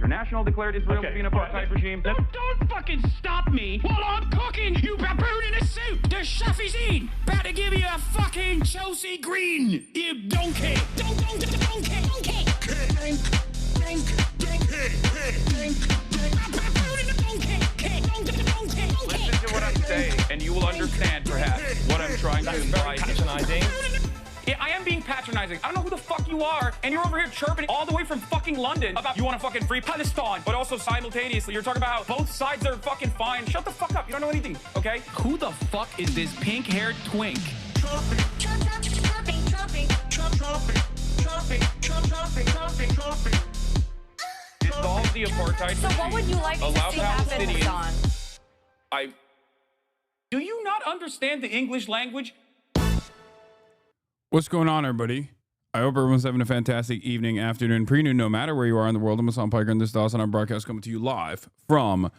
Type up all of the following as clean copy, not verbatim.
International declared Israel to be an apartheid regime. Don't fucking stop me while I'm cooking, you baboon in a suit. The chef is in. About to give you a fucking Chelsea Green, you donkey. Donkey. Listen to what I'm saying, and you will understand, perhaps, what I'm trying to imply. Patronizing. Yeah, I am being patronizing. I don't know who the fuck you are, and you're over here chirping all the way from fucking London about you want to fucking free Palestine, but also simultaneously you're talking about both sides are fucking fine. Shut the fuck up. You don't know anything, okay? Who the fuck is this pink-haired twink? Dissolve the apartheid So what would you like to Allow see happen, Palestinians- Hasan? Do you not understand the English language? What's going on, everybody? I hope everyone's having a fantastic evening, afternoon, pre-noon, no matter where you are in the world. I'm Hasan Piker, and this is Hasan our broadcast coming to you live from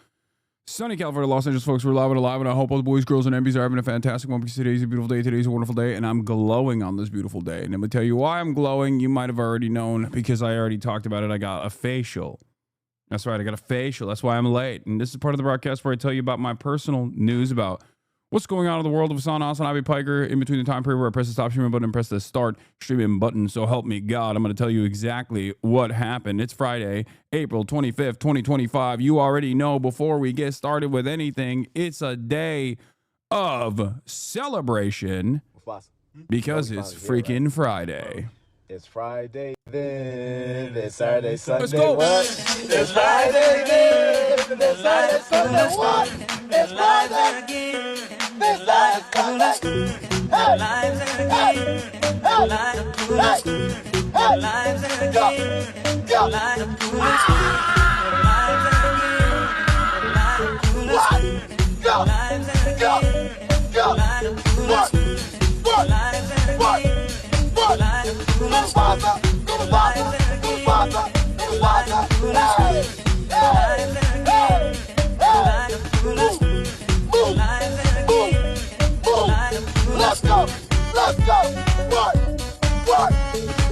sunny California, Los Angeles, folks. We're live and alive, and I hope all the boys, girls, and MBs are having a fantastic one because today's a beautiful day. Today's a wonderful day, and I'm glowing on this beautiful day. And I'm going to tell you why I'm glowing. You might have already known because I already talked about it. I got a facial. That's right, I got a facial. That's why I'm late. And this is part of the broadcast where I tell you about my personal news about what's going on in the world of HasanAbi April in between the time period where I press the stop streaming button and press the start streaming button. So help me God, I'm going to tell you exactly what happened. It's Friday, April 25th, 2025. You already know before we get started with anything, it's a day of celebration because it's freaking Friday. It's Friday then, it's Saturday, Sunday, Let's go. What? It's Friday then, it's Saturday, Sunday, what? It's Friday again, it's Saturday, Sunday. Let's go.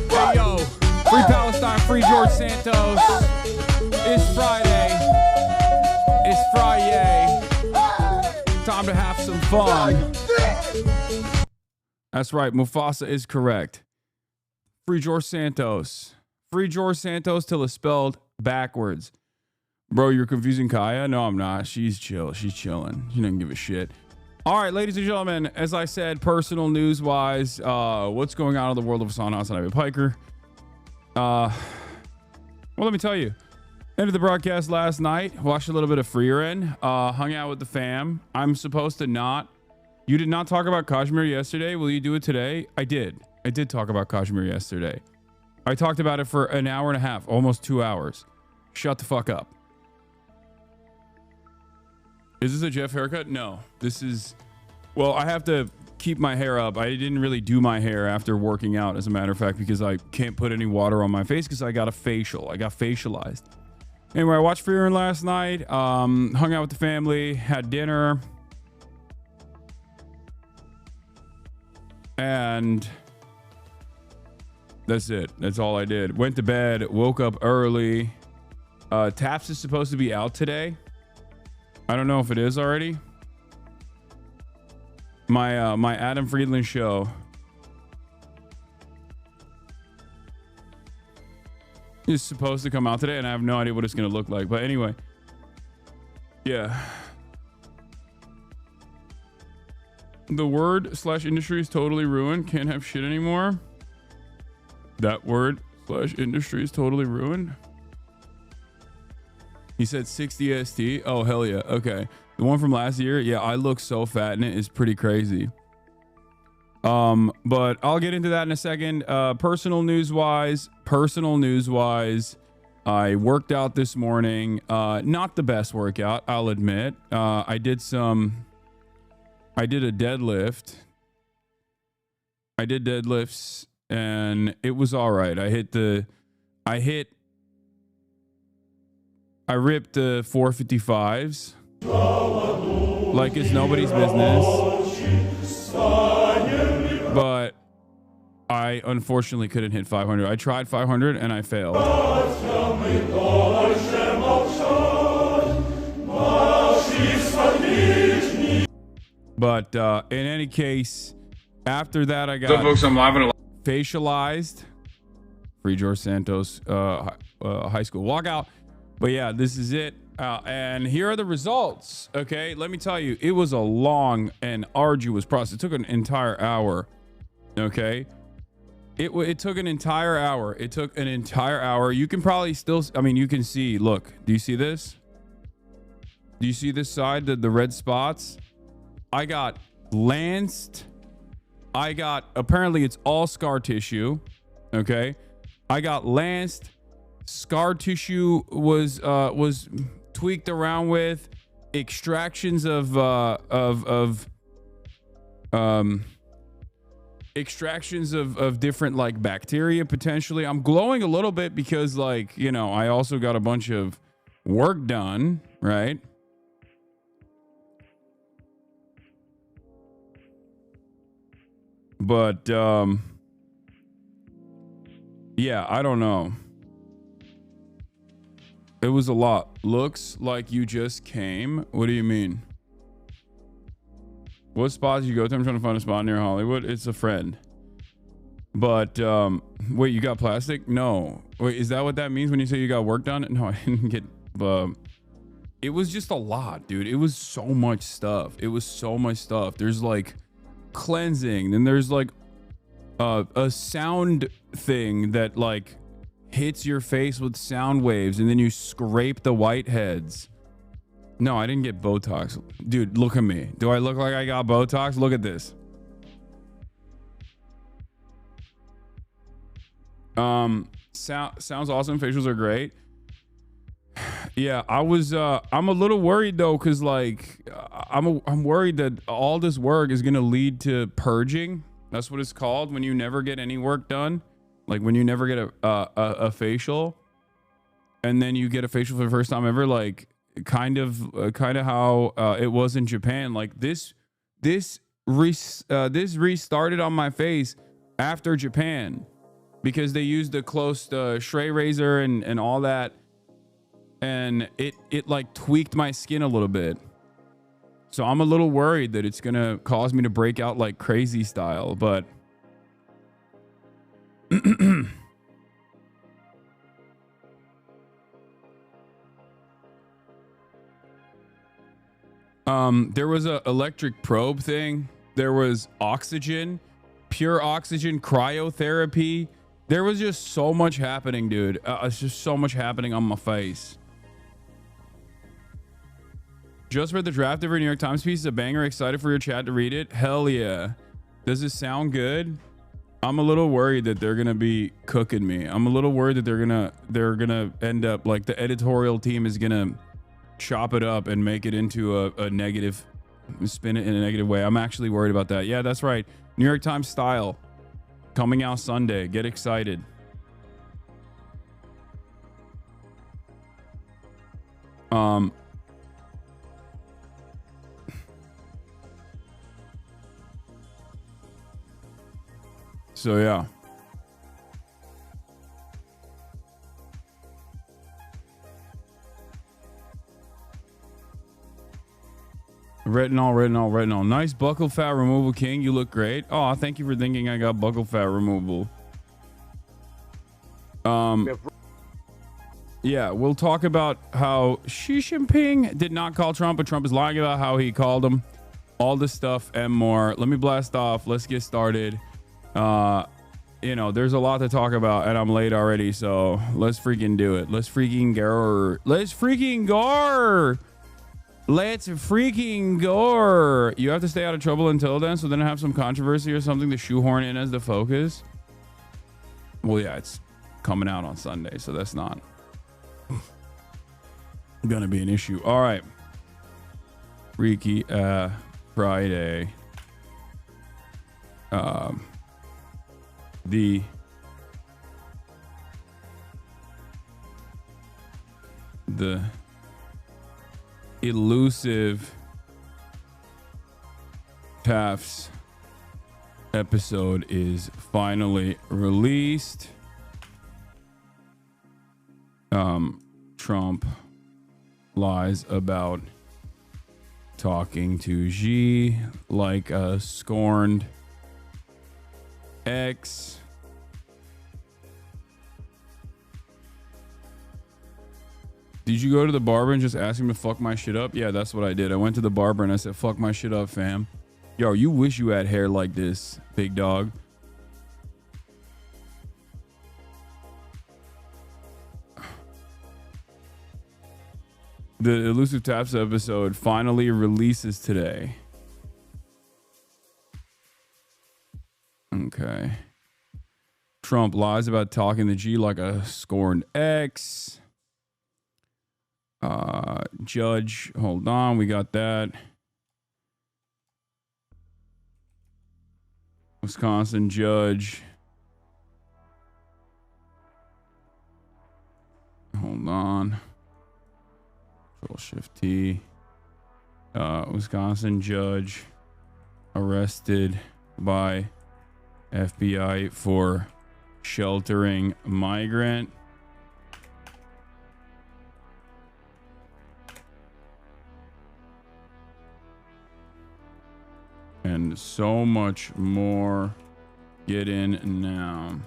Hey, yo, free Palestine, free George Santos. It's Friday. It's Friday. Time to have some fun. That's right. Mufasa is correct. Free George Santos. Free George Santos till it's spelled backwards. Bro, you're confusing Kaya? No, I'm not. She's chill. She's chilling. She doesn't give a shit. All right, ladies and gentlemen, as I said, personal news-wise, what's going on in the world of HasanAbi Piker? Well, let me tell you. Ended the broadcast last night. Watched a little bit of Freer End. Hung out with the fam. I'm supposed to not. You did not talk about Kashmir yesterday. Will you do it today? I did. I did talk about Kashmir yesterday. I talked about it for an hour and a half, almost 2 hours. Shut the fuck up. Is this a Jeff haircut? No. This is... Well, I have to keep my hair up. I didn't really do my hair after working out, as a matter of fact, because I can't put any water on my face because I got a facial. I got facialized. Anyway, I watched Freer End last night. Hung out with the family. Had dinner. And... that's it. That's all I did. Went to bed. Woke up early. TAFS is supposed to be out today. I don't know if it is already. My Adam Friedland show is supposed to come out today, and I have no idea what it's going to look like. But anyway, yeah. The word / industry is totally ruined. Can't have shit anymore. That word / industry is totally ruined. He said 60 ST. Oh, hell yeah. Okay. The one from last year. Yeah, I look so fat in it. It's pretty crazy. But I'll get into that in a second. Personal news wise, I worked out this morning. Not the best workout, I'll admit. I did a deadlift. I did deadlifts and it was all right. I ripped the 455s like it's nobody's business. But I unfortunately couldn't hit 500. I tried 500 and I failed. But in any case, after that, I got folks, I'm live and facialized. Free George Santos high school walkout. But yeah, this is it. And here are the results. Okay, let me tell you, it was a long and arduous process. It took an entire hour. Okay, it took an entire hour. It took an entire hour. You can probably still, I mean, you can see. Look, do you see this? Do you see this side, the red spots? I got lanced. I got, apparently it's all scar tissue. Okay, I got lanced. Scar tissue was tweaked around with extractions of different like bacteria potentially. I'm glowing a little bit because, like, you know, I also got a bunch of work done, right? But yeah, I don't know. It was a lot. Looks like you just came. What do you mean? What spot did you go to? I'm trying to find a spot near Hollywood. It's a friend. But wait, you got plastic? No. Wait, is that what that means when you say you got work done? No, I didn't get. It was just a lot, dude. It was so much stuff. It was so much stuff. There's like cleansing, then there's like a sound thing that like hits your face with sound waves, and then you scrape the whiteheads. No, I didn't get Botox. Dude, look at me. Do I look like I got Botox? Look at this. Sounds awesome. Facials are great. Yeah, I'm a little worried though, because like I'm worried that all this work is gonna lead to purging. That's what it's called when you never get any work done. Like when you never get a facial, and then you get a facial for the first time ever. Like kind of how it was in Japan. Like this restarted on my face after Japan, because they used the close Shrey razor and all that. And it like tweaked my skin a little bit. So I'm a little worried that it's going to cause me to break out like crazy style, but there was a electric probe thing. There was oxygen, pure oxygen, cryotherapy. There was just so much happening, dude. It's just so much happening on my face. Just read the draft of your New York Times piece. It's a banger. Excited for your chat to read it. Hell yeah. Does it sound good? I'm a little worried that they're gonna be cooking me. I'm a little worried that they're gonna end up like the editorial team is gonna chop it up and make it into a negative, spin it in a negative way. I'm actually worried about that. Yeah, that's right. New York Times style coming out Sunday. Get excited. So yeah. Retinol. Nice buccal fat removal, King. You look great. Oh, thank you for thinking I got buccal fat removal. Yeah, we'll talk about how Xi Jinping did not call Trump, but Trump is lying about how he called him. All this stuff and more. Let me blast off. Let's get started. You know, there's a lot to talk about, and I'm late already, so let's freaking do it. Let's freaking go. Let's freaking go. You have to stay out of trouble until then, so then I have some controversy or something to shoehorn in as the focus. Well, yeah, it's coming out on Sunday, so that's not gonna be an issue. All right. Freaky Friday. The elusive TAFS episode is finally released. Trump lies about talking to Xi like a scorned ex. Did you go to the barber and just ask him to fuck my shit up? Yeah, that's what I did. I went to the barber and I said, fuck my shit up, fam. Yo, you wish you had hair like this, big dog. The Elusive TAFS episode finally releases today. Okay. Trump lies about talking to G like a scorned ex. Judge, hold on, we got that. Wisconsin judge. Hold on. Control Shift T. Wisconsin judge arrested by FBI for sheltering migrant. And so much more. Get in now.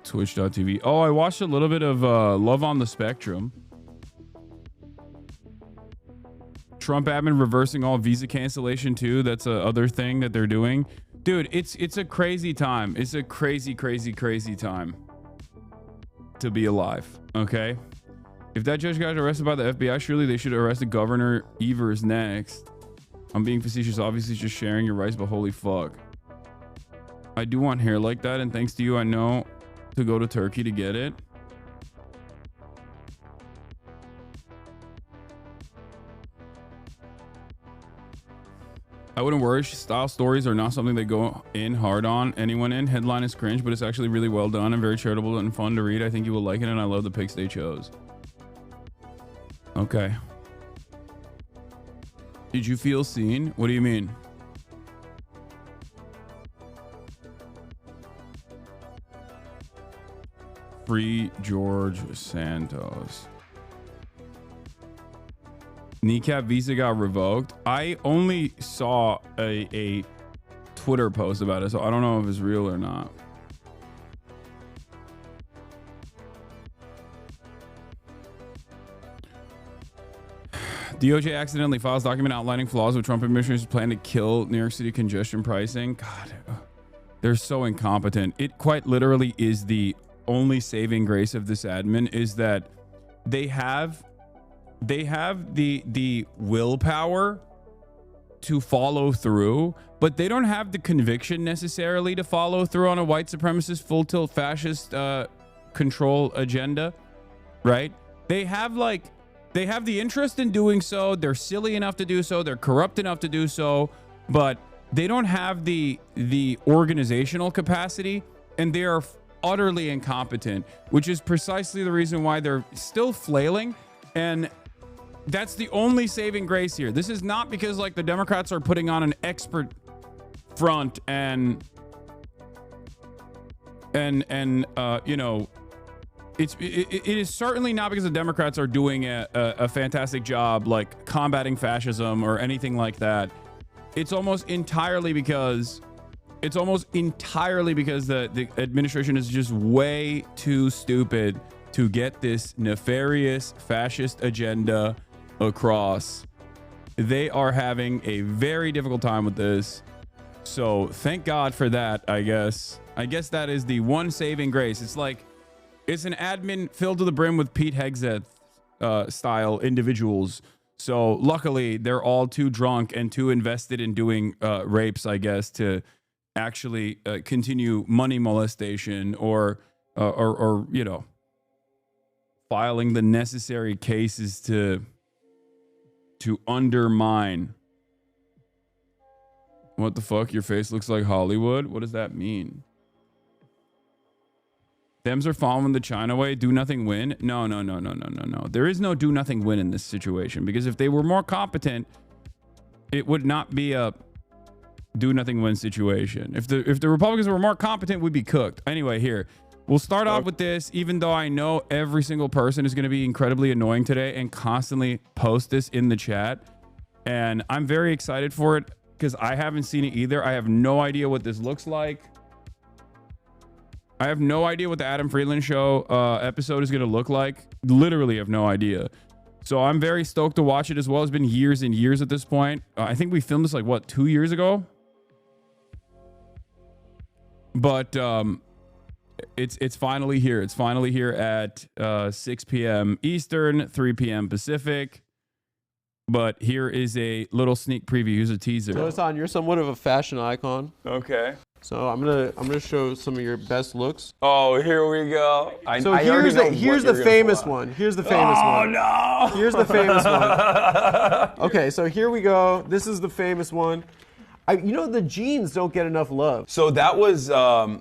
Twitch.tv. Oh, I watched a little bit of Love on the Spectrum. Trump admin reversing all visa cancellation too. That's a other thing that they're doing. Dude, it's a crazy time. It's a crazy time to be alive. Okay. If that judge got arrested by the FBI, surely they should have arrested Governor Evers next. I'm being facetious, obviously just sharing your rights, but holy fuck. I do want hair like that, and thanks to you, I know to go to Turkey to get it. I wouldn't worry. Style stories are not something they go in hard on anyone in. Headline is cringe, but it's actually really well done and very charitable and fun to read. I think you will like it, and I love the pics they chose. Okay. Did you feel seen? What do you mean? Free George Santos. Kneecap visa got revoked. I only saw a Twitter post about it, so I don't know if it's real or not. DOJ accidentally files document outlining flaws with Trump administration's plan to kill New York City congestion pricing. God, they're so incompetent. It quite literally is the only saving grace of this admin is that they have the willpower to follow through, but they don't have the conviction necessarily to follow through on a white supremacist, full tilt fascist control agenda, right? They have the interest in doing so. They're silly enough to do so. They're corrupt enough to do so, but they don't have the organizational capacity, and they are utterly incompetent, which is precisely the reason why they're still flailing. And that's the only saving grace here. This is not because like the Democrats are putting on an expert front and you know, it is certainly not because the Democrats are doing a fantastic job like combating fascism or anything like that. It's almost entirely because the administration is just way too stupid to get this nefarious fascist agenda across. They are having a very difficult time with this. So thank God for that, I guess. I guess that is the one saving grace. It's like, it's an admin filled to the brim with Pete Hegseth style individuals. So luckily they're all too drunk and too invested in doing rapes, I guess, to actually continue money molestation or you know, filing the necessary cases to undermine. What the fuck? Your face looks like Hollywood? What does that mean? Dems are following the China way. Do nothing win. No. There is no do nothing win in this situation, because if they were more competent, it would not be a do nothing win situation. If the Republicans were more competent, we'd be cooked. Anyway, here. We'll start off with this, even though I know every single person is going to be incredibly annoying today and constantly post this in the chat. And I'm very excited for it because I haven't seen it either. I have no idea what this looks like. I have no idea what the Adam Friedland show episode is going to look like. Literally have no idea. So I'm very stoked to watch it as well. It's been years and years at this point. I think we filmed this like, what, 2 years ago? But it's finally here. It's finally here at 6 p.m. Eastern, 3 p.m. Pacific. But here is a little sneak preview. Here's a teaser. So Hasan, you're somewhat of a fashion icon. Okay. So I'm gonna show some of your best looks. Oh, here we go. So here's the famous one. Here's the famous one. Oh no! Here's the famous one. Okay, so here we go. This is the famous one. The jeans don't get enough love. So that was I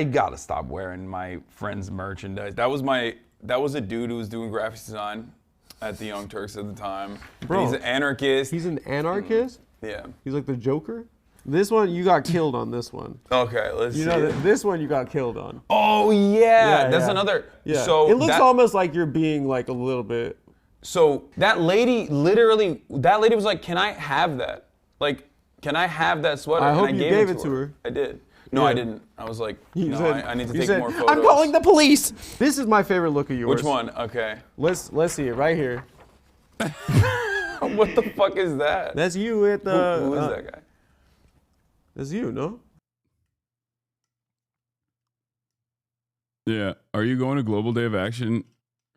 gotta stop wearing my friend's merchandise. That was a dude who was doing graphics design at the Young Turks at the time. Bro, and he's an anarchist. He's an anarchist? Yeah. He's like the Joker? This one, you got killed on this one. Okay, let's see. You know, this one you got killed on. Oh yeah, that's another. Yeah. So it looks almost like you're being like a little bit. So that lady was like, "Can I have that? Like, can I have that sweater?" I hope and you gave it to her. I did. No, Yeah. I didn't. I was like, no, said- I need to you take said, more photos. I'm calling the police. This is my favorite look of yours. Which one? Okay. Let's see it right here. What the fuck is that? That's you at the. Who is that guy? That's you, no? Yeah. Are you going to Global Day of Action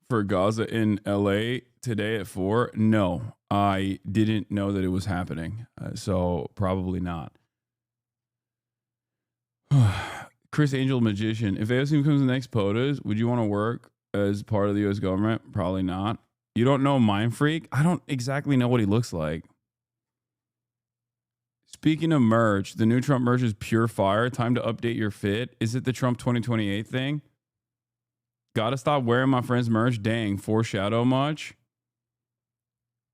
for Gaza in LA today at 4? No, I didn't know that it was happening. So probably not. Chris Angel Magician. If AOC becomes the next POTUS, would you want to work as part of the U.S. government? Probably not. You don't know Mind Freak? I don't exactly know what he looks like. Speaking of merch, the new Trump merch is pure fire. Time to update your fit. Is it the Trump 2028 thing? Gotta stop wearing my friend's merch. Dang, foreshadow much.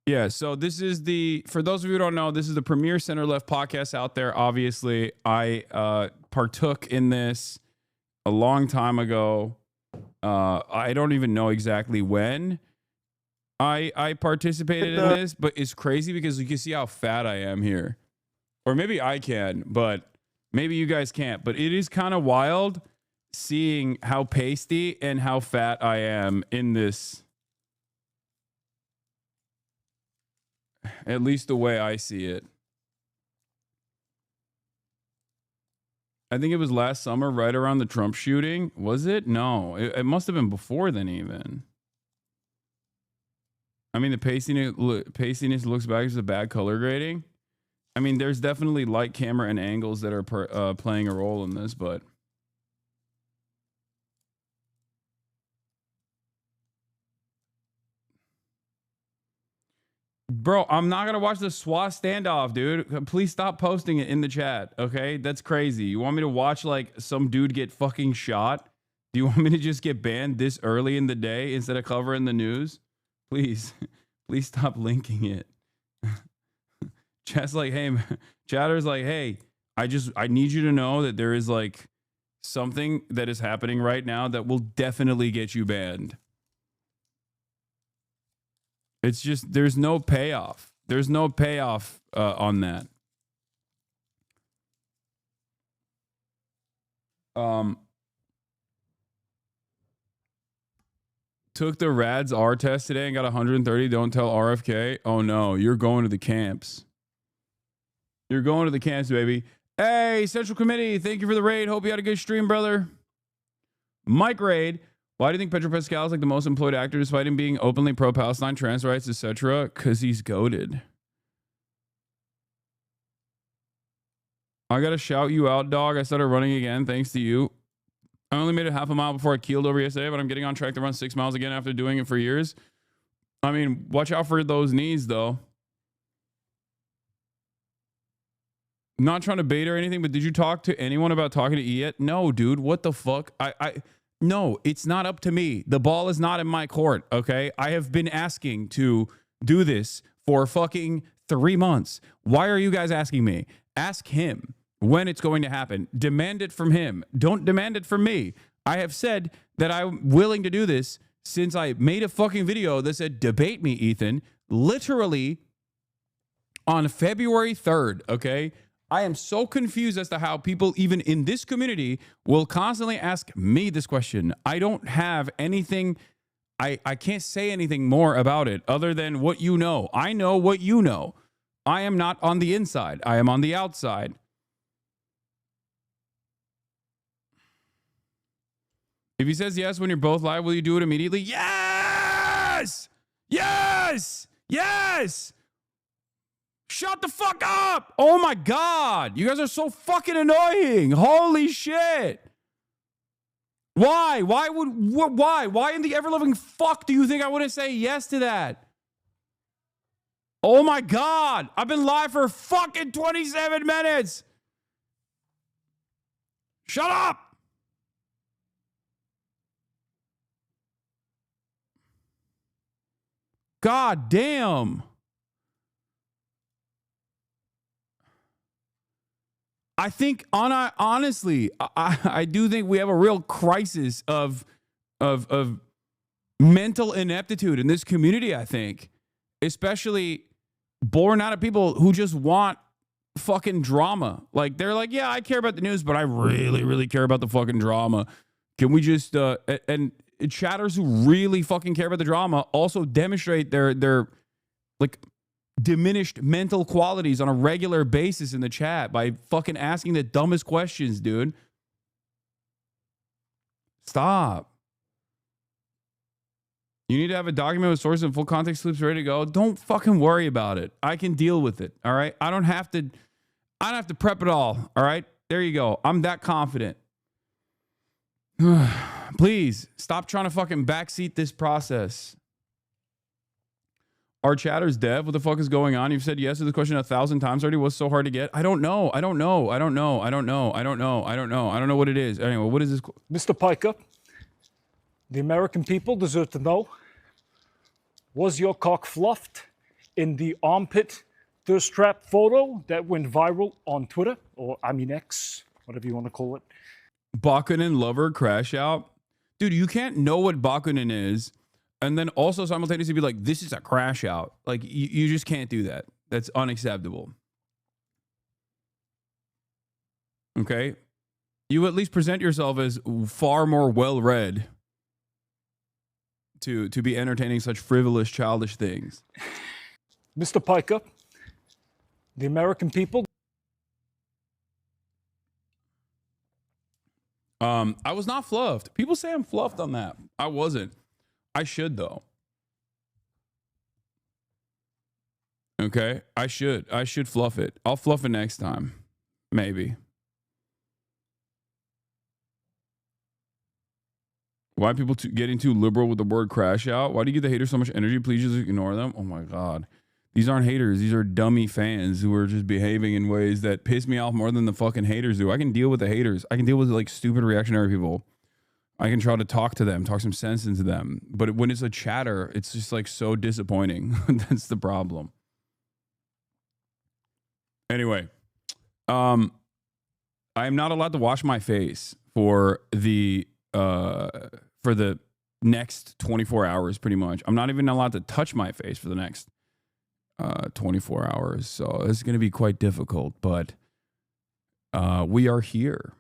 Yeah, so this is for those of you who don't know, this is the premier center-left podcast out there. Obviously, I partook in this a long time ago. I don't even know exactly when I participated in this, but it's crazy because you can see how fat I am here. Or maybe I can, but maybe you guys can't. But it is kind of wild seeing how pasty and how fat I am in this. At least the way I see it. I think it was last summer, right around the Trump shooting. Was it? No, it must have been before then even. I mean, the pastiness looks back as a bad color grading. I mean, there's definitely light camera and angles that are playing a role in this, but bro, I'm not gonna watch the SWAT standoff, dude. Please stop posting it in the chat, okay? That's crazy. You want me to watch like some dude get fucking shot? Do you want me to just get banned this early in the day instead of covering the news? Please, please stop linking it. Chat's like, hey, Chatter's like, hey, I need you to know that there is like something that is happening right now that will definitely get you banned. It's just, there's no payoff. There's no payoff on that. Took the RADS R test today and got 130. Don't tell RFK. Oh no, you're going to the camps. You're going to the camps, baby. Hey, Central Committee, thank you for the raid. Hope you had a good stream, brother. Mike Raid, why do you think Pedro Pascal is like the most employed actor despite him being openly pro-Palestine, trans rights, etc.? Because he's goated. I got to shout you out, dog. I started running again thanks to you. I only made it half a mile before I keeled over yesterday, but I'm getting on track to run 6 miles again after doing it for years. I mean, watch out for those knees, though. Not trying to bait or anything, but did you talk to anyone about talking to E yet? No, dude. What the fuck? No, it's not up to me. The ball is not in my court, okay? I have been asking to do this for fucking 3 months. Why are you guys asking me? Ask him when it's going to happen. Demand it from him. Don't demand it from me. I have said that I'm willing to do this since I made a fucking video that said, debate me, Ethan, literally on February 3rd, okay? I am so confused as to how people, even in this community, will constantly ask me this question. I don't have anything, I can't say anything more about it other than what you know. I know what you know. I am not on the inside. I am on the outside. If he says yes when you're both live, will you do it immediately? Yes! Yes! Yes! Shut the fuck up! Oh my God! You guys are so fucking annoying! Holy shit! Why? Why in the ever-loving fuck do you think I wouldn't say yes to that? Oh my God! I've been live for fucking 27 minutes! Shut up! God damn. I think, honestly, I do think we have a real crisis of mental ineptitude in this community, I think. Especially born out of people who just want fucking drama. Like, they're like, yeah, I care about the news, but I really, really care about the fucking drama. Can we just, and chatters who really fucking care about the drama also demonstrate their like diminished mental qualities on a regular basis in the chat by fucking asking the dumbest questions, dude. Stop. You need to have a document with sources and full context clips ready to go. Don't fucking worry about it. I can deal with it. All right. I don't have to prep it all. All right. There you go. I'm that confident. Please stop trying to fucking backseat this process. Our chatter's dev. What the fuck is going on? You've said yes to the question 1,000 times already. What's so hard to get? I don't know. I don't know what it is. Anyway, what is this? Mr. Piker, the American people deserve to know, was your cock fluffed in the armpit thirst trap photo that went viral on Twitter, or I mean X, whatever you want to call it? Bakunin lover crash out. Dude, you can't know what Bakunin is and then also simultaneously be like, this is a crash out. Like, you just can't do that. That's unacceptable. Okay? You at least present yourself as far more well-read to be entertaining such frivolous, childish things. Mr. Piker, the American people. I was not fluffed. People say I'm fluffed on that. I wasn't. I should, though. Okay? I should fluff it. I'll fluff it next time. Maybe. Why are people getting too liberal with the word crash out? Why do you give the haters so much energy? Please just ignore them. Oh my God. These aren't haters. These are dummy fans who are just behaving in ways that piss me off more than the fucking haters do. I can deal with the haters. I can deal with like stupid reactionary people. I can try to talk to them, talk some sense into them. But when it's a chatter, it's just like so disappointing. That's the problem. Anyway, I am not allowed to wash my face for the next 24 hours, pretty much. I'm not even allowed to touch my face for the next 24 hours. So it's going to be quite difficult, but we are here.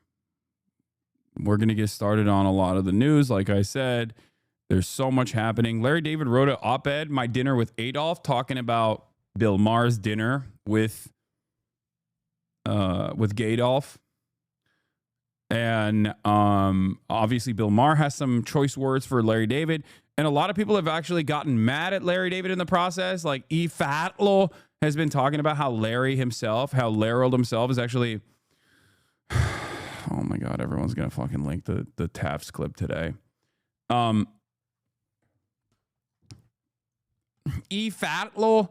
We're going to get started on a lot of the news. Like I said, there's so much happening. Larry David wrote an op-ed, My Dinner with Adolf, talking about Bill Maher's dinner with Gadolf. And obviously Bill Maher has some choice words for Larry David. And a lot of people have actually gotten mad at Larry David in the process. Like E. Fatlo has been talking about how Larry himself, how Larold himself is actually... Oh my God, everyone's going to fucking link the TAFS clip today. E. Fatlo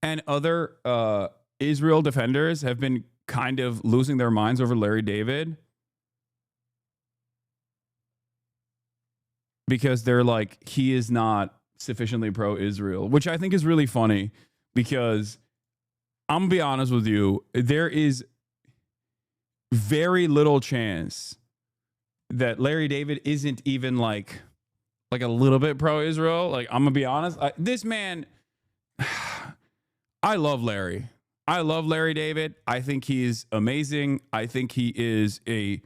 and other Israel defenders have been kind of losing their minds over Larry David. Because they're like, he is not sufficiently pro-Israel, which I think is really funny because I'm gonna be honest with you. There is very little chance that Larry David isn't even like a little bit pro-Israel. Like, I'm gonna be honest. This man, I love Larry. I love Larry David. I think he's amazing. I think he is a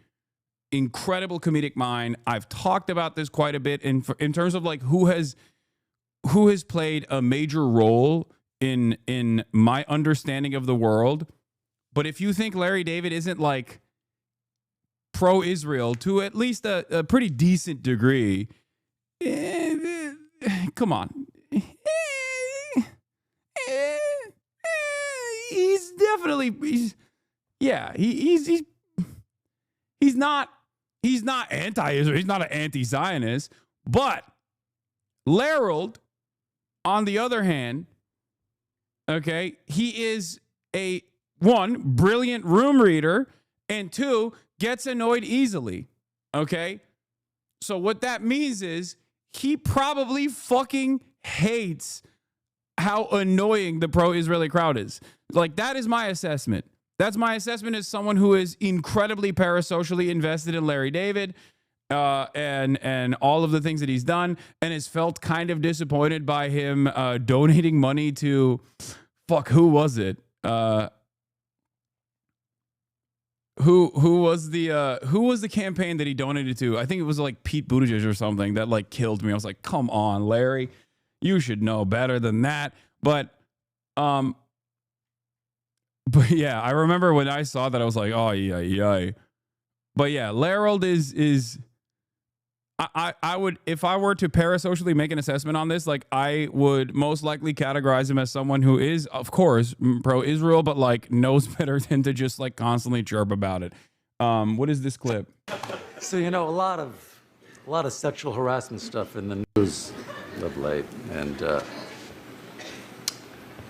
incredible comedic mind. I've talked about this quite a bit in terms of like who has played a major role in my understanding of the world. But if you think Larry David isn't like pro-Israel to at least a pretty decent degree, come on. He's definitely he's not anti-Israel. He's not an anti-Zionist. But Larold, on the other hand, okay, he is a brilliant room reader, and 2, gets annoyed easily. Okay, so what that means is he probably fucking hates how annoying the pro-Israeli crowd is. Like, that is my assessment. That's my assessment as someone who is incredibly parasocially invested in Larry David and all of the things that he's done, and has felt kind of disappointed by him donating money to, who was it? Who was the campaign that he donated to? I think it was like Pete Buttigieg or something that like killed me. I was like, come on, Larry, you should know better than that. But yeah, I remember when I saw that, I was like, oh yeah. But yeah, Larold is I would, if I were to parasocially make an assessment on this, like I would most likely categorize him as someone who is, of course, pro-Israel, but like knows better than to just like constantly chirp about it. What is this clip? So, you know, a lot of sexual harassment stuff in the news of late, and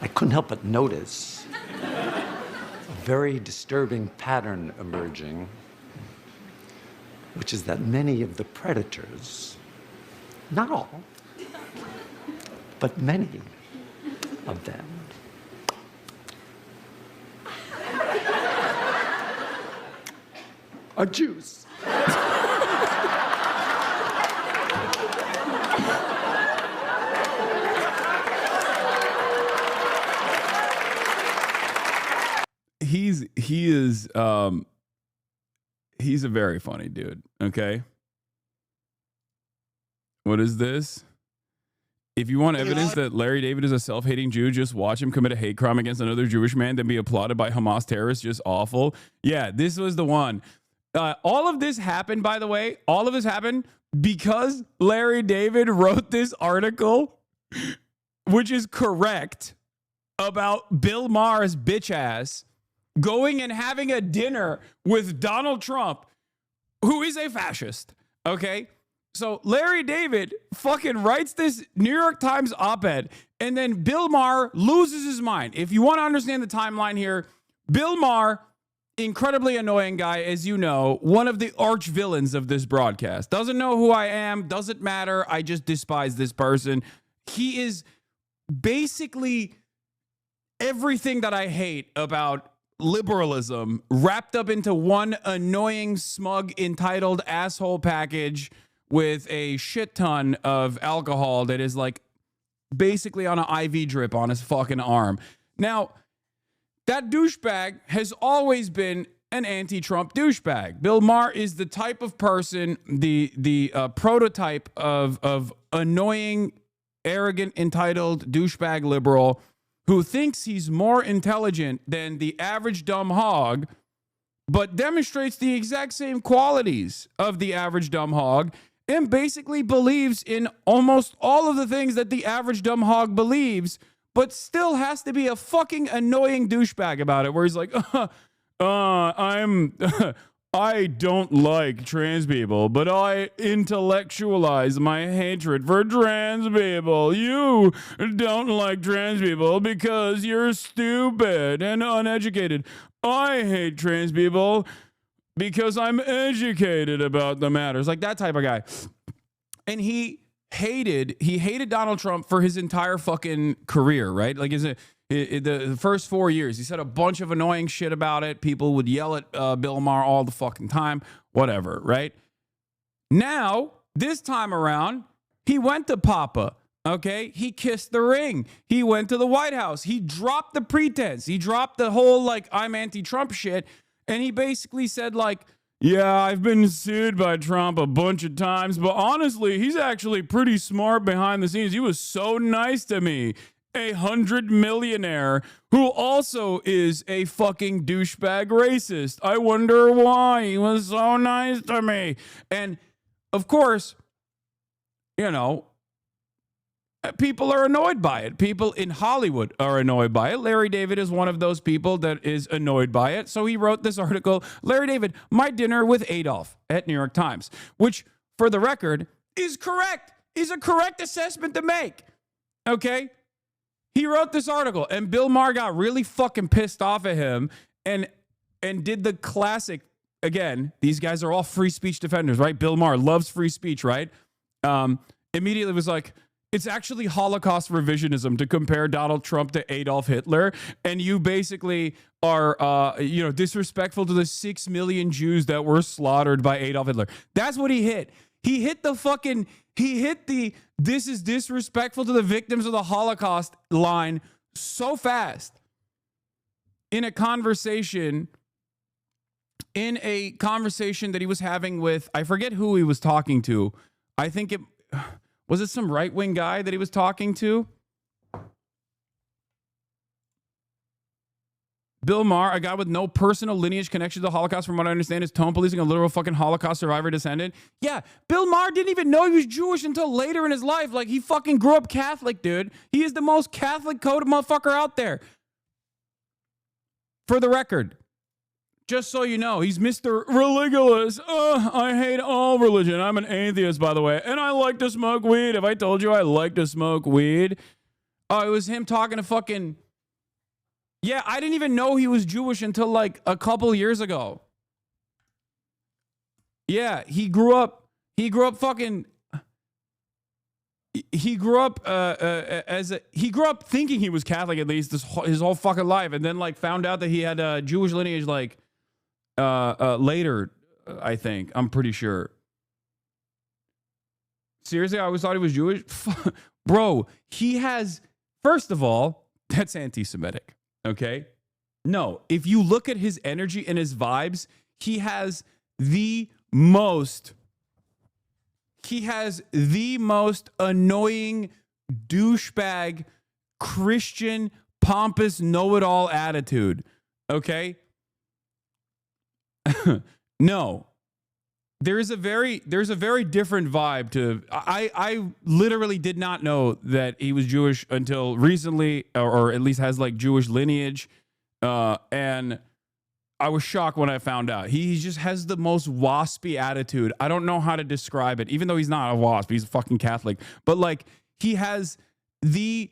I couldn't help but notice a very disturbing pattern emerging, which is that many of the predators, not all, but many of them, are Jews. He's a very funny dude, okay? What is this? If you want evidence that Larry David is a self-hating Jew, just watch him commit a hate crime against another Jewish man, then be applauded by Hamas terrorists. Just awful. Yeah, this was the one. All of this happened, by the way, because Larry David wrote this article, which is correct, about Bill Maher's bitch ass going and having a dinner with Donald Trump, who is a fascist, okay? So Larry David fucking writes this New York Times op-ed, and then Bill Maher loses his mind. If you want to understand the timeline here, Bill Maher, incredibly annoying guy, as you know, one of the arch villains of this broadcast. Doesn't know who I am, doesn't matter, I just despise this person. He is basically everything that I hate about liberalism wrapped up into one annoying, smug, entitled asshole package with a shit ton of alcohol that is like basically on an IV drip on his fucking arm. Now, that douchebag has always been an anti-Trump douchebag. Bill Maher is the type of person, the prototype of annoying, arrogant, entitled douchebag liberal who thinks he's more intelligent than the average dumb hog, but demonstrates the exact same qualities of the average dumb hog, and basically believes in almost all of the things that the average dumb hog believes, but still has to be a fucking annoying douchebag about it, where he's like, I don't like trans people, but I intellectualize my hatred for trans people. You don't like trans people because you're stupid and uneducated. I hate trans people because I'm educated about the matters. Like that type of guy. And he hated Donald Trump for his entire fucking career, right? Like his The first 4 years, he said a bunch of annoying shit about it. People would yell at Bill Maher all the fucking time, whatever, right? Now, this time around, he went to Papa, okay? He kissed the ring. He went to the White House. He dropped the pretense. He dropped the whole, like, I'm anti-Trump shit, and he basically said, like, yeah, I've been sued by Trump a bunch of times, but honestly, he's actually pretty smart behind the scenes. He was so nice to me. 100 millionaire who also is a fucking douchebag racist. I wonder why he was so nice to me. And of course, you know, people are annoyed by it. People in Hollywood are annoyed by it. Larry David is one of those people that is annoyed by it. So he wrote this article, Larry David, My Dinner with Adolf at New York Times, which, for the record, is correct, is a correct assessment to make. Okay? He wrote this article, and Bill Maher got really fucking pissed off at him and did the classic. Again, these guys are all free speech defenders, right? Bill Maher loves free speech, right? Immediately was like, it's actually Holocaust revisionism to compare Donald Trump to Adolf Hitler, and you basically are, disrespectful to the 6 million Jews that were slaughtered by Adolf Hitler. That's what he hit. He hit the this is disrespectful to the victims of the Holocaust line so fast in a conversation that he was having with, I forget who he was talking to. I think was it some right-wing guy that he was talking to? Bill Maher, a guy with no personal lineage connection to the Holocaust, from what I understand, is tone policing a literal fucking Holocaust survivor descendant. Yeah, Bill Maher didn't even know he was Jewish until later in his life. Like, he fucking grew up Catholic, dude. He is the most Catholic coded motherfucker out there. For the record, just so you know, he's Mr. Religulous. I hate all religion. I'm an atheist, by the way, and I like to smoke weed. Have I told you I like to smoke weed? Oh, it was him talking to fucking... Yeah, I didn't even know he was Jewish until like a couple years ago. Yeah, he grew up thinking he was Catholic, at least his whole fucking life, and then like found out that he had a Jewish lineage like later, I think. I'm pretty sure. Seriously, I always thought he was Jewish? Bro, he has, first of all, that's anti-Semitic. Okay? No, if you look at his energy and his vibes, he has the most annoying douchebag Christian pompous know-it-all attitude. Okay? No. There's a very different vibe to... I literally did not know that he was Jewish until recently, or at least has like Jewish lineage. And I was shocked when I found out. He just has the most waspy attitude. I don't know how to describe it, even though he's not a wasp. He's a fucking Catholic. But like, he has the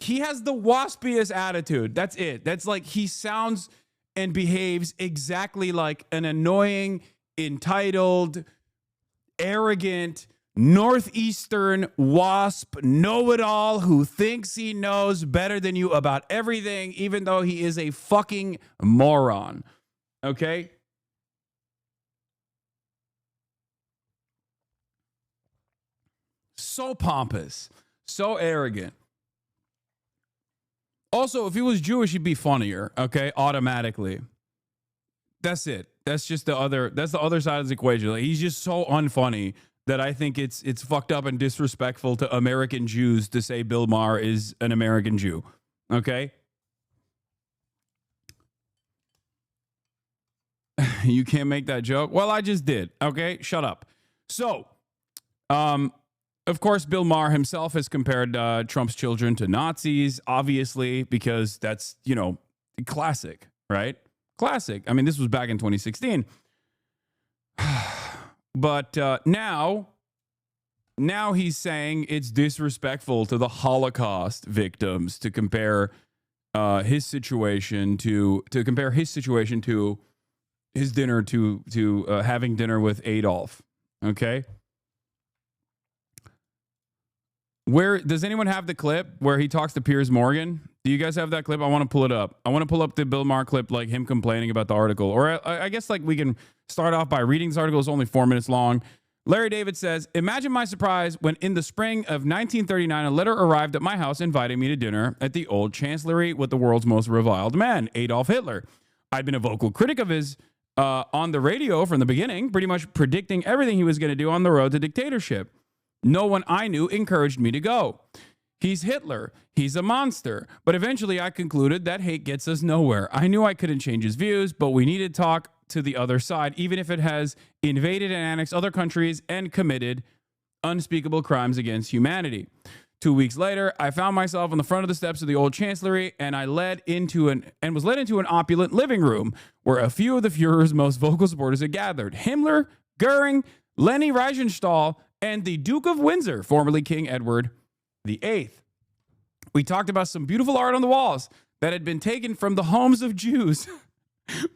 waspiest attitude. That's it. That's like, he sounds and behaves exactly like an annoying, entitled, arrogant, northeastern wasp know-it-all who thinks he knows better than you about everything, even though he is a fucking moron. Okay? So pompous. So arrogant. Also, if he was Jewish, he'd be funnier, okay? Automatically. That's it. That's the other side of the equation. Like, he's just so unfunny that I think it's fucked up and disrespectful to American Jews to say Bill Maher is an American Jew. Okay? You can't make that joke? Well, I just did. Okay? Shut up. So, of course, Bill Maher himself has compared Trump's children to Nazis, obviously, because that's, classic, right? Classic. I mean, this was back in 2016. But now he's saying it's disrespectful to the Holocaust victims to compare his situation to his dinner to having dinner with Adolf. Okay. Where does anyone have the clip where he talks to Piers Morgan? Do you guys have that clip? I want to pull it up. I want to pull up the Bill Maher clip, like him complaining about the article. Or I guess like we can start off by reading this article. It's only 4 minutes long. Larry David says, imagine my surprise when in the spring of 1939, a letter arrived at my house inviting me to dinner at the old chancellery with the world's most reviled man, Adolf Hitler. I'd been a vocal critic of his on the radio from the beginning, pretty much predicting everything he was going to do on the road to dictatorship. No one I knew encouraged me to go. He's Hitler. He's a monster. But eventually I concluded that hate gets us nowhere. I knew I couldn't change his views, but we needed to talk to the other side, even if it has invaded and annexed other countries and committed unspeakable crimes against humanity. 2 weeks later, I found myself on the front of the steps of the old chancellery, and I was led into an opulent living room where a few of the Fuhrer's most vocal supporters had gathered. Himmler, Goering, Leni Riefenstahl, and the Duke of Windsor, formerly King Edward VIII. We talked about some beautiful art on the walls that had been taken from the homes of Jews.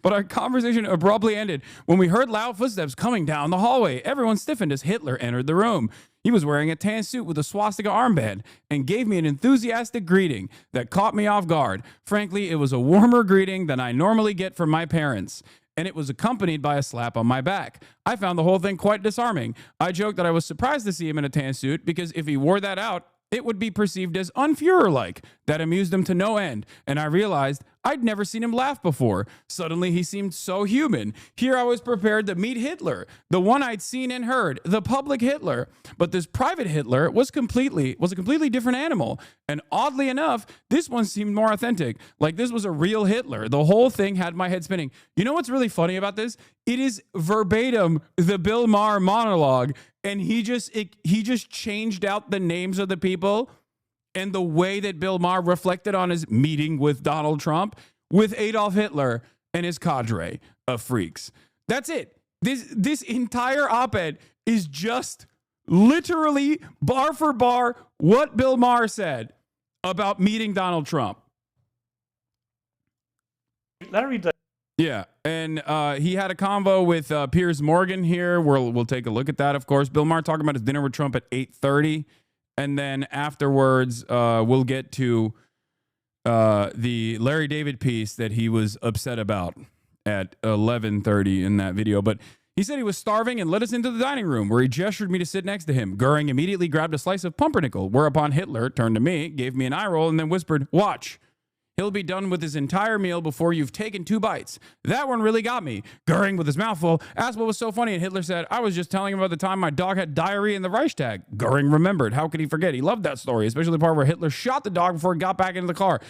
But our conversation abruptly ended when we heard loud footsteps coming down the hallway. Everyone stiffened as Hitler entered the room. He was wearing a tan suit with a swastika armband and gave me an enthusiastic greeting that caught me off guard. Frankly, it was a warmer greeting than I normally get from my parents, and it was accompanied by a slap on my back. I found the whole thing quite disarming. I joked that I was surprised to see him in a tan suit because if he wore that out, it would be perceived as un-Fuhrer-like. That amused him to no end, and I realized I'd never seen him laugh before. Suddenly, he seemed so human. Here I was prepared to meet Hitler, the one I'd seen and heard, the public Hitler. But this private Hitler was a completely different animal. And oddly enough, this one seemed more authentic, like this was a real Hitler. The whole thing had my head spinning. You know what's really funny about this? It is verbatim the Bill Maher monologue, and he just changed out the names of the people and the way that Bill Maher reflected on his meeting with Donald Trump with Adolf Hitler and his cadre of freaks. That's it. This entire op-ed is just literally bar for bar what Bill Maher said about meeting Donald Trump. Larry, yeah, and he had a convo with Piers Morgan here. We'll take a look at that, of course. Bill Maher talking about his dinner with Trump at 8:30. And then afterwards, we'll get to the Larry David piece that he was upset about at 11:30 in that video. But he said he was starving and led us into the dining room where he gestured me to sit next to him. Goering immediately grabbed a slice of pumpernickel, whereupon Hitler turned to me, gave me an eye roll, and then whispered, "Watch. He'll be done with his entire meal before you've taken 2 bites." That one really got me. Goering, with his mouth full, asked what was so funny, and Hitler said, "I was just telling him about the time my dog had diarrhea in the Reichstag." Goering remembered. How could he forget? He loved that story, especially the part where Hitler shot the dog before he got back into the car.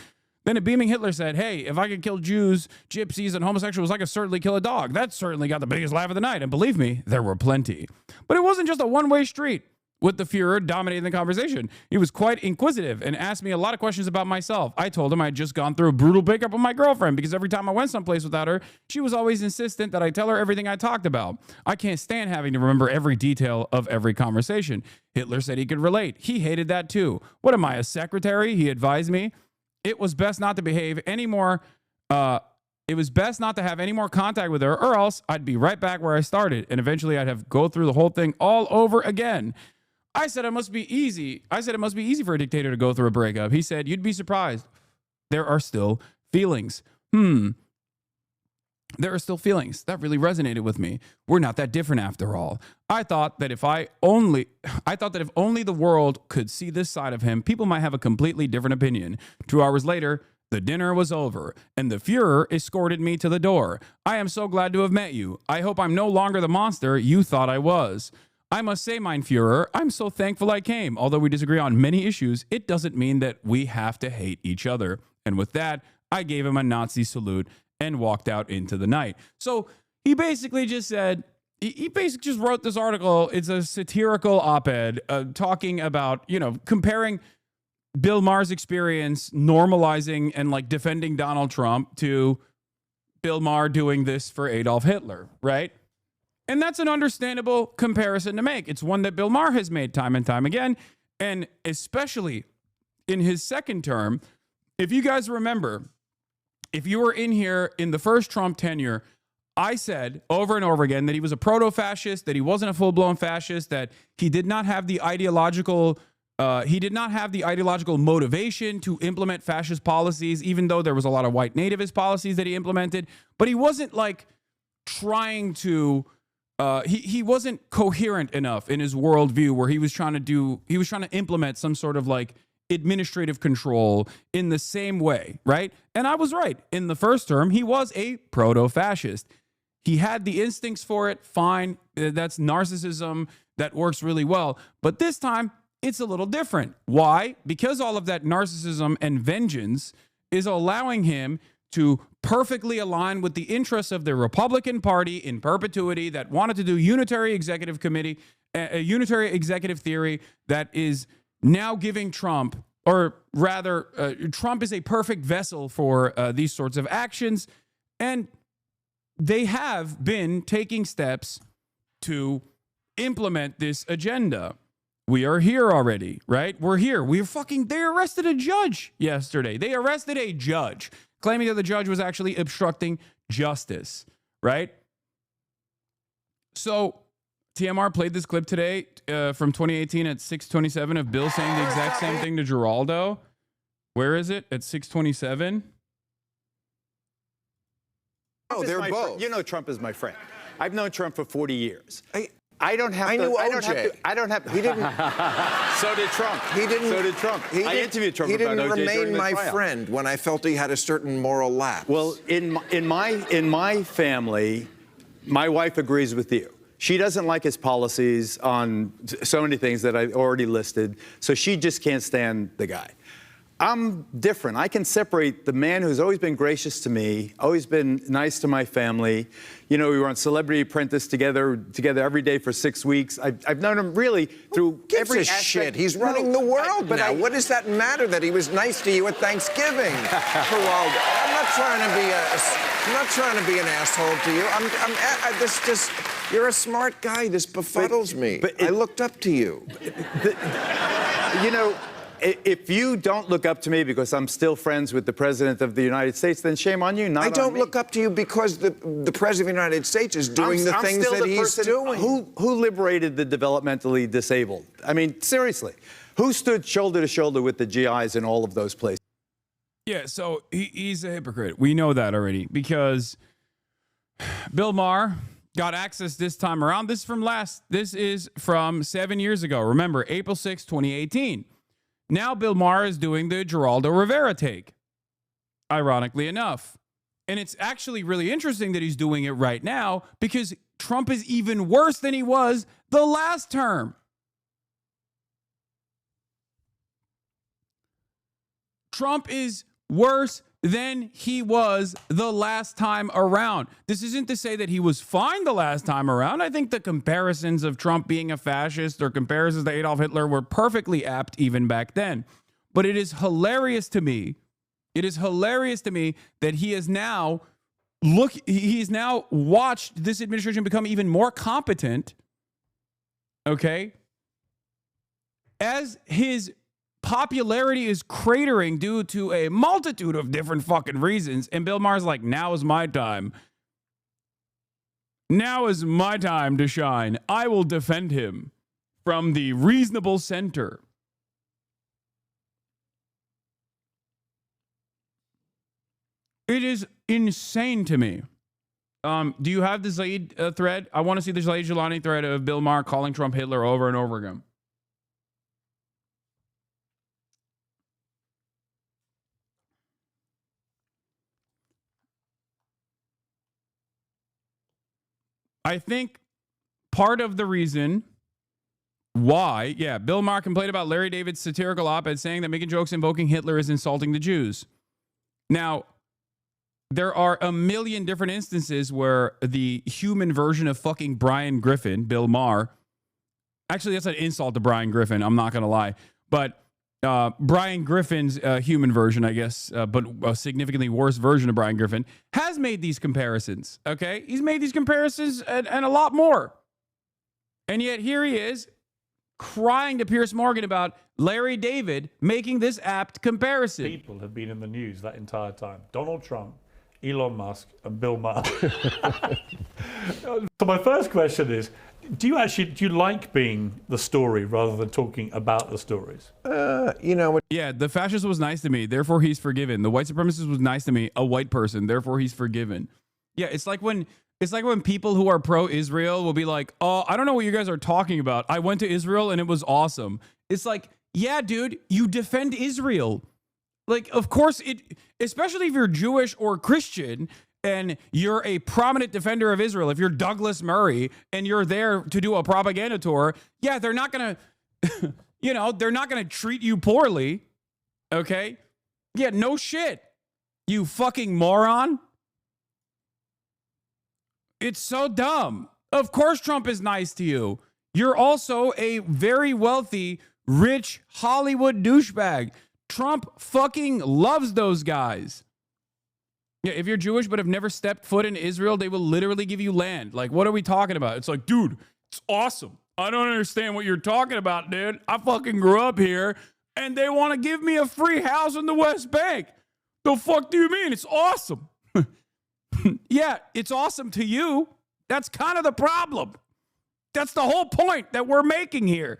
Then a beaming Hitler said, "Hey, if I could kill Jews, gypsies, and homosexuals, I could certainly kill a dog." That certainly got the biggest laugh of the night, and believe me, there were plenty. But it wasn't just a one-way street with the Fuhrer dominating the conversation. He was quite inquisitive and asked me a lot of questions about myself. I told him I had just gone through a brutal breakup with my girlfriend because every time I went someplace without her, she was always insistent that I tell her everything I talked about. I can't stand having to remember every detail of every conversation. Hitler said he could relate. He hated that too. What am I, a secretary? He advised me. It was best not to behave anymore. It was best not to have any more contact with her, or else I'd be right back where I started, and eventually I'd have to go through the whole thing all over again. I said it must be easy. It must be easy for a dictator to go through a breakup. He said, "You'd be surprised. There are still feelings." There are still feelings. That really resonated with me. We're not that different after all. I thought that if only the world could see this side of him, people might have a completely different opinion. 2 hours later, the dinner was over, and the Fuhrer escorted me to the door. "I am so glad to have met you. I hope I'm no longer the monster you thought I was. I must say, mein Führer, I'm so thankful I came. Although we disagree on many issues, it doesn't mean that we have to hate each other." And with that, I gave him a Nazi salute and walked out into the night. So he basically just said, he basically just wrote this article. It's a satirical op-ed talking about, comparing Bill Maher's experience normalizing and like defending Donald Trump to Bill Maher doing this for Adolf Hitler, right? And that's an understandable comparison to make. It's one that Bill Maher has made time and time again. And especially in his second term, if you guys remember, if you were in here in the first Trump tenure, I said over and over again that he was a proto-fascist, that he wasn't a full-blown fascist, that he did not have the ideological He did not have the ideological motivation to implement fascist policies, even though there was a lot of white nativist policies that he implemented. But he wasn't like trying to, he wasn't coherent enough in his worldview where he was trying to implement some sort of like administrative control in the same way, right? And I was right. In the first term, he was a proto-fascist. He had the instincts for it, fine. That's narcissism. That works really well. But this time, it's a little different. Why? Because all of that narcissism and vengeance is allowing him to perfectly align with the interests of the Republican Party in perpetuity that wanted to do unitary executive committee, a unitary executive theory that is now giving Trump, or rather, Trump is a perfect vessel for these sorts of actions. And they have been taking steps to implement this agenda. We are here already, right? We're here. They arrested a judge yesterday. They arrested a judge, claiming that the judge was actually obstructing justice, right? So TMR played this clip today from 2018 at 6:27 of Bill saying the exact same thing to Geraldo. Where is it? At 6:27? Oh, they're both. You know, Trump is my friend. I've known Trump for 40 years. I don't have to. I don't have to. He didn't. So did Trump. He didn't. So did Trump. I interviewed Trump about OJ during the trial. He didn't remain my friend when I felt he had a certain moral lapse. Well, in my family, my wife agrees with you. She doesn't like his policies on so many things that I already listed, so she just can't stand the guy. I'm different. I can separate the man who's always been gracious to me, always been nice to my family. You know, we were on Celebrity Apprentice together every day for 6 weeks. I've known him really through every aspect. Shit. He's running the world now. What does that matter that he was nice to you at Thanksgiving? I'm not trying to be an asshole to you. You're a smart guy. This befuddles me. I looked up to you. You know, if you don't look up to me because I'm still friends with the President of the United States, then shame on you, not on me. I don't look up to you because the President of the United States is doing the things that he's doing. Who liberated the developmentally disabled? I mean, seriously. Who stood shoulder to shoulder with the GIs in all of those places? Yeah, so he's a hypocrite. We know that already because Bill Maher got access this time around. This is from 7 years ago. Remember, April 6, 2018. Now Bill Maher is doing the Geraldo Rivera take, ironically enough. And it's actually really interesting that he's doing it right now because Trump is even worse than he was the last term. Trump is worse than he was the last time around. This isn't to say that he was fine the last time around. I think the comparisons of Trump being a fascist or comparisons to Adolf Hitler were perfectly apt even back then. But it is hilarious to me. It is hilarious to me that he has now watched this administration become even more competent. Okay? As his popularity is cratering due to a multitude of different fucking reasons. And Bill Maher's like, now is my time. Now is my time to shine. I will defend him from the reasonable center. It is insane to me. Do you have the Zaid thread? I want to see the Zaid Jilani thread of Bill Maher calling Trump Hitler over and over again. I think part of the reason why, Bill Maher complained about Larry David's satirical op-ed saying that making jokes invoking Hitler is insulting the Jews. Now, there are a million different instances where the human version of fucking Brian Griffin, Bill Maher, actually that's an insult to Brian Griffin, I'm not going to lie, but Brian Griffin's human version, I guess, but a significantly worse version of Brian Griffin, has made these comparisons, okay? He's made these comparisons and a lot more. And yet here he is crying to Piers Morgan about Larry David making this apt comparison. People have been in the news that entire time. Donald Trump Elon Musk and Bill Maher. So my first question is, do you like being the story rather than talking about the stories? Yeah, the fascist was nice to me, therefore he's forgiven. The white supremacist was nice to me, a white person, therefore he's forgiven. Yeah, it's like when people who are pro-Israel will be like, "Oh, I don't know what you guys are talking about. I went to Israel and it was awesome." It's like, yeah, dude, you defend Israel. Like, of course especially if you're Jewish or Christian and you're a prominent defender of Israel, if you're Douglas Murray and you're there to do a propaganda tour, yeah, they're not going to, they're not going to treat you poorly. Okay? Yeah, no shit. You fucking moron. It's so dumb. Of course Trump is nice to you. You're also a very wealthy, rich Hollywood douchebag. Trump fucking loves those guys. Yeah, if you're Jewish but have never stepped foot in Israel, they will literally give you land. Like, what are we talking about? It's like, dude, it's awesome. I don't understand what you're talking about, dude. I fucking grew up here, and they want to give me a free house in the West Bank. The fuck do you mean? It's awesome. Yeah, it's awesome to you. That's kind of the problem. That's the whole point that we're making here.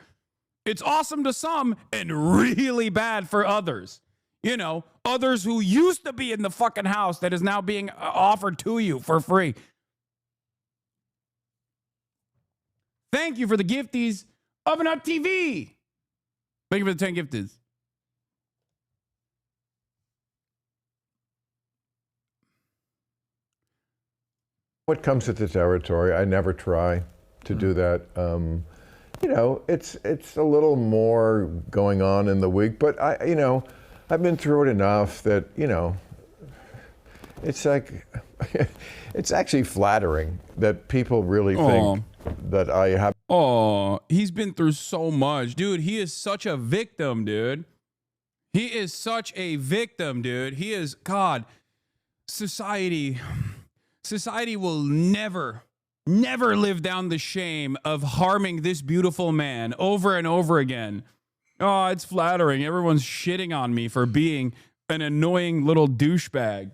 It's awesome to some and really bad for others. Others who used to be in the fucking house that is now being offered to you for free. Thank you for the gifties. Oven Up TV. Thank you for the 10 gifties. What comes with the territory, I never try to do that. It's a little more going on in the week, but I've been through it enough that, it's like, it's actually flattering that people really think that I have. Oh, he's been through so much. Dude, he is such a victim, dude. He is such a victim, dude. He is, God, society will never live down the shame of harming this beautiful man over and over again. Oh, it's flattering. Everyone's shitting on me for being an annoying little douchebag.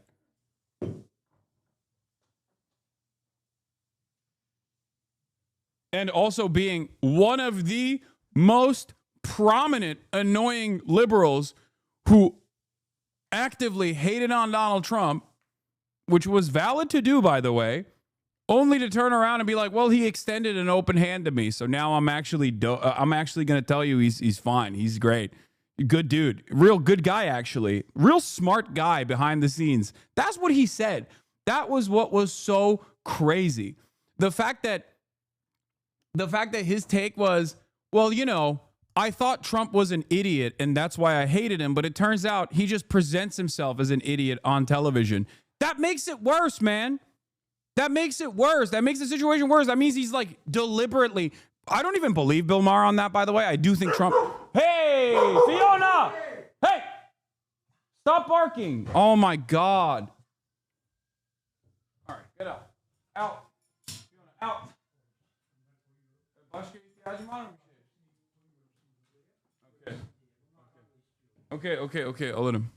And also being one of the most prominent, annoying liberals who actively hated on Donald Trump, which was valid to do, by the way, only to turn around and be like, well, he extended an open hand to me, so now I'm actually going to tell you he's fine. He's great. Good dude. Real good guy, actually. Real smart guy behind the scenes. That's what he said. That was what was so crazy. The fact that his take was, well, I thought Trump was an idiot, and that's why I hated him, but it turns out he just presents himself as an idiot on television. That makes it worse, man. That makes it worse. That makes the situation worse. That means he's like deliberately. I don't even believe Bill Maher on that, by the way. I do think Trump. Hey, Fiona! Hey! Stop barking. Oh, my God. All right, get out. Out. Fiona, out. Okay. I'll let him.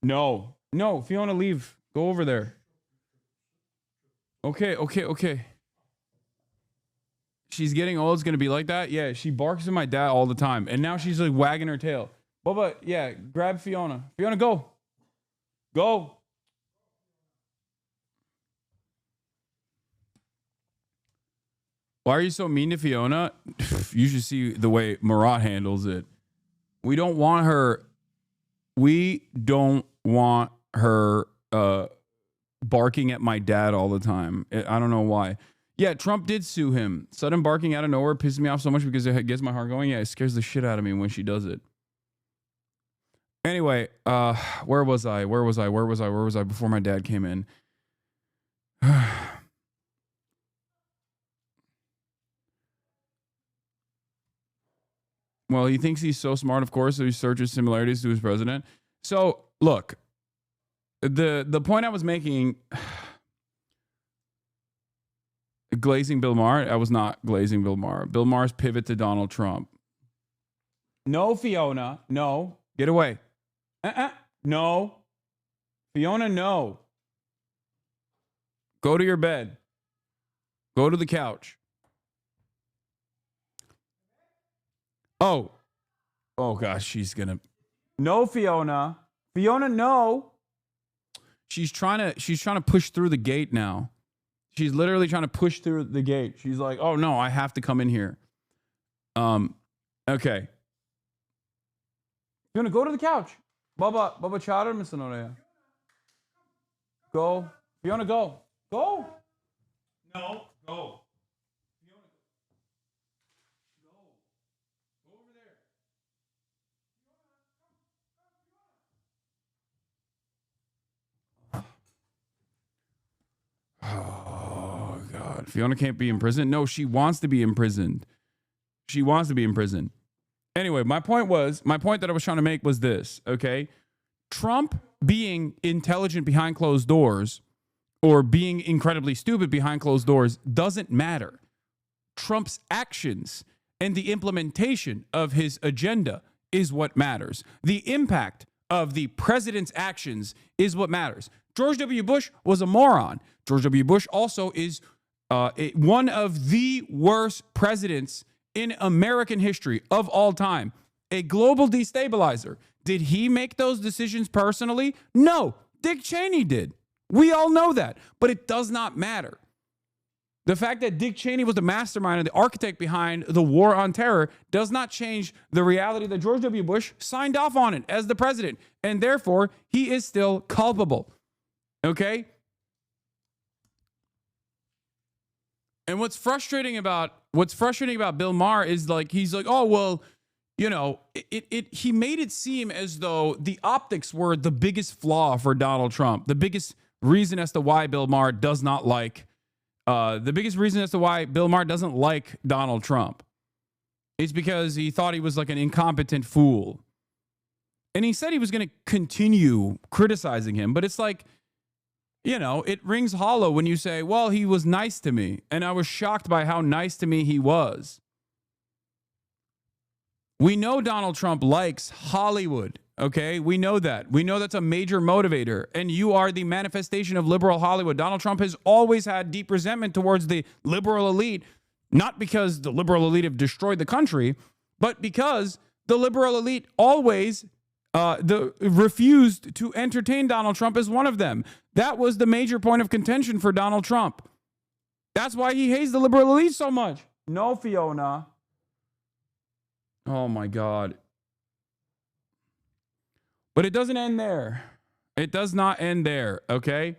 No, Fiona, leave. Go over there. Okay. She's getting old. It's going to be like that. Yeah, she barks at my dad all the time. And now she's like wagging her tail. Bubba, yeah, grab Fiona. Fiona, go. Go. Why are you so mean to Fiona? You should see the way Marat handles it. We don't want her barking at my dad all the time. I don't know why. Yeah, Trump did sue him. Sudden barking out of nowhere pisses me off so much because it gets my heart going. Yeah, it scares the shit out of me when she does it. Anyway, where was I before my dad came in? Well, he thinks he's so smart, of course, so he searches similarities to his president. So, look, the point I was making, glazing Bill Maher, I was not glazing Bill Maher. Bill Maher's pivot to Donald Trump. No, Fiona, no, get away. No. Fiona, no. Go to your bed. Go to the couch. Oh. Oh, gosh, she's going to. No, Fiona. Fiona, no. She's trying to push through the gate now. She's literally trying to push through the gate. She's like, oh, no, I have to come in here. Okay. Fiona, go to the couch. Baba Chadar, Mr. Norea. Go. Fiona, go. Go. No, go. Fiona, go. Go over there. Oh, God. Fiona can't be imprisoned. No, she wants to be imprisoned. She wants to be in prison. Anyway, my point that I was trying to make was this, okay? Trump being intelligent behind closed doors or being incredibly stupid behind closed doors doesn't matter. Trump's actions and the implementation of his agenda is what matters. The impact of the president's actions is what matters. George W. Bush was a moron. George W. Bush also is one of the worst presidents in American history of all time. A global destabilizer. Did he make those decisions personally? No, Dick Cheney did. We all know that, but it does not matter. The fact that Dick Cheney was the mastermind and the architect behind the war on terror does not change the reality that George W. Bush signed off on it as the president, and therefore he is still culpable. Okay? And what's frustrating about Bill Maher is like, he's like, oh, well, you know, he made it seem as though the optics were the biggest flaw for Donald Trump. The biggest reason as to why Bill Maher does not like, the biggest reason as to why Bill Maher doesn't like Donald Trump is because he thought he was like an incompetent fool. And he said he was going to continue criticizing him, but it's like, you know, it rings hollow when you say, well, he was nice to me, and I was shocked by how nice to me he was. We know Donald Trump likes Hollywood, okay? We know that. We know that's a major motivator, and you are the manifestation of liberal Hollywood. Donald Trump has always had deep resentment towards the liberal elite, not because the liberal elite have destroyed the country, but because the liberal elite always refused to entertain Donald Trump as one of them. That was the major point of contention for Donald Trump. That's why he hates the liberal elite so much. No, Fiona. Oh, my God. But it doesn't end there. It does not end there, okay?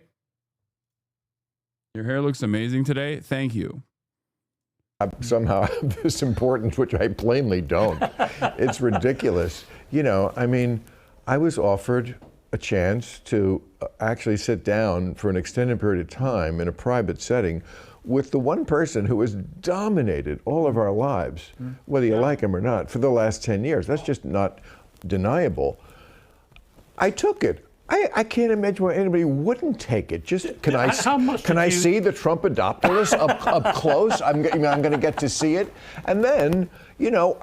Your hair looks amazing today. Thank you. Somehow this important, which I plainly don't. It's ridiculous. You know, I mean, I was offered a chance to actually sit down for an extended period of time in a private setting with the one person who has dominated all of our lives, whether you like him or not, for the last 10 years. That's just not deniable. I took it. I can't imagine why anybody wouldn't take it. Just can I see the Trump Adopterless up close? I'm going to get to see it, and then you know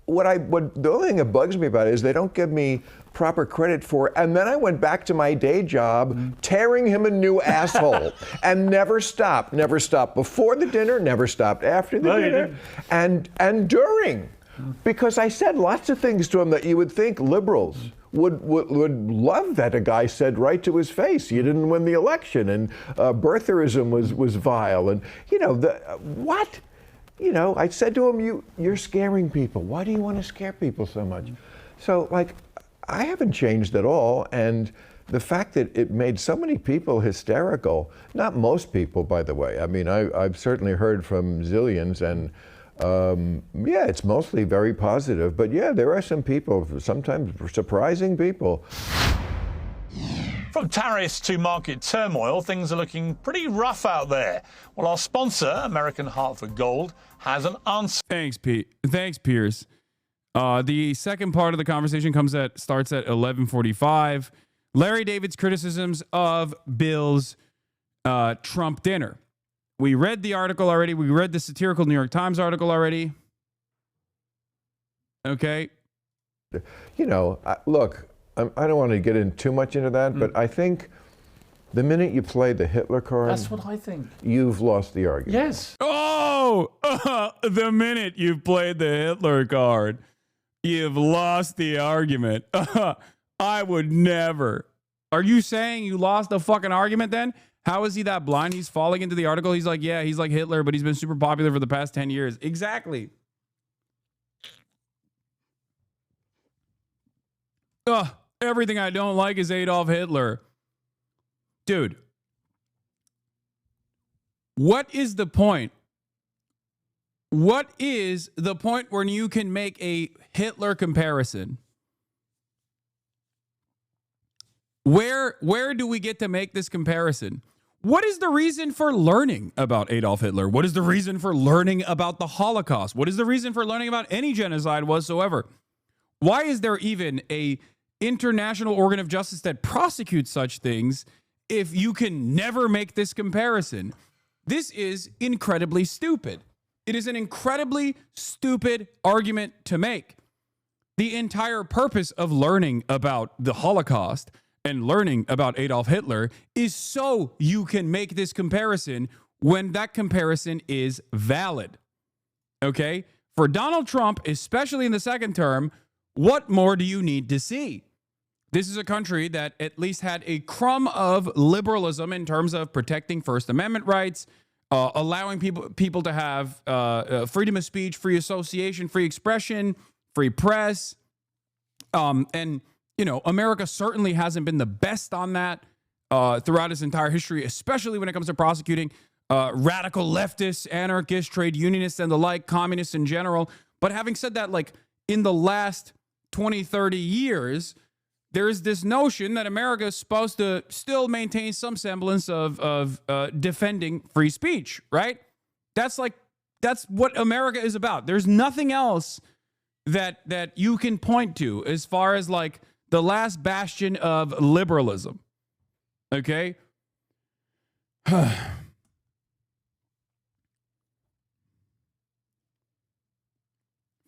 the only thing that bugs me about it is they don't give me proper credit for it. And then I went back to my day job, tearing him a new asshole, and never stopped before the dinner, never stopped after the dinner, and during, because I said lots of things to him that you would think liberals would love that a guy said right to his face. You didn't win the election, and birtherism was vile, and you know what? You know, I said to him, you're scaring people. Why do you want to scare people so much? So like, I haven't changed at all, and the fact that it made so many people hysterical, not most people, by the way. I mean, I've certainly heard from zillions, and yeah, it's mostly very positive. But yeah, there are some people, sometimes surprising people. From tariffs to market turmoil, things are looking pretty rough out there. Well, our sponsor, American Hartford Gold, has an answer. Thanks, Pete. Thanks, Pierce. The second part of the conversation starts at 11:45. Larry David's criticisms of Bill's Trump dinner. We read the article already. We read the satirical New York Times article already. Okay. You know, look, I don't want to get in too much into that, but I think the minute you play the Hitler card, That's what I think. you've lost the argument. Yes. Oh, the minute you've played the Hitler card, you've lost the argument. I would never. Are you saying you lost the fucking argument then? How is he that blind? He's falling into the article. He's like, yeah, he's like Hitler, but he's been super popular for the past 10 years. Exactly. Everything I don't like is Adolf Hitler. Dude, what is the point? What is the point when you can make a Hitler comparison? Where do we get to make this comparison? What is the reason for learning about Adolf Hitler? What is the reason for learning about the Holocaust? What is the reason for learning about any genocide whatsoever? Why is there even a international organ of justice that prosecutes such things if you can never make this comparison? This is incredibly stupid. It is an incredibly stupid argument to make. The entire purpose of learning about the Holocaust and learning about Adolf Hitler is so you can make this comparison when that comparison is valid. Okay? For Donald Trump, especially in the second term, what more do you need to see? This is a country that at least had a crumb of liberalism in terms of protecting First Amendment rights, allowing people to have freedom of speech, free association, free expression, free press. And, you know, America certainly hasn't been the best on that throughout its entire history, especially when it comes to prosecuting radical leftists, anarchists, trade unionists, and the like, communists in general. But having said that, like in the last 20, 30 years, there's this notion that America is supposed to still maintain some semblance of defending free speech, right? That's what America is about. There's nothing else that you can point to as far as like the last bastion of liberalism. Okay?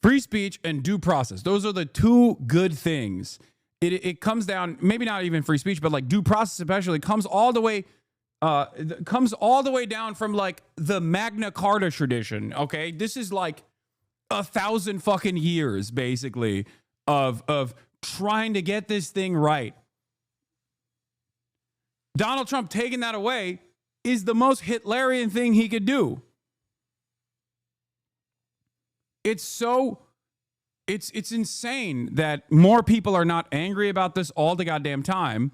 Free speech and due process. Those are the two good things. It comes down, maybe not even free speech, but like due process especially comes all the way down from like the Magna Carta tradition. Okay, this is like 1,000 fucking years basically of trying to get this thing right. Donald Trump taking that away is the most Hitlerian thing he could do. It's insane that more people are not angry about this all the goddamn time,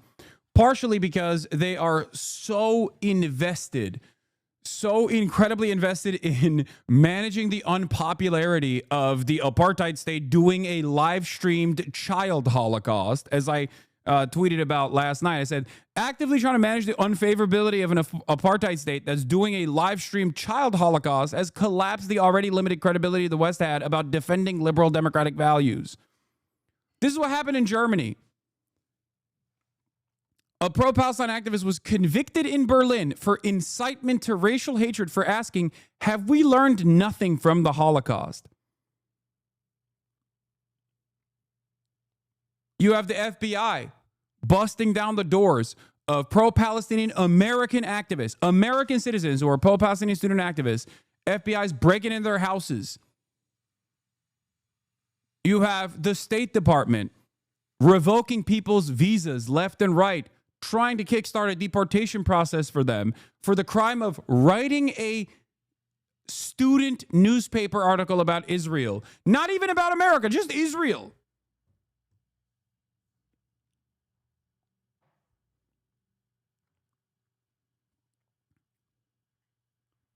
partially because they are so invested, so incredibly invested in managing the unpopularity of the apartheid state doing a live streamed child holocaust. As I tweeted about last night, I said, actively trying to manage the unfavorability of an apartheid state that's doing a live streamed child holocaust has collapsed the already limited credibility the West had about defending liberal democratic values. This is what happened in Germany. A pro-Palestine activist was convicted in Berlin for incitement to racial hatred for asking, have we learned nothing from the Holocaust? You have the FBI busting down the doors of pro-Palestinian American activists, American citizens who are pro-Palestinian student activists. FBI's breaking into their houses. You have the State Department revoking people's visas left and right, trying to kickstart a deportation process for them for the crime of writing a student newspaper article about Israel. Not even about America, just Israel.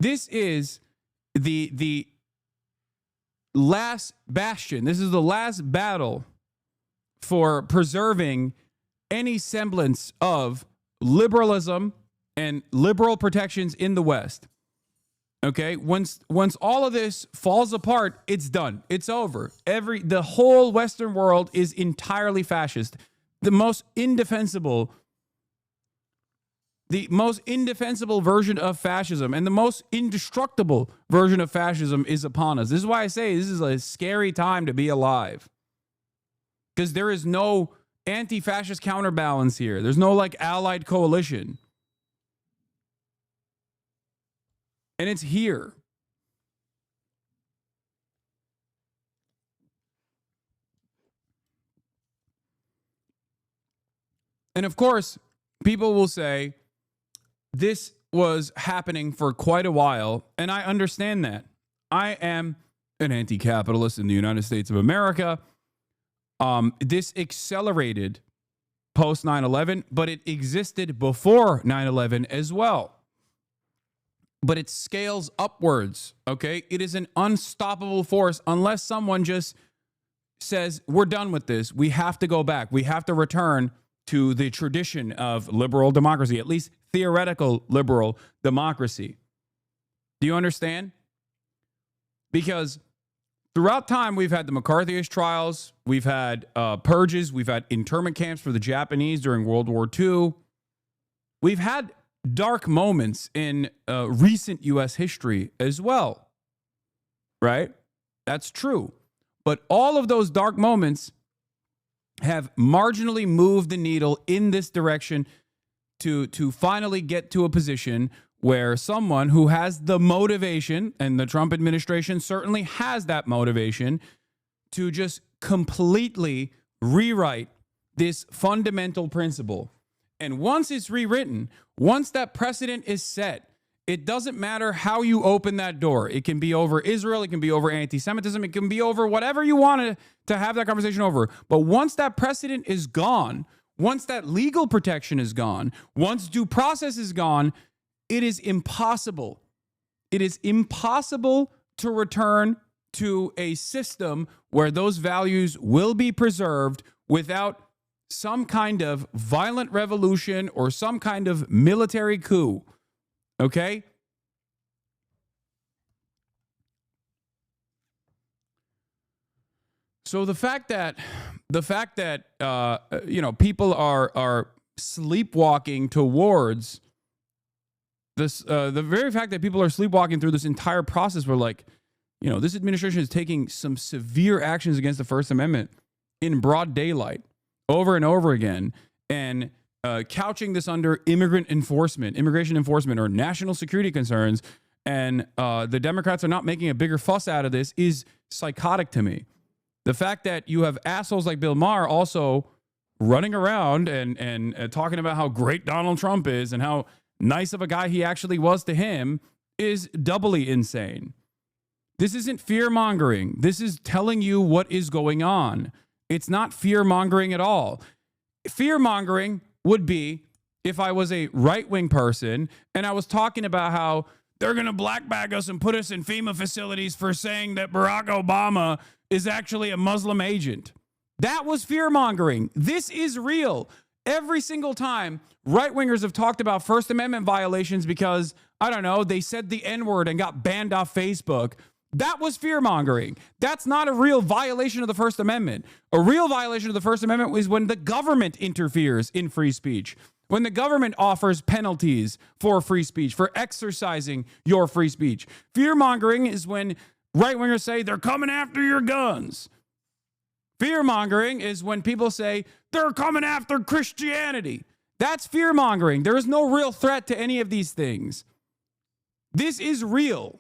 This is the last bastion. This is the last battle for preserving any semblance of liberalism and liberal protections in the West. Okay? Once all of this falls apart, it's done. It's over. The whole Western world is entirely fascist. The most indefensible version of fascism and the most indestructible version of fascism is upon us. This is why I say this is a scary time to be alive. Because there is no anti-fascist counterbalance here. There's no like allied coalition. And it's here. And of course, people will say this was happening for quite a while, and I understand that. I am an anti-capitalist in the United States of America. This accelerated post 9/11, but it existed before 9/11 as well. But it scales upwards, okay? It is an unstoppable force unless someone just says, we're done with this. We have to go back. We have to return to the tradition of liberal democracy, at least theoretical liberal democracy. Do you understand? Because throughout time, we've had the McCarthyist trials, we've had purges, we've had internment camps for the Japanese during World War II. We've had dark moments in recent U.S. history as well, right? That's true. But all of those dark moments have marginally moved the needle in this direction to finally get to a position where someone who has the motivation, and the Trump administration certainly has that motivation, to just completely rewrite this fundamental principle. And once it's rewritten, once that precedent is set, it doesn't matter how you open that door. It can be over Israel. It can be over anti-Semitism. It can be over whatever you want to have that conversation over. But once that precedent is gone, once that legal protection is gone, once due process is gone, it is impossible. It is impossible to return to a system where those values will be preserved without some kind of violent revolution or some kind of military coup. Okay? So the fact that people are sleepwalking towards this, the very fact that people are sleepwalking through this entire process, where this administration is taking some severe actions against the First Amendment in broad daylight over and over again, and couching this under immigration enforcement, or national security concerns, and the Democrats are not making a bigger fuss out of this is psychotic to me. The fact that you have assholes like Bill Maher also running around and talking about how great Donald Trump is and how nice of a guy he actually was to him is doubly insane. This isn't fear-mongering. This is telling you what is going on. It's not fear-mongering at all. Fear-mongering would be if I was a right-wing person and I was talking about how they're going to black bag us and put us in FEMA facilities for saying that Barack Obama is actually a Muslim agent. That was fear-mongering. This is real. Every single time right-wingers have talked about First Amendment violations because, I don't know, they said the N-word and got banned off Facebook, that was fear-mongering. That's not a real violation of the First Amendment. A real violation of the First Amendment is when the government interferes in free speech, when the government offers penalties for free speech, for exercising your free speech. Fear-mongering is when right-wingers say they're coming after your guns. Fear-mongering is when people say they're coming after Christianity. That's fear-mongering. There is no real threat to any of these things. This is real.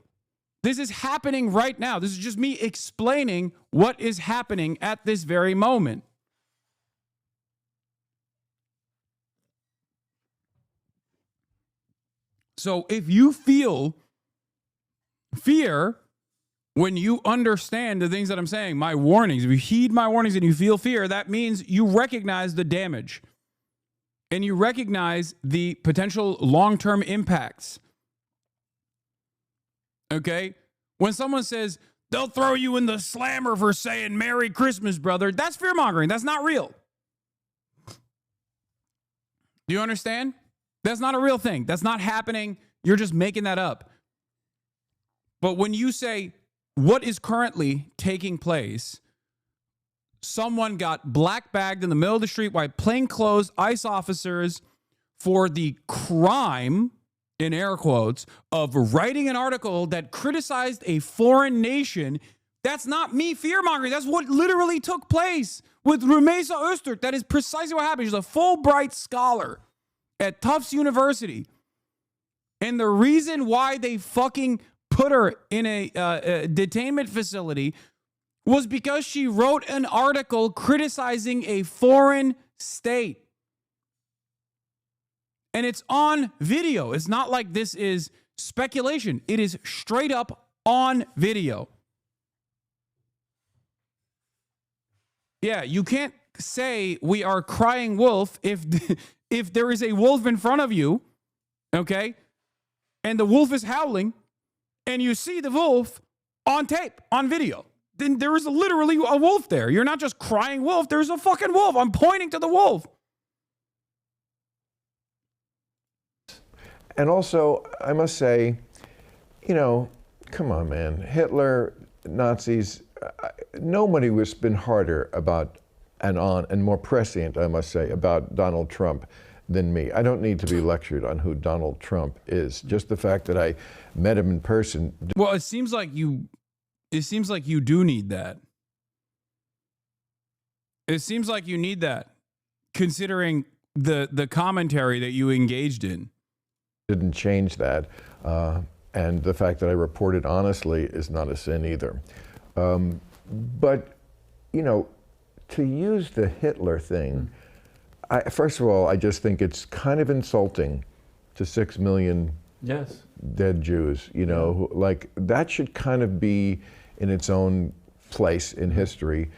This is happening right now. This is just me explaining what is happening at this very moment. So if you feel fear when you understand the things that I'm saying, my warnings, if you heed my warnings and you feel fear, that means you recognize the damage and you recognize the potential long-term impacts. Okay? When someone says, they'll throw you in the slammer for saying Merry Christmas, brother, that's fear-mongering. That's not real. Do you understand? That's not a real thing. That's not happening. You're just making that up. But when you say what is currently taking place, someone got black bagged in the middle of the street by plainclothes ICE officers for the crime, in air quotes, of writing an article that criticized a foreign nation That's not me fear-mongering. That's what literally took place with Rumeysa Öztürk. That is precisely what happened. She's a Fulbright scholar at Tufts University. And the reason why they fucking put her in a detainment facility was because she wrote an article criticizing a foreign state. And it's on video. It's not like this is speculation. It is straight up on video. Yeah, you can't say we are crying wolf if there is a wolf in front of you, okay, and the wolf is howling, and you see the wolf on tape, on video. Then there is literally a wolf there. You're not just crying wolf. There's a fucking wolf. I'm pointing to the wolf. And also, I must say, you know, come on, man. Hitler, Nazis, nobody has been harder about and more prescient, I must say, about Donald Trump than me. I don't need to be lectured on who Donald Trump is. Just the fact that I met him in person. Well, it seems like you do need that. It seems like you need that, considering the commentary that you engaged in. Didn't change that. And the fact that I reported honestly is not a sin either. But, you know, to use the Hitler thing, first of all, I just think it's kind of insulting to 6 million dead Jews, you know, who, like, that should kind of be in its own place in history.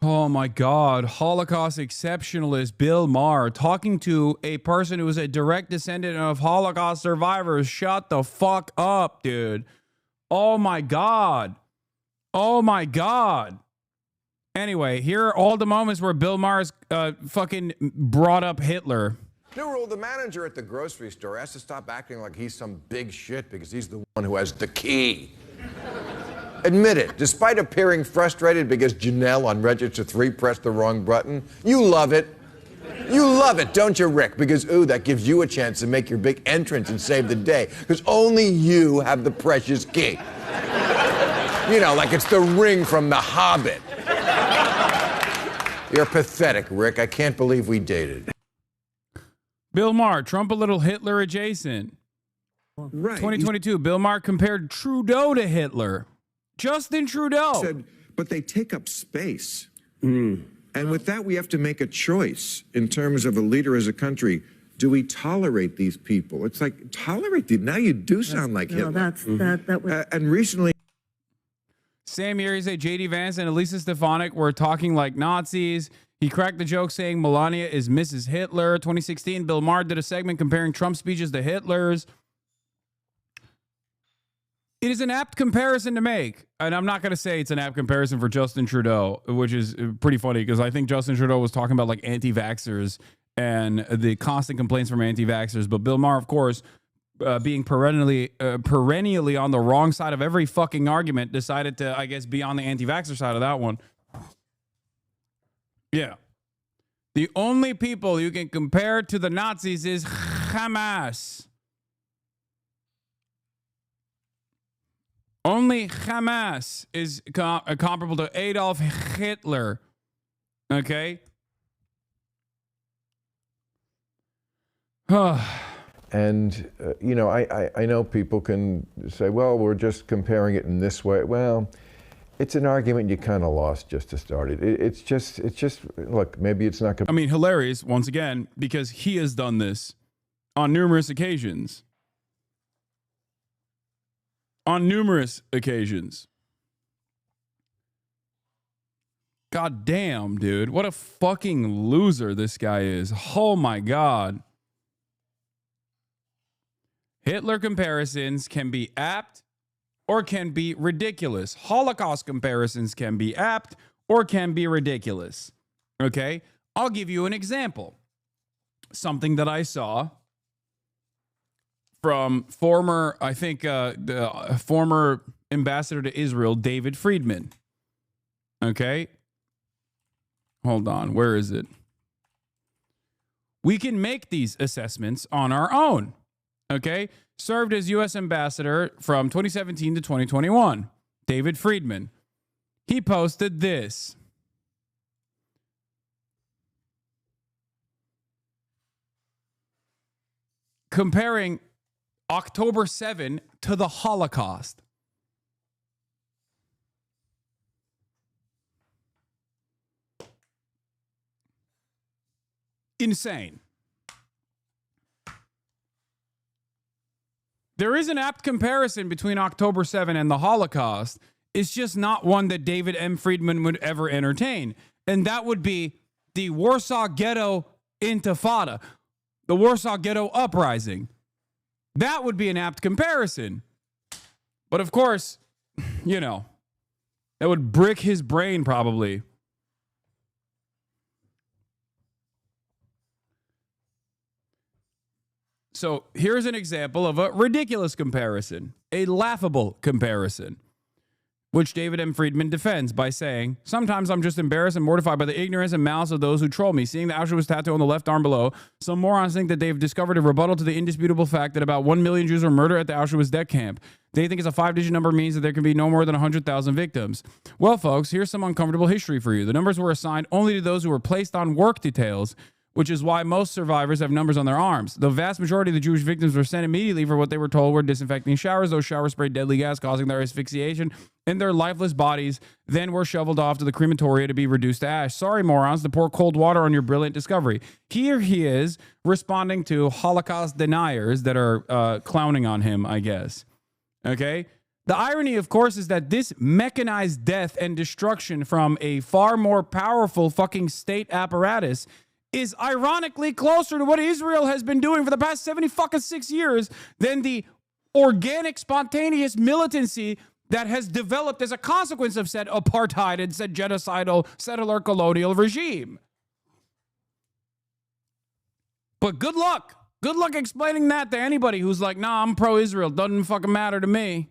Oh my God, Holocaust exceptionalist Bill Maher talking to a person who is a direct descendant of Holocaust survivors. Shut the fuck up, dude. Oh my God. Oh my God. Anyway, here are all the moments where Bill Maher's fucking brought up Hitler. New rule, the manager at the grocery store has to stop acting like he's some big shit because he's the one who has the key. Admit it, despite appearing frustrated because Janelle on Register 3 pressed the wrong button, you love it. You love it, don't you, Rick? Because, ooh, that gives you a chance to make your big entrance and save the day. Because only you have the precious key. You know, like it's the ring from The Hobbit. You're pathetic, Rick. I can't believe we dated. Bill Maher, Trump a little Hitler adjacent. Right. 2022, Bill Maher compared Trudeau to Hitler. Justin Trudeau. Said, but they take up space. And with that, we have to make a choice in terms of a leader as a country. Do we tolerate these people? It's like, tolerate them. Now you do sound like Hitler. That was... and recently... Same year, he said J.D. Vance and Elisa Stefanik were talking like Nazis. He cracked the joke saying Melania is Mrs. Hitler. 2016, Bill Maher did a segment comparing Trump's speeches to Hitler's. It is an apt comparison to make. And I'm not going to say it's an apt comparison for Justin Trudeau, which is pretty funny because I think Justin Trudeau was talking about like anti-vaxxers and the constant complaints from anti-vaxxers. But Bill Maher, of course, being perennially on the wrong side of every fucking argument, decided to, I guess, be on the anti-vaxxer side of that one. Yeah. The only people you can compare to the Nazis is Hamas. Only Hamas is comparable to Adolf Hitler. Okay? And, you know, I know people can say, well, we're just comparing it in this way. Well, it's an argument you kind of lost just to start it. It's just, look, maybe it's not... I mean, hilarious, once again, because he has done this on numerous occasions. On numerous occasions. God damn, dude. What a fucking loser this guy is. Oh my God. Hitler comparisons can be apt or can be ridiculous. Holocaust comparisons can be apt or can be ridiculous. Okay? I'll give you an example. Something that I saw from former, I think, the former ambassador to Israel, David Friedland. Okay? Hold on. Where is it? We can make these assessments on our own. Okay? Served as U.S. ambassador from 2017 to 2021. David Friedland. he posted this. Comparing October 7 to the Holocaust. Insane. There is an apt comparison between October 7 and the Holocaust. It's just not one that David M. Friedman would ever entertain. And that would be the Warsaw Ghetto Intifada, the Warsaw Ghetto Uprising. That would be an apt comparison. But of course, you know, that would brick his brain probably. So here's an example of a ridiculous comparison, a laughable comparison, which David M. Friedman defends by saying, sometimes I'm just embarrassed and mortified by the ignorance and malice of those who troll me. Seeing the Auschwitz tattoo on the left arm below, some morons think that they've discovered a rebuttal to the indisputable fact that about 1 million Jews were murdered at the Auschwitz death camp. They think it's a 5-digit number means that there can be no more than 100,000 victims. Well, folks, here's some uncomfortable history for you. The numbers were assigned only to those who were placed on work details, which is why most survivors have numbers on their arms. The vast majority of the Jewish victims were sent immediately for what they were told were disinfecting showers. Those showers sprayed deadly gas, causing their asphyxiation, and their lifeless bodies then were shoveled off to the crematoria to be reduced to ash. Sorry, morons, to pour cold water on your brilliant discovery. Here he is responding to Holocaust deniers that are clowning on him, I guess. Okay? The irony, of course, is that this mechanized death and destruction from a far more powerful fucking state apparatus is ironically closer to what Israel has been doing for the past 76 years than the organic, spontaneous militancy that has developed as a consequence of said apartheid and said genocidal settler colonial regime. But good luck. Good luck explaining that to anybody who's like, nah, I'm pro-Israel. Doesn't fucking matter to me.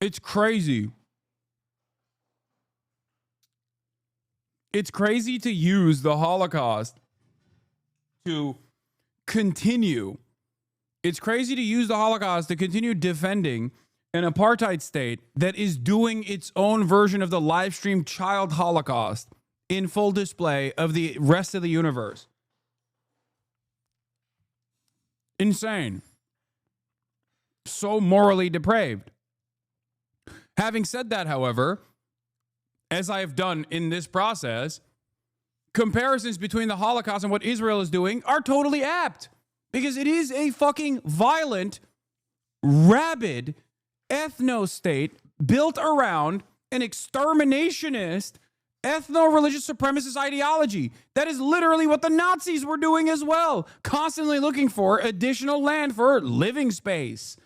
It's crazy. It's crazy to use the Holocaust to continue. It's crazy to use the Holocaust to continue defending an apartheid state that is doing its own version of the live stream child Holocaust in full display of the rest of the universe. Insane. So morally depraved. Having said that, however, as I have done in this process, comparisons between the Holocaust and what Israel is doing are totally apt because it is a fucking violent, rabid ethno-state built around an exterminationist, ethno-religious supremacist ideology. That is literally what the Nazis were doing as well, constantly looking for additional land for living space.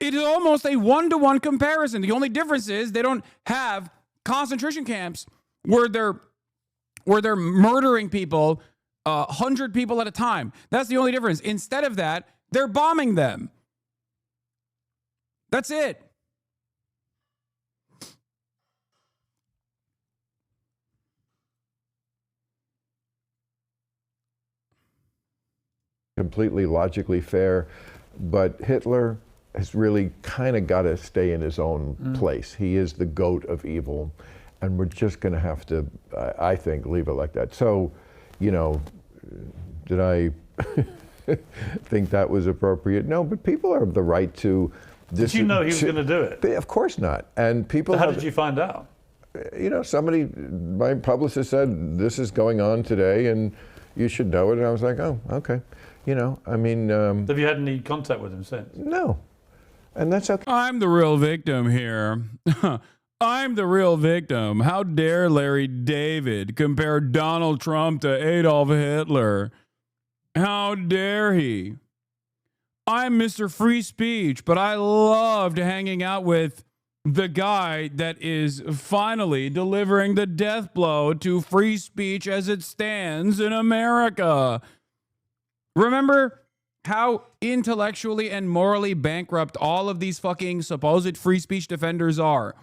It is almost a one-to-one comparison. The only difference is they don't have concentration camps where they're murdering people, 100 people at a time. That's the only difference. Instead of that, they're bombing them. That's it. Completely logically fair, but Hitler has really kind of got to stay in his own place. He is the goat of evil, and we're just going to have to, I think, leave it like that. So, you know, did I think that was appropriate? No, but people have the right to... Did you know he was going to do it? Of course not. And people so how did you find out? You know, my publicist said, this is going on today, and you should know it. And I was like, oh, okay. You know, I mean... have you had any contact with him since? No. And that's okay. I'm the real victim here. I'm the real victim. How dare Larry David compare Donald Trump to Adolf Hitler? How dare he? I'm Mr. Free Speech, but I loved hanging out with the guy that is finally delivering the death blow to free speech as it stands in America. Remember how intellectually and morally bankrupt all of these fucking supposed free speech defenders are.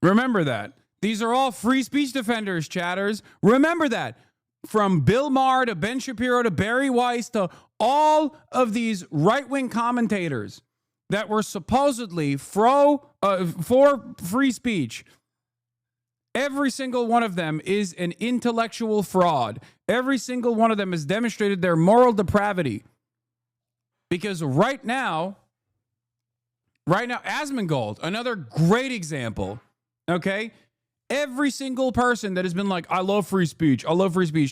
Remember that. These are all free speech defenders, chatters. Remember that. From Bill Maher to Ben Shapiro to Barry Weiss to all of these right-wing commentators that were supposedly for free speech, every single one of them is an intellectual fraud. Every single one of them has demonstrated their moral depravity. Because right now, Asmongold, another great example, okay? Every single person that has been like, I love free speech,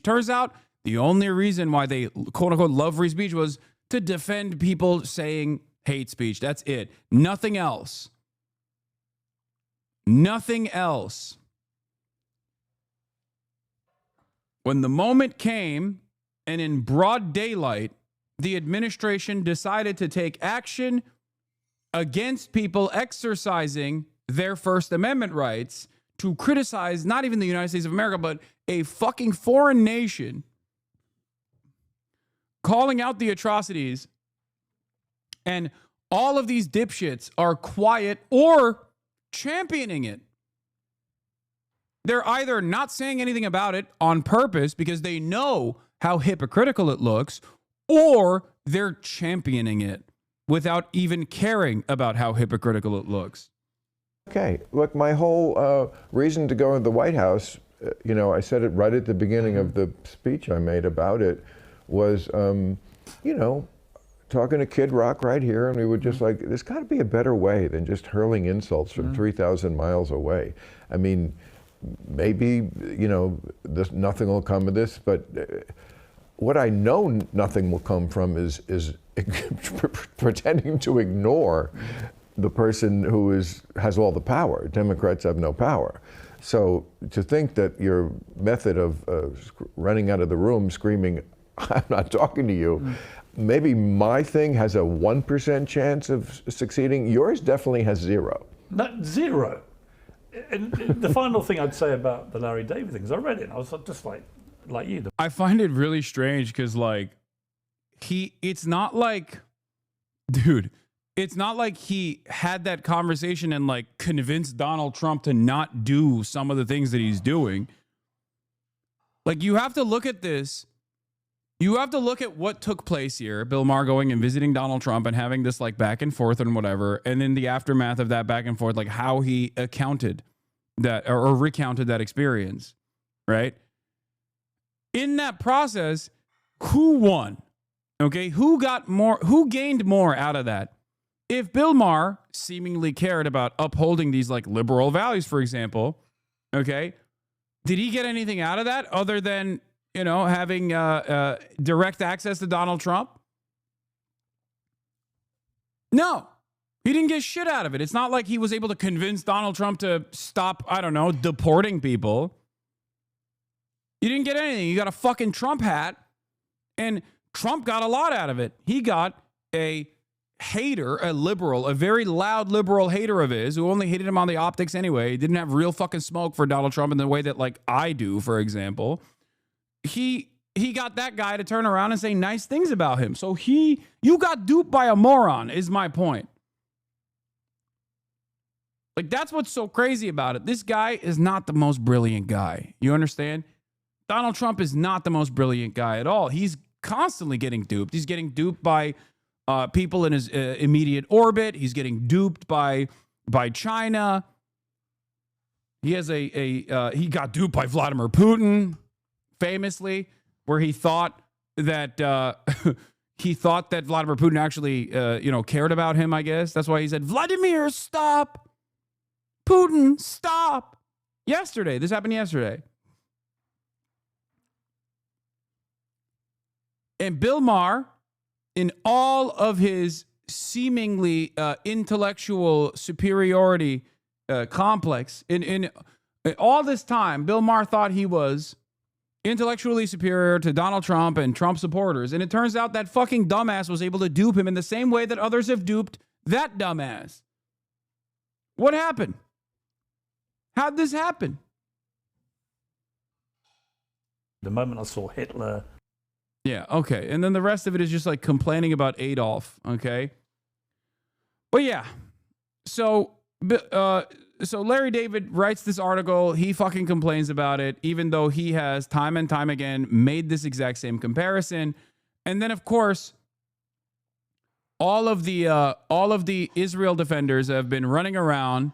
turns out the only reason why they quote-unquote love free speech was to defend people saying hate speech. That's it. Nothing else. Nothing else. When the moment came, and in broad daylight, the administration decided to take action against people exercising their First Amendment rights to criticize not even the United States of America, but a fucking foreign nation, calling out the atrocities, and all of these dipshits are quiet or championing it. They're either not saying anything about it on purpose because they know how hypocritical it looks, or they're championing it without even caring about how hypocritical it looks. Okay, look, my whole reason to go to the White House, I said it right at the beginning of the speech I made about it, was, talking to Kid Rock right here, and we were just like, there's got to be a better way than just hurling insults from 3,000 miles away. I mean, maybe, nothing will come of this, but what I know nothing will come from is pretending to ignore the person who has all the power. Democrats have no power. So to think that your method of running out of the room screaming, I'm not talking to you, maybe my thing has a 1% chance of succeeding. Yours definitely has zero. Not zero. And the final thing I'd say about the Larry David thing is I read it and I was just like you. I find it really strange because it's not like he had that conversation and convinced Donald Trump to not do some of the things that he's doing. You have to look at this. You have to look at what took place here. Bill Maher going and visiting Donald Trump and having this back and forth and whatever. And then the aftermath of that back and forth, how he accounted that or recounted that experience, right? In that process, who won? Okay, who gained more out of that? If Bill Maher seemingly cared about upholding these liberal values, for example, okay, did he get anything out of that other than, having direct access to Donald Trump? No, he didn't get shit out of it. It's not like he was able to convince Donald Trump to stop, deporting people. You didn't get anything. You got a fucking Trump hat, and Trump got a lot out of it. He got a hater, a liberal, a very loud liberal hater of his who only hated him on the optics anyway. He didn't have real fucking smoke for Donald Trump in the way that I do, for example. He got that guy to turn around and say nice things about him. So you got duped by a moron is my point. That's what's so crazy about it. This guy is not the most brilliant guy. You understand? Donald Trump is not the most brilliant guy at all. He's constantly getting duped. He's getting duped by people in his immediate orbit. He's getting duped by China. He has he got duped by Vladimir Putin, famously, where he thought that Vladimir Putin actually cared about him. I guess that's why he said, "Vladimir, stop! Putin, stop!" Yesterday, this happened yesterday. And Bill Maher, in all of his seemingly intellectual superiority complex, in all this time, Bill Maher thought he was intellectually superior to Donald Trump and Trump supporters. And it turns out that fucking dumbass was able to dupe him in the same way that others have duped that dumbass. What happened? How'd this happen? The moment I saw Hitler. Yeah, okay. And then the rest of it is just complaining about Adolf, okay? But yeah. So Larry David writes this article. He fucking complains about it, even though he has time and time again made this exact same comparison. And then, of course, all of the Israel defenders have been running around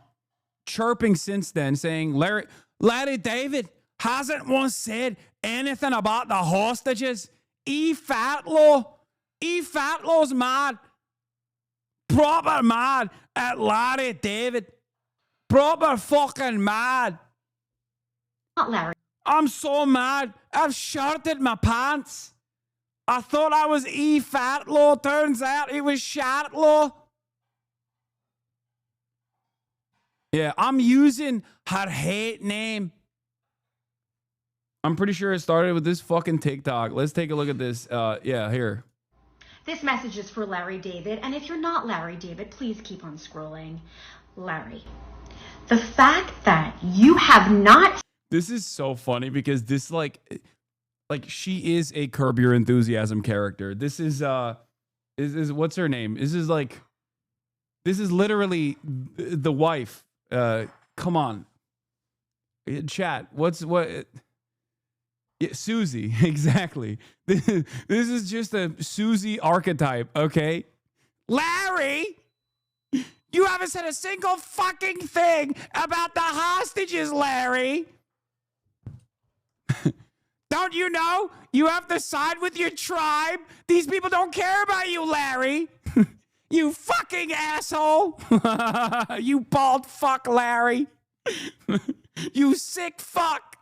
chirping since then, saying Larry David hasn't once said anything about the hostages. Fatlaw's mad. Proper mad at Larry David. Proper fucking mad. Not Larry. I'm so mad. I've shorted my pants. I thought I was Fatlaw. Turns out it was Shatlaw. Yeah, I'm using her hate name. I'm pretty sure it started with this fucking TikTok. Let's take a look at this. Yeah, here. This message is for Larry David, and if you're not Larry David, please keep on scrolling. Larry, the fact that you have not... This is so funny because this, like she is a Curb Your Enthusiasm character. This is what's her name? This is literally the wife. Come on. Chat. Yeah, Susie, exactly. This is just a Susie archetype, okay? Larry, you haven't said a single fucking thing about the hostages, Larry. Don't you know? You have to side with your tribe. These people don't care about you, Larry. You fucking asshole. You bald fuck, Larry. You sick fuck.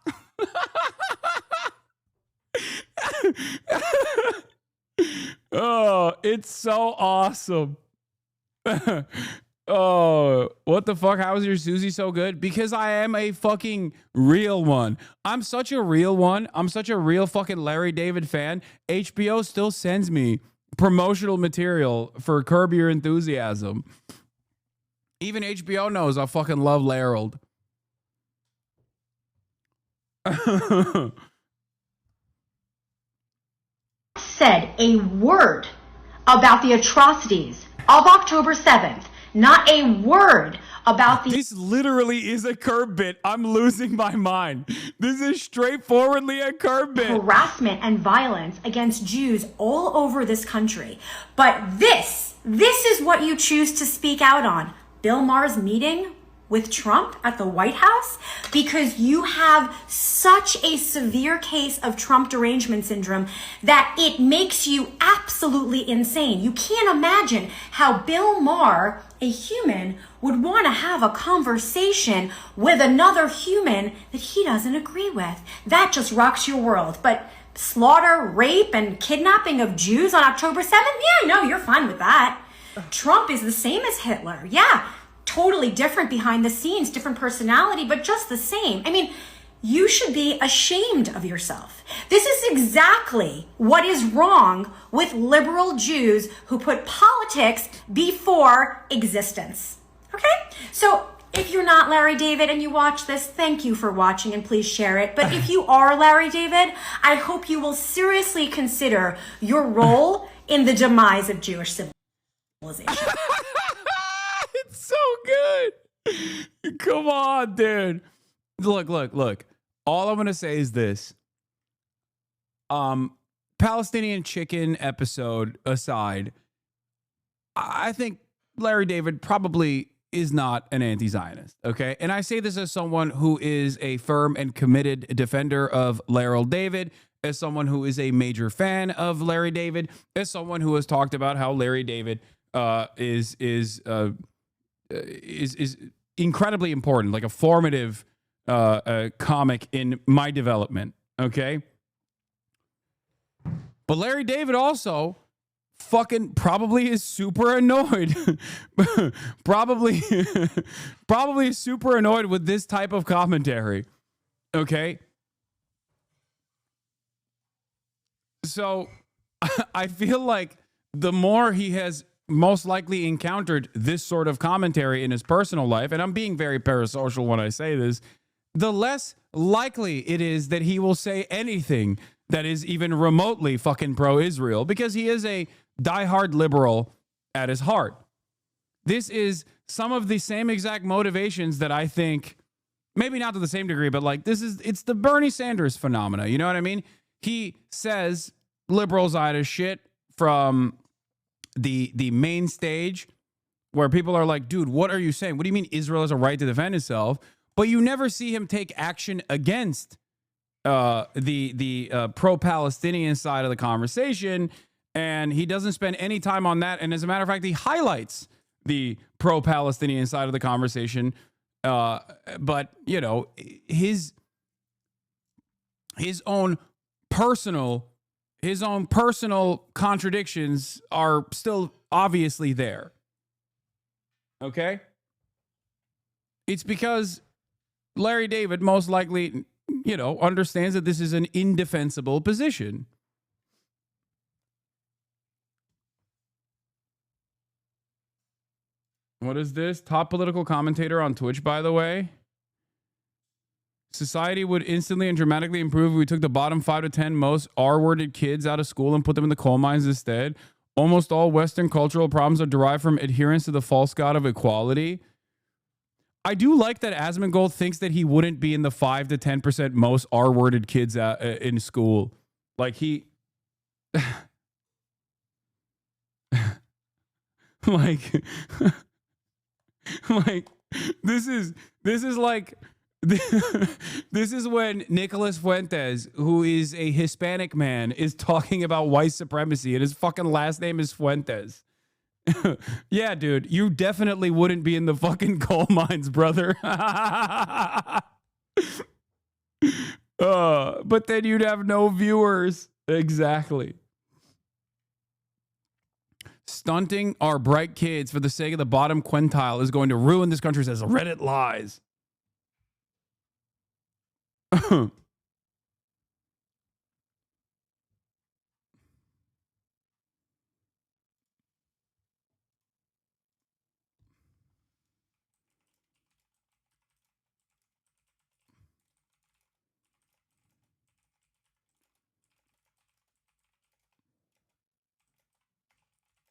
Oh, it's so awesome. Oh, what the fuck? How is your Susie so good? Because I am a fucking real one. I'm such a real one. I'm such a real fucking Larry David fan. HBO still sends me promotional material for Curb Your Enthusiasm. Even HBO knows I fucking love Larold. Said a word about the atrocities of October 7th. Not a word about the... This literally is a Curb bit. I'm losing my mind. This is straightforwardly a Curb bit. Harassment and violence against Jews all over this country. But this is what you choose to speak out on. Bill Maher's meeting with Trump at the White House, because you have such a severe case of Trump derangement syndrome that it makes you absolutely insane. You can't imagine how Bill Maher, a human, would want to have a conversation with another human that he doesn't agree with. That just rocks your world. But slaughter, rape, and kidnapping of Jews on October 7th? Yeah, no, you're fine with that. Trump is the same as Hitler. Yeah, totally different behind the scenes, different personality, but just the same. I mean, you should be ashamed of yourself. This is exactly what is wrong with liberal Jews who put politics before existence. Okay? So if you're not Larry David and you watch this, thank you for watching and please share it. But if you are Larry David, I hope you will seriously consider your role in the demise of Jewish civilization. It's so good. Come on, dude. Look. All I'm going to say is this. Palestinian chicken episode aside, I think Larry David probably is not an anti-Zionist, okay? And I say this as someone who is a firm and committed defender of Larry David, as someone who is a major fan of Larry David, as someone who has talked about how Larry David is incredibly important, like a formative comic in my development, okay? But Larry David also fucking probably is super annoyed. probably super annoyed with this type of commentary, okay? So I feel like the more he has most likely encountered this sort of commentary in his personal life, and I'm being very parasocial when I say this, the less likely it is that he will say anything that is even remotely fucking pro-Israel, because he is a diehard liberal at his heart. This is some of the same exact motivations that I think, maybe not to the same degree, but like it's the Bernie Sanders phenomena. You know what I mean? He says liberals out of shit from the main stage where people are like, dude, what are you saying? What do you mean Israel has a right to defend itself? But you never see him take action against the pro-Palestinian side of the conversation, and he doesn't spend any time on that. And as a matter of fact, he highlights the pro-Palestinian side of the conversation. But you know, his own personal contradictions are still obviously there. Okay? It's because Larry David most likely, you know, understands that this is an indefensible position. What is this? Top political commentator on Twitch, by the way. Society would instantly and dramatically improve if we took the bottom 5 to 10 most R-worded kids out of school and put them in the coal mines instead. Almost all Western cultural problems are derived from adherence to the false god of equality. I do like that Asmongold thinks that he wouldn't be in the 5 to 10% most R-worded kids in school. Like he... like... like, this is like... this is when Nicolas Fuentes, who is a Hispanic man, is talking about white supremacy and his fucking last name is Fuentes. Yeah, dude, you definitely wouldn't be in the fucking coal mines, brother. But then you'd have no viewers. Exactly. Stunting our bright kids for the sake of the bottom quintile is going to ruin this country, says Reddit lies.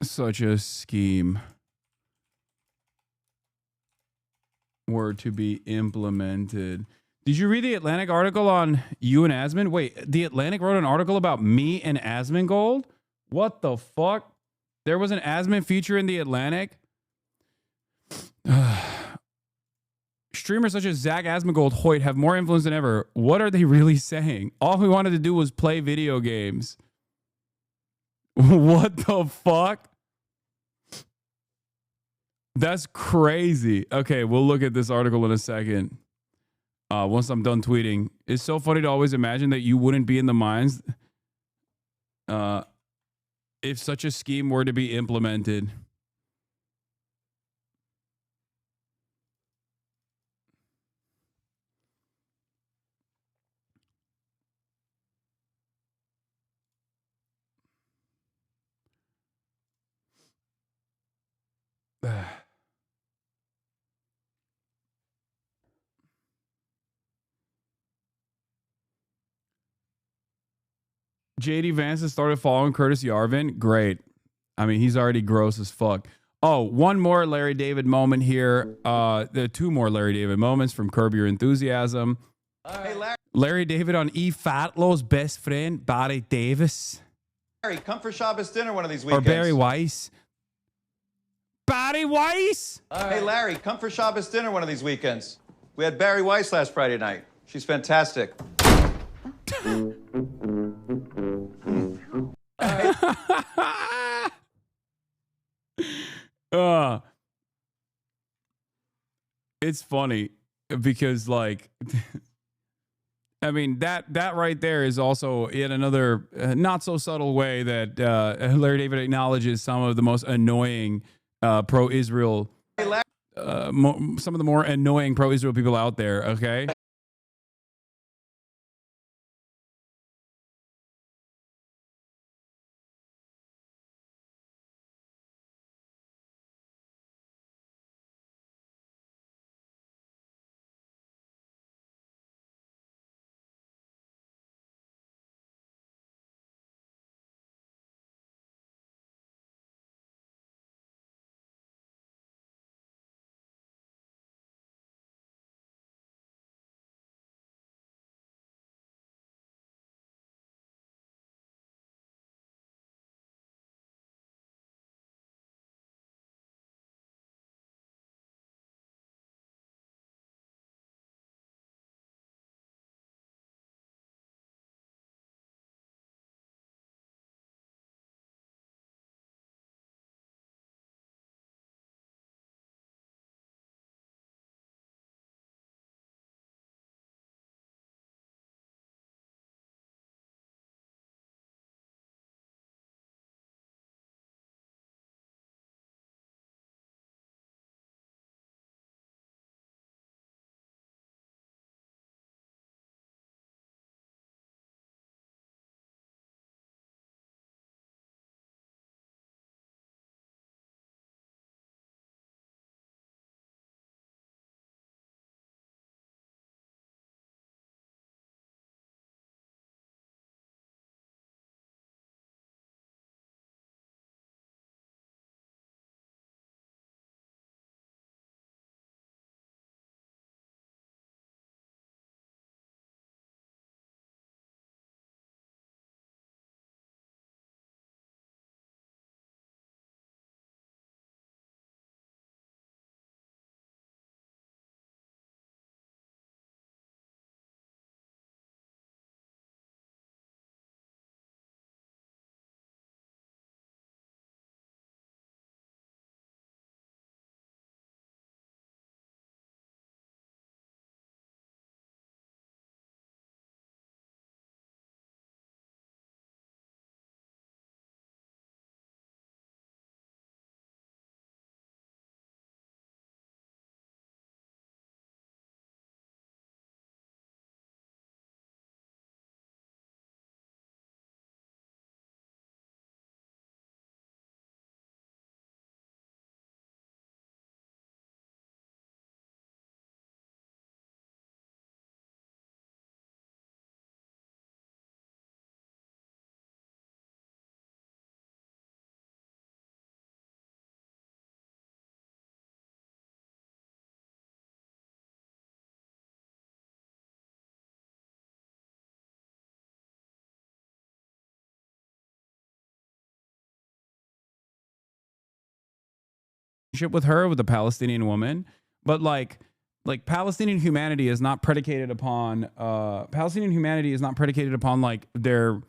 Such a scheme were to be implemented. Did you read the Atlantic article on you and Asmon? Wait, the Atlantic wrote an article about me and Asmongold? What the fuck? There was an Asmon feature in the Atlantic? Streamers such as Zach Asmongold Hoyt have more influence than ever. What are they really saying? All we wanted to do was play video games. What the fuck? That's crazy. Okay, we'll look at this article in a second. Once I'm done tweeting. It's so funny to always imagine that you wouldn't be in the mines if such a scheme were to be implemented. JD Vance has started following Curtis Yarvin. Great. I mean, he's already gross as fuck. Oh, one more Larry David moment here. There are two more Larry David moments from Curb Your Enthusiasm. Hey, Larry David on E. Fatlow's best friend, Barry Davis. Larry, come for Shabbos dinner one of these Or weekends. Barry Weiss. Barry Weiss? Hey, Larry, come for Shabbos dinner one of these weekends. We had Barry Weiss last Friday night. She's fantastic. It's funny because, like, I mean, that right there is also yet another not so subtle way that Larry David acknowledges some of the most annoying pro-Israel, some of the more annoying pro-Israel people out there. Okay. relationship with her, with a Palestinian woman, but like Palestinian humanity is not predicated upon like their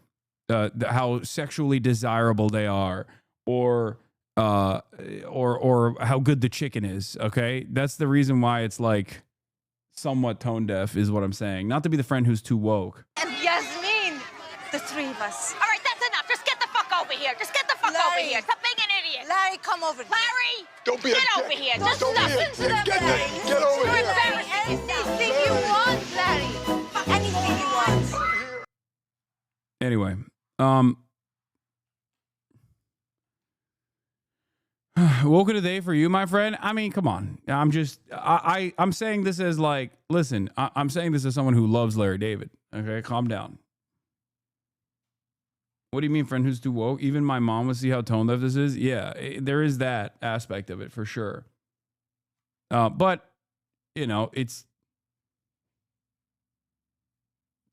how sexually desirable they are, or how good the chicken is. Okay, that's the reason why it's like somewhat tone deaf, is what I'm saying. Not to be the friend who's too woke. And Yasmin, the three of us. All right, that's enough. Just get the fuck over here. Just get the fuck over here. Stop being an idiot. Larry, come over here. Larry, Don't be a get dick. over here. Don't Just be a listen dick. to them, Get Larry. get over You're here. embarrassing. Anything you want, Larry. Anything you want. Anyway, woke of the day for you, my friend. I mean, come on. I'm saying this as like, listen, I'm saying this as someone who loves Larry David. Okay, calm down. What do you mean, friend who's too woke? Even my mom would see how tone deaf this is. Yeah, there is that aspect of it for sure. But you know, it's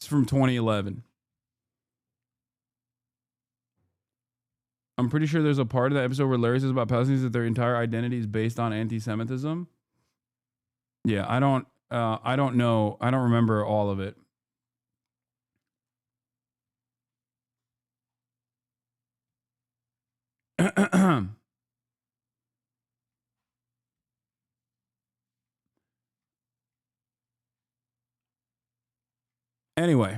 from 2011. I'm pretty sure there's a part of that episode where Larry says about Palestinians that their entire identity is based on anti-Semitism. Yeah, I don't know. I don't remember all of it. Anyway.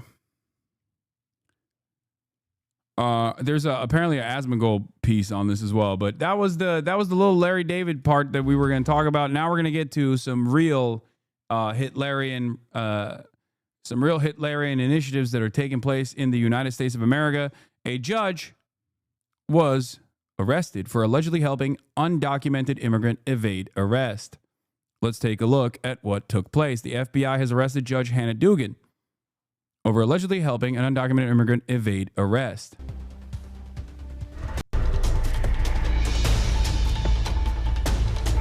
There's apparently an Asmongold piece on this as well, but that was the little Larry David part that we were going to talk about. Now we're going to get to some real Hitlerian initiatives that are taking place in the United States of America. A judge was arrested for allegedly helping undocumented immigrant evade arrest. Let's take a look at what took place. The FBI has arrested Judge Hannah Dugan over allegedly helping an undocumented immigrant evade arrest.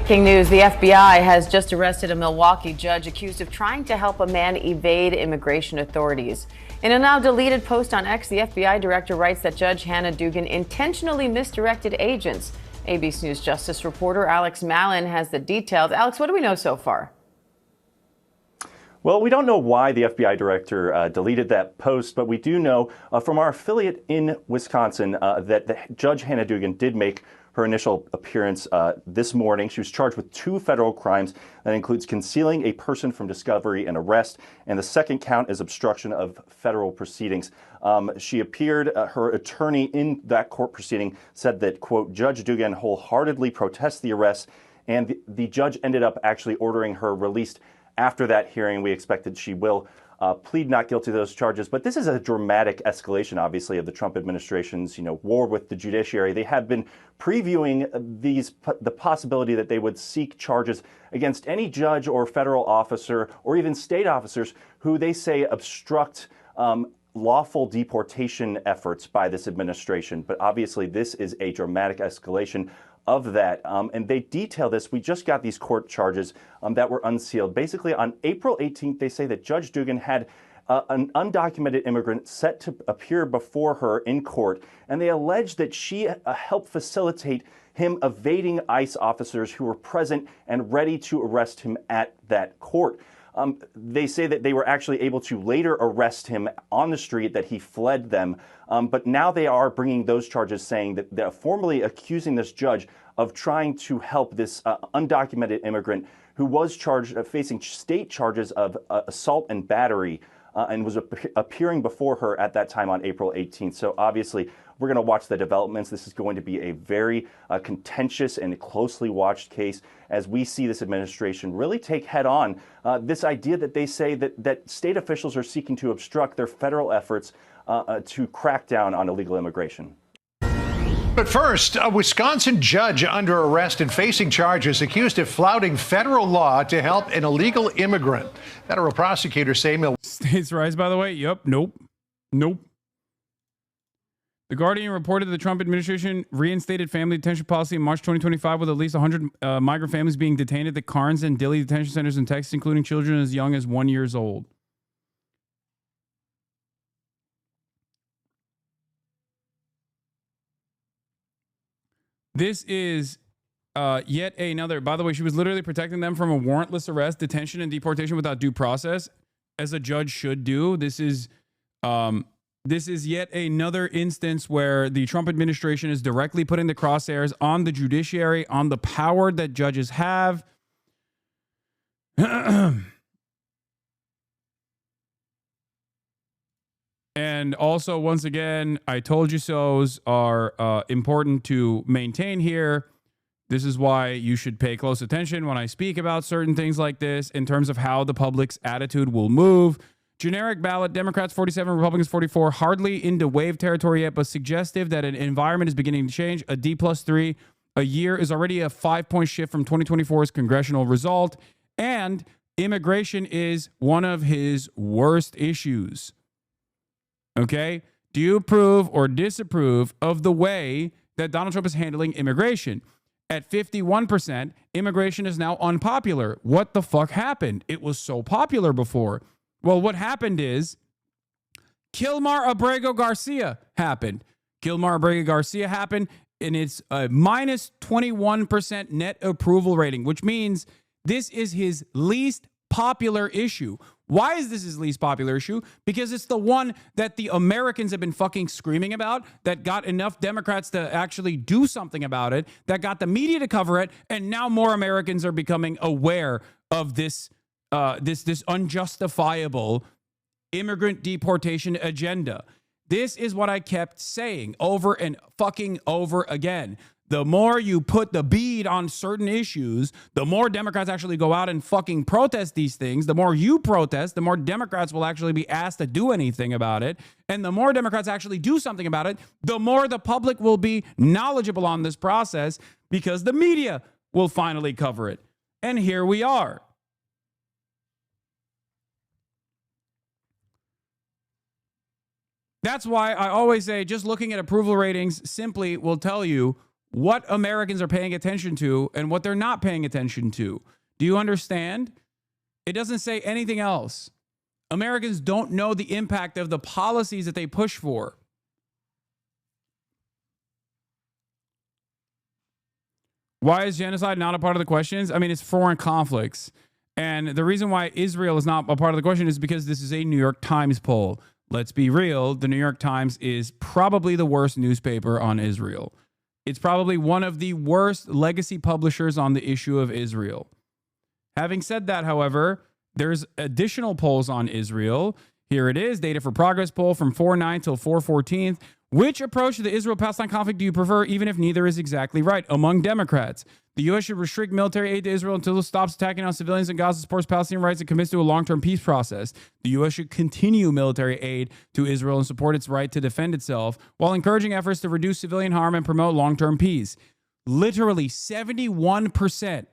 Breaking news, the FBI has just arrested a Milwaukee judge accused of trying to help a man evade immigration authorities. In a now deleted post on X, the FBI director writes that Judge Hannah Dugan intentionally misdirected agents. ABC News Justice reporter Alex Mallon has the details. Alex, what do we know so far? Well, we don't know why the FBI director deleted that post, but we do know from our affiliate in Wisconsin that Judge Hannah Dugan did make her initial appearance this morning. She was charged with 2 federal crimes. That includes concealing a person from discovery and arrest, and the second count is obstruction of federal proceedings. She appeared, her attorney in that court proceeding said that, quote, Judge Dugan wholeheartedly protests the arrest, and the judge ended up actually ordering her released. After that hearing, we expect that she will plead not guilty to those charges. But this is a dramatic escalation, obviously, of the Trump administration's, war with the judiciary. They have been previewing the possibility that they would seek charges against any judge or federal officer or even state officers who they say obstruct lawful deportation efforts by this administration. But obviously, this is a dramatic escalation of that. And they detail this. We just got these court charges that were unsealed. Basically, on April 18th, they say that Judge Dugan had an undocumented immigrant set to appear before her in court, and they allege that she helped facilitate him evading ICE officers who were present and ready to arrest him at that court. They say that they were actually able to later arrest him on the street, that he fled them. But now they are bringing those charges, saying that they're formally accusing this judge of trying to help this undocumented immigrant who was charged facing state charges of assault and battery and was appearing before her at that time on April 18th. So obviously, we're going to watch the developments. This is going to be a very contentious and closely watched case as we see this administration really take head on this idea that they say that state officials are seeking to obstruct their federal efforts to crack down on illegal immigration. But first, a Wisconsin judge under arrest and facing charges accused of flouting federal law to help an illegal immigrant. Federal prosecutors say States' rights, by the way. Yep. Nope. The Guardian reported that the Trump administration reinstated family detention policy in March 2025 with at least 100 migrant families being detained at the Carnes and Dilley detention centers in Texas, including children as young as 1 year old. This is Yet another. By the way, she was literally protecting them from a warrantless arrest, detention, and deportation without due process, as a judge should do. This is yet another instance where the Trump administration is directly putting the crosshairs on the judiciary, on the power that judges have. And also, once again, I told you so's are important to maintain here. This is why you should pay close attention when I speak about certain things like this in terms of how the public's attitude will move. Generic ballot, Democrats 47, Republicans 44, hardly into wave territory yet, but suggestive that an environment is beginning to change. A D+3 a year is already a 5-point shift from 2024's congressional result, and immigration is one of his worst issues. Okay? Do you approve or disapprove of the way that Donald Trump is handling immigration? At 51%, immigration is now unpopular. What the fuck happened? It was so popular before. Well, what happened is Kilmar Abrego Garcia happened. Kilmar Abrego Garcia happened, and it's a minus 21% net approval rating, which means this is his least popular issue. Why is this his least popular issue? Because it's the one that the Americans have been fucking screaming about, that got enough Democrats to actually do something about it, that got the media to cover it, and now more Americans are becoming aware of this this unjustifiable immigrant deportation agenda. This is what I kept saying over and fucking over again. The more you put the bead on certain issues, the more Democrats actually go out and fucking protest these things. The more you protest, the more Democrats will actually be asked to do anything about it. And the more Democrats actually do something about it, the more the public will be knowledgeable on this process because the media will finally cover it. And here we are. That's why I always say just looking at approval ratings simply will tell you what Americans are paying attention to and what they're not paying attention to. Do you understand? It doesn't say anything else. Americans don't know the impact of the policies that they push for. Why is genocide not a part of the questions? I mean, it's foreign conflicts. And the reason why Israel is not a part of the question is because this is a New York Times poll. Let's be real. The New York Times is probably the worst newspaper on Israel. It's probably one of the worst legacy publishers on the issue of Israel. Having said that, however, there's additional polls on Israel. Here it is, data for progress poll from 4/9 till 4/14. Which approach to the Israel-Palestine conflict do you prefer, even if neither is exactly right? Among Democrats, the U.S. should restrict military aid to Israel until it stops attacking on civilians in Gaza, supports Palestinian rights, and commits to a long-term peace process. The U.S. should continue military aid to Israel and support its right to defend itself, while encouraging efforts to reduce civilian harm and promote long-term peace. Literally 71%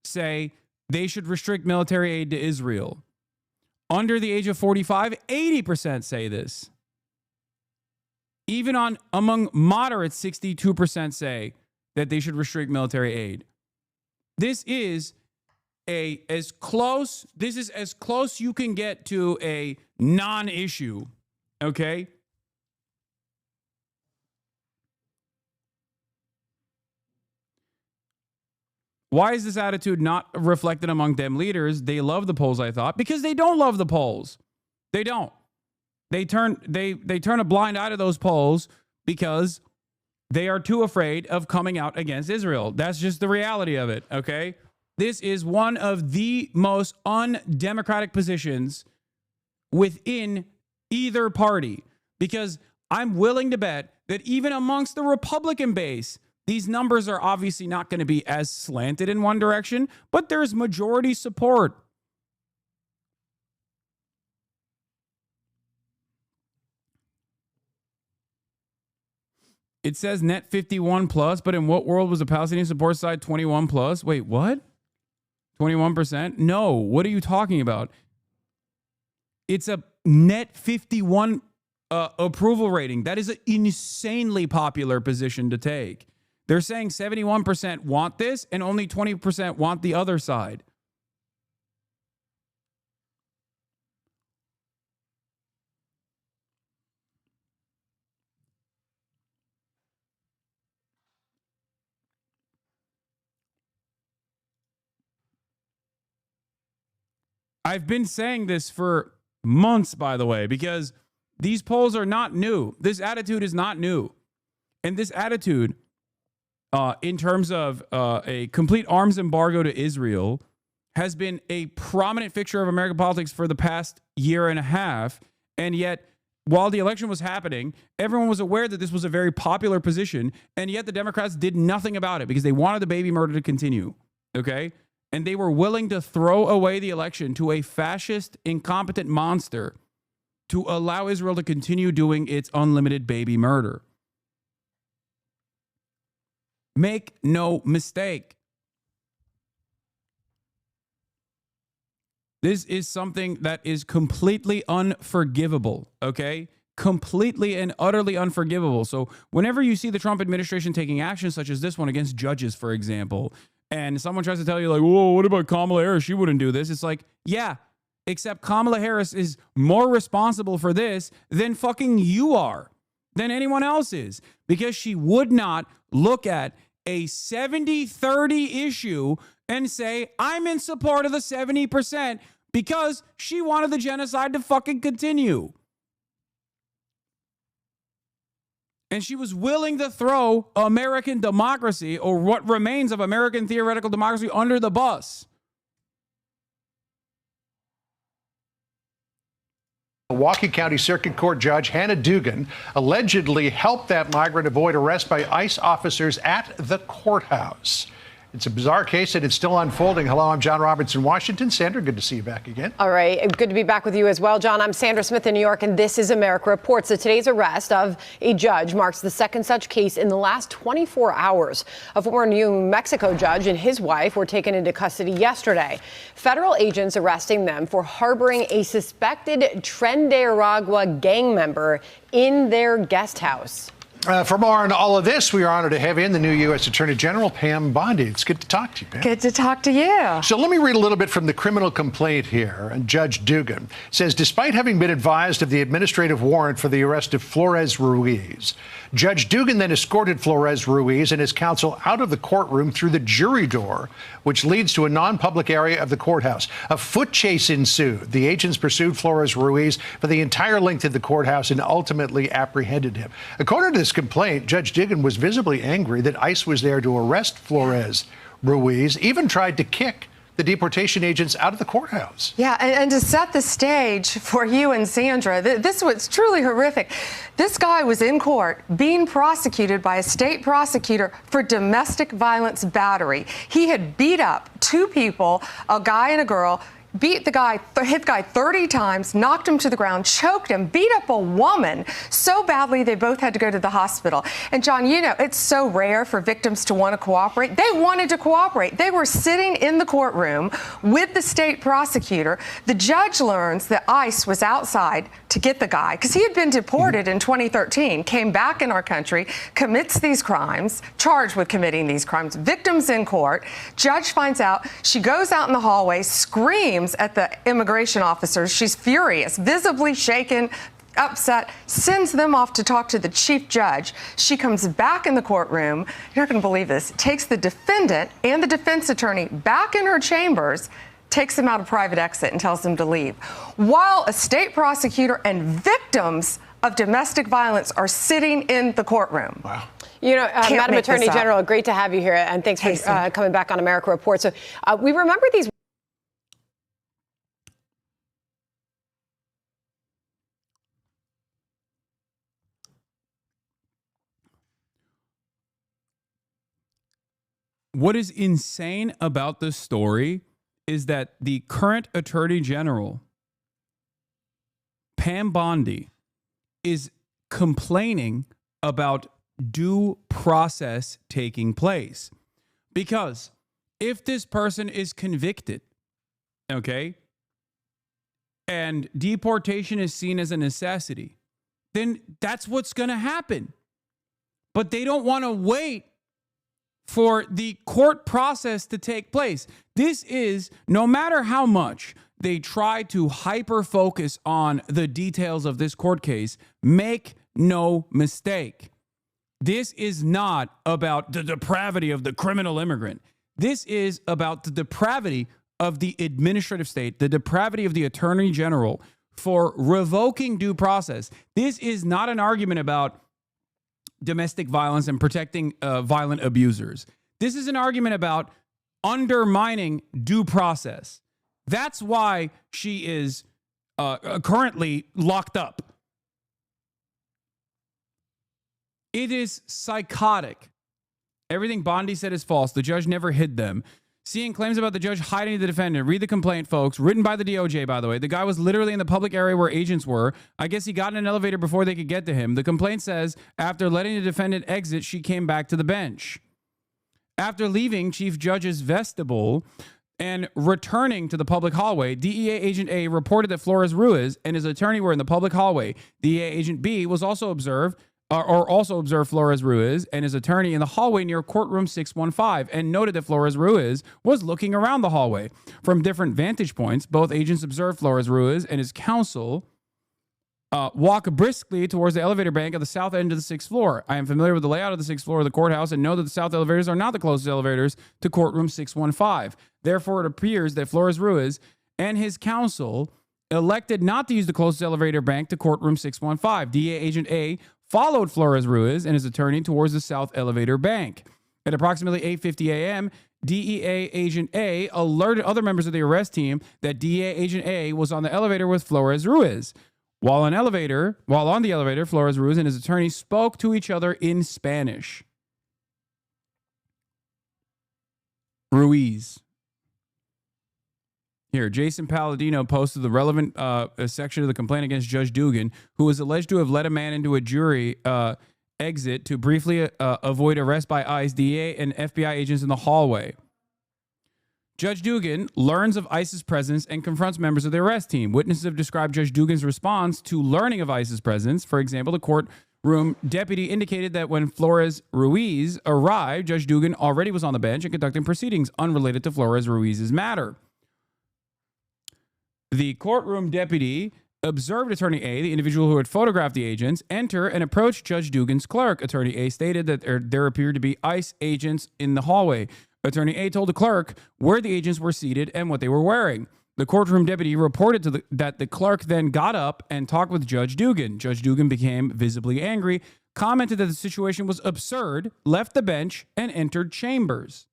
say they should restrict military aid to Israel. Under the age of 45, 80% say this. Even among moderates, 62% say that they should restrict military aid. This is as close you can get to a non-issue, okay? Why is this attitude not reflected among Dem leaders? They love the polls, I thought, because they don't love the polls. They don't. They turn a blind eye to those polls because they are too afraid of coming out against Israel. That's just the reality of it, okay? This is one of the most undemocratic positions within either party, because I'm willing to bet that even amongst the Republican base, these numbers are obviously not going to be as slanted in one direction, but there's majority support. It says net 51 plus, but in what world was the Palestinian support side 21 plus? Wait, what? 21%? No, what are you talking about? It's a net 51 approval rating. That is an insanely popular position to take. They're saying 71% want this and only 20% want the other side. I've been saying this for months, by the way, because these polls are not new. This attitude is not new. And this attitude, in terms of a complete arms embargo to Israel, has been a prominent fixture of American politics for the past year and a half. And yet, while the election was happening, everyone was aware that this was a very popular position. And yet the Democrats did nothing about it because they wanted the baby murder to continue. Okay? And they were willing to throw away the election to a fascist, incompetent monster to allow Israel to continue doing its unlimited baby murder. Make no mistake. This is something that is completely unforgivable, okay? Completely and utterly unforgivable. So whenever you see the Trump administration taking action such as this one against judges, for example, and someone tries to tell you like, whoa, what about Kamala Harris? She wouldn't do this. It's like, yeah, except Kamala Harris is more responsible for this than fucking you are, than anyone else is, because she would not look at a 70-30 issue and say, I'm in support of the 70% because she wanted the genocide to fucking continue. And she was willing to throw American democracy, or what remains of American theoretical democracy, under the bus. Milwaukee County Circuit Court Judge Hannah Dugan allegedly helped that migrant avoid arrest by ICE officers at the courthouse. It's a bizarre case and it's still unfolding. Hello, I'm John Roberts in Washington. Sandra, good to see you back again. All right. Good to be back with you as well, John. I'm Sandra Smith in New York, and this is America Reports. So today's arrest of a judge marks the second such case in the last 24 hours. A former New Mexico judge and his wife were taken into custody yesterday. Federal agents arresting them for harboring a suspected Tren gang member in their guest house. For more on all of this, we are honored to have in the new U.S. Attorney General, Pam Bondi. It's good to talk to you, Pam. Good to talk to you. So let me read a little bit from the criminal complaint here. And Judge Dugan says, despite having been advised of the administrative warrant for the arrest of Flores Ruiz, Judge Dugan then escorted Flores Ruiz and his counsel out of the courtroom through the jury door, which leads to a non-public area of the courthouse. A foot chase ensued. The agents pursued Flores Ruiz for the entire length of the courthouse and ultimately apprehended him. According to this complaint, Judge Dugan was visibly angry that ICE was there to arrest Flores Ruiz, even tried to kick the deportation agents out of the courthouse. Yeah, and to set the stage for you and Sandra, this was truly horrific. This guy was in court being prosecuted by a state prosecutor for domestic violence battery. He had beat up two people, a guy and a girl, beat the guy, hit the guy 30 times, knocked him to the ground, choked him, beat up a woman so badly they both had to go to the hospital. And John, you know, it's so rare for victims to want to cooperate. They wanted to cooperate. They were sitting in the courtroom with the state prosecutor. The judge learns that ICE was outside to get the guy because he had been deported in 2013, came back in our country, commits these crimes, charged with committing these crimes, victims in court. Judge finds out. She goes out in the hallway, screams at the immigration officers. She's furious, visibly shaken, upset, sends them off to talk to the chief judge. She comes back in the courtroom. You're not going to believe this. Takes the defendant and the defense attorney back in her chambers, takes them out a private exit and tells them to leave. While a state prosecutor and victims of domestic violence are sitting in the courtroom. Wow. You know, Madam Attorney General, great to have you here, and thanks for coming back on America Report. So we remember these. What is insane about this story is that the current Attorney General, Pam Bondi, is complaining about due process taking place. Because if this person is convicted, okay, and deportation is seen as a necessity, then that's what's going to happen. But they don't want to wait for the court process to take place. This is, no matter how much they try to hyper-focus on the details of this court case, make no mistake. This is not about the depravity of the criminal immigrant. This is about the depravity of the administrative state, the depravity of the attorney general for revoking due process. This is not an argument about domestic violence and protecting violent abusers. This is an argument about undermining due process. That's why she is currently locked up. It is psychotic. Everything Bondi said is false. The judge never hid them. Seeing claims about the judge hiding the defendant. Read the complaint, folks. Written by the DOJ, by the way. The guy was literally in the public area where agents were. I guess he got in an elevator before they could get to him. The complaint says, after letting the defendant exit, she came back to the bench. After leaving Chief Judge's vestibule and returning to the public hallway, DEA Agent A reported that Flores Ruiz and his attorney were in the public hallway. DEA Agent B was also observed Flores Ruiz and his attorney in the hallway near courtroom 615 and noted that Flores Ruiz was looking around the hallway. From different vantage points, both agents observed Flores Ruiz and his counsel walk briskly towards the elevator bank at the south end of the 6th floor. I am familiar with the layout of the 6th floor of the courthouse and know that the south elevators are not the closest elevators to courtroom 615. Therefore, it appears that Flores Ruiz and his counsel elected not to use the closest elevator bank to courtroom 615. DEA Agent A followed Flores Ruiz and his attorney towards the south elevator bank. At approximately 8:50 a.m., DEA Agent A alerted other members of the arrest team that DEA Agent A was on the elevator with Flores Ruiz. While on the elevator, Flores Ruiz and his attorney spoke to each other in Spanish. Ruiz. Here, Jason Palladino posted the relevant section of the complaint against Judge Dugan, who was alleged to have led a man into a jury exit to briefly avoid arrest by ICE, DEA, and FBI agents in the hallway. Judge Dugan learns of ICE's presence and confronts members of the arrest team. Witnesses have described Judge Dugan's response to learning of ICE's presence. For example, the courtroom deputy indicated that when Flores Ruiz arrived, Judge Dugan already was on the bench and conducting proceedings unrelated to Flores Ruiz's matter. The courtroom deputy observed Attorney A, the individual who had photographed the agents, enter and approach Judge Dugan's clerk. Attorney A stated that there appeared to be ICE agents in the hallway. Attorney A told the clerk where the agents were seated and what they were wearing. The courtroom deputy reported that the clerk then got up and talked with Judge Dugan. Judge Dugan became visibly angry, commented that the situation was absurd, left the bench, and entered chambers.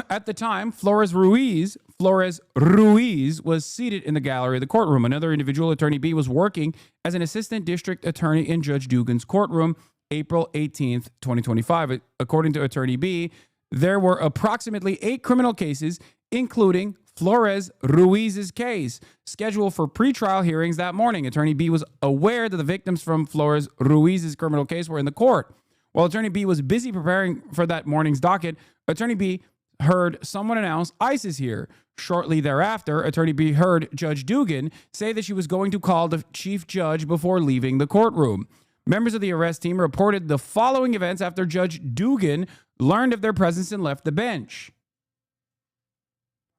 At the time, Flores Ruiz was seated in the gallery of the courtroom. Another individual, Attorney B, was working as an assistant district attorney in Judge Dugan's courtroom, April 18th, 2025. According to Attorney B, there were approximately 8 criminal cases, including Flores Ruiz's case, scheduled for pretrial hearings that morning. Attorney B was aware that the victims from Flores Ruiz's criminal case were in the court. While Attorney B was busy preparing for that morning's docket, Attorney B heard someone announce ICE is here. Shortly thereafter, Attorney B heard Judge Dugan say that she was going to call the chief judge before leaving the courtroom. Members of the arrest team reported the following events after Judge Dugan learned of their presence and left the bench.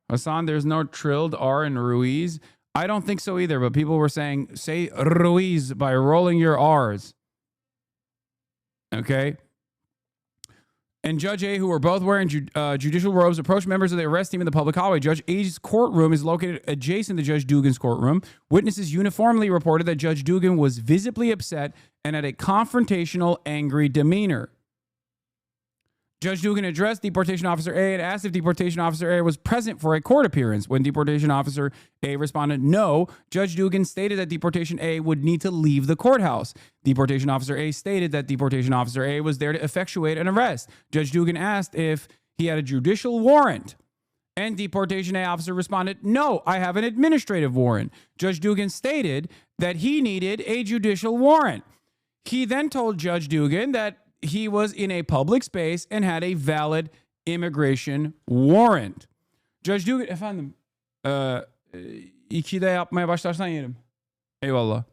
Hasan, there's no trilled R in Ruiz. I don't think so either, but people were saying, say Ruiz by rolling your R's. Okay? And Judge A, who were both wearing judicial robes, approached members of the arrest team in the public hallway. Judge A's courtroom is located adjacent to Judge Dugan's courtroom. Witnesses uniformly reported that Judge Dugan was visibly upset and had a confrontational, angry demeanor. Judge Dugan addressed Deportation Officer A and asked if Deportation Officer A was present for a court appearance. When Deportation Officer A responded no, Judge Dugan stated that Deportation A would need to leave the courthouse. Deportation Officer A stated that Deportation Officer A was there to effectuate an arrest. Judge Dugan asked if he had a judicial warrant. And Deportation A officer responded, no, I have an administrative warrant. Judge Dugan stated that he needed a judicial warrant. He then told Judge Dugan that he was in a public space and had a valid immigration warrant. Judge Dugan, efendim, iki de yapmaya başlarsan yerim. Eyvallah.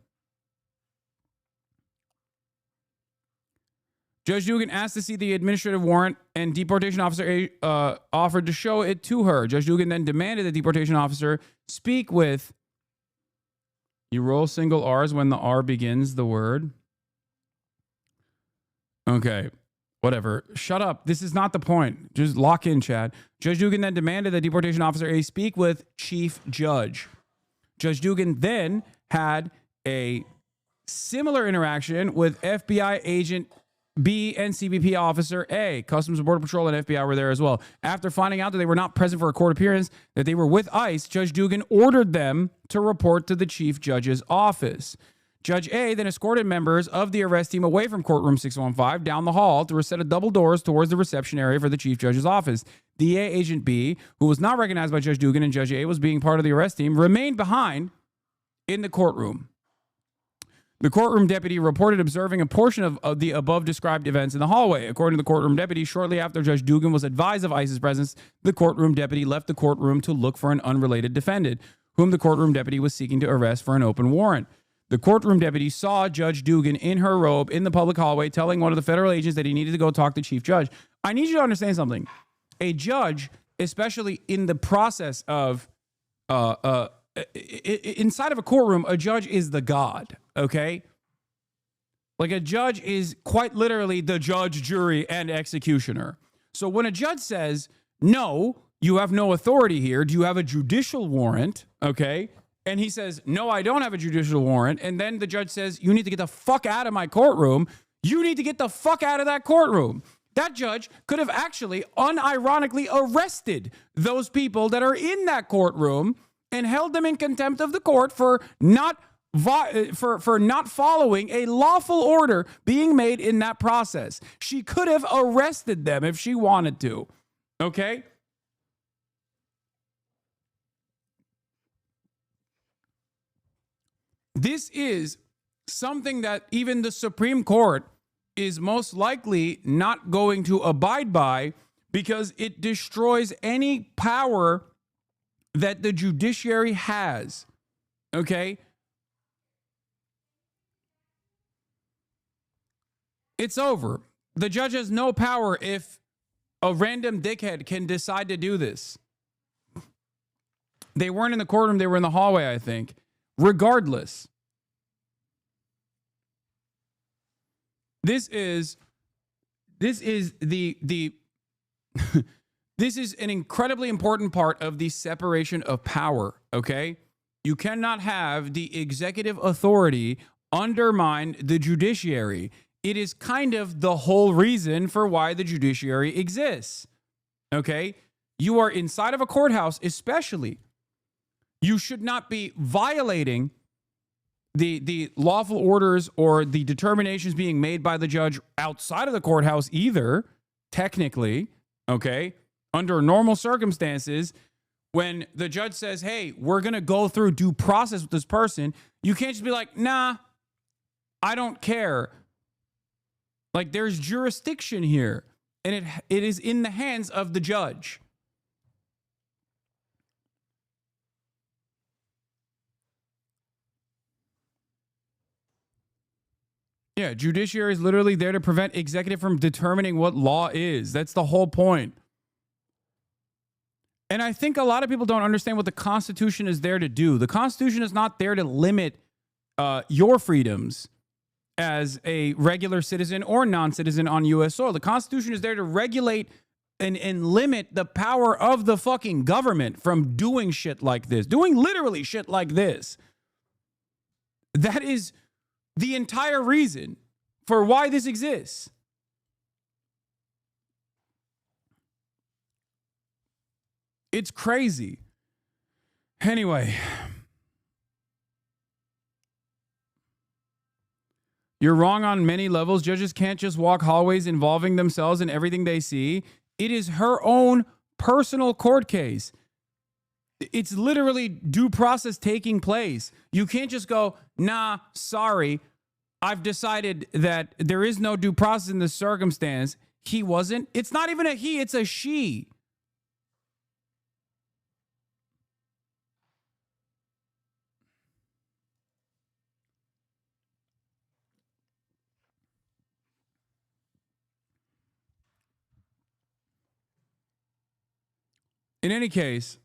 Judge Dugan asked to see the administrative warrant, and Deportation Officer A offered to show it to her. Judge Dugan then demanded that Deportation Officer speak with, you roll single R's when the R begins the word. Okay. Whatever. Shut up. This is not the point. Just lock in, Chad. Judge Dugan then demanded that deportation officer A speak with Chief Judge. Judge Dugan then had a similar interaction with FBI agent B and CBP officer A. Customs and Border Patrol and FBI were there as well. After finding out that they were not present for a court appearance, that they were with ICE, Judge Dugan ordered them to report to the Chief Judge's office. Judge A then escorted members of the arrest team away from courtroom 615 down the hall through a set of double doors towards the reception area for the Chief Judge's office. DA Agent B, who was not recognized by Judge Dugan and Judge A was being part of the arrest team, remained behind in the courtroom. The courtroom deputy reported observing a portion of the above described events in the hallway. According to the courtroom deputy, shortly after Judge Dugan was advised of ICE's presence, the courtroom deputy left the courtroom to look for an unrelated defendant, whom the courtroom deputy was seeking to arrest for an open warrant. The courtroom deputy saw Judge Dugan in her robe in the public hallway, telling one of the federal agents that he needed to go talk to Chief Judge. I need you to understand something. A judge, especially in the process of inside of a courtroom, a judge is the god, okay? Like a judge is quite literally the judge, jury, and executioner. So when a judge says, no, you have no authority here, do you have a judicial warrant, okay? And he says, no, I don't have a judicial warrant. And then the judge says, you need to get the fuck out of my courtroom. You need to get the fuck out of that courtroom. That judge could have actually unironically arrested those people that are in that courtroom and held them in contempt of the court for not following a lawful order being made in that process. She could have arrested them if she wanted to. Okay? This is something that even the Supreme Court is most likely not going to abide by because it destroys any power that the judiciary has. Okay? It's over. The judge has no power if a random dickhead can decide to do this. They weren't in the courtroom, they were in the hallway, I think. Regardless, this is the this is an incredibly important part of the separation of power, okay? You cannot have the executive authority undermine the judiciary. It is kind of the whole reason for why the judiciary exists, okay? You are inside of a courthouse, especially. You should not be violating the lawful orders or the determinations being made by the judge outside of the courthouse either, technically, okay? Under normal circumstances, when the judge says, hey, we're going to go through due process with this person, you can't just be like, nah, I don't care. Like, there's jurisdiction here, and it is in the hands of the judge. Yeah, judiciary is literally there to prevent executive from determining what law is. That's the whole point. And I think a lot of people don't understand what the Constitution is there to do. The Constitution is not there to limit your freedoms as a regular citizen or non-citizen on U.S. soil. The Constitution is there to regulate and limit the power of the fucking government from doing shit like this, doing literally shit like this. That is the entire reason for why this exists. It's crazy. Anyway, you're wrong on many levels. Judges can't just walk hallways involving themselves in everything they see. It is her own personal court case. It's literally due process taking place. You can't just go, nah, sorry, I've decided that there is no due process in this circumstance. He wasn't. It's not even a he, it's a she. In any case,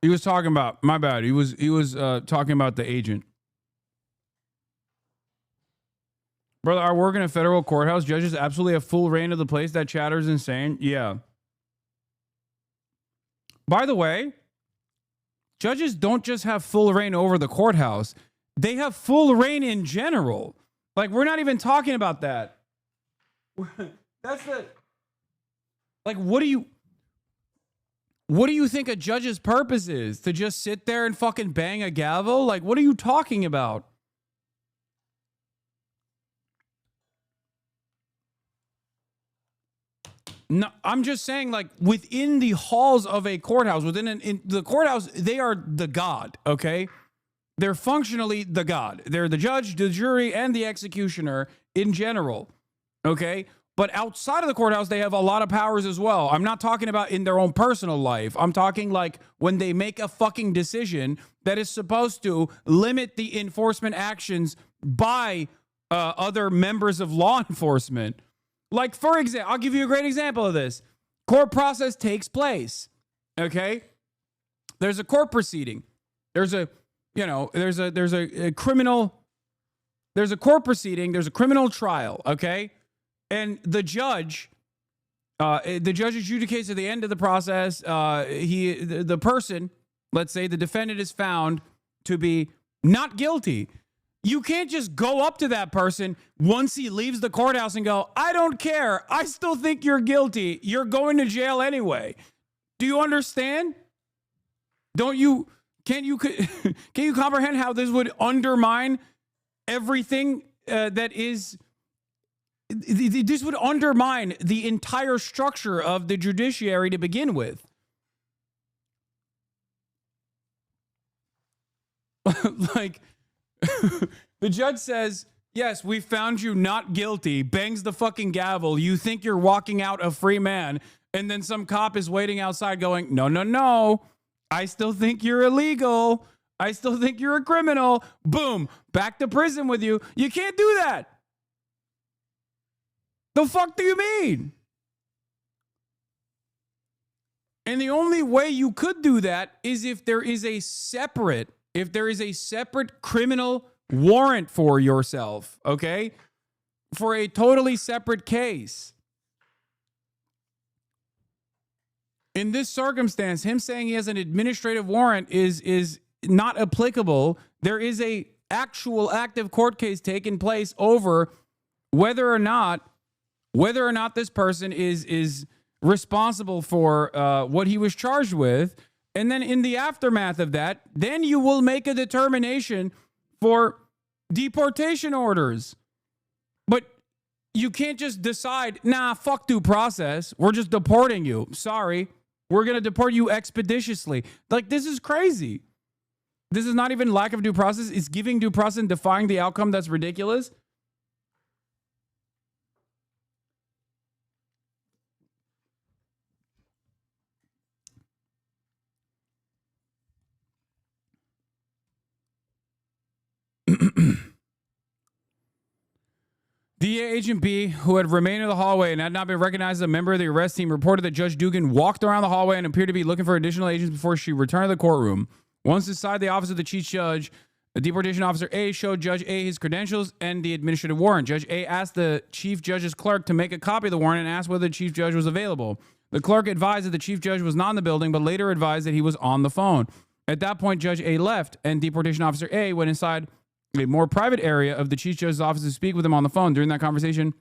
he was talking about, my bad, he was talking about the agent. Brother, I work in a federal courthouse. Judges absolutely have full reign of the place. That chatter is insane. Yeah. By the way, judges don't just have full reign over the courthouse. They have full reign in general. Like, we're not even talking about that. That's the... Like, what do you think a judge's purpose is? To just sit there and fucking bang a gavel? Like, what are you talking about? No, I'm just saying, like, within the halls of a courthouse, in the courthouse, they are the god, okay? They're functionally the god. They're the judge, the jury, and the executioner in general, okay? But outside of the courthouse, they have a lot of powers as well. I'm not talking about in their own personal life. I'm talking like when they make a fucking decision that is supposed to limit the enforcement actions by other members of law enforcement. Like, for example, I'll give you a great example of this. Court process takes place, okay? There's a court proceeding. There's a court proceeding. There's a criminal trial, okay? And the judge adjudicates at the end of the process. The person, let's say the defendant, is found to be not guilty. You can't just go up to that person once he leaves the courthouse and go, I don't care. I still think you're guilty. You're going to jail anyway. Do you understand? Can you comprehend how this would undermine everything that is... This would undermine the entire structure of the judiciary to begin with. Like, the judge says, yes, we found you not guilty, bangs the fucking gavel. You think you're walking out a free man. And then some cop is waiting outside going, no, no, no. I still think you're illegal. I still think you're a criminal. Boom, back to prison with you. You can't do that. The fuck do you mean? And the only way you could do that is if there is a separate criminal warrant for yourself, okay? For a totally separate case. In this circumstance, him saying he has an administrative warrant is not applicable. There is a actual active court case taking place over whether or not this person is responsible for what he was charged with. And then in the aftermath of that, then you will make a determination for deportation orders. But you can't just decide, nah, fuck due process. We're just deporting you. Sorry. We're going to deport you expeditiously. Like, this is crazy. This is not even lack of due process. It's giving due process and defying the outcome. That's ridiculous. DA Agent B, who had remained in the hallway and had not been recognized as a member of the arrest team, reported that Judge Dugan walked around the hallway and appeared to be looking for additional agents before she returned to the courtroom. Once inside the office of the chief judge, the deportation officer A showed Judge A his credentials and the administrative warrant. Judge A asked the chief judge's clerk to make a copy of the warrant and asked whether the chief judge was available. The clerk advised that the chief judge was not in the building, but later advised that he was on the phone. At that point, Judge A left, and deportation officer A went inside a more private area of the chief judge's office to speak with him on the phone. During that conversation,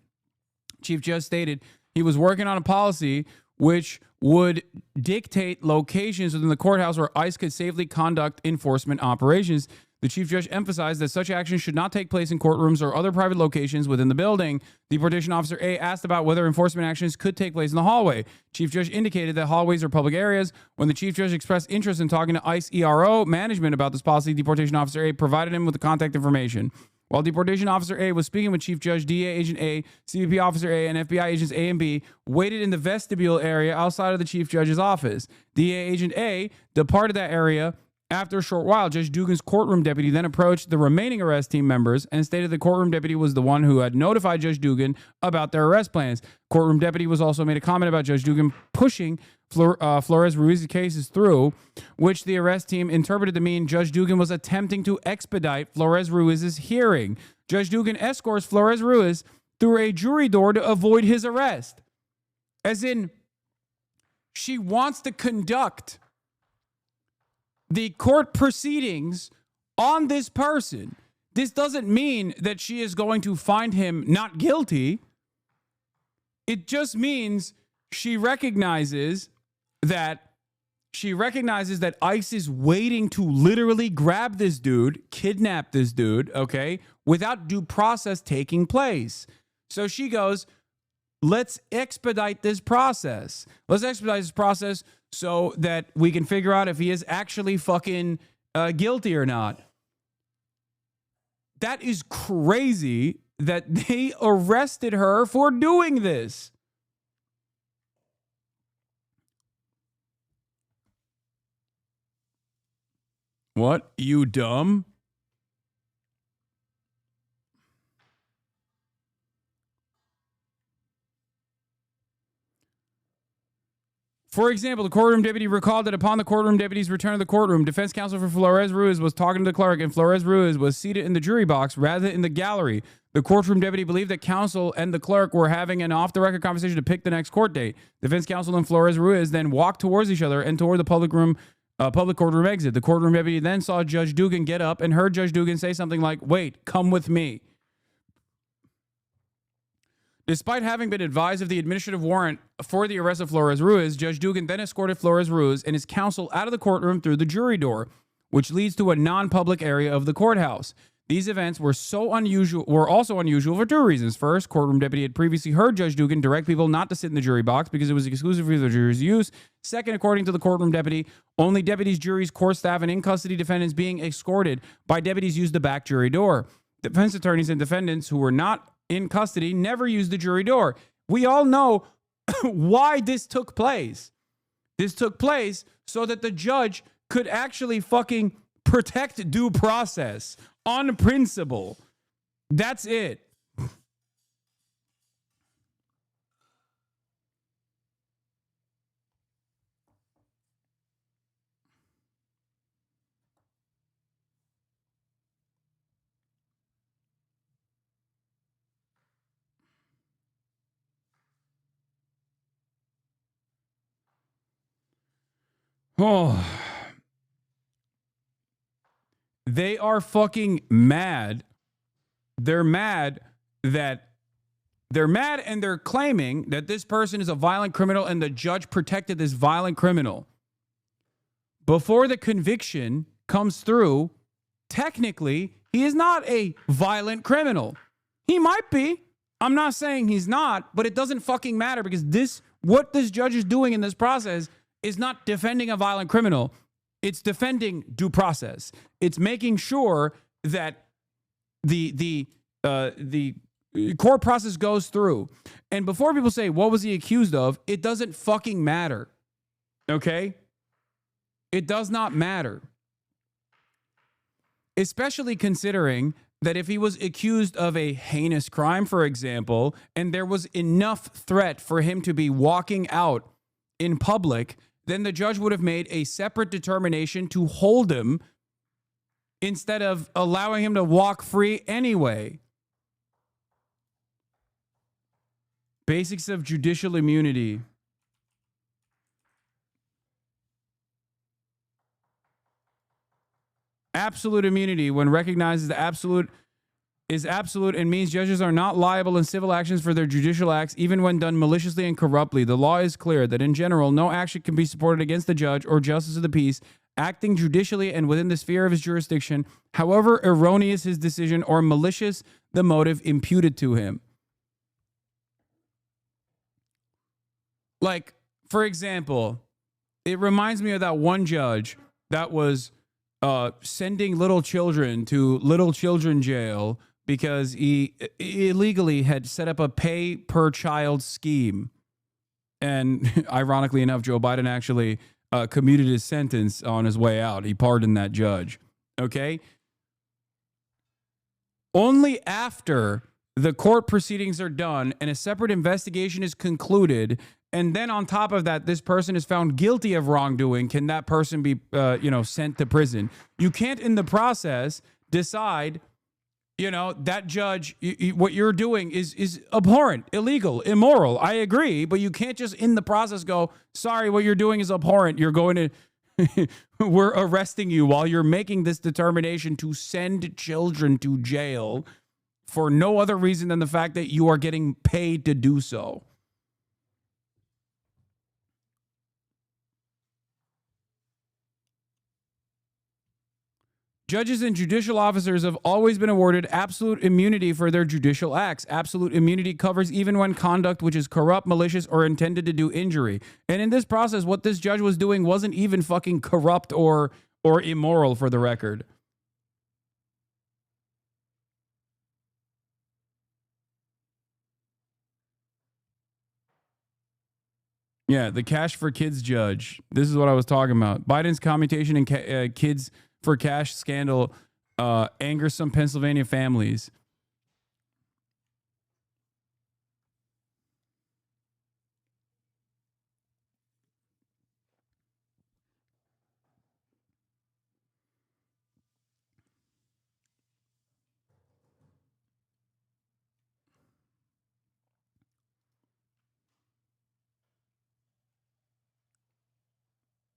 chief judge stated he was working on a policy which would dictate locations within the courthouse where ICE could safely conduct enforcement operations. The chief judge emphasized that such actions should not take place in courtrooms or other private locations within the building. Deportation officer A asked about whether enforcement actions could take place in the hallway. Chief judge indicated that hallways are public areas. When the chief judge expressed interest in talking to ICE ERO management about this policy, deportation officer A provided him with the contact information. While deportation officer A was speaking with Chief Judge, DA Agent A, CBP officer A, and FBI agents A and B waited in the vestibule area outside of the chief judge's office. DA Agent A departed that area After a short while, Judge Dugan's courtroom deputy then approached the remaining arrest team members and stated the courtroom deputy was the one who had notified Judge Dugan about their arrest plans. Courtroom deputy was also made a comment about Judge Dugan pushing Flores Ruiz's cases through, which the arrest team interpreted to mean Judge Dugan was attempting to expedite Flores Ruiz's hearing. Judge Dugan escorts Flores Ruiz through a jury door to avoid his arrest. As in, she wants to conduct the court proceedings on this person. This doesn't mean that she is going to find him not guilty. It just means she recognizes that ICE is waiting to literally grab this dude, kidnap this dude, okay, without due process taking place. So she goes, let's expedite this process. Let's expedite this process so that we can figure out if he is actually fucking guilty or not. That is crazy that they arrested her for doing this. What? You dumb? For example, the courtroom deputy recalled that upon the courtroom deputy's return to the courtroom, defense counsel for Flores Ruiz was talking to the clerk, and Flores Ruiz was seated in the jury box rather than in the gallery. The courtroom deputy believed that counsel and the clerk were having an off-the-record conversation to pick the next court date. Defense counsel and Flores Ruiz then walked towards each other and toward the public courtroom exit. The courtroom deputy then saw Judge Dugan get up and heard Judge Dugan say something like, "Wait, come with me." Despite having been advised of the administrative warrant for the arrest of Flores Ruiz, Judge Dugan then escorted Flores Ruiz and his counsel out of the courtroom through the jury door, which leads to a non-public area of the courthouse. These events were also unusual for two reasons. First, courtroom deputy had previously heard Judge Dugan direct people not to sit in the jury box because it was exclusive for the jury's use. Second, according to the courtroom deputy, only deputies, juries, court staff, and in-custody defendants being escorted by deputies used the back jury door. Defense attorneys and defendants who were not in custody never used the jury door. We all know why this took place. This took place so that the judge could actually fucking protect due process on principle. That's it. Oh, they are fucking mad. They're mad and they're claiming that this person is a violent criminal and the judge protected this violent criminal. Before the conviction comes through, technically, he is not a violent criminal. He might be. I'm not saying he's not, but it doesn't fucking matter because what this judge is doing in this process is not defending a violent criminal. It's defending due process. It's making sure that the court process goes through. And before people say, what was he accused of? It doesn't fucking matter. Okay? It does not matter. Especially considering that if he was accused of a heinous crime, for example, and there was enough threat for him to be walking out in public, then the judge would have made a separate determination to hold him instead of allowing him to walk free anyway. Basics of judicial immunity. Absolute immunity, when recognized as absolute, is absolute and means judges are not liable in civil actions for their judicial acts, even when done maliciously and corruptly. The law is clear that in general, no action can be supported against the judge or justice of the peace acting judicially and within the sphere of his jurisdiction, however erroneous his decision or malicious the motive imputed to him. Like, for example, it reminds me of that one judge that was sending little children to little children jail because he illegally had set up a pay per child scheme. And ironically enough, Joe Biden actually commuted his sentence on his way out. He pardoned that judge. Okay? Only after the court proceedings are done and a separate investigation is concluded, and then on top of that, this person is found guilty of wrongdoing, can that person be, sent to prison. You can't, in the process, decide, that judge, what you're doing is abhorrent, illegal, immoral. I agree, but you can't just in the process go, sorry, what you're doing is abhorrent. You're going to, we're arresting you while you're making this determination to send children to jail for no other reason than the fact that you are getting paid to do so. Judges and judicial officers have always been awarded absolute immunity for their judicial acts. Absolute immunity covers even when conduct which is corrupt, malicious, or intended to do injury. And in this process, what this judge was doing wasn't even fucking corrupt or immoral, for the record. Yeah, the Cash for Kids judge. This is what I was talking about. Biden's commutation in kids for cash scandal angers some Pennsylvania families.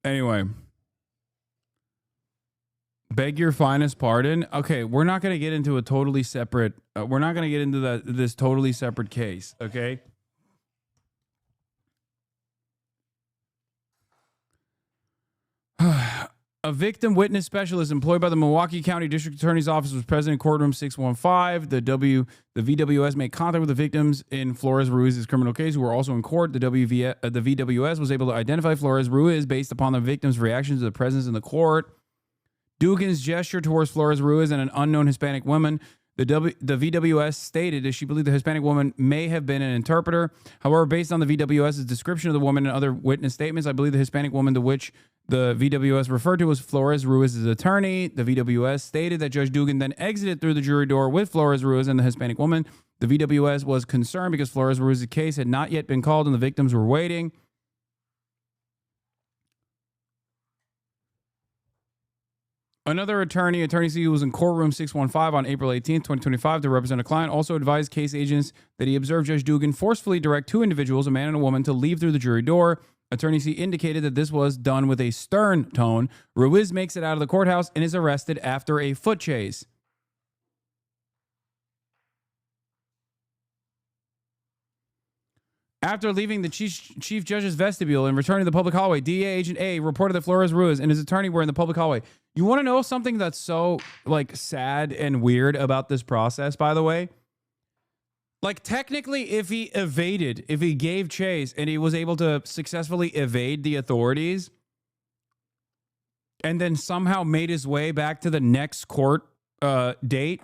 Anyway. Beg your finest pardon. Okay, we're not going to get into a totally separate. We're not going to get into this totally separate case. Okay. A victim witness specialist employed by the Milwaukee County District Attorney's Office was present in courtroom 615. The VWS made contact with the victims in Flores Ruiz's criminal case, who were also in court. The VWS was able to identify Flores Ruiz based upon the victim's reactions to the presence in the court. Dugan's gesture towards Flores Ruiz and an unknown Hispanic woman. The VWS stated that she believed the Hispanic woman may have been an interpreter. However, based on the VWS's description of the woman and other witness statements, I believe the Hispanic woman to which the VWS referred to was Flores Ruiz's attorney. The VWS stated that Judge Dugan then exited through the jury door with Flores Ruiz and the Hispanic woman. The VWS was concerned because Flores Ruiz's case had not yet been called and the victims were waiting. Another attorney C, who was in courtroom 615 on April 18, 2025, to represent a client, also advised case agents that he observed Judge Dugan forcefully direct two individuals, a man and a woman, to leave through the jury door. Attorney C indicated that this was done with a stern tone. Ruiz makes it out of the courthouse and is arrested after a foot chase. After leaving the chief judge's vestibule and returning to the public hallway, DEA Agent A reported that Flores Ruiz and his attorney were in the public hallway. You want to know something that's so, sad and weird about this process, by the way? Technically, if he gave chase and he was able to successfully evade the authorities and then somehow made his way back to the next court date,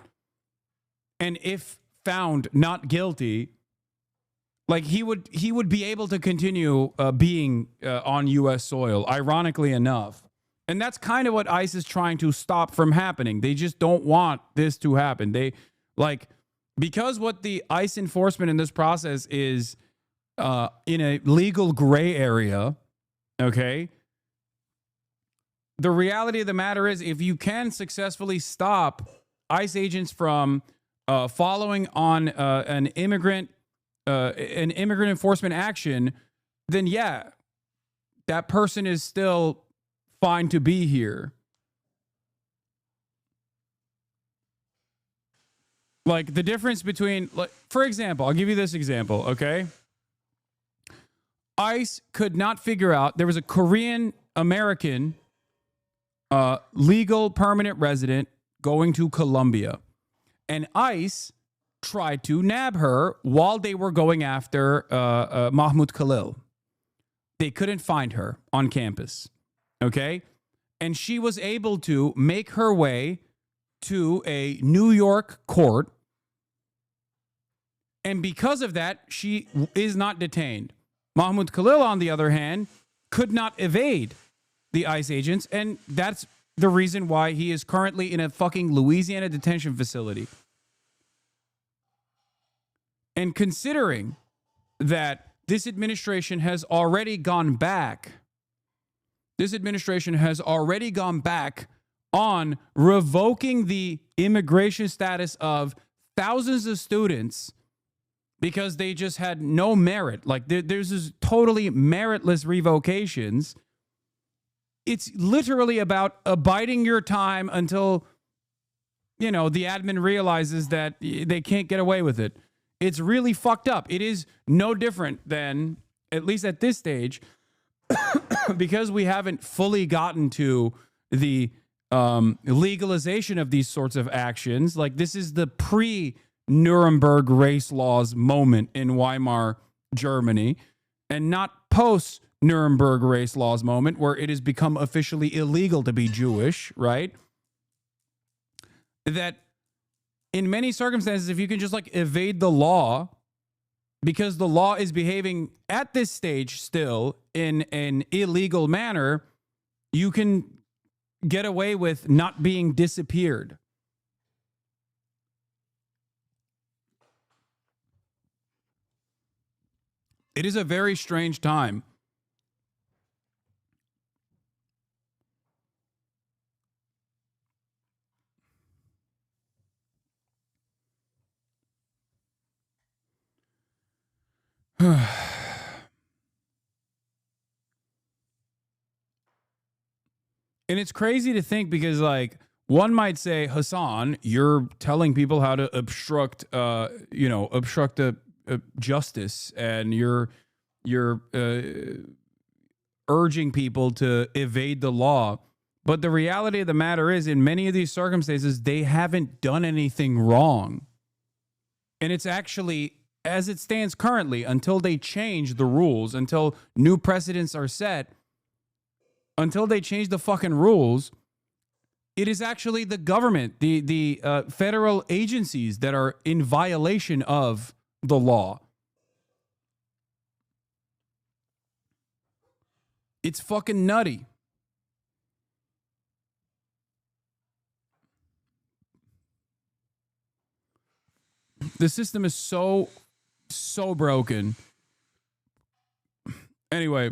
and if found not guilty, he would be able to continue being on U.S. soil, ironically enough. And that's kind of what ICE is trying to stop from happening. They just don't want this to happen. Because what the ICE enforcement in this process is in a legal gray area, okay? The reality of the matter is, if you can successfully stop ICE agents from following on an immigrant enforcement action, then yeah, that person is still fine to be here. The difference between, for example, I'll give you this example, okay? ICE could not figure out, there was a Korean American legal permanent resident going to Colombia, and ICE tried to nab her while they were going after Mahmoud Khalil. They couldn't find her on campus, okay? And she was able to make her way to a New York court, and because of that, she is not detained. Mahmoud Khalil, on the other hand, could not evade the ICE agents, and that's the reason why he is currently in a fucking Louisiana detention facility. And considering that this administration has already gone back on revoking the immigration status of thousands of students because they just had no merit. Like there's this totally meritless revocations. It's literally about abiding your time until, the admin realizes that they can't get away with it. It's really fucked up. It is no different than, at least at this stage, because we haven't fully gotten to the legalization of these sorts of actions. Like, this is the pre-Nuremberg race laws moment in Weimar Germany, and not post-Nuremberg race laws moment where it has become officially illegal to be Jewish, right? That in many circumstances, if you can just evade the law, because the law is behaving at this stage still in an illegal manner, you can get away with not being disappeared. It is a very strange time. And it's crazy to think because, one might say, Hasan, you're telling people how to obstruct justice, and you're urging people to evade the law. But the reality of the matter is, in many of these circumstances, they haven't done anything wrong. And it's actually, as it stands currently, until they change the rules, until new precedents are set, until they change the fucking rules, it is actually the government, the federal agencies that are in violation of the law. It's fucking nutty. The system is so broken. Anyway,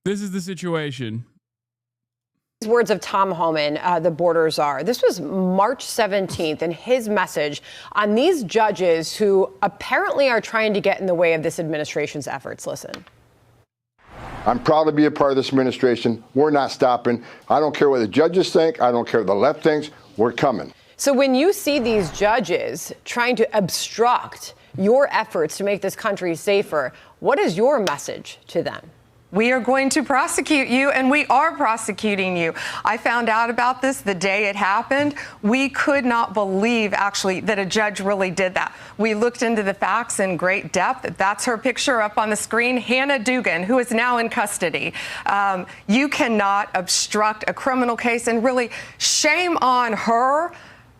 this is the situation. Words of Tom Homan, the border czar. This was March 17th, and his message on these judges who apparently are trying to get in the way of this administration's efforts. Listen. I'm proud to be a part of this administration. We're not stopping. I don't care what the judges think. I don't care what the left thinks. We're coming. So when you see these judges trying to obstruct your efforts to make this country safer, what is your message to them? We are going to prosecute you, and we are prosecuting you. I found out about this the day it happened. We could not believe, actually, that a judge really did that. We looked into the facts in great depth. That's her picture up on the screen, Hannah Dugan, who is now in custody. You cannot obstruct a criminal case, and really, shame on her.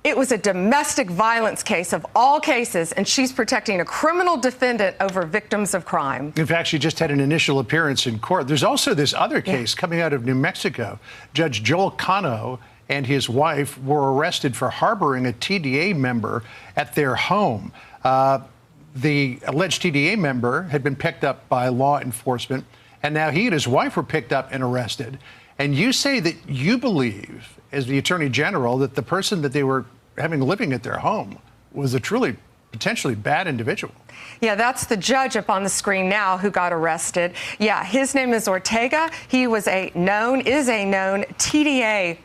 It was a domestic violence case of all cases, and she's protecting a criminal defendant over victims of crime. In fact, she just had an initial appearance in court. There's also this other case coming out of New Mexico. Judge Joel Cano and his wife were arrested for harboring a TDA member at their home. The alleged TDA member had been picked up by law enforcement, and now he and his wife were picked up and arrested. And you say that you believe, as the Attorney General, that the person that they were having living at their home was a truly potentially bad individual. Yeah, that's the judge up on the screen now who got arrested. Yeah, his name is Ortega. He was is a known TDA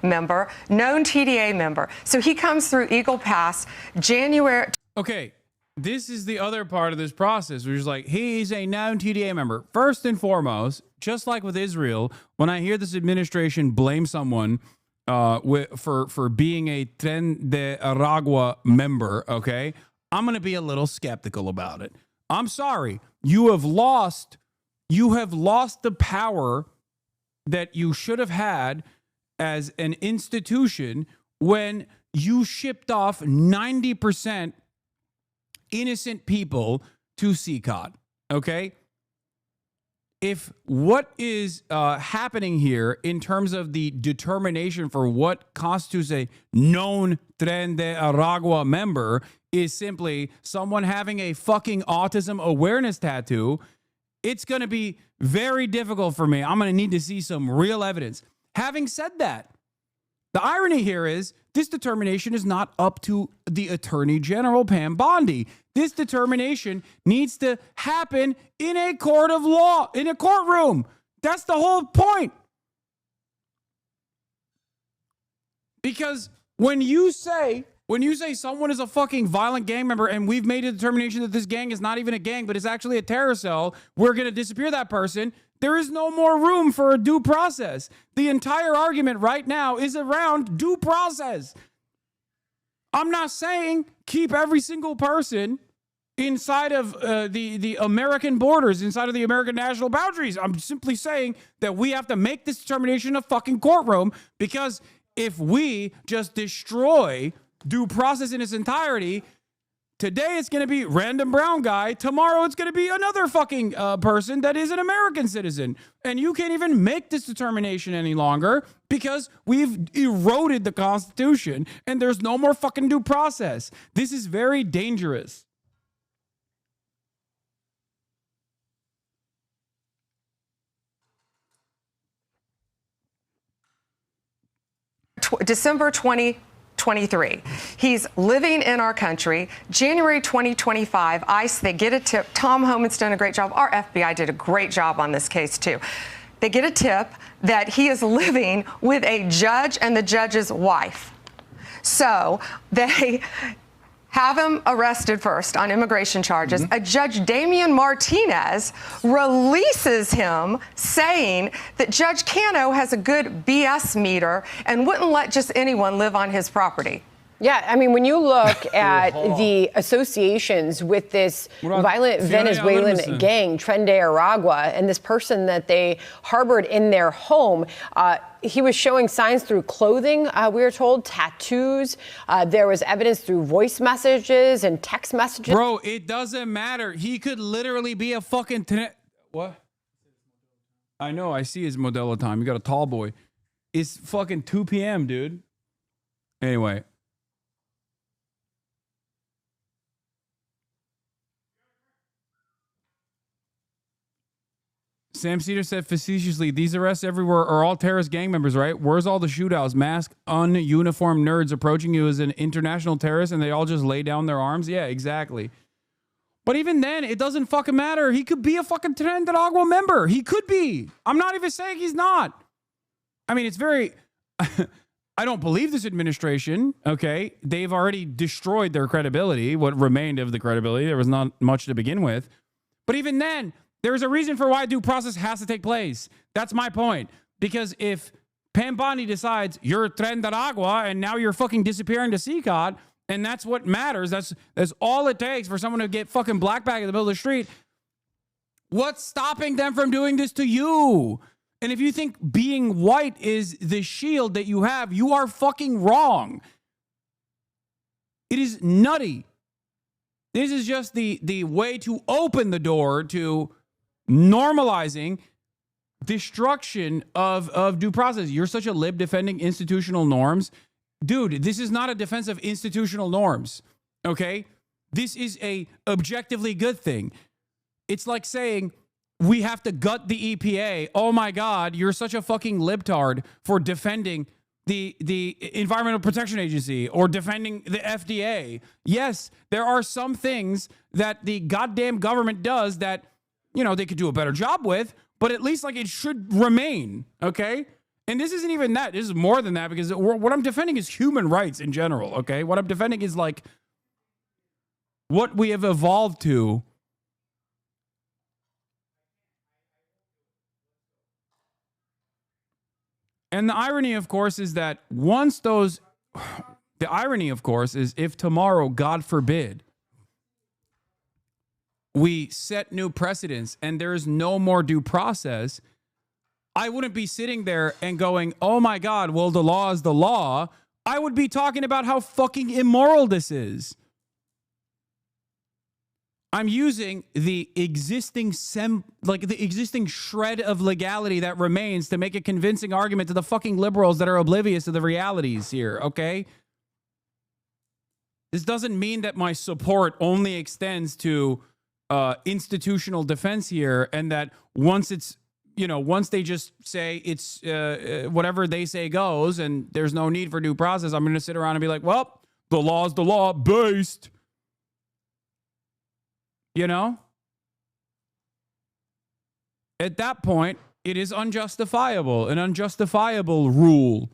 member. So he comes through Eagle Pass January. Okay, this is the other part of this process, which is he's a known TDA member. First and foremost, just like with Israel, when I hear this administration blame someone for being a Tren de Aragua member, okay, I'm going to be a little skeptical about it. I'm sorry. You have lost the power that you should have had as an institution when you shipped off 90% innocent people to CCOT, okay? if what is happening here in terms of the determination for what constitutes a known Tren de Aragua member is simply someone having a fucking autism awareness tattoo, it's going to be very difficult for me. I'm going to need to see some real evidence. Having said that, the irony here is this determination is not up to the Attorney General, Pam Bondi. This determination needs to happen in a court of law, in a courtroom. That's the whole point. Because when you say someone is a fucking violent gang member and we've made a determination that this gang is not even a gang, but it's actually a terror cell, we're going to disappear that person. There is no more room for a due process. The entire argument right now is around due process. I'm not saying keep every single person inside of the American borders, inside of the American national boundaries. I'm simply saying that we have to make this determination in a fucking courtroom, because if we just destroy due process in its entirety, today it's going to be random brown guy. Tomorrow it's going to be another fucking person that is an American citizen. And you can't even make this determination any longer because we've eroded the Constitution and there's no more fucking due process. This is very dangerous. December 2023. He's living in our country. January 2025, ICE, they get a tip. Tom Homan's done a great job. Our FBI did a great job on this case, too. They get a tip that he is living with a judge and the judge's wife. So they have him arrested first on immigration charges. A Judge Damian Martinez releases him, saying that Judge Cano has a good BS meter and wouldn't let just anyone live on his property. Yeah, I mean, when you look at the associations with this violent Venezuelan gang, Tren de Aragua, and this person that they harbored in their home, he was showing signs through clothing, we were told, tattoos. There was evidence through voice messages and text messages. Bro, it doesn't matter. He could literally be a fucking... What? I know, I see his Modelo time. You got a tall boy. It's fucking 2 p.m., dude. Anyway. Sam Cedar said facetiously, these arrests everywhere are all terrorist gang members, right? Where's all the shootouts? Masked, ununiformed nerds approaching you as an international terrorist and they all just lay down their arms? Yeah, exactly. But even then, it doesn't fucking matter. He could be a fucking Tren de Aragua member. He could be. I'm not even saying he's not. I mean, it's very... I don't believe this administration, okay? They've already destroyed their credibility, what remained of the credibility. There was not much to begin with. But even then... there's a reason for why due process has to take place. That's my point. Because if Pam Bondi decides you're Tren de Aragua and now you're fucking disappearing to CCOT, and that's what matters, that's all it takes for someone to get fucking black bag in the middle of the street, what's stopping them from doing this to you? And if you think being white is the shield that you have, you are fucking wrong. It is nutty. This is just the way to open the door to normalizing destruction of due process. You're such a lib defending institutional norms. Dude, this is not a defense of institutional norms, okay? This is a objectively good thing. It's like saying we have to gut the EPA. Oh my God, you're such a fucking libtard for defending the Environmental Protection Agency or defending the FDA. Yes, there are some things that the goddamn government does that, you know, they could do a better job with, but at least like it should remain, okay? And this isn't even that. This is more than that, because what I'm defending is human rights in general, okay? What I'm defending is like what we have evolved to. And the irony, of course, is that once those... the irony, of course, is if tomorrow, God forbid, we set new precedents and there is no more due process, I wouldn't be sitting there and going, oh my God, well, the law is the law. I would be talking about how fucking immoral this is. I'm using the existing the existing shred of legality that remains to make a convincing argument to the fucking liberals that are oblivious to the realities here, okay? This doesn't mean that my support only extends to institutional defense here, and that once it's, once they just say it's whatever they say goes and there's no need for due process, I'm going to sit around and be like, well, the law's the law, based. At that point, it is unjustifiable, an unjustifiable rule.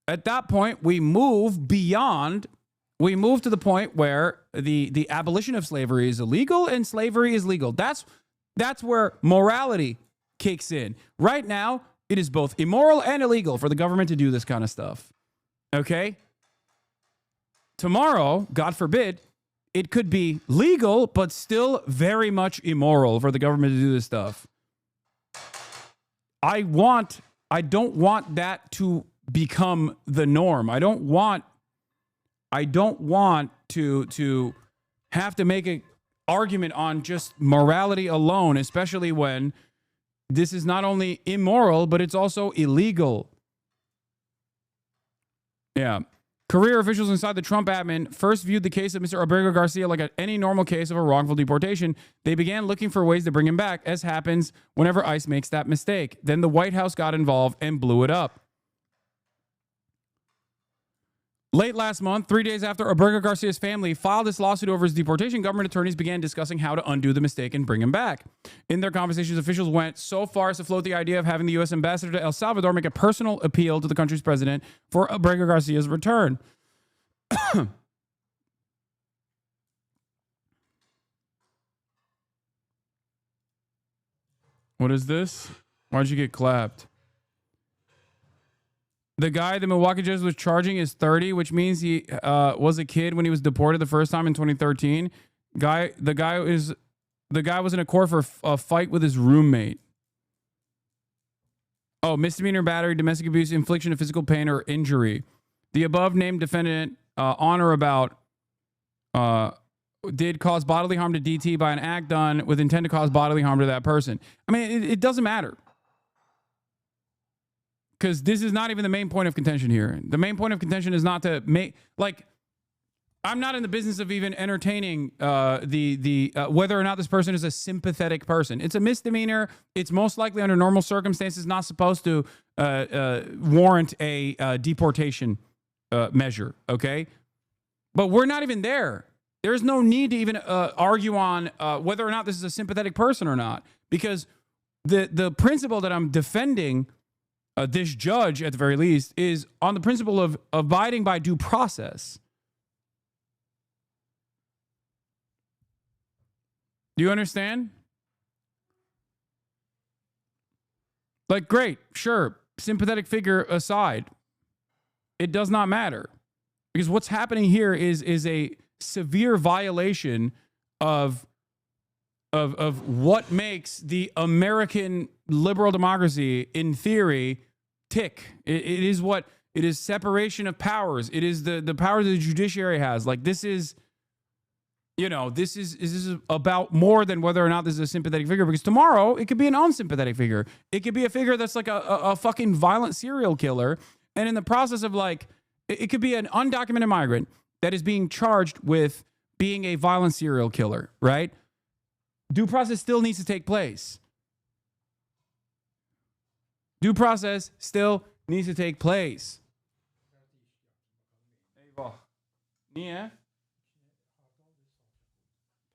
At that point, we move to the point where the abolition of slavery is illegal and slavery is legal. That's where morality kicks in. Right now, it is both immoral and illegal for the government to do this kind of stuff. Okay? Tomorrow, God forbid, it could be legal, but still very much immoral for the government to do this stuff. I don't want that to become the norm. I don't want to have to make an argument on just morality alone, especially when this is not only immoral, but it's also illegal. Yeah. Career officials inside the Trump admin first viewed the case of Mr. Abrego Garcia like any normal case of a wrongful deportation. They began looking for ways to bring him back, as happens whenever ICE makes that mistake. Then the White House got involved and blew it up. Late last month, 3 days after Abrego Garcia's family filed this lawsuit over his deportation, government attorneys began discussing how to undo the mistake and bring him back. In their conversations, officials went so far as to float the idea of having the U.S. ambassador to El Salvador make a personal appeal to the country's president for Abrego Garcia's return. What is this? Why'd you get clapped? The guy the Milwaukee judge was charging is 30, which means he was a kid when he was deported the first time in 2013. The guy was in a court for a fight with his roommate. Oh, misdemeanor battery, domestic abuse, infliction of physical pain or injury. The above named defendant on or about did cause bodily harm to DT by an act done with intent to cause bodily harm to that person. I mean, it doesn't matter. Because this is not even the main point of contention here. The main point of contention is not to make, I'm not in the business of even entertaining whether or not this person is a sympathetic person. It's a misdemeanor. It's most likely under normal circumstances not supposed to warrant a deportation measure, okay? But we're not even there. There's no need to even argue on whether or not this is a sympathetic person or not, because the principle that I'm defending this judge, at the very least, is on the principle of abiding by due process. Do you understand? Great, sure, sympathetic figure aside, it does not matter. Because what's happening here is a severe violation of what makes the American liberal democracy, in theory, tick. It is separation of powers. It is the power that the judiciary has. This is about more than whether or not this is a sympathetic figure, because tomorrow it could be an unsympathetic figure. It could be a figure that's like a fucking violent serial killer. And in the process of it could be an undocumented migrant that is being charged with being a violent serial killer, right? Due process still needs to take place. Due process still needs to take place. Yeah.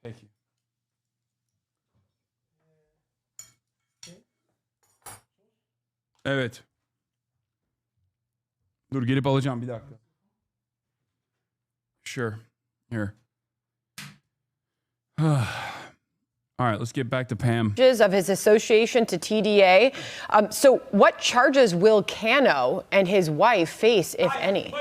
Thank you. Evet. Dur gelip alacağım bir dakika. Sure. Here. All right, let's get back to Pam. Of his association to TDA. So what charges will Cano and his wife face, if any?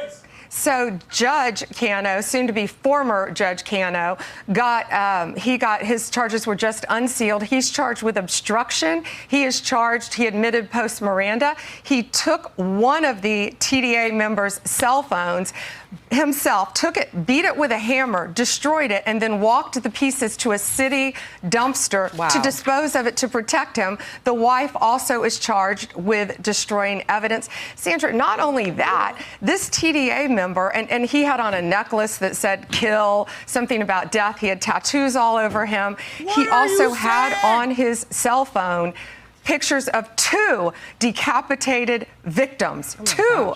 So Judge Cano, soon to be former Judge Cano, got his charges were just unsealed. He's charged with obstruction. He admitted post Miranda. He took one of the TDA members' cell phones, himself took it, beat it with a hammer, destroyed it, and then walked the pieces to a city dumpster to dispose of it to protect him. The wife also is charged with destroying evidence. Sandra, not only that, this TDA member, and he had on a necklace that said kill, something about death. He had tattoos all over him. He also had on his cell phone pictures of 2 decapitated victims,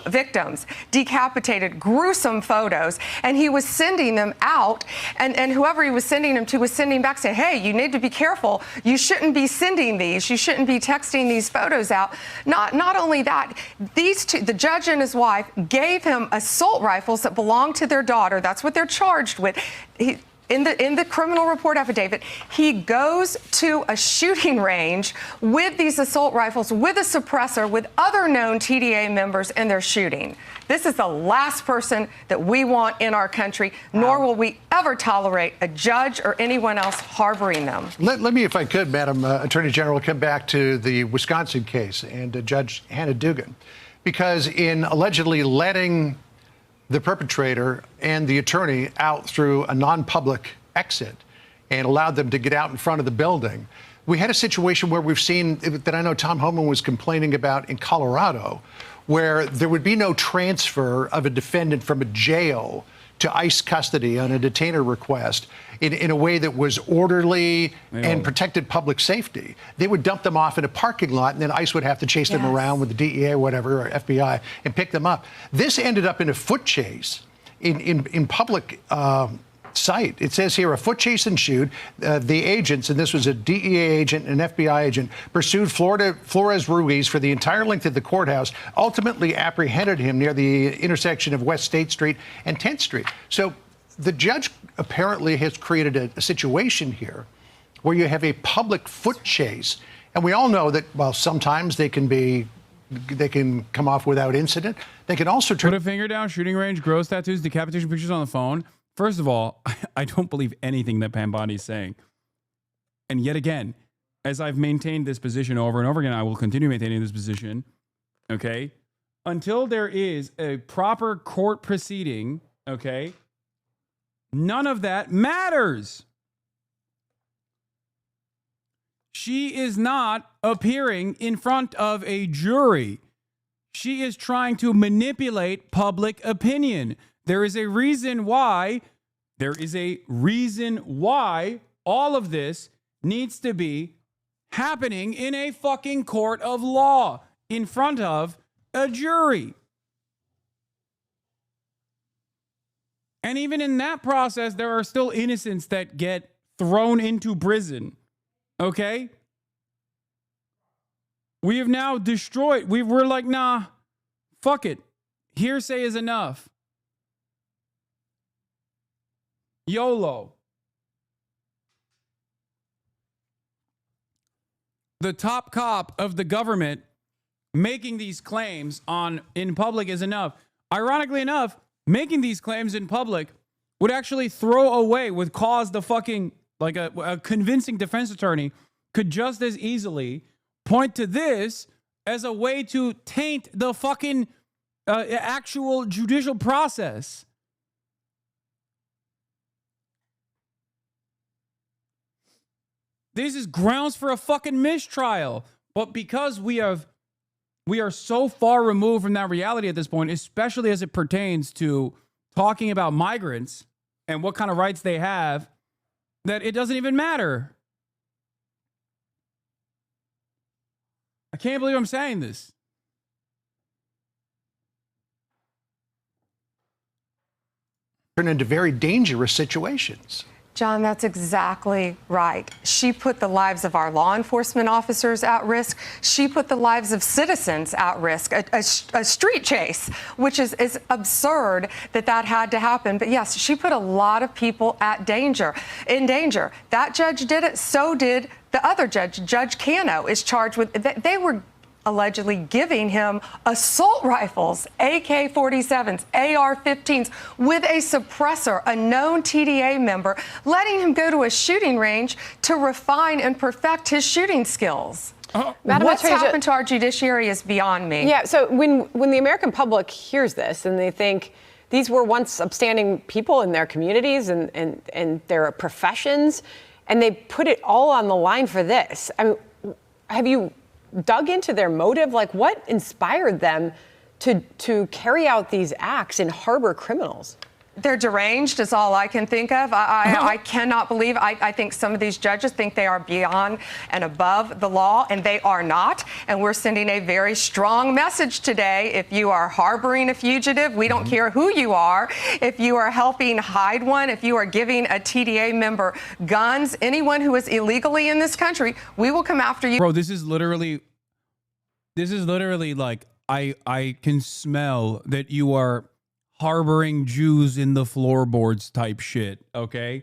victims, decapitated, gruesome photos, and he was sending them out, and whoever he was sending them to was sending back saying, hey, you need to be careful, you shouldn't be sending these, you shouldn't be texting these photos out. Not only that, these 2, the judge and his wife, gave him assault rifles that belonged to their daughter. That's what they're charged with. In the criminal report affidavit, he goes to a shooting range with these assault rifles, with a suppressor, with other known TDA members, and they're shooting. This is the last person that we want in our country, nor will we ever tolerate a judge or anyone else harboring them. Let me, if I could, Madam Attorney General, come back to the Wisconsin case and Judge Hannah Dugan, because in allegedly letting the perpetrator and the attorney out through a non-public exit and allowed them to get out in front of the building. We had a situation where we've seen that I know Tom Homan was complaining about in Colorado, where there would be no transfer of a defendant from a jail to ICE custody on a detainer request in a way that was orderly and protected public safety. They would dump them off in a parking lot, and then ICE would have to chase them around with the DEA or whatever, or FBI, and pick them up. This ended up in a foot chase in public sight. It says here, a foot chase ensued. The agents, and this was a DEA agent and an FBI agent, pursued Flores Ruiz for the entire length of the courthouse, ultimately apprehended him near the intersection of West State Street and 10th Street. So the judge apparently has created a situation here where you have a public foot chase. And we all know that, well, sometimes they can come off without incident. They can also put a finger down, shooting range, gross tattoos, decapitation pictures on the phone. First of all, I don't believe anything that Pam Bondi is saying. And yet again, as I've maintained this position over and over again, I will continue maintaining this position, okay? Until there is a proper court proceeding, okay, none of that matters. She is not appearing in front of a jury. She is trying to manipulate public opinion. There is a reason why all of this needs to be happening in a fucking court of law in front of a jury. And even in that process, there are still innocents that get thrown into prison. Okay? We have now destroyed. We're like, nah, fuck it. Hearsay is enough. YOLO. The top cop of the government making these claims in public is enough. Ironically enough, making these claims in public would actually would cause the fucking, like a convincing defense attorney could just as easily point to this as a way to taint the fucking actual judicial process. This is grounds for a fucking mistrial. But because we are so far removed from that reality at this point, especially as it pertains to talking about migrants and what kind of rights they have, that it doesn't even matter. I can't believe I'm saying this. Turn into very dangerous situations. John, that's exactly right. She put the lives of our law enforcement officers at risk. She put the lives of citizens at risk. A street chase, which is absurd that had to happen. But yes, she put a lot of people in danger. That judge did it. So did the other judge. Judge Cano is charged with. They were allegedly giving him assault rifles, AK-47s, AR-15s, with a suppressor, a known TDA member, letting him go to a shooting range to refine and perfect his shooting skills. What's happened to our judiciary is beyond me. Yeah, so when the American public hears this and they think These were once upstanding people in their communities and their professions, and they put it all on the line for this. I mean, have you dug into their motive? Like, what inspired them to carry out these acts and harbor criminals? They're deranged is all I can think of. I cannot believe. I think some of these judges think they are beyond and above the law, and they are not. And we're sending a very strong message today. If you are harboring a fugitive, we don't care who you are. If you are helping hide one, if you are giving a TDA member guns, anyone who is illegally in this country, we will come after you. Bro, this is literally like, I can smell that you are harboring Jews in the floorboards type shit, okay?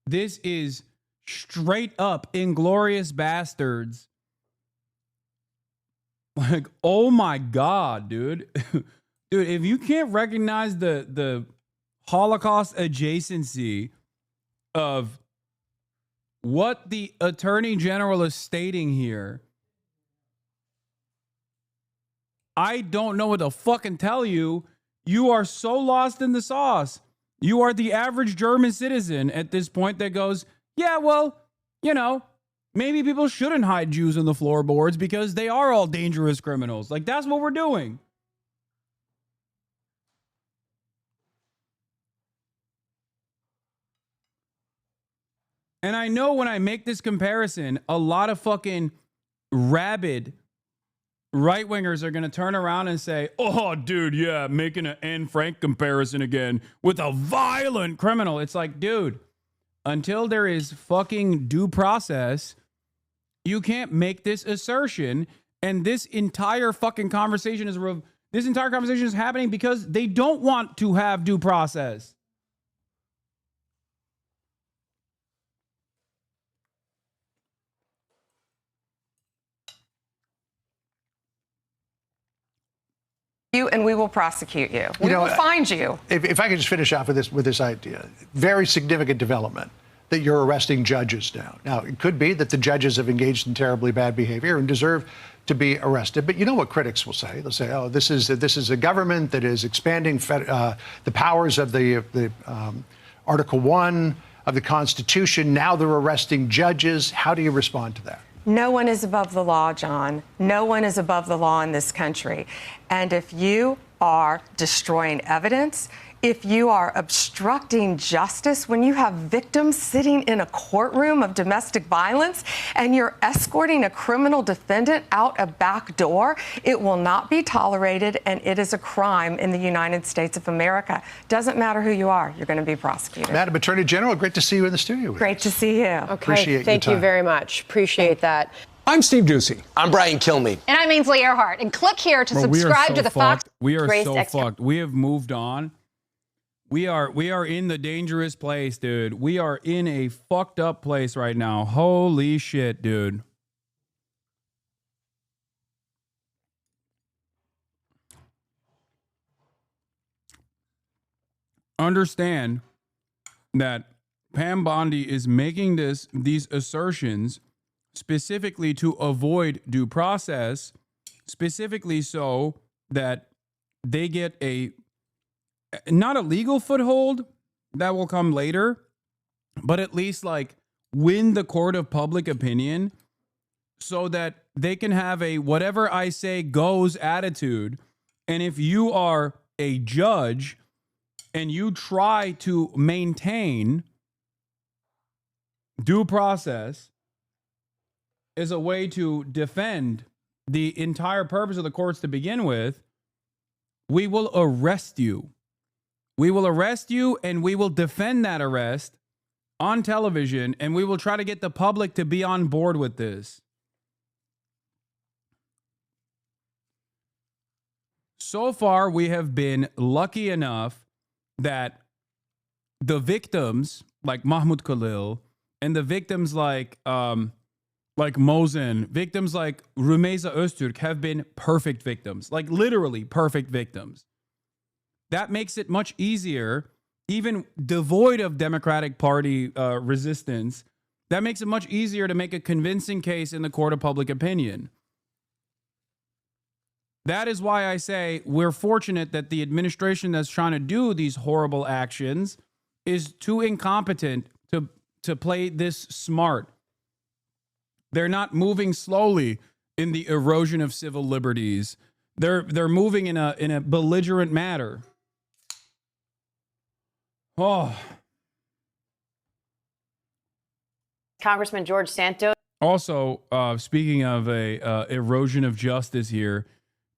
This is straight up Inglorious Bastards. Like, oh my God, dude. Dude, if you can't recognize the Holocaust adjacency of what the Attorney General is stating here, I don't know what to fucking tell you. You are so lost in the sauce. You are the average German citizen at this point that goes, yeah, well, you know, maybe people shouldn't hide Jews in the floorboards because they are all dangerous criminals. Like, that's what we're doing. And I know when I make this comparison, a lot of fucking rabid right-wingers are going to turn around and say, oh, dude, yeah, making an Anne Frank comparison again with a violent criminal. It's like, dude, until there is fucking due process, you can't make this assertion. And this entire fucking conversation is happening because they don't want to have due process. And we will prosecute you. We will find you. If I could just finish off with this idea, very significant development that you're arresting judges now. Now, it could be that the judges have engaged in terribly bad behavior and deserve to be arrested. But you know what critics will say? They'll say, "Oh, this is a government that is expanding the powers of the Article 1 of the Constitution. Now they're arresting judges." How do you respond to that? No one is above the law, John. No one is above the law in this country. And if you are destroying evidence, if you are obstructing justice, when you have victims sitting in a courtroom of domestic violence and you're escorting a criminal defendant out a back door, it will not be tolerated, and it is a crime in the United States of America. Doesn't matter who you are, you're going to be prosecuted. Madam Attorney General, great to see you in the studio. Great to see you. Okay, Appreciate thank your you time. very much. Appreciate that. I'm Steve Ducey. I'm Brian Kilmeade. And I'm Ainsley Earhart. And click here to subscribe to the Fox. We are Grace so X- fucked. We have moved on. We are in the dangerous place, dude. We are in a fucked up place right now. Holy shit, dude. Understand that Pam Bondi is making these assertions specifically to avoid due process, specifically so that they get not a legal foothold, that will come later, but at least like win the court of public opinion so that they can have a whatever I say goes attitude. And if you are a judge and you try to maintain due process as a way to defend the entire purpose of the courts to begin with, we will arrest you. We will arrest you, and we will defend that arrest on television, and we will try to get the public to be on board with this. So far, we have been lucky enough that the victims like Mahmoud Khalil and the victims like Mosen, victims like Rumeysa Öztürk have been perfect victims, like literally perfect victims. That makes it much easier, even devoid of Democratic Party resistance, that makes it much easier to make a convincing case in the court of public opinion. That is why I say we're fortunate that the administration that's trying to do these horrible actions is too incompetent to play this smart. They're not moving slowly in the erosion of civil liberties. They're moving in a belligerent manner. Oh. Congressman George Santos. Also, speaking of a erosion of justice here,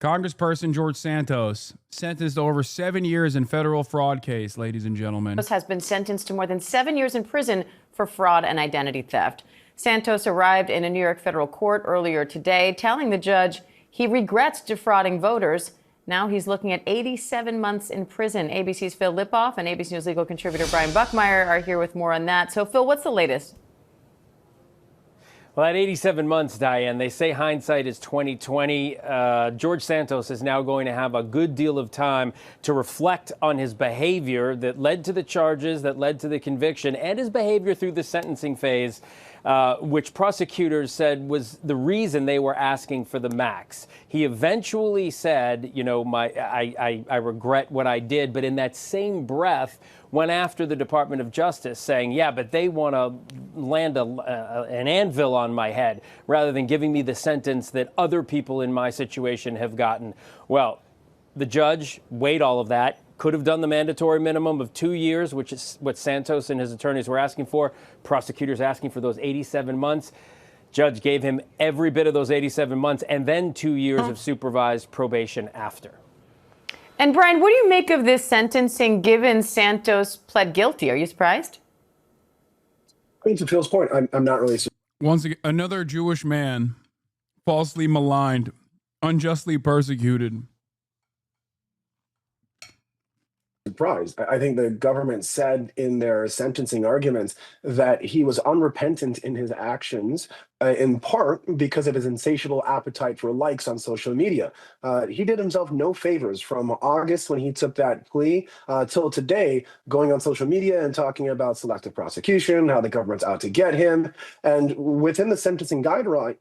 Congressperson George Santos sentenced to over 7 years in federal fraud case, ladies and gentlemen. Has been sentenced to more than 7 years in prison for fraud and identity theft. Santos arrived in a New York federal court earlier today, telling the judge he regrets defrauding voters. Now he's looking at 87 months in prison. ABC's Phil Lipoff and ABC News legal contributor Brian Buckmeyer are here with more on that. So, Phil, what's the latest? Well, at 87 months, Diane, they say hindsight is 20/20. George Santos is now going to have a good deal of time to reflect on his behavior that led to the charges, that led to the conviction, and his behavior through the sentencing phase, which prosecutors said was the reason they were asking for the max. He eventually said, you know, I regret what I did, but in that same breath, went after the Department of Justice, saying, yeah, but they want to land an anvil on my head rather than giving me the sentence that other people in my situation have gotten. Well, the judge weighed all of that, could have done the mandatory minimum of 2 years, which is what Santos and his attorneys were asking for. Prosecutors asking for those 87 months. Judge gave him every bit of those 87 months and then 2 years of supervised probation after. And Brian, what do you make of this sentencing given Santos pled guilty? Are you surprised? I mean, to Phil's point, I'm not really surprised. Once again, another Jewish man falsely maligned, unjustly persecuted. Surprised. I think the government said in their sentencing arguments that he was unrepentant in his actions, in part because of his insatiable appetite for likes on social media. He did himself no favors from August when he took that plea till today, going on social media and talking about selective prosecution, how the government's out to get him. And within the sentencing guidelines,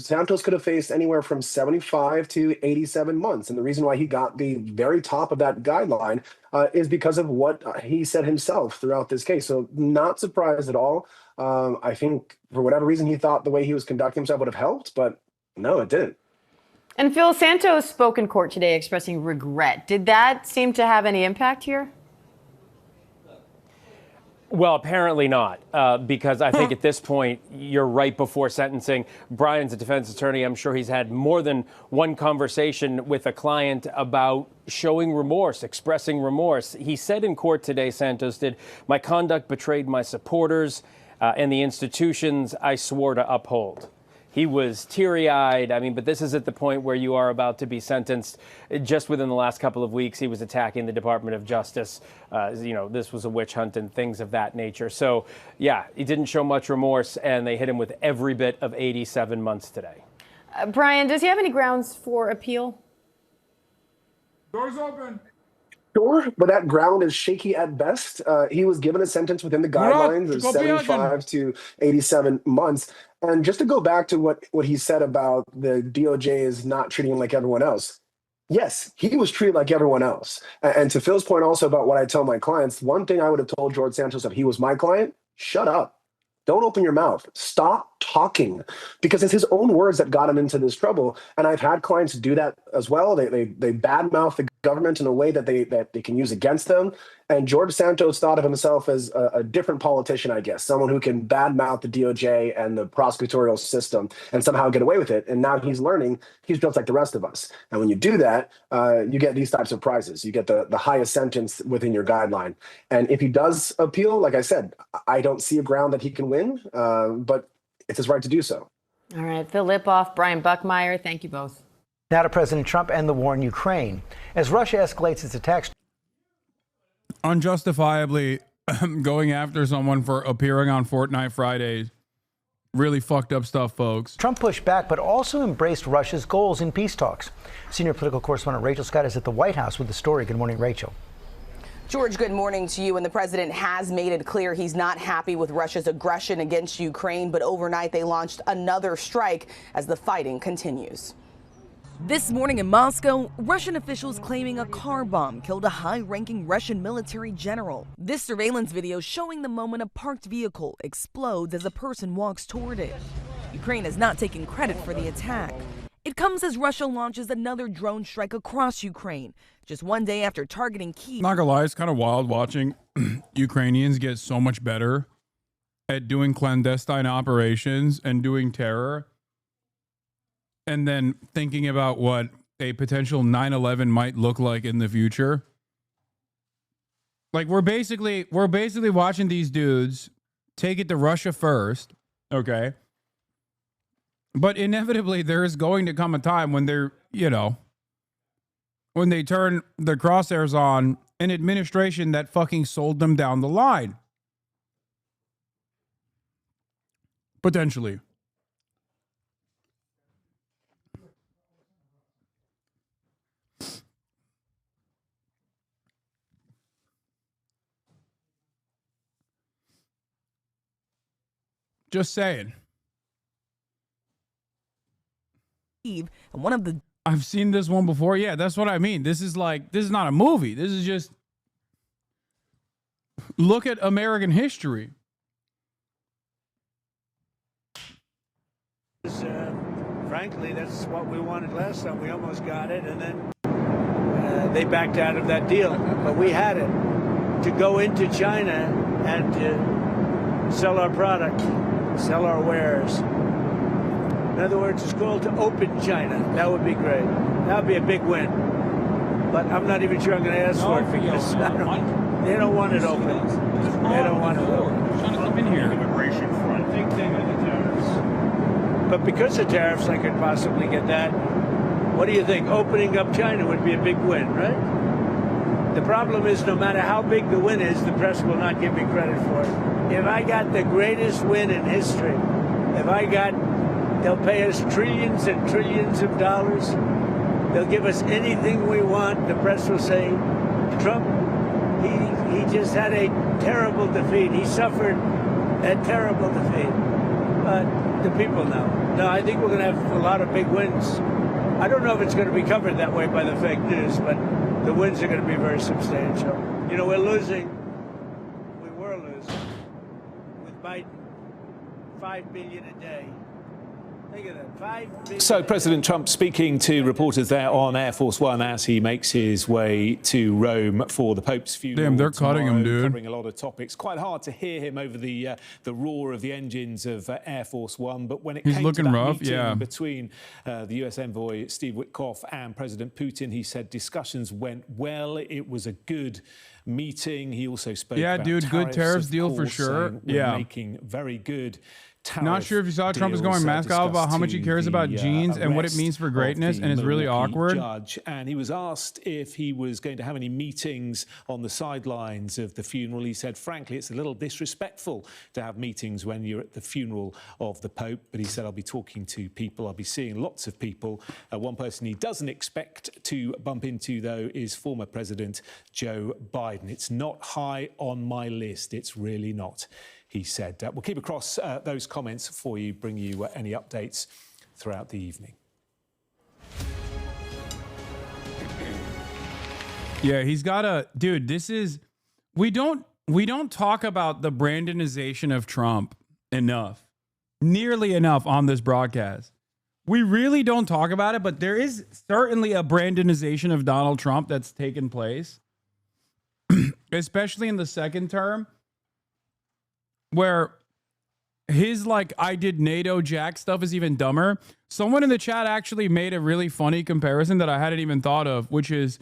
Santos could have faced anywhere from 75 to 87 months. And the reason why he got the very top of that guideline is because of what he said himself throughout this case. So not surprised at all. I think for whatever reason he thought the way he was conducting himself would have helped, but no, it didn't. And Phil, Santos spoke in court today expressing regret. Did that seem to have any impact here? Well, apparently not, because I think at this point, you're right before sentencing. Brian's a defense attorney. I'm sure he's had more than one conversation with a client about showing remorse, expressing remorse. He said in court today, Santos did, my conduct betrayed my supporters and the institutions I swore to uphold. He was teary-eyed. I mean, but this is at the point where you are about to be sentenced. Just within the last couple of weeks, he was attacking the Department of Justice. You know, this was a witch hunt and things of that nature. So, yeah, he didn't show much remorse, and they hit him with every bit of 87 months today. Brian, does he have any grounds for appeal? Doors open. Sure, but that ground is shaky at best. He was given a sentence within the guidelines of 75 to 87 months. And just to go back to what he said about the DOJ is not treating him like everyone else. Yes, he was treated like everyone else. And to Phil's point also about what I tell my clients, one thing I would have told George Santos if he was my client, shut up. Don't open your mouth. Stop talking, because it's his own words that got him into this trouble. And I've had clients do that as well. They badmouth the government in a way that they can use against them. And George Santos thought of himself as a different politician, I guess, someone who can badmouth the DOJ and the prosecutorial system and somehow get away with it. And now he's learning he's just like the rest of us. And when you do that, you get these types of prizes. You get the highest sentence within your guideline. And if he does appeal, like I said, I don't see a ground that he can win, but it's his right to do so. All right, Phil Lipoff, Brian Buckmeyer, thank you both. Now to President Trump and the war in Ukraine. As Russia escalates its attacks, unjustifiably going after someone for appearing on Fortnite Fridays. Really fucked up stuff, folks. Trump pushed back, but also embraced Russia's goals in peace talks. Senior political correspondent Rachel Scott is at the White House with the story. Good morning, Rachel. George, good morning to you. And the president has made it clear he's not happy with Russia's aggression against Ukraine, but overnight they launched another strike as the fighting continues. This morning in Moscow, Russian officials claiming a car bomb killed a high-ranking Russian military general. This surveillance video showing the moment a parked vehicle explodes as a person walks toward it. Ukraine has not taken credit for the attack. It comes as Russia launches another drone strike across Ukraine, just one day after targeting Kyiv. Not gonna lie, it's kind of wild watching Ukrainians get so much better at doing clandestine operations and doing terror, and then thinking about what a potential 9/11 might look like in the future. Like we're basically watching these dudes take it to Russia first, okay? But inevitably there is going to come a time when they're, when they turn the crosshairs on an administration that fucking sold them down the line. Potentially. Just saying. And one of the I've seen this one before. Yeah, that's what I mean. This is not a movie. This is just look at American history. Frankly, that's what we wanted last time. We almost got it, and then they backed out of that deal. But we had it to go into China and to sell our product, sell our wares. In other words, it's called to open China. That would be great. That would be a big win. But I'm not even sure I'm going to ask for it because they don't want it open. They don't want it open. Trying to come in here. Immigration front. Big thing on the tariffs. But because of tariffs, I could possibly get that. What do you think? Opening up China would be a big win, right? The problem is no matter how big the win is, the press will not give me credit for it. If I got the greatest win in history, they'll pay us trillions and trillions of dollars. They'll give us anything we want. The press will say, Trump, he just had a terrible defeat. He suffered a terrible defeat. But the people know. No, I think we're going to have a lot of big wins. I don't know if it's going to be covered that way by the fake news, but the wins are going to be very substantial. We're losing. We were losing with Biden, 5 billion a day. Think of that, 5 billion. So President Trump speaking to reporters there on Air Force One as he makes his way to Rome for the Pope's funeral. Damn, they're cutting him, dude. Covering a lot of topics. Quite hard to hear him over the roar of the engines of Air Force One. But when it He's came looking to that rough, meeting yeah. between the U.S. envoy Steve Witkoff and President Putin, he said discussions went well. It was a good meeting. He also spoke about dude, good tariffs of deal for course, sure. saying we're making very good Not sure if you saw Trump is going mask out about how much he cares about genes and what it means for greatness, and it's really awkward. Judge, and he was asked if he was going to have any meetings on the sidelines of the funeral. He said, frankly, it's a little disrespectful to have meetings when you're at the funeral of the Pope. But he said, I'll be talking to people. I'll be seeing lots of people. One person he doesn't expect to bump into, though, is former President Joe Biden. It's not high on my list. It's really not, he said. We'll keep across those comments for you, bring you any updates throughout the evening. Yeah, he's got a dude. This is we don't talk about the Brandonization of Trump nearly enough on this broadcast. We really don't talk about it, but there is certainly a Brandonization of Donald Trump that's taken place, especially in the second term, where his I did NATO Jack stuff is even dumber. Someone in the chat actually made a really funny comparison that I hadn't even thought of, which is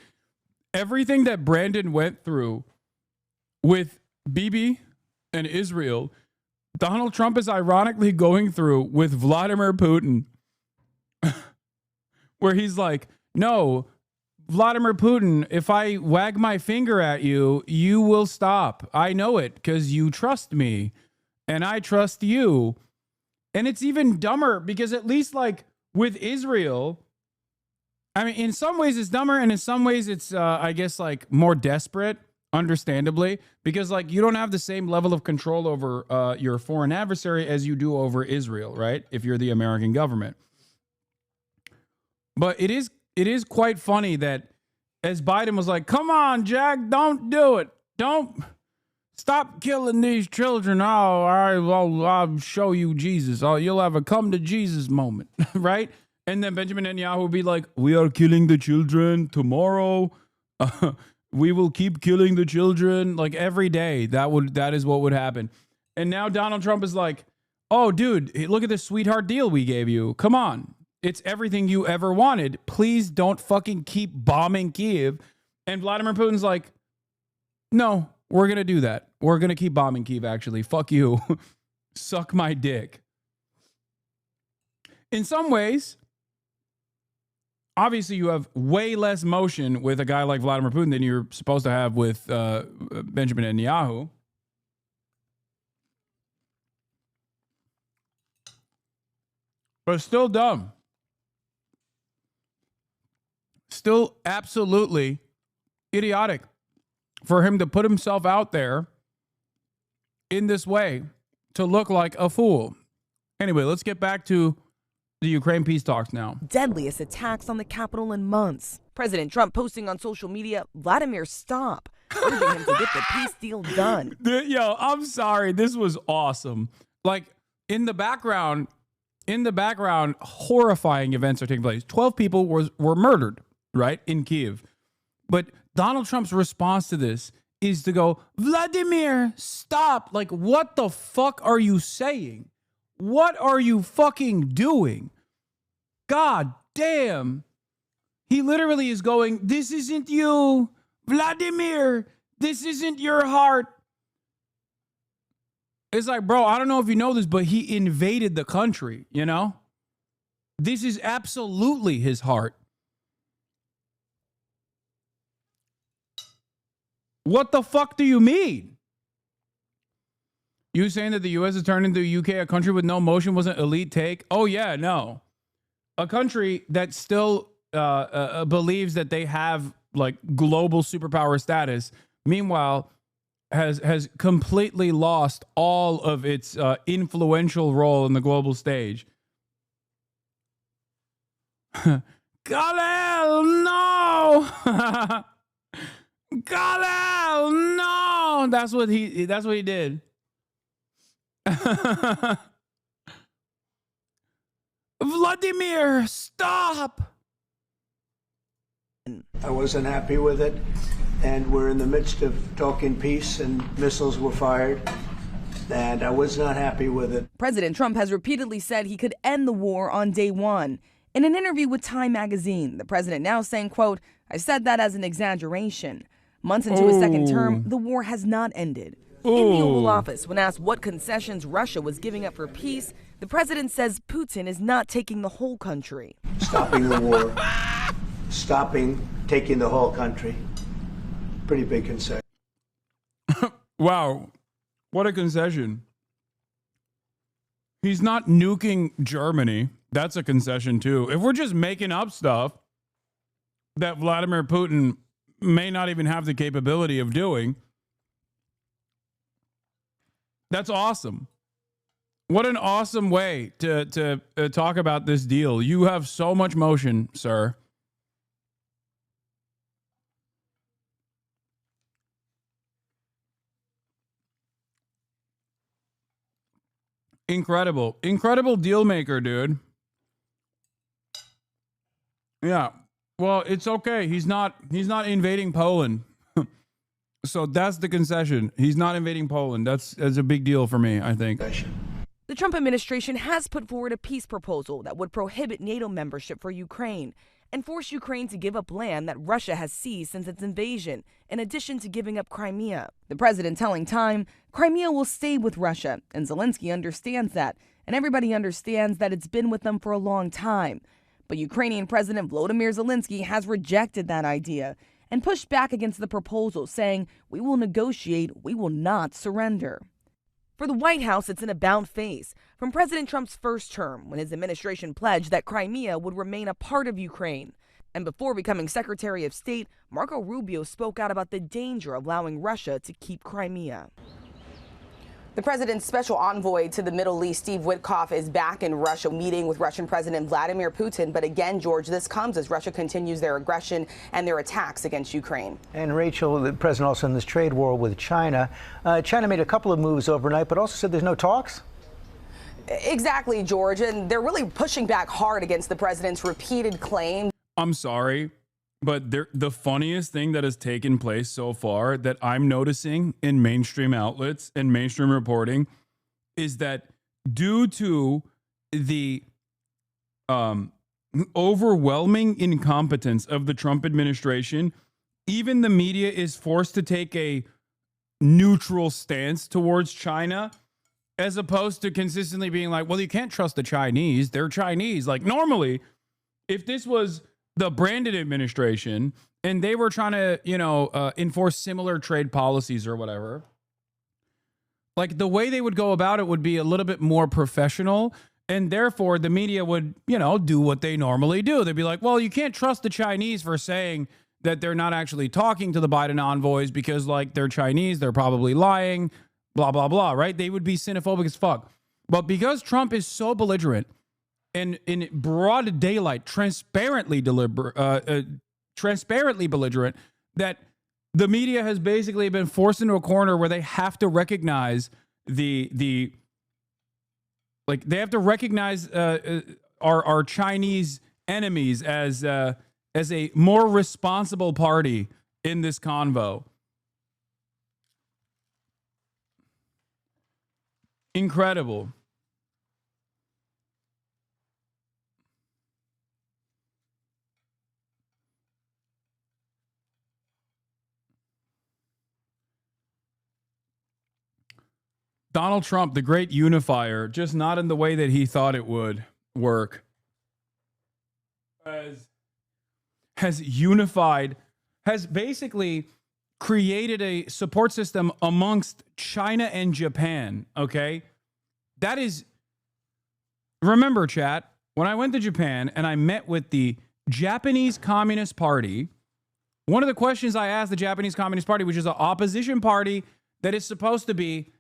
everything that Brandon went through with Bibi and Israel, Donald Trump is ironically going through with Vladimir Putin, where he's like, no, Vladimir Putin, if I wag my finger at you, you will stop. I know it because you trust me and I trust you. And it's even dumber because at least with Israel, I mean, in some ways it's dumber and in some ways it's, I guess, more desperate, understandably, because you don't have the same level of control over your foreign adversary as you do over Israel, right? If you're the American government. But it is quite funny that as Biden was like, come on, Jack, don't do it. Don't stop killing these children. Oh, I'll show you Jesus. Oh, you'll have a come to Jesus moment, right? And then Benjamin Netanyahu would be like, we are killing the children tomorrow. We will keep killing the children like every day. That is what would happen. And now Donald Trump is like, oh, dude, look at this sweetheart deal we gave you. Come on. It's everything you ever wanted. Please don't fucking keep bombing Kyiv. And Vladimir Putin's like, no, we're going to do that. We're going to keep bombing Kyiv, actually. Fuck you. Suck my dick. In some ways, obviously you have way less motion with a guy like Vladimir Putin than you're supposed to have with Benjamin Netanyahu. But it's still dumb. Still absolutely idiotic for him to put himself out there in this way to look like a fool. Anyway, let's get back to the Ukraine peace talks now. Deadliest attacks on the Capitol in months. President Trump posting on social media, Vladimir, stop, urging him to get the peace deal done. Yo, I'm sorry. This was awesome. Like, in the background, horrifying events are taking place. 12 people were murdered, right, in Kyiv. But Donald Trump's response to this is to go, Vladimir, stop. Like, what the fuck are you saying? What are you fucking doing? God damn. He literally is going, this isn't you. Vladimir, this isn't your heart. It's like, bro, I don't know if you know this, but he invaded the country, you know? This is absolutely his heart. What the fuck do you mean? You saying that the U.S. has turned into the UK, a country with no motion, was an elite take? Oh, yeah, no. A country that still believes that they have, like, global superpower status, meanwhile, has completely lost all of its influential role in the global stage. Galil, no! Galil, no! That's what he did. Vladimir, stop! I wasn't happy with it, and we're in the midst of talking peace, and missiles were fired, and I was not happy with it. President Trump has repeatedly said he could end the war on day one. In an interview with Time magazine, the president now saying, quote, I said that as an exaggeration. Months into his second term, the war has not ended. In the Oval Office, when asked what concessions Russia was giving up for peace, the president says Putin is not taking the whole country. Stopping the war, taking the whole country. Pretty big concession. Wow, what a concession. He's not nuking Germany. That's a concession, too. If we're just making up stuff that Vladimir Putin may not even have the capability of doing, that's awesome. What an awesome way to talk about this deal. You have so much motion, sir. Incredible. Incredible deal maker, dude. Yeah. Well, it's okay. He's not invading Poland. So that's the concession. He's not invading Poland. That's a big deal for me, I think. The Trump administration has put forward a peace proposal that would prohibit NATO membership for Ukraine and force Ukraine to give up land that Russia has seized since its invasion, in addition to giving up Crimea. The president telling Time, Crimea will stay with Russia, and Zelensky understands that, and everybody understands that it's been with them for a long time. But Ukrainian President Volodymyr Zelensky has rejected that idea and pushed back against the proposal, saying, we will negotiate, we will not surrender. For the White House, it's an about face. From President Trump's first term, when his administration pledged that Crimea would remain a part of Ukraine. And before becoming Secretary of State, Marco Rubio spoke out about the danger of allowing Russia to keep Crimea. The president's special envoy to the Middle East, Steve Witkoff, is back in Russia meeting with Russian President Vladimir Putin. But again, George, this comes as Russia continues their aggression and their attacks against Ukraine. And Rachel, the president also in this trade war with China. China made a couple of moves overnight, but also said there's no talks. Exactly, George. And they're really pushing back hard against the president's repeated claims. I'm sorry, but the funniest thing that has taken place so far that I'm noticing in mainstream outlets and mainstream reporting is that due to the overwhelming incompetence of the Trump administration, even the media is forced to take a neutral stance towards China, as opposed to consistently being like, well, you can't trust the Chinese. They're Chinese. Like, normally, if this was the Brandon administration and they were trying to, enforce similar trade policies or whatever, like, the way they would go about it would be a little bit more professional. And therefore, the media would, do what they normally do. They'd be like, well, you can't trust the Chinese for saying that they're not actually talking to the Biden envoys because, like, they're Chinese. They're probably lying, blah, blah, blah, right? They would be xenophobic as fuck. But because Trump is so belligerent and in broad daylight, transparently belligerent, that the media has basically been forced into a corner where they have to recognize they have to recognize our Chinese enemies as a more responsible party in this convo. Incredible. Donald Trump, the great unifier, just not in the way that he thought it would work, has unified, has basically created a support system amongst China and Japan, okay? That is, remember, chat, when I went to Japan and I met with the Japanese Communist Party, one of the questions I asked the Japanese Communist Party, which is an opposition party that is supposed to be,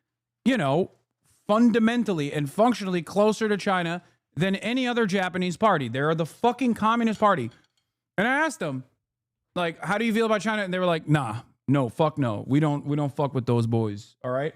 fundamentally and functionally closer to China than any other Japanese party. They're the fucking Communist Party. And I asked them, like, how do you feel about China? And they were like, nah, no, fuck no. We don't fuck with those boys, all right?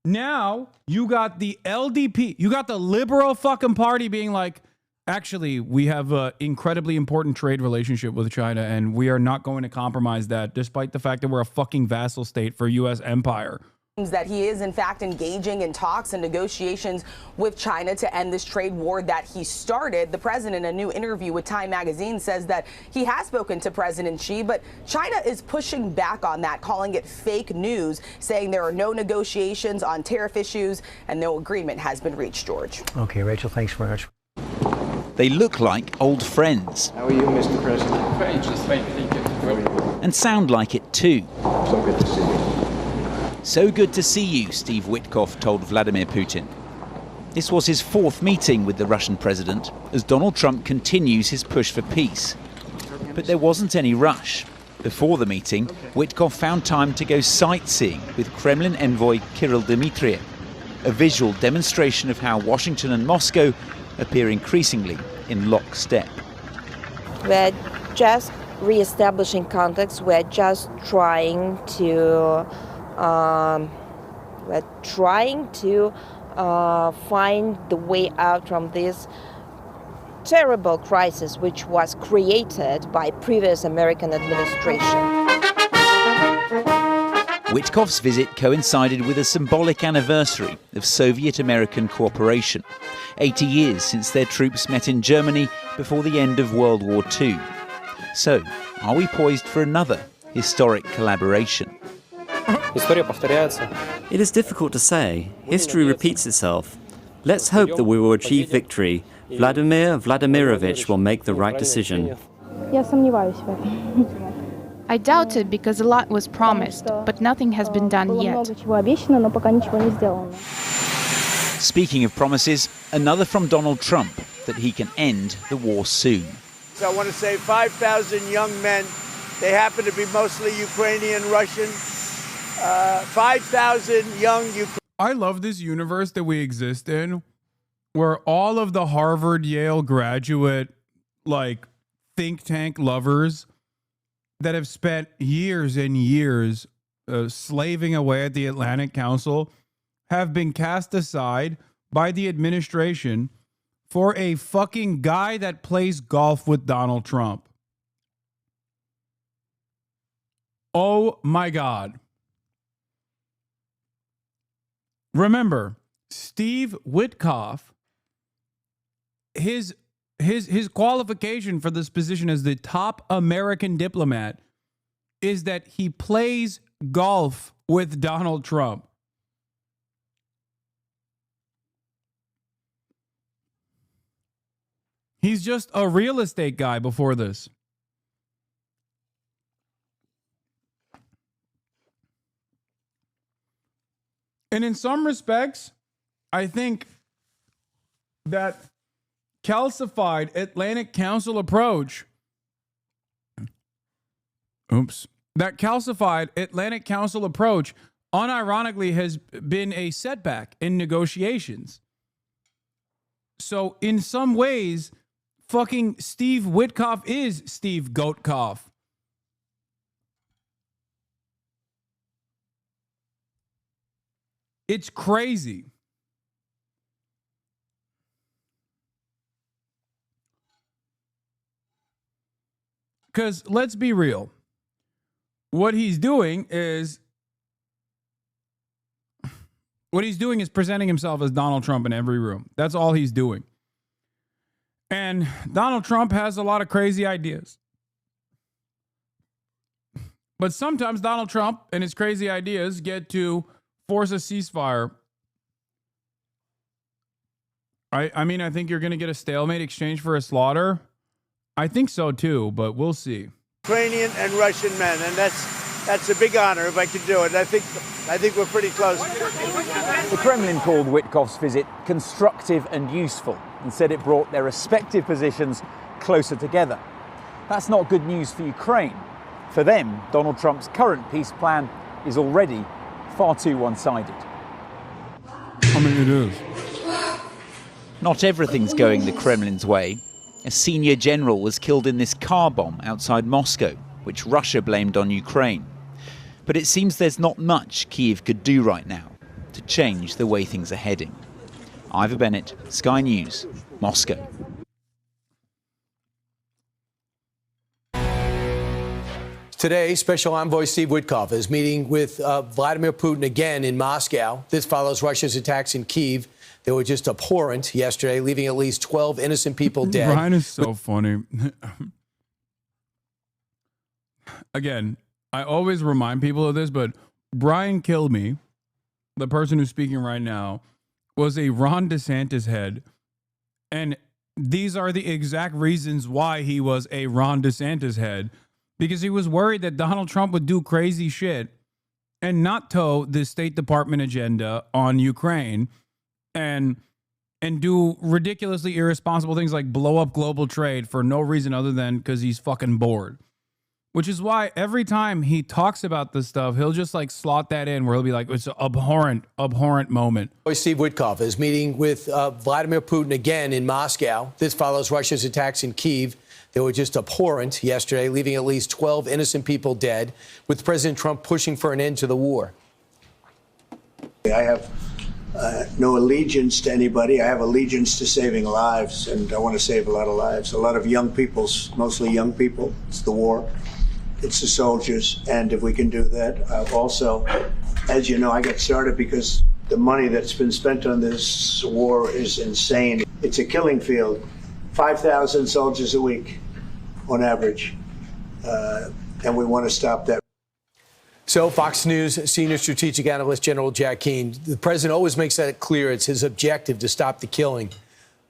Now, you got the LDP, you got the liberal fucking party being like, actually, we have an incredibly important trade relationship with China, and we are not going to compromise that, despite the fact that we're a fucking vassal state for U.S. empire. That he is, in fact, engaging in talks and negotiations with China to end this trade war that he started. The president, in a new interview with Time magazine, says that he has spoken to President Xi, but China is pushing back on that, calling it fake news, saying there are no negotiations on tariff issues and no agreement has been reached, George. Okay, Rachel, thanks very much. They look like old friends. How are you, Mr. President? Fine, just fine, thank you. And sound like it too. So good to see you. So good to see you, Steve Witkoff told Vladimir Putin. This was his fourth meeting with the Russian president as Donald Trump continues his push for peace. But there wasn't any rush. Before the meeting, Witkoff found time to go sightseeing with Kremlin envoy Kirill Dmitriev, a visual demonstration of how Washington and Moscow appear increasingly in lockstep. We're just re-establishing contacts. We're just trying to find the way out from this terrible crisis which was created by previous American administration. Witkoff's visit coincided with a symbolic anniversary of Soviet-American cooperation, 80 years since their troops met in Germany before the end of World War II. So, are we poised for another historic collaboration? It is difficult to say. History repeats itself. Let's hope that we will achieve victory. Vladimir Vladimirovich will make the right decision. I doubt it because a lot was promised, but nothing has been done yet. Speaking of promises, another from Donald Trump that he can end the war soon. So I want to say 5,000 young men. They happen to be mostly Ukrainian, Russian, 5,000 young Ukrainians. I love this universe that we exist in, where all of the Harvard, Yale graduate, like, think tank lovers that have spent years and years slaving away at the Atlantic Council have been cast aside by the administration for a fucking guy that plays golf with Donald Trump. Oh my God. Remember, Steve Witkoff, his qualification for this position as the top American diplomat is that he plays golf with Donald Trump. He's just a real estate guy before this. And in some respects, I think that calcified Atlantic Council approach, that calcified Atlantic Council approach unironically has been a setback in negotiations. So in some ways, fucking Steve Witkoff is Steve Goatkoff. It's crazy. Because let's be real. What he's doing is presenting himself as Donald Trump in every room. That's all he's doing. And Donald Trump has a lot of crazy ideas. But sometimes Donald Trump and his crazy ideas get to force a ceasefire. I mean, I think you're going to get a stalemate exchange for a slaughter. I think so too, but we'll see. Ukrainian and Russian men, and that's a big honor if I can do it. I think we're pretty close. The Kremlin called Witkoff's visit constructive and useful and said it brought their respective positions closer together. That's not good news for Ukraine. For them, Donald Trump's current peace plan is already far too one-sided. I mean, it is. Not everything's going the Kremlin's way. A senior general was killed in this car bomb outside Moscow, which Russia blamed on Ukraine. But it seems there's not much Kyiv could do right now to change the way things are heading. Ivor Bennett, Sky News, Moscow. Today, Special Envoy Steve Witkoff is meeting with Vladimir Putin again in Moscow. This follows Russia's attacks in Kyiv. They were just abhorrent yesterday, leaving at least 12 innocent people dead. Brian is so funny. Again, I always remind people of this, but Brian Kilmeade, the person who's speaking right now, was a Ron DeSantis head. And these are the exact reasons why he was a Ron DeSantis head. Because he was worried that Donald Trump would do crazy shit and not toe the State Department agenda on Ukraine and do ridiculously irresponsible things like blow up global trade for no reason other than because he's fucking bored. Which is why every time he talks about this stuff, he'll just like slot that in where he'll be like, it's an abhorrent moment. Steve Witkoff is meeting with Vladimir Putin again in Moscow. This follows Russia's attacks in Kyiv. They were just abhorrent yesterday, leaving at least 12 innocent people dead, with President Trump pushing for an end to the war. I have no allegiance to anybody. I have allegiance to saving lives, and I want to save a lot of lives. A lot of young people, mostly young people. It's the war. It's the soldiers. And if we can do that, also, as you know, I got started because the money that's been spent on this war is insane. It's a killing field. 5,000 soldiers a week on average. And we want to stop that. So Fox News senior strategic analyst General Jack Keane, the president always makes that clear. It's his objective to stop the killing.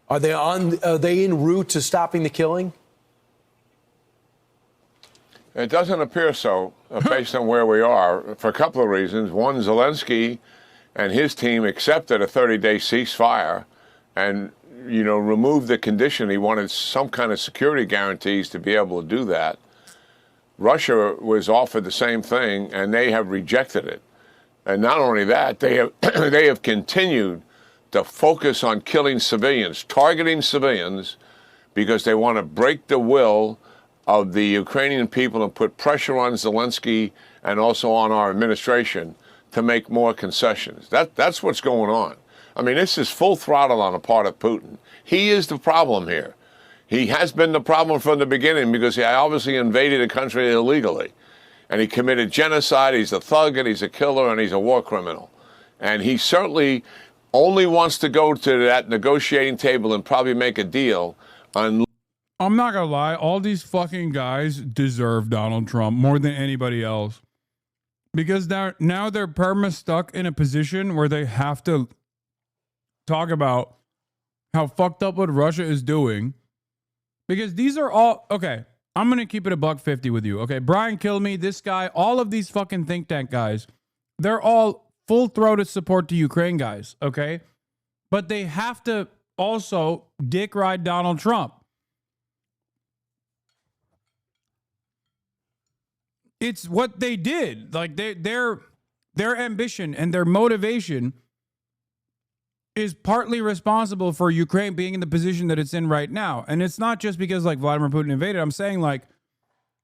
Are they en route to stopping the killing? It doesn't appear so, based on where we are, for a couple of reasons. One, Zelensky and his team accepted a 30-day ceasefire and removed the condition. He wanted some kind of security guarantees to be able to do that. Russia was offered the same thing, and they have rejected it. And not only that, they have they have continued to focus on killing civilians, targeting civilians, because they want to break the will of the Ukrainian people and put pressure on Zelensky and also on our administration to make more concessions. That's what's going on. I mean, this is full throttle on the part of Putin. He is the problem here. He has been the problem from the beginning because he obviously invaded a country illegally. And he committed genocide. He's a thug and he's a killer and he's a war criminal. And he certainly only wants to go to that negotiating table and probably make a deal on. I'm not gonna lie, all these fucking guys deserve Donald Trump more than anybody else. Because now they're perma stuck in a position where they have to talk about how fucked up what Russia is doing. Because these are all, okay, I'm going to keep it $150 with you. Okay, Brian Kilmeade, this guy, all of these fucking think tank guys, they're all full-throated support to Ukraine guys, okay? But they have to also dick ride Donald Trump. It's what they did. Like their ambition and their motivation is partly responsible for Ukraine being in the position that it's in right now. And it's not just because like Vladimir Putin invaded. I'm saying like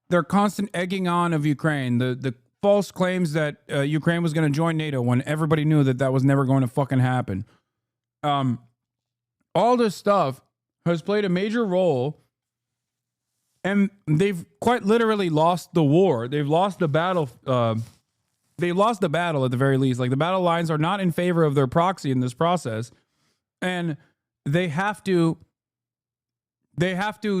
their constant egging on of Ukraine, the false claims that Ukraine was going to join NATO when everybody knew that that was never going to fucking happen. All this stuff has played a major role, and they've quite literally lost the war. They've lost the battle. They lost the battle at the very least. Like the battle lines are not in favor of their proxy in this process. And they have to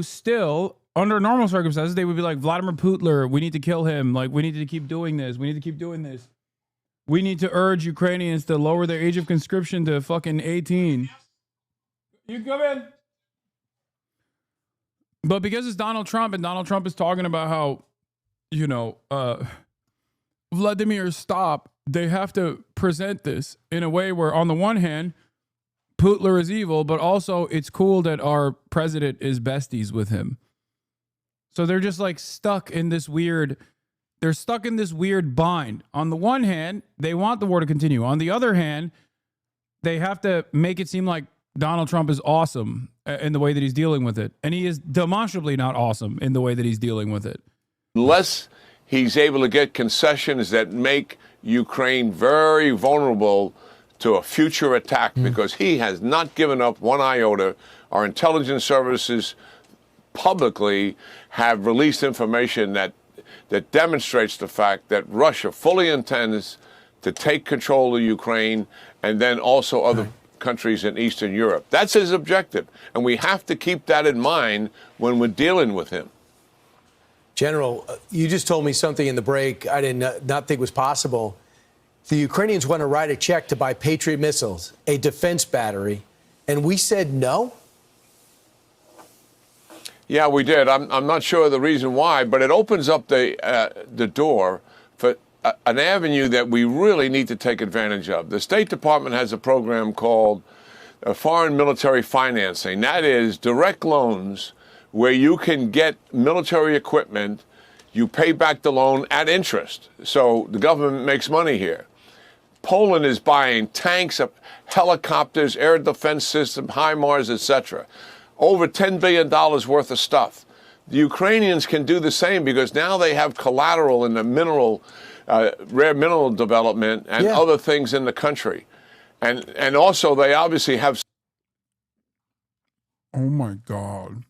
still, under normal circumstances, they would be like, Vladimir Putin, we need to kill him. Like, we need to keep doing this. We need to keep doing this. We need to urge Ukrainians to lower their age of conscription to fucking 18. You come in. But because it's Donald Trump and Donald Trump is talking about how, you know, Vladimir, stop. They have to present this in a way where, on the one hand, Putler is evil, but also it's cool that our president is besties with him. So they're just like stuck in this weird, they're stuck in this weird bind. On the one hand, they want the war to continue. On the other hand, they have to make it seem like Donald Trump is awesome in the way that he's dealing with it. And he is demonstrably not awesome in the way that he's dealing with it. Unless he's able to get concessions that make Ukraine very vulnerable to a future attack, because he has not given up one iota. Our intelligence services publicly have released information that demonstrates the fact that Russia fully intends to take control of Ukraine and then also other countries in Eastern Europe. That's his objective. And we have to keep that in mind when we're dealing with him. General, you just told me something in the break I did not think was possible. The Ukrainians want to write a check to buy Patriot missiles, a defense battery, and we said no? Yeah, we did. I'm not sure the reason why, but it opens up the door for an avenue that we really need to take advantage of. The State Department has a program called Foreign Military Financing. That is direct loans where you can get military equipment, you pay back the loan at interest. So the government makes money here. Poland is buying tanks, helicopters, air defense system, HIMARS, etc. Over $10 billion worth of stuff. The Ukrainians can do the same because now they have collateral in the mineral, rare mineral development and other things in the country. And also they obviously have. Oh my God.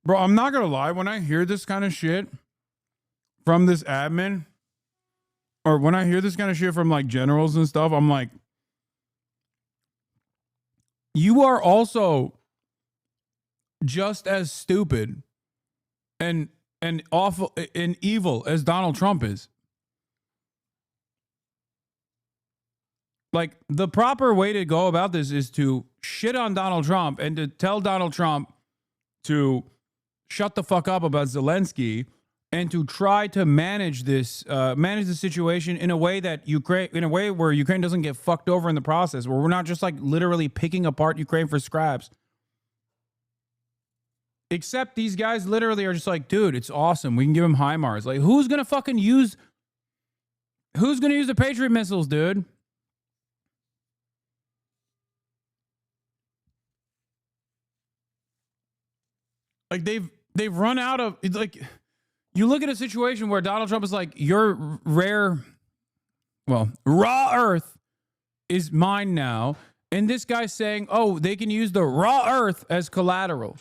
Bro, I'm not going to lie. When I hear this kind of shit from this admin, or when I hear this kind of shit from like generals and stuff, I'm like, you are also just as stupid and awful and evil as Donald Trump is. Like, the proper way to go about this is to shit on Donald Trump and to tell Donald Trump to shut the fuck up about Zelensky, and to try to manage this, manage the situation in a way that where Ukraine doesn't get fucked over in the process, where we're not just like literally picking apart Ukraine for scraps. Except these guys literally are just like, dude, it's awesome. We can give them HIMARS. Like, who's going to use the Patriot missiles, dude? Like, they've run out of, it's like, you look at a situation where Donald Trump is like, your raw earth is mine now. And this guy's saying, oh, they can use the raw earth as collateral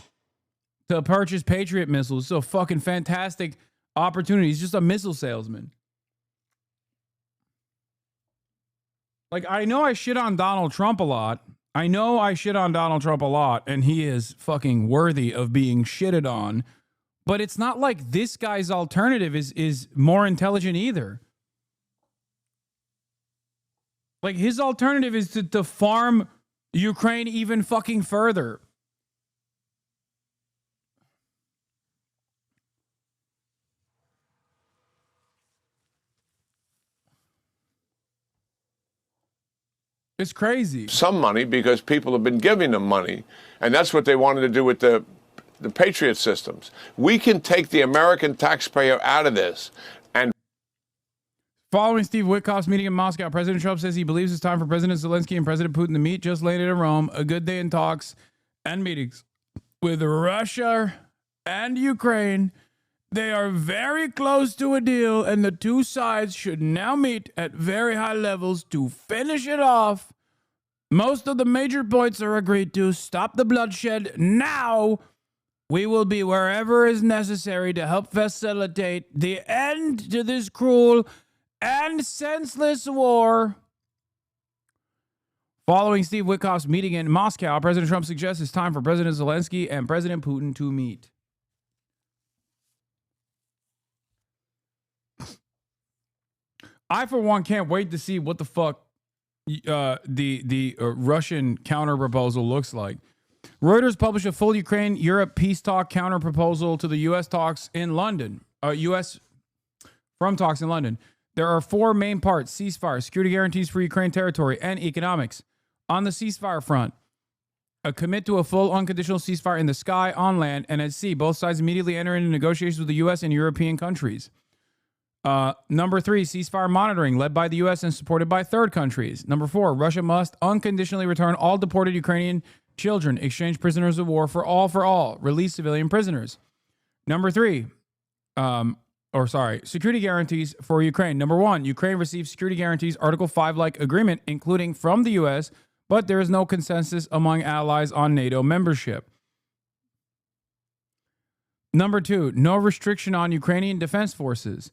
to purchase Patriot missiles. So fucking fantastic opportunity. He's just a missile salesman. Like, I know I shit on Donald Trump a lot. And he is fucking worthy of being shitted on. But it's not like this guy's alternative is more intelligent either. Like, his alternative is to farm Ukraine even fucking further. It's crazy. Some money because people have been giving them money, and that's what they wanted to do with the Patriot systems. We can take the American taxpayer out of this. And following Steve Witkoff's meeting in Moscow, President Trump says he believes it's time for President Zelensky and President Putin to meet. Just landed in Rome. A good day in talks and meetings with Russia and Ukraine. They are very close to a deal, and the two sides should now meet at very high levels to finish it off. Most of the major points are agreed to. Stop the bloodshed now. We will be wherever is necessary to help facilitate the end to this cruel and senseless war. Following Steve Witkoff's meeting in Moscow, President Trump suggests it's time for President Zelensky and President Putin to meet. I, for one, can't wait to see what the fuck the Russian counter proposal looks like. Reuters published a full Ukraine-Europe peace talk counter proposal to the U.S. talks in London. From talks in London. There are four main parts: ceasefire, security guarantees for Ukraine territory, and economics. On the ceasefire front, a commit to a full unconditional ceasefire in the sky, on land, and at sea. Both sides immediately enter into negotiations with the U.S. and European countries. Number 3, ceasefire monitoring led by the U.S. and supported by third countries. Number 4, Russia must unconditionally return all deported Ukrainian children, exchange prisoners of war for all, release civilian prisoners. Number 3, security guarantees for Ukraine. Number 1, Ukraine receives security guarantees, Article 5-like agreement, including from the U.S., but there is no consensus among allies on NATO membership. Number 2, no restriction on Ukrainian defense forces.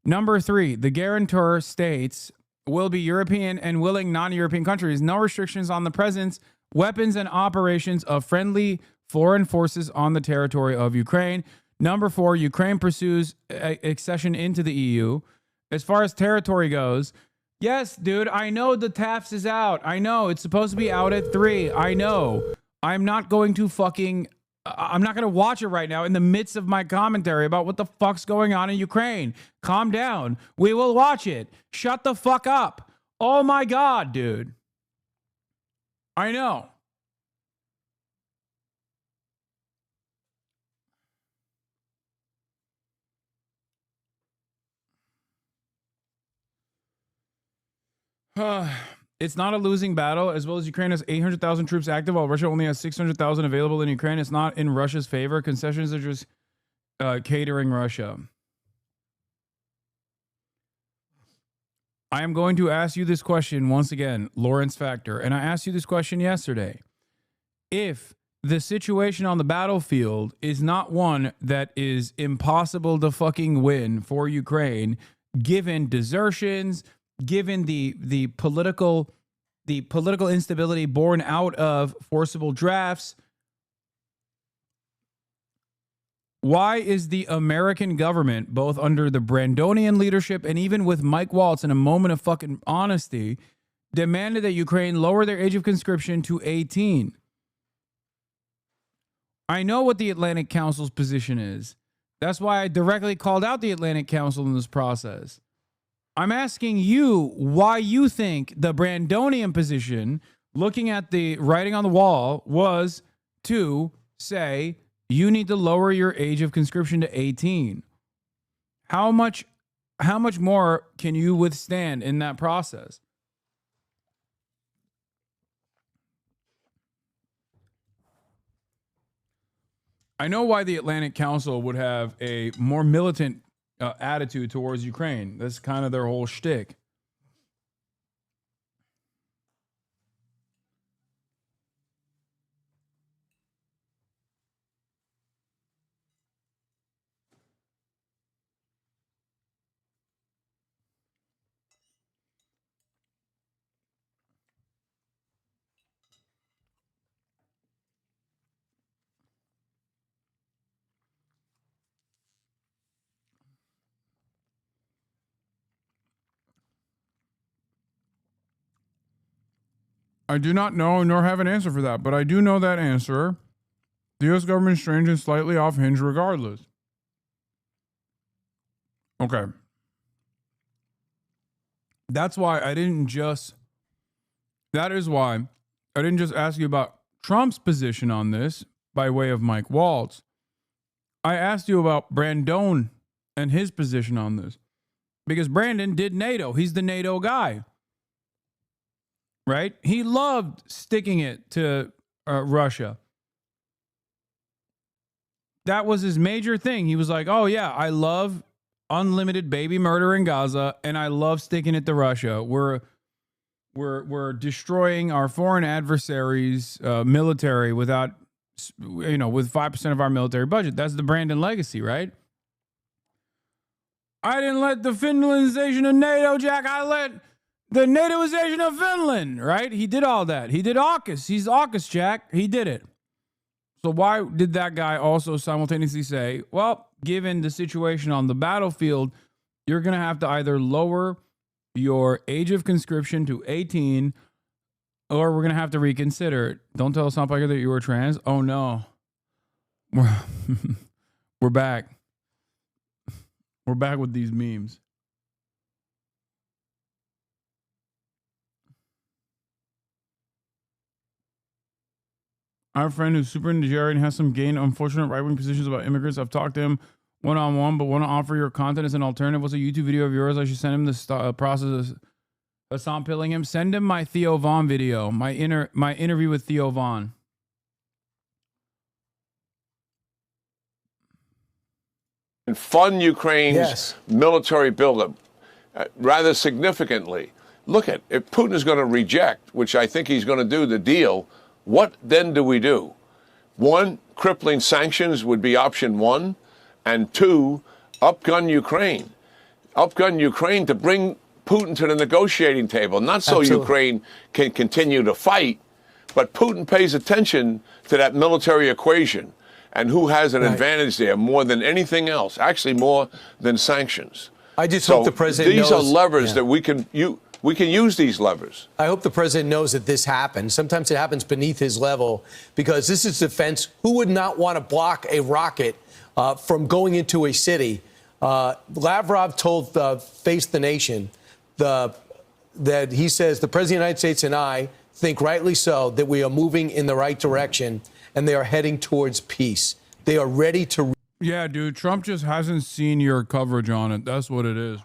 Number 3, the guarantor states will be European and willing non-European countries. No restrictions on the presence, weapons, and operations of friendly foreign forces on the territory of Ukraine. Number 4, Ukraine pursues accession into the EU. As far as territory goes, yes, dude, I know the TAFS is out. I know it's supposed to be out at 3. I know. I'm not going to watch it right now in the midst of my commentary about what the fuck's going on in Ukraine. Calm down. We will watch it. Shut the fuck up. Oh my God, dude. I know. It's not a losing battle. As well as Ukraine has 800,000 troops active, while Russia only has 600,000 available in Ukraine. It's not in Russia's favor. Concessions are just catering Russia. I am going to ask you this question once again, Lawrence Factor, and I asked you this question yesterday. If the situation on the battlefield is not one that is impossible to fucking win for Ukraine, given desertions, given the political instability born out of forcible drafts, why is the American government, both under the Brandonian leadership and even with Mike Waltz in a moment of fucking honesty, demanded that Ukraine lower their age of conscription to 18? I know what the Atlantic Council's position is. That's why I directly called out the Atlantic Council in this process. I'm asking you why you think the Brandonian position, looking at the writing on the wall, was to say you need to lower your age of conscription to 18. How much more can you withstand in that process? I know why the Atlantic Council would have a more militant attitude towards Ukraine. That's kind of their whole shtick. I do not know nor have an answer for that, but I do know that answer. The U.S. government is strange and slightly off hinge regardless. Okay. That is why I didn't just ask you about Trump's position on this by way of Mike Waltz. I asked you about Brandon and his position on this because Brandon did NATO. He's the NATO guy. Right? He loved sticking it to Russia. That was his major thing. He was like, oh, yeah, I love unlimited baby murder in Gaza, and I love sticking it to Russia. We're destroying our foreign adversaries' military with 5% of our military budget. That's the Brandon legacy, right? I didn't let the Finlandization of NATO, Jack. I let the NATOization of Finland, right? He did all that. He did AUKUS. He's AUKUS, Jack. He did it. So why did that guy also simultaneously say, well, given the situation on the battlefield, you're going to have to either lower your age of conscription to 18 or we're going to have to reconsider it. Don't tell us, Piker, that you were trans. Oh, no. We're back. We're back with these memes. I have a friend who's super into Jerry and has some gained unfortunate right-wing positions about immigrants. I've talked to him one-on-one, but want to offer your content as an alternative. What's a YouTube video of yours? I should send him the process of Hasan pilling him. Send him my Theo Von video, my interview with Theo Von. And fund Ukraine's military buildup rather significantly. Look at, if Putin is going to reject, which I think he's going to do, the deal, what then do we do? One, crippling sanctions would be option one. And two, upgun Ukraine. Upgun Ukraine to bring Putin to the negotiating table, not so Ukraine can continue to fight, but Putin pays attention to that military equation and who has an advantage there more than anything else, actually more than sanctions. I just hope the president knows. These are levers that we can use these levers. I hope the president knows that this happens. Sometimes it happens beneath his level because this is defense. Who would not want to block a rocket from going into a city? Lavrov told Face the Nation that he says the president of the United States and I think rightly so that we are moving in the right direction and they are heading towards peace. They are ready to. Yeah, dude, Trump just hasn't seen your coverage on it. That's what it is.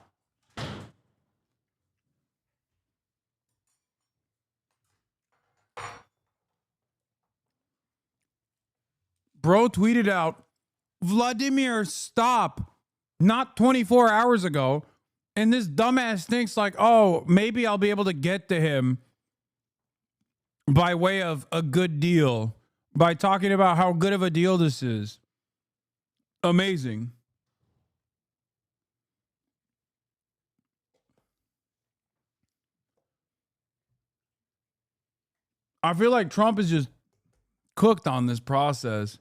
Bro tweeted out, Vladimir, stop, not 24 hours ago. And this dumbass thinks like, oh, maybe I'll be able to get to him by way of a good deal, by talking about how good of a deal this is. Amazing. I feel like Trump is just cooked on this process.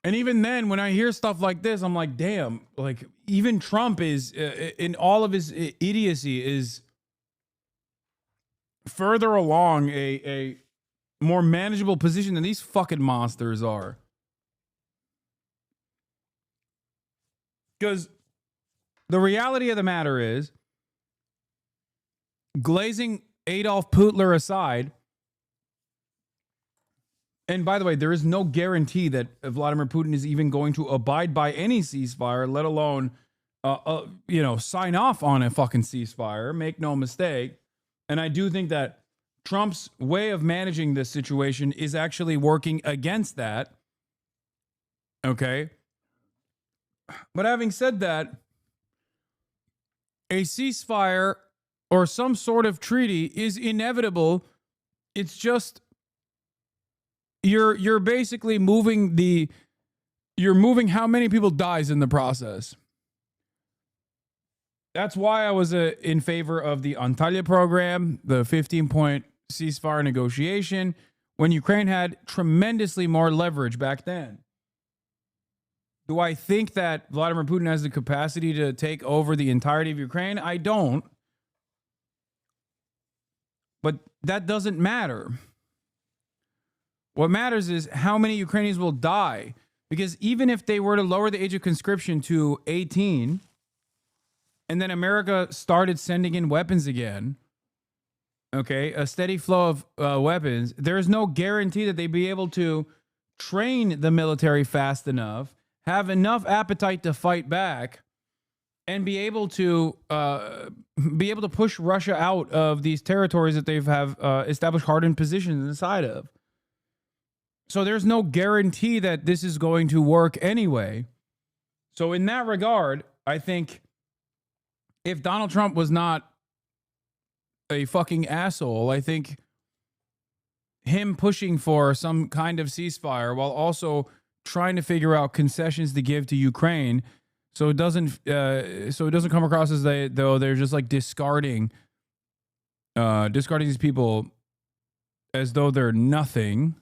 And even then, when I hear stuff like this, I'm like, damn, like even Trump is, in all of his idiocy, is further along a more manageable position than these fucking monsters are. Because the reality of the matter is, glazing Adolf Putler aside, And by the way, there is no guarantee that Vladimir Putin is even going to abide by any ceasefire, let alone, sign off on a fucking ceasefire. Make no mistake. And I do think that Trump's way of managing this situation is actually working against that. Okay. But having said that, a ceasefire or some sort of treaty is inevitable. It's just you're basically moving how many people dies in the process. That's why I was in favor of the Antalya program, the 15-point ceasefire negotiation, when Ukraine had tremendously more leverage back then. Do I think that Vladimir Putin has the capacity to take over the entirety of Ukraine? I don't. But that doesn't matter. What matters is how many Ukrainians will die. Because even if they were to lower the age of conscription to 18, and then America started sending in weapons again, okay, a steady flow of weapons, there is no guarantee that they'd be able to train the military fast enough, have enough appetite to fight back, and be able to push Russia out of these territories that they've established hardened positions inside of. So there's no guarantee that this is going to work anyway. So in that regard, I think if Donald Trump was not a fucking asshole, I think him pushing for some kind of ceasefire while also trying to figure out concessions to give to Ukraine, so it doesn't come across as though they're just like discarding these people as though they're nothing.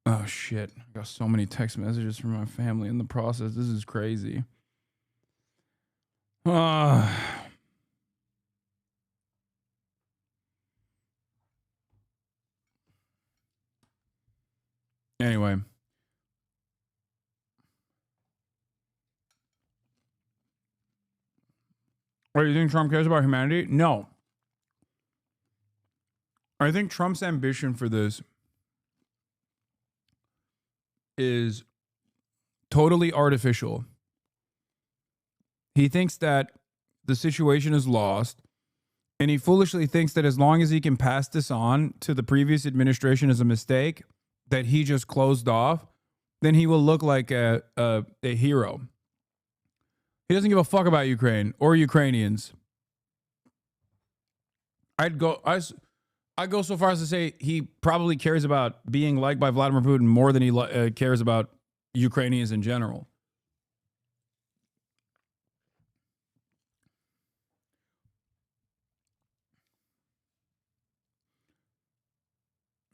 Oh shit! I got so many text messages from my family in the process. This is crazy. Anyway. What, do you think Trump cares about humanity? No. I think Trump's ambition for this is totally artificial. He thinks that the situation is lost, and he foolishly thinks that as long as he can pass this on to the previous administration as a mistake that he just closed off, then he will look like a hero. He doesn't give a fuck about Ukraine or Ukrainians. I'd go so far as to say he probably cares about being liked by Vladimir Putin more than he cares about Ukrainians in general.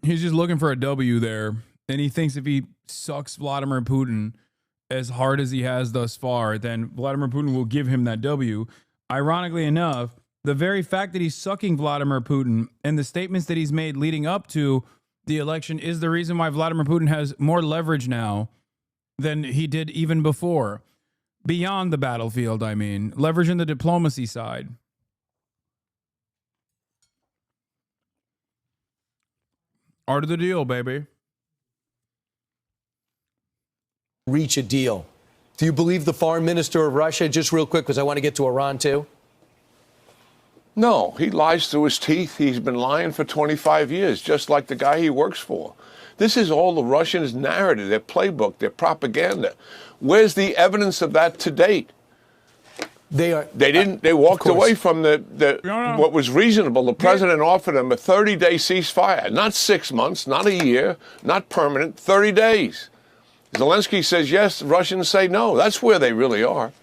He's just looking for a W there, and he thinks if he sucks Vladimir Putin as hard as he has thus far, then Vladimir Putin will give him that W. Ironically enough, the very fact that he's sucking Vladimir Putin and the statements that he's made leading up to the election is the reason why Vladimir Putin has more leverage now than he did even before. Beyond the battlefield, I mean. Leverage in the diplomacy side. Art of the deal, baby. Reach a deal. Do you believe the foreign minister of Russia? Just real quick, because I want to get to Iran too. No, he lies through his teeth. He's been lying for 25 years, just like the guy he works for. This is all the Russians' narrative, their playbook, their propaganda. Where's the evidence of that to date? They walked away from what was reasonable. The president offered them a 30-day ceasefire, not 6 months, not a year, not permanent, 30 days. Zelensky says yes, Russians say no. That's where they really are.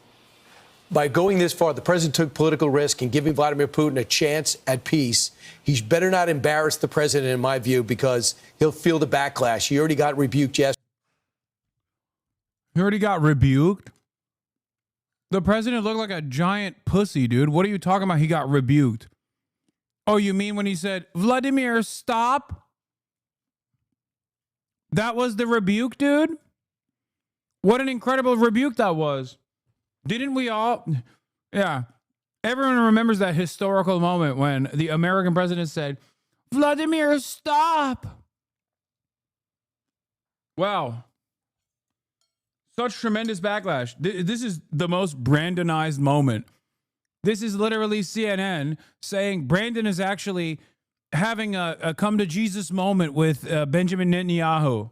By going this far, the president took political risk in giving Vladimir Putin a chance at peace. He better not embarrass the president, in my view, because he'll feel the backlash. He already got rebuked yesterday. He already got rebuked? The president looked like a giant pussy, dude. What are you talking about? He got rebuked. Oh, you mean when he said, Vladimir, stop? That was the rebuke, dude? What an incredible rebuke that was. Didn't we all? Yeah. Everyone remembers that historical moment when the American president said, Vladimir, stop. Wow. Such tremendous backlash. This is the most Brandonized moment. This is literally CNN saying Brandon is actually having a come to Jesus moment with Benjamin Netanyahu.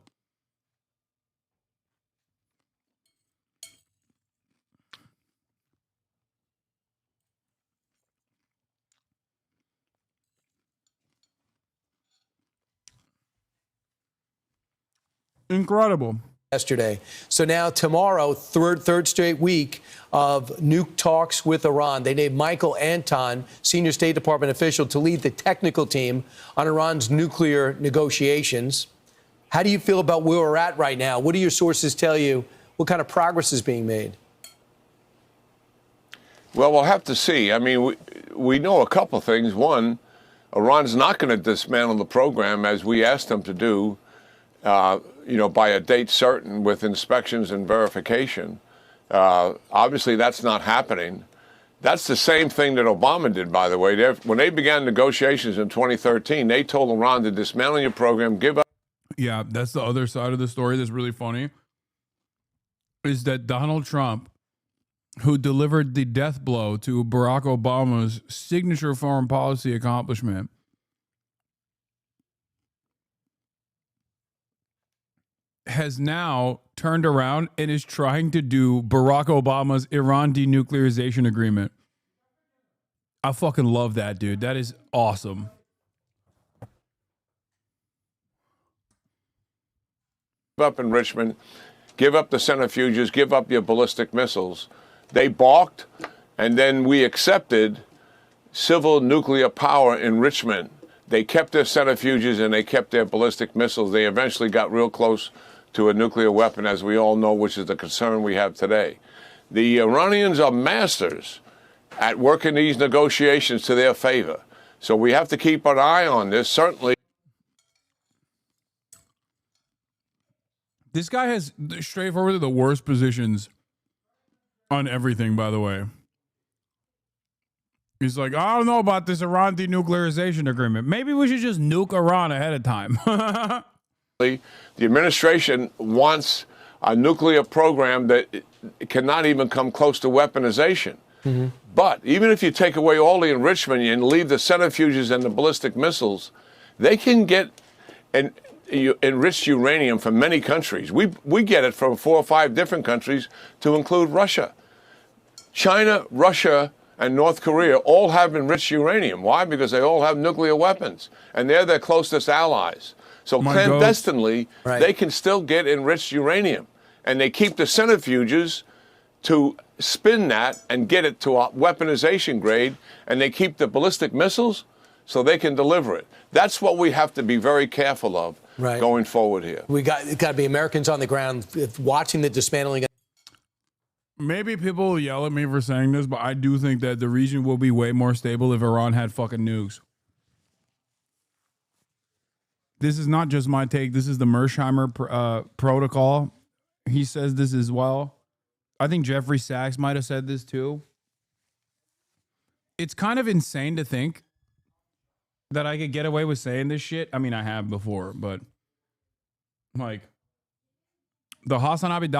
Incredible. Yesterday. So now tomorrow, third straight week of nuke talks with Iran. They named Michael Anton, senior State Department official, to lead the technical team on Iran's nuclear negotiations. How do you feel about where we're at right now? What do your sources tell you? What kind of progress is being made? Well, we'll have to see. I mean, we know a couple things. One, Iran's not going to dismantle the program as we asked them to do, by a date certain with inspections and verification. Obviously, that's not happening. That's the same thing that Obama did, by the way. When they began negotiations in 2013, they told Iran to dismantle your program, give up. Yeah, that's the other side of the story that's really funny, is that Donald Trump, who delivered the death blow to Barack Obama's signature foreign policy accomplishment, has now turned around and is trying to do Barack Obama's Iran denuclearization agreement. I fucking love that, dude. That is awesome. Give up enrichment, give up the centrifuges, give up your ballistic missiles. They balked, and then we accepted civil nuclear power enrichment. They kept their centrifuges and they kept their ballistic missiles. They eventually got real close to a nuclear weapon, as we all know, which is the concern we have today. The Iranians are masters at working these negotiations to their favor. So we have to keep an eye on this, certainly. This guy has straightforwardly the worst positions on everything, by the way. He's like, I don't know about this Iran denuclearization agreement. Maybe we should just nuke Iran ahead of time. The administration wants a nuclear program that cannot even come close to weaponization. Mm-hmm. But even if you take away all the enrichment and leave the centrifuges and the ballistic missiles, they can get enriched uranium from many countries. We get it from 4 or 5 different countries, to include Russia. China, Russia, and North Korea all have enriched uranium. Why? Because they all have nuclear weapons, and they're their closest allies. So clandestinely, they can still get enriched uranium. And they keep the centrifuges to spin that and get it to a weaponization grade, and they keep the ballistic missiles so they can deliver it. That's what we have to be very careful of going forward here. It's got to be Americans on the ground watching the dismantling. Maybe people will yell at me for saying this, but I do think that the region will be way more stable if Iran had fucking nukes. This is not just my take. This is the Mersheimer protocol. He says this as well. I think Jeffrey Sachs might have said this too. It's kind of insane to think that I could get away with saying this shit. I mean, I have before, but like the HasanAbi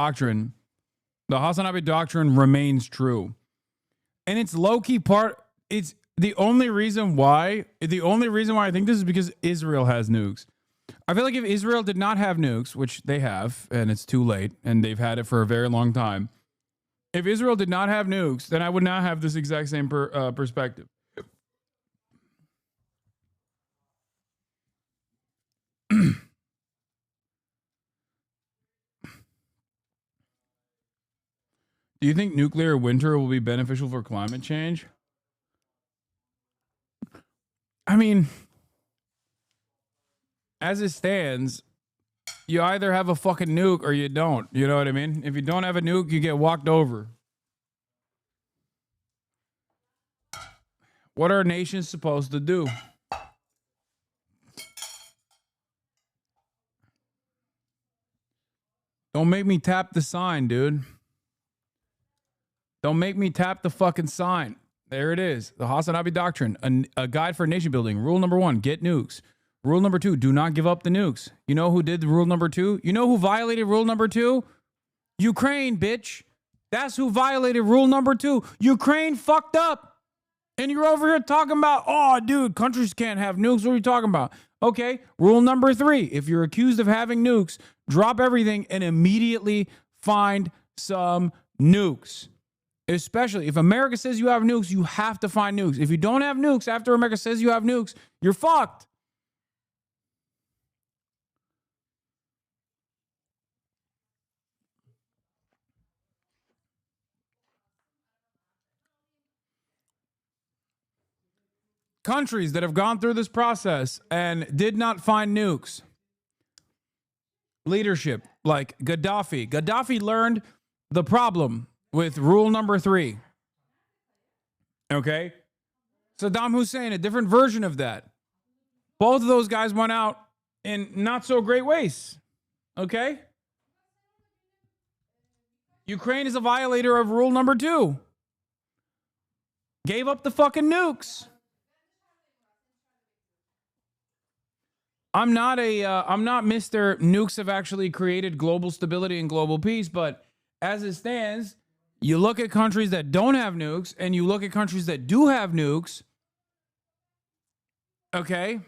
doctrine remains true. And it's low-key part. It's the only reason why I think this is because Israel has nukes. I feel like if Israel did not have nukes, which they have, and it's too late, and they've had it for a very long time. If Israel did not have nukes, then I would not have this exact same perspective. Do you think nuclear winter will be beneficial for climate change? I mean, as it stands, you either have a fucking nuke or you don't. You know what I mean? If you don't have a nuke, you get walked over. What are nations supposed to do? Don't make me tap the sign, dude. Don't make me tap the fucking sign. There it is. The HasanAbi Doctrine, a guide for nation building. Rule number 1, get nukes. Rule number 2, do not give up the nukes. You know who did rule number 2? You know who violated rule number 2? Ukraine, bitch. That's who violated rule number 2. Ukraine fucked up. And you're over here talking about, oh, dude, countries can't have nukes. What are you talking about? Okay, rule number 3. If you're accused of having nukes, drop everything and immediately find some nukes. Especially if America says you have nukes, you have to find nukes. If you don't have nukes after America says you have nukes, you're fucked. Countries that have gone through this process and did not find nukes. Leadership like Gaddafi. Gaddafi learned the problem with rule number 3. Okay? Saddam Hussein, a different version of that. Both of those guys went out in not so great ways. Okay? Ukraine is a violator of rule number 2. Gave up the fucking nukes. I'm not Mr. Nukes have actually created global stability and global peace, but as it stands, you look at countries that don't have nukes and you look at countries that do have nukes. Okay?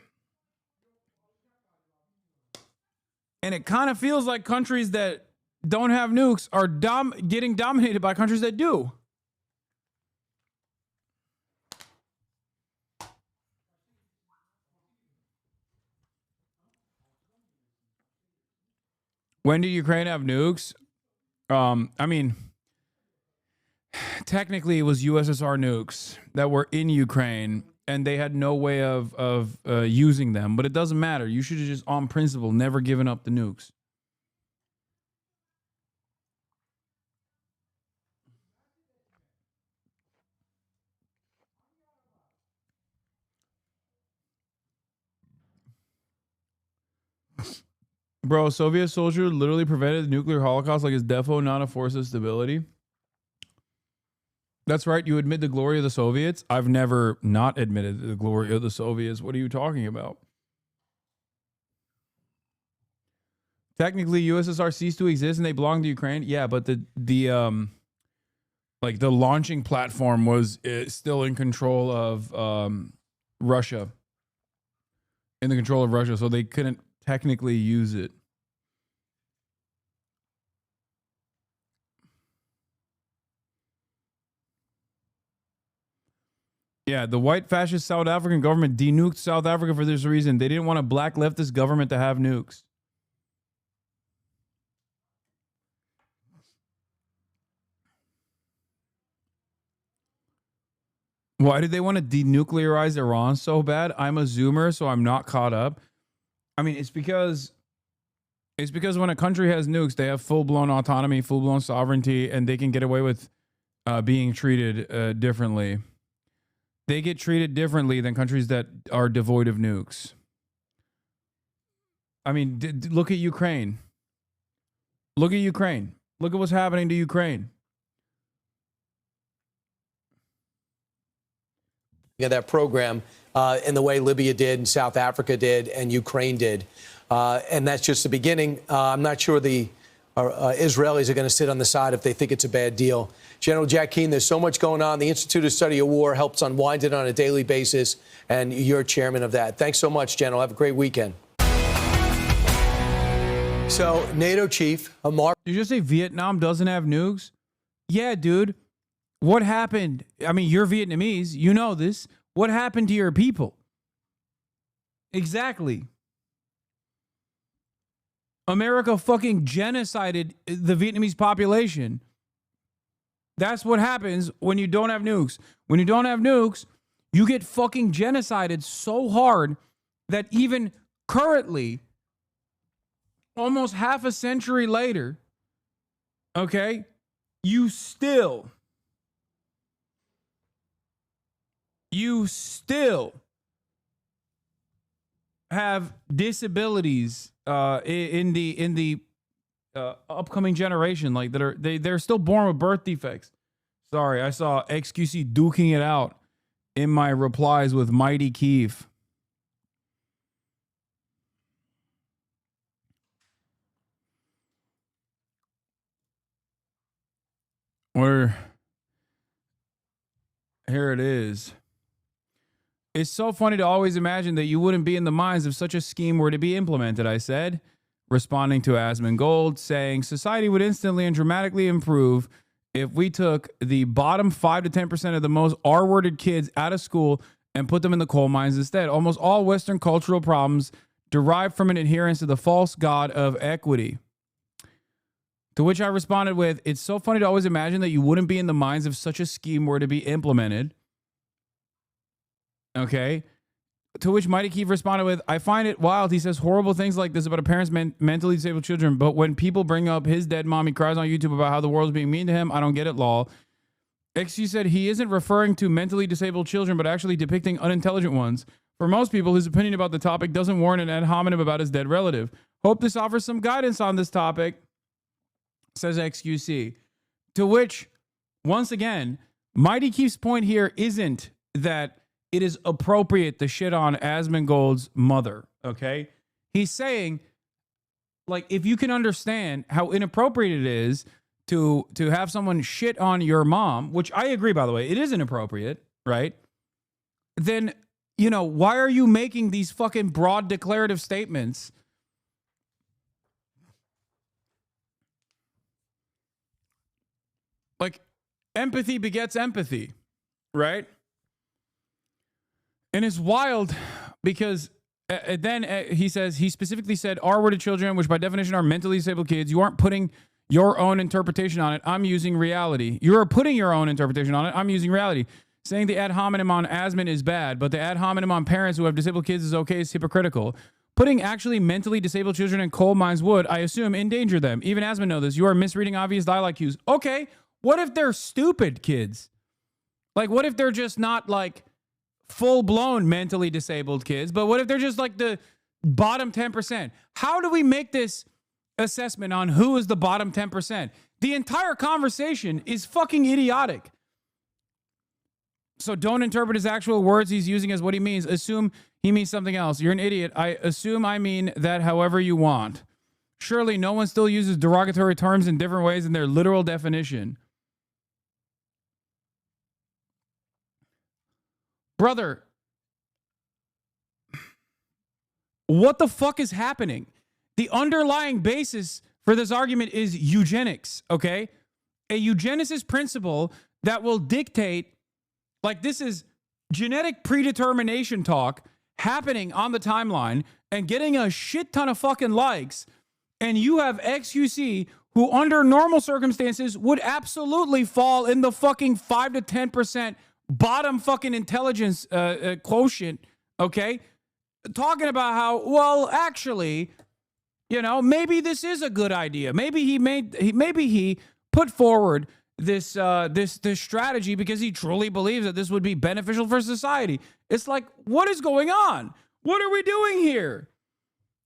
And it kind of feels like countries that don't have nukes are getting dominated by countries that do. When did Ukraine have nukes? I mean, technically it was USSR nukes that were in Ukraine and they had no way of using them, but it doesn't matter. You should have just, on principle, never given up the nukes. Bro, Soviet soldier literally prevented the nuclear holocaust like it's defo not a force of stability. That's right. You admit the glory of the Soviets. I've never not admitted the glory of the Soviets. What are you talking about? Technically, USSR ceased to exist and they belonged to Ukraine. Yeah, but the launching platform was still in control of Russia. In the control of Russia, so they couldn't technically use it. Yeah, the white fascist South African government denuked South Africa for this reason. They didn't want a black leftist government to have nukes. Why did they want to denuclearize Iran so bad? I'm a Zoomer, so I'm not caught up. I mean, it's because when a country has nukes, they have full-blown autonomy, full-blown sovereignty, and they can get away with being treated differently. They get treated differently than countries that are devoid of nukes. I mean, look at Ukraine. Look at Ukraine. Look at what's happening to Ukraine. That program in the way Libya did and South Africa did and Ukraine did. And that's just the beginning. I'm not sure the Israelis are going to sit on the side if they think it's a bad deal. General Jack Keane, there's so much going on. The Institute of Study of War helps unwind it on a daily basis, and you're chairman of that. Thanks so much, General. Have a great weekend. So, NATO chief, Maher. Did you just say Vietnam doesn't have nukes? Yeah, dude. What happened? I mean, you're Vietnamese. You know this. What happened to your people? Exactly. America fucking genocided the Vietnamese population. That's what happens when you don't have nukes. When you don't have nukes, you get fucking genocided so hard that even currently, almost half a century later, okay, you still have disabilities in the upcoming generation, like they're still born with birth defects. Sorry, I saw XQC duking it out in my replies with Mighty Keef. Here it is. It's so funny to always imagine that you wouldn't be in the minds if such a scheme were to be implemented, I said, responding to Asmongold, saying society would instantly and dramatically improve if we took the bottom 5 to 10% of the most R-worded kids out of school and put them in the coal mines instead. Almost all Western cultural problems derive from an adherence to the false god of equity. To which I responded with, it's so funny to always imagine that you wouldn't be in the minds if such a scheme were to be implemented. Okay. To which Mighty Keith responded with, I find it wild. He says horrible things like this about a parent's mentally disabled children, but when people bring up his dead mom, he cries on YouTube about how the world's being mean to him. I don't get it, lol. XQ said he isn't referring to mentally disabled children, but actually depicting unintelligent ones. For most people, his opinion about the topic doesn't warrant an ad hominem about his dead relative. Hope this offers some guidance on this topic, says XQC. To which, once again, Mighty Keith's point here isn't that it is appropriate to shit on Asmongold's mother, okay? He's saying, like, if you can understand how inappropriate it is to have someone shit on your mom, which I agree, by the way, it is inappropriate, right? Then, you know, why are you making these fucking broad declarative statements? Like, empathy begets empathy, right? And it's wild because then he says, he specifically said R-worded children, which by definition are mentally disabled kids. You aren't putting your own interpretation on it. I'm using reality. You are putting your own interpretation on it. I'm using reality. Saying the ad hominem on Asmon is bad, but the ad hominem on parents who have disabled kids is okay is hypocritical. Putting actually mentally disabled children in coal mines would, I assume, endanger them. Even Asmon knows this. You are misreading obvious dialogue cues. Okay, what if they're stupid kids? Like, what if they're just not, like, full-blown mentally disabled kids, but what if they're just, like, the bottom 10%? How do we make this assessment on who is the bottom 10%? The entire conversation is fucking idiotic. So don't interpret his actual words he's using as what he means. Assume he means something else. You're an idiot. I assume I mean that however you want. Surely no one still uses derogatory terms in different ways in their literal definition. Brother, what the fuck is happening? The underlying basis for this argument is eugenics, okay? A eugenicist principle that will dictate, like, this is genetic predetermination talk happening on the timeline and getting a shit ton of fucking likes, and you have XQC who under normal circumstances would absolutely fall in the fucking 5 to 10% bottom fucking intelligence quotient, okay? Talking about how, well, actually, you know, maybe this is a good idea. Maybe he put forward this strategy because he truly believes that this would be beneficial for society. It's like, what is going on? What are we doing here?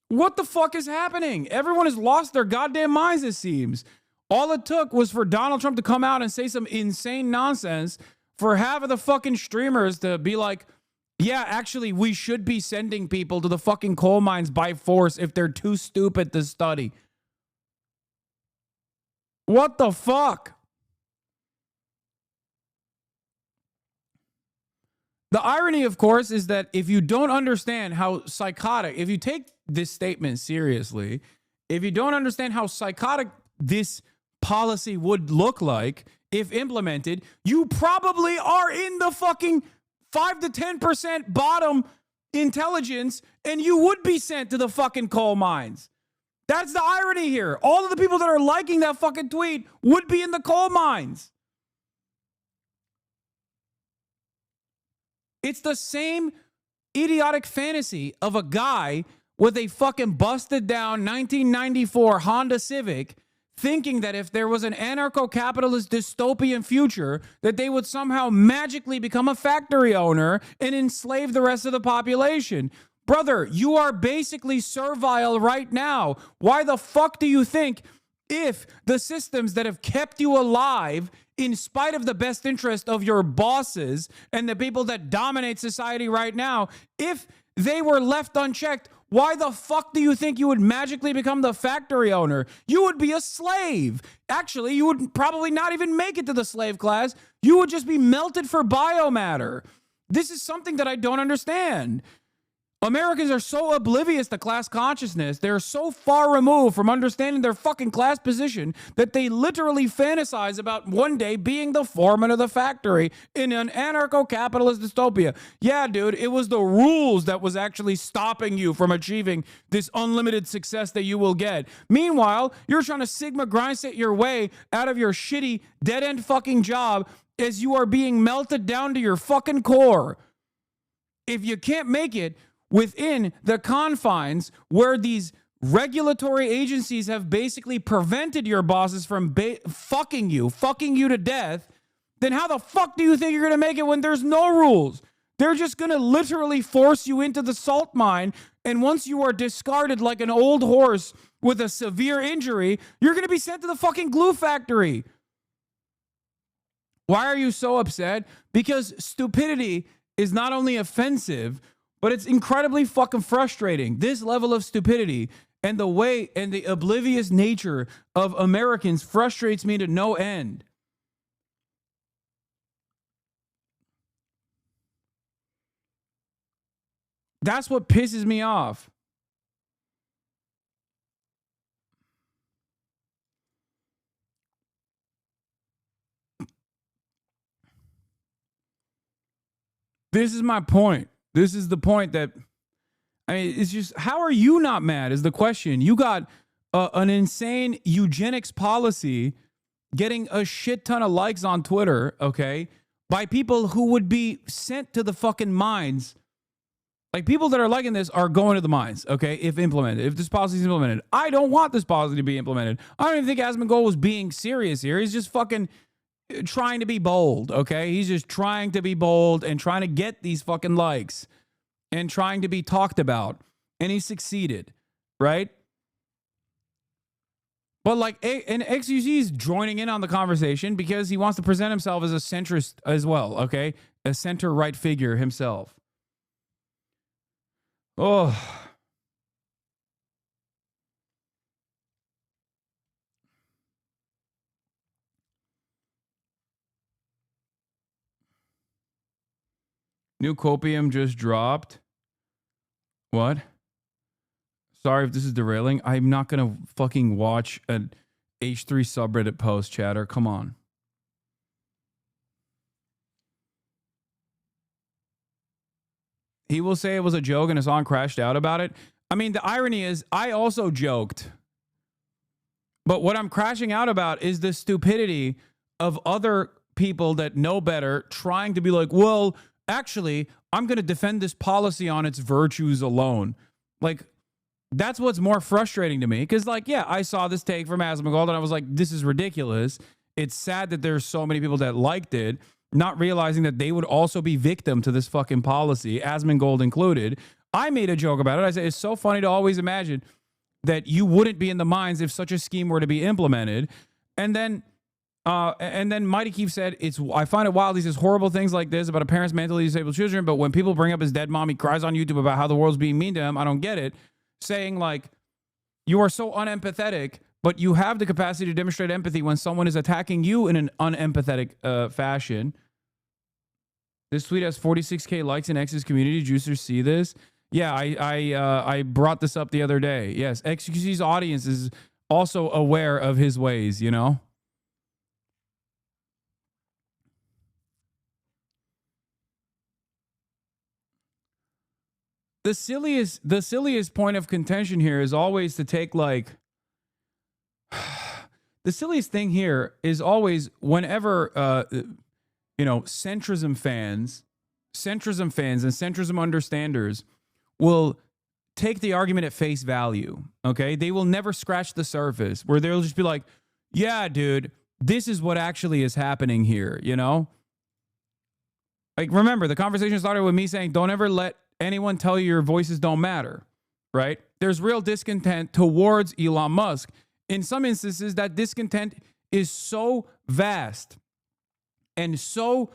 What the fuck is happening? Everyone has lost their goddamn minds, it seems. All it took was for Donald Trump to come out and say some insane nonsense for half of the fucking streamers to be like, yeah, actually, we should be sending people to the fucking coal mines by force if they're too stupid to study. What the fuck? The irony, of course, is that if you don't understand how psychotic, if you take this statement seriously, if you don't understand how psychotic this policy would look like if implemented, you probably are in the fucking 5 to 10% bottom intelligence, and you would be sent to the fucking coal mines. That's the irony here. All of the people that are liking that fucking tweet would be in the coal mines. It's the same idiotic fantasy of a guy with a fucking busted down 1994 Honda Civic thinking that if there was an anarcho-capitalist dystopian future, that they would somehow magically become a factory owner and enslave the rest of the population. Brother, you are basically servile right now. Why the fuck do you think if the systems that have kept you alive in spite of the best interest of your bosses and the people that dominate society right now, if they were left unchecked, Why the fuck do you think you would magically become the factory owner? You would be a slave. Actually, you would probably not even make it to the slave class. You would just be melted for biomatter. This is something that I don't understand. Americans are so oblivious to class consciousness. They're so far removed from understanding their fucking class position that they literally fantasize about one day being the foreman of the factory in an anarcho-capitalist dystopia. Yeah, dude, it was the rules that was actually stopping you from achieving this unlimited success that you will get. Meanwhile, you're trying to Sigma grind set your way out of your shitty, dead-end fucking job as you are being melted down to your fucking core. If you can't make it within the confines where these regulatory agencies have basically prevented your bosses from fucking you to death, then how the fuck do you think you're going to make it when there's no rules? They're just going to literally force you into the salt mine, and once you are discarded like an old horse with a severe injury, you're going to be sent to the fucking glue factory. Why are you so upset? Because stupidity is not only offensive, but it's incredibly fucking frustrating. This level of stupidity and the way and the oblivious nature of Americans frustrates me to no end. That's what pisses me off. This is my point. This is the point that, I mean, it's just, how are you not mad is the question. You got an insane eugenics policy getting a shit ton of likes on Twitter, okay, by people who would be sent to the fucking mines. Like, people that are liking this are going to the mines, okay, if implemented, if this policy is implemented. I don't want this policy to be implemented. I don't even think Asmongold was being serious here. He's just fucking trying to be bold, okay? He's just trying to be bold and trying to get these fucking likes and trying to be talked about. And he succeeded, right? But like, and XUC is joining in on the conversation because he wants to present himself as a centrist as well, okay? A center-right figure himself. Oh. New copium just dropped. What? Sorry if this is derailing. I'm not going to fucking watch an H3 subreddit post, chatter. Come on. He will say it was a joke and Hasan crashed out about it. I mean, the irony is I also joked. But what I'm crashing out about is the stupidity of other people that know better trying to be like, well, actually, I'm going to defend this policy on its virtues alone. Like, that's what's more frustrating to me. Because, like, yeah, I saw this take from Asmongold and I was like, this is ridiculous. It's sad that there's so many people that liked it, not realizing that they would also be victim to this fucking policy, Asmongold included. I made a joke about it. I said, it's so funny to always imagine that you wouldn't be in the mines if such a scheme were to be implemented. And then Mighty Keith said, I find it wild he says horrible things like this about a parent's mentally disabled children, but when people bring up his dead mom, he cries on YouTube about how the world's being mean to him. I don't get it. Saying, like, you are so unempathetic, but you have the capacity to demonstrate empathy when someone is attacking you in an unempathetic fashion. This tweet has 46K likes in X's community. Juicers see this? Yeah, I brought this up the other day. Yes, XQC's audience is also aware of his ways, you know? The silliest point of contention here is always to take, like, the silliest thing here is always whenever centrism fans and centrism understanders will take the argument at face value. Okay, they will never scratch the surface where they'll just be like, yeah, dude, this is what actually is happening here, you know? Like, remember, the conversation started with me saying, don't ever let anyone tell you your voices don't matter, right? There's real discontent towards Elon Musk. In some instances, that discontent is so vast and so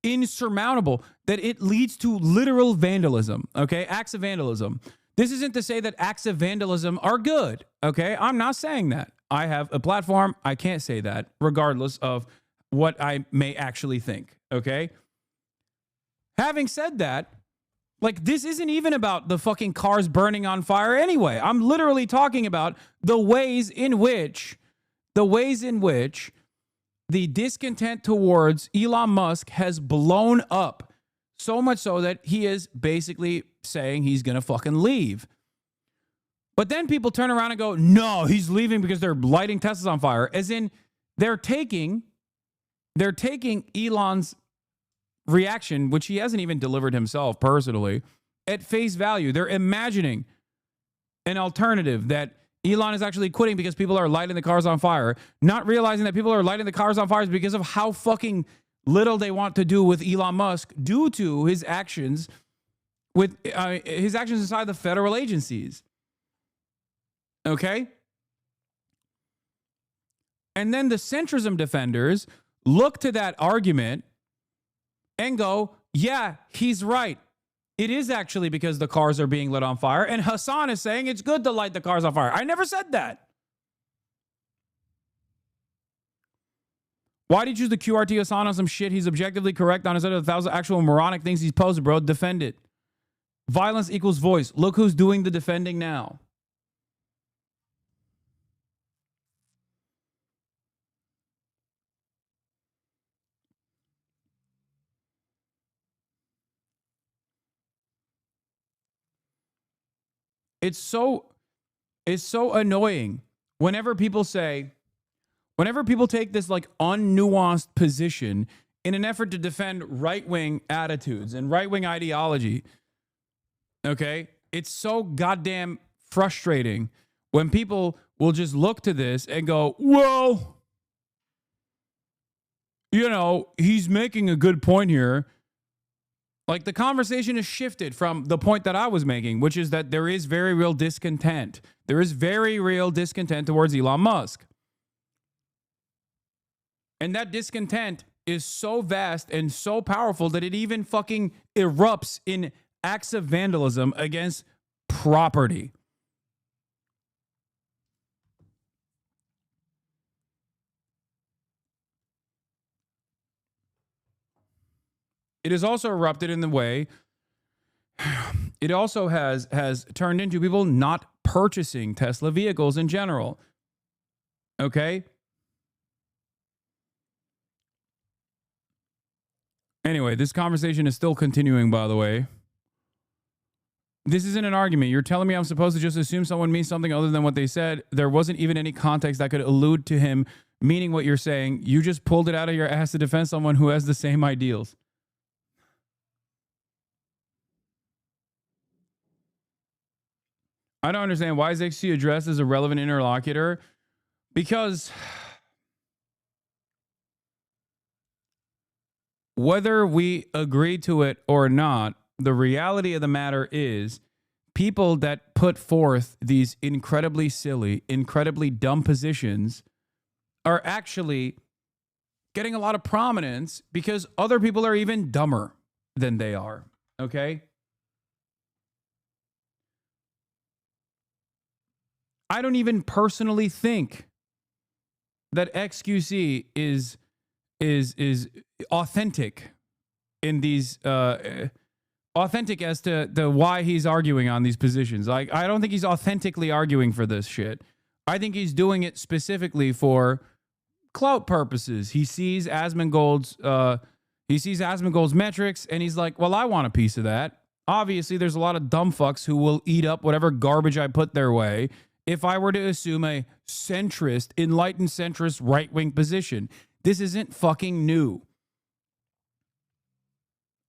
insurmountable that it leads to literal vandalism, okay? Acts of vandalism. This isn't to say that acts of vandalism are good, okay? I'm not saying that. I have a platform. I can't say that, regardless of what I may actually think, okay? Having said that, like, this isn't even about the fucking cars burning on fire anyway. I'm literally talking about the ways in which the discontent towards Elon Musk has blown up, so much so that he is basically saying he's going to fucking leave. But then people turn around and go, no, he's leaving because they're lighting Teslas on fire. As in, they're taking Elon's reaction, which he hasn't even delivered himself personally, at face value. They're imagining an alternative that Elon is actually quitting because people are lighting the cars on fire, not realizing that people are lighting the cars on fire because of how fucking little they want to do with Elon Musk due to his actions inside the federal agencies. Okay? And then the centrism defenders look to that argument and go, yeah, he's right. It is actually because the cars are being lit on fire. And Hasan is saying it's good to light the cars on fire. I never said that. Why did you choose the QRT Hasan on some shit? He's objectively correct on his other 1,000 actual moronic things he's posted, bro. Defend it. Violence equals voice. Look who's doing the defending now. It's so annoying whenever people take this like unnuanced position in an effort to defend right-wing attitudes and right-wing ideology. Okay? It's so goddamn frustrating when people will just look to this and go, well, you know, he's making a good point here. Like, the conversation has shifted from the point that I was making, which is that there is very real discontent. There is very real discontent towards Elon Musk. And that discontent is so vast and so powerful that it even fucking erupts in acts of vandalism against property. It has also erupted in the way, it also has turned into people not purchasing Tesla vehicles in general. Okay? Anyway, this conversation is still continuing, by the way. This isn't an argument. You're telling me I'm supposed to just assume someone means something other than what they said. There wasn't even any context that could allude to him meaning what you're saying. You just pulled it out of your ass to defend someone who has the same ideals. I don't understand. Why is XC addressed as a relevant interlocutor? Because whether we agree to it or not, the reality of the matter is people that put forth these incredibly silly, incredibly dumb positions are actually getting a lot of prominence because other people are even dumber than they are. Okay? I don't even personally think that XQC is authentic in these authentic as to why he's arguing on these positions. Like, I don't think he's authentically arguing for this shit. I think he's doing it specifically for clout purposes. He sees Asmongold's metrics and he's like, well, I want a piece of that. Obviously, there's a lot of dumb fucks who will eat up whatever garbage I put their way. If I were to assume a centrist, enlightened centrist right-wing position, this isn't fucking new.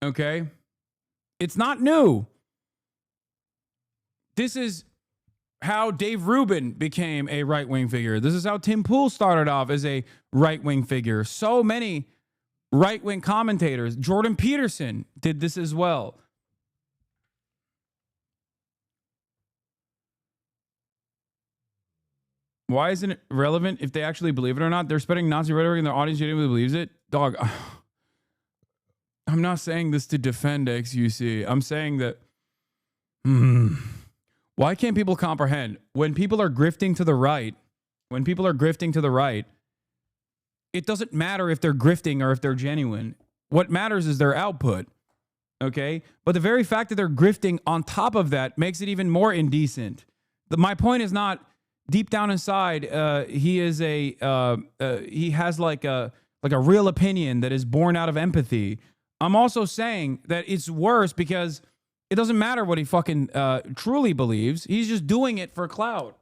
Okay? It's not new. This is how Dave Rubin became a right-wing figure. This is how Tim Pool started off as a right-wing figure. So many right-wing commentators. Jordan Peterson did this as well. Why isn't it relevant if they actually believe it or not? They're spreading Nazi rhetoric and their audience genuinely believes it. Dog, I'm not saying this to defend XUC. I'm saying that Why can't people comprehend? When people are grifting to the right, it doesn't matter if they're grifting or if they're genuine. What matters is their output. Okay? But the very fact that they're grifting on top of that makes it even more indecent. My point is not deep down inside, he has like a real opinion that is born out of empathy. I'm also saying that it's worse because it doesn't matter what he fucking truly believes. He's just doing it for clout.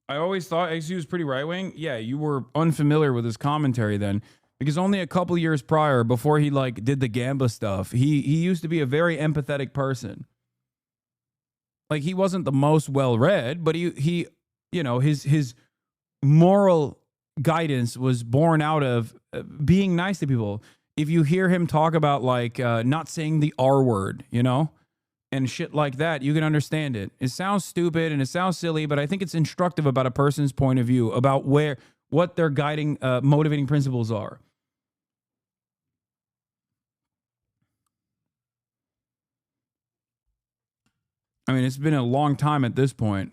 I always thought XU was pretty right-wing. Yeah, you were unfamiliar with his commentary then. Because only a couple years prior, before he like did the Gamba stuff, he used to be a very empathetic person. Like, he wasn't the most well-read, but he you know, his moral guidance was born out of being nice to people. If you hear him talk about like not saying the R word, you know, and shit like that, you can understand it. It sounds stupid and it sounds silly, but I think it's instructive about a person's point of view, about what their guiding, motivating principles are. I mean, it's been a long time at this point.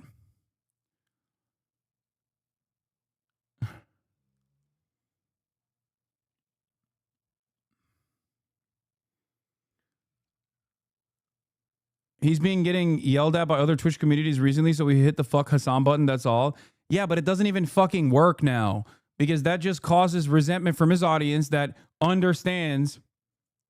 He's been getting yelled at by other Twitch communities recently, so we hit the fuck Hasan button, that's all. Yeah, but it doesn't even fucking work now, because that just causes resentment from his audience that understands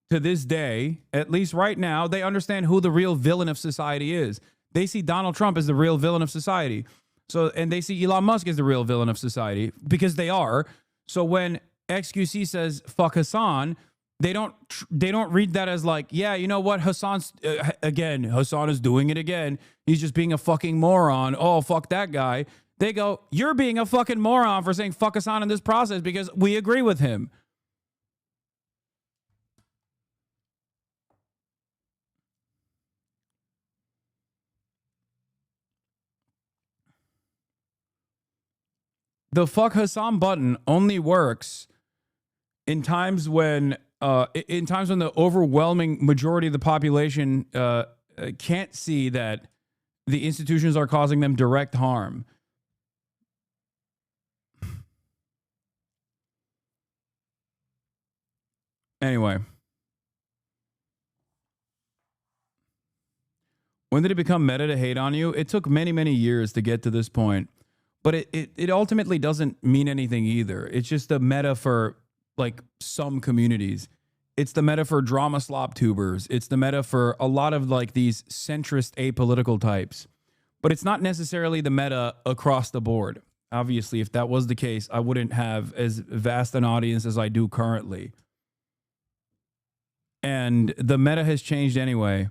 to this day, at least right now, they understand who the real villain of society is. They see Donald Trump as the real villain of society. So, and they see Elon Musk as the real villain of society, because they are. So when XQC says fuck Hasan, they don't read that as like, yeah, you know what, Hasan's again, Hasan is doing it again. He's just being a fucking moron. Oh, fuck that guy. They go, you're being a fucking moron for saying fuck Hasan in this process because we agree with him. The fuck Hasan button only works in times when the overwhelming majority of the population can't see that the institutions are causing them direct harm. Anyway. When did it become meta to hate on you? It took many, many years to get to this point. But it ultimately doesn't mean anything either. It's just a meta for like some communities. It's the meta for drama slop tubers. It's the meta for a lot of like these centrist apolitical types. But it's not necessarily the meta across the board. Obviously, if that was the case, I wouldn't have as vast an audience as I do currently. And the meta has changed anyway.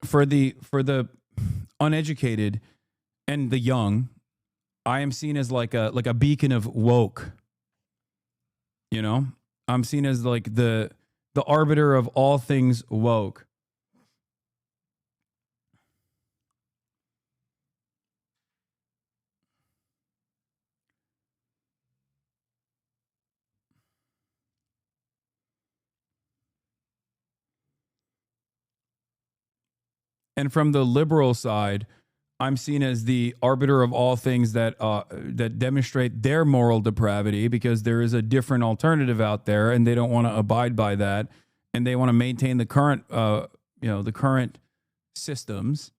For the uneducated and the young, I am seen as like a beacon of woke. You know, I'm seen as like the arbiter of all things woke. And from the liberal side, I'm seen as the arbiter of all things that that demonstrate their moral depravity, because there is a different alternative out there, and they don't want to abide by that, and they want to maintain the current, the current systems,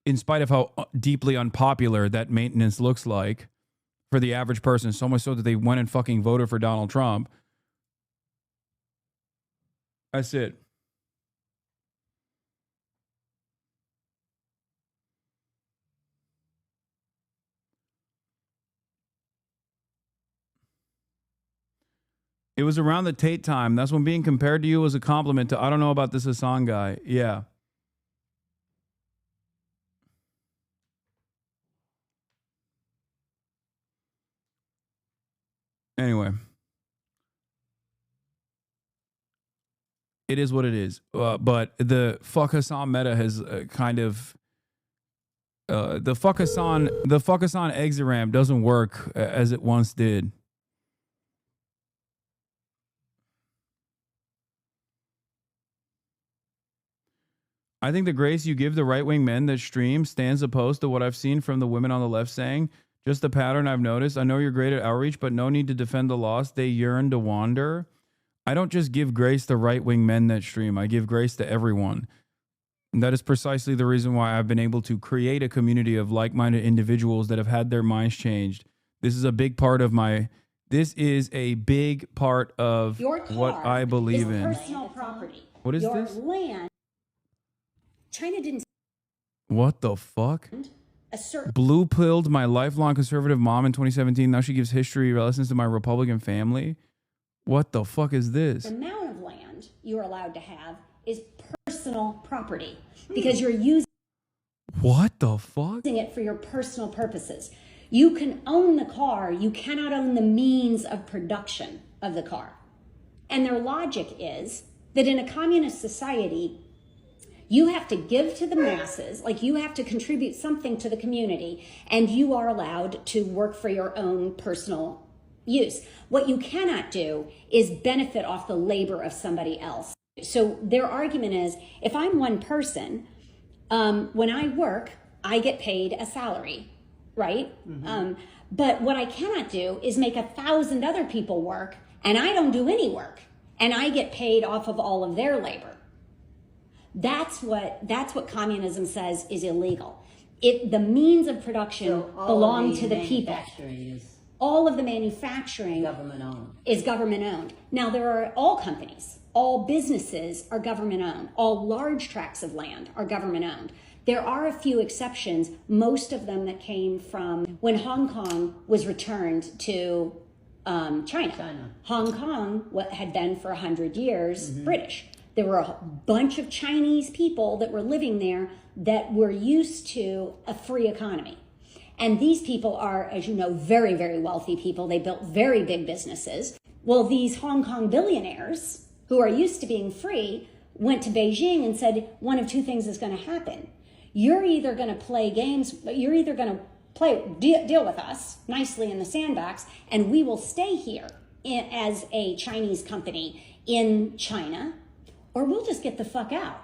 in spite of how deeply unpopular that maintenance looks like for the average person. So much so that they went and fucking voted for Donald Trump. That's it. It was around the Tate time. That's when being compared to you was a compliment to, I don't know about this Hasan guy. Yeah. Anyway. It is what it is. But the fuck Hasan meta has kind of the fuck Hasan exoram doesn't work as it once did. I think the grace you give the right-wing men that stream stands opposed to what I've seen from the women on the left saying, just a pattern I've noticed. I know you're great at outreach, but no need to defend the lost. They yearn to wander. I don't just give grace to right-wing men that stream. I give grace to everyone. And that is precisely the reason why I've been able to create a community of like-minded individuals that have had their minds changed. This is a big part of what I believe in. Personal property. What is your this? Land. China didn't. What the fuck? A certain. Blue pilled my lifelong conservative mom in 2017. Now she gives history lessons to my Republican family. What the fuck is this? The amount of land you're allowed to have is personal property because you're using. What the fuck? Using it for your personal purposes. You can own the car. You cannot own the means of production of the car. And their logic is that in a communist society, you have to give to the masses, like you have to contribute something to the community, and you are allowed to work for your own personal use. What you cannot do is benefit off the labor of somebody else. So their argument is, if I'm one person, when I work, I get paid a salary, right? Mm-hmm. But what I cannot do is make 1,000 other people work, and I don't do any work, and I get paid off of all of their labor. That's what communism says is illegal. The means of production belong to the people. All of the manufacturing is government owned. Now there are all companies, all businesses are government owned. All large tracts of land are government owned. There are a few exceptions, most of them that came from when Hong Kong was returned to China. Hong Kong had been for 100 years British. There were a bunch of Chinese people that were living there that were used to a free economy. And these people are, as you know, very, very wealthy people. They built very big businesses. Well, these Hong Kong billionaires who are used to being free went to Beijing and said, one of two things is going to happen. You're either going to play games, you're either going to deal with us nicely in the sandbox, and we will stay here as a Chinese company in China, or we'll just get the fuck out.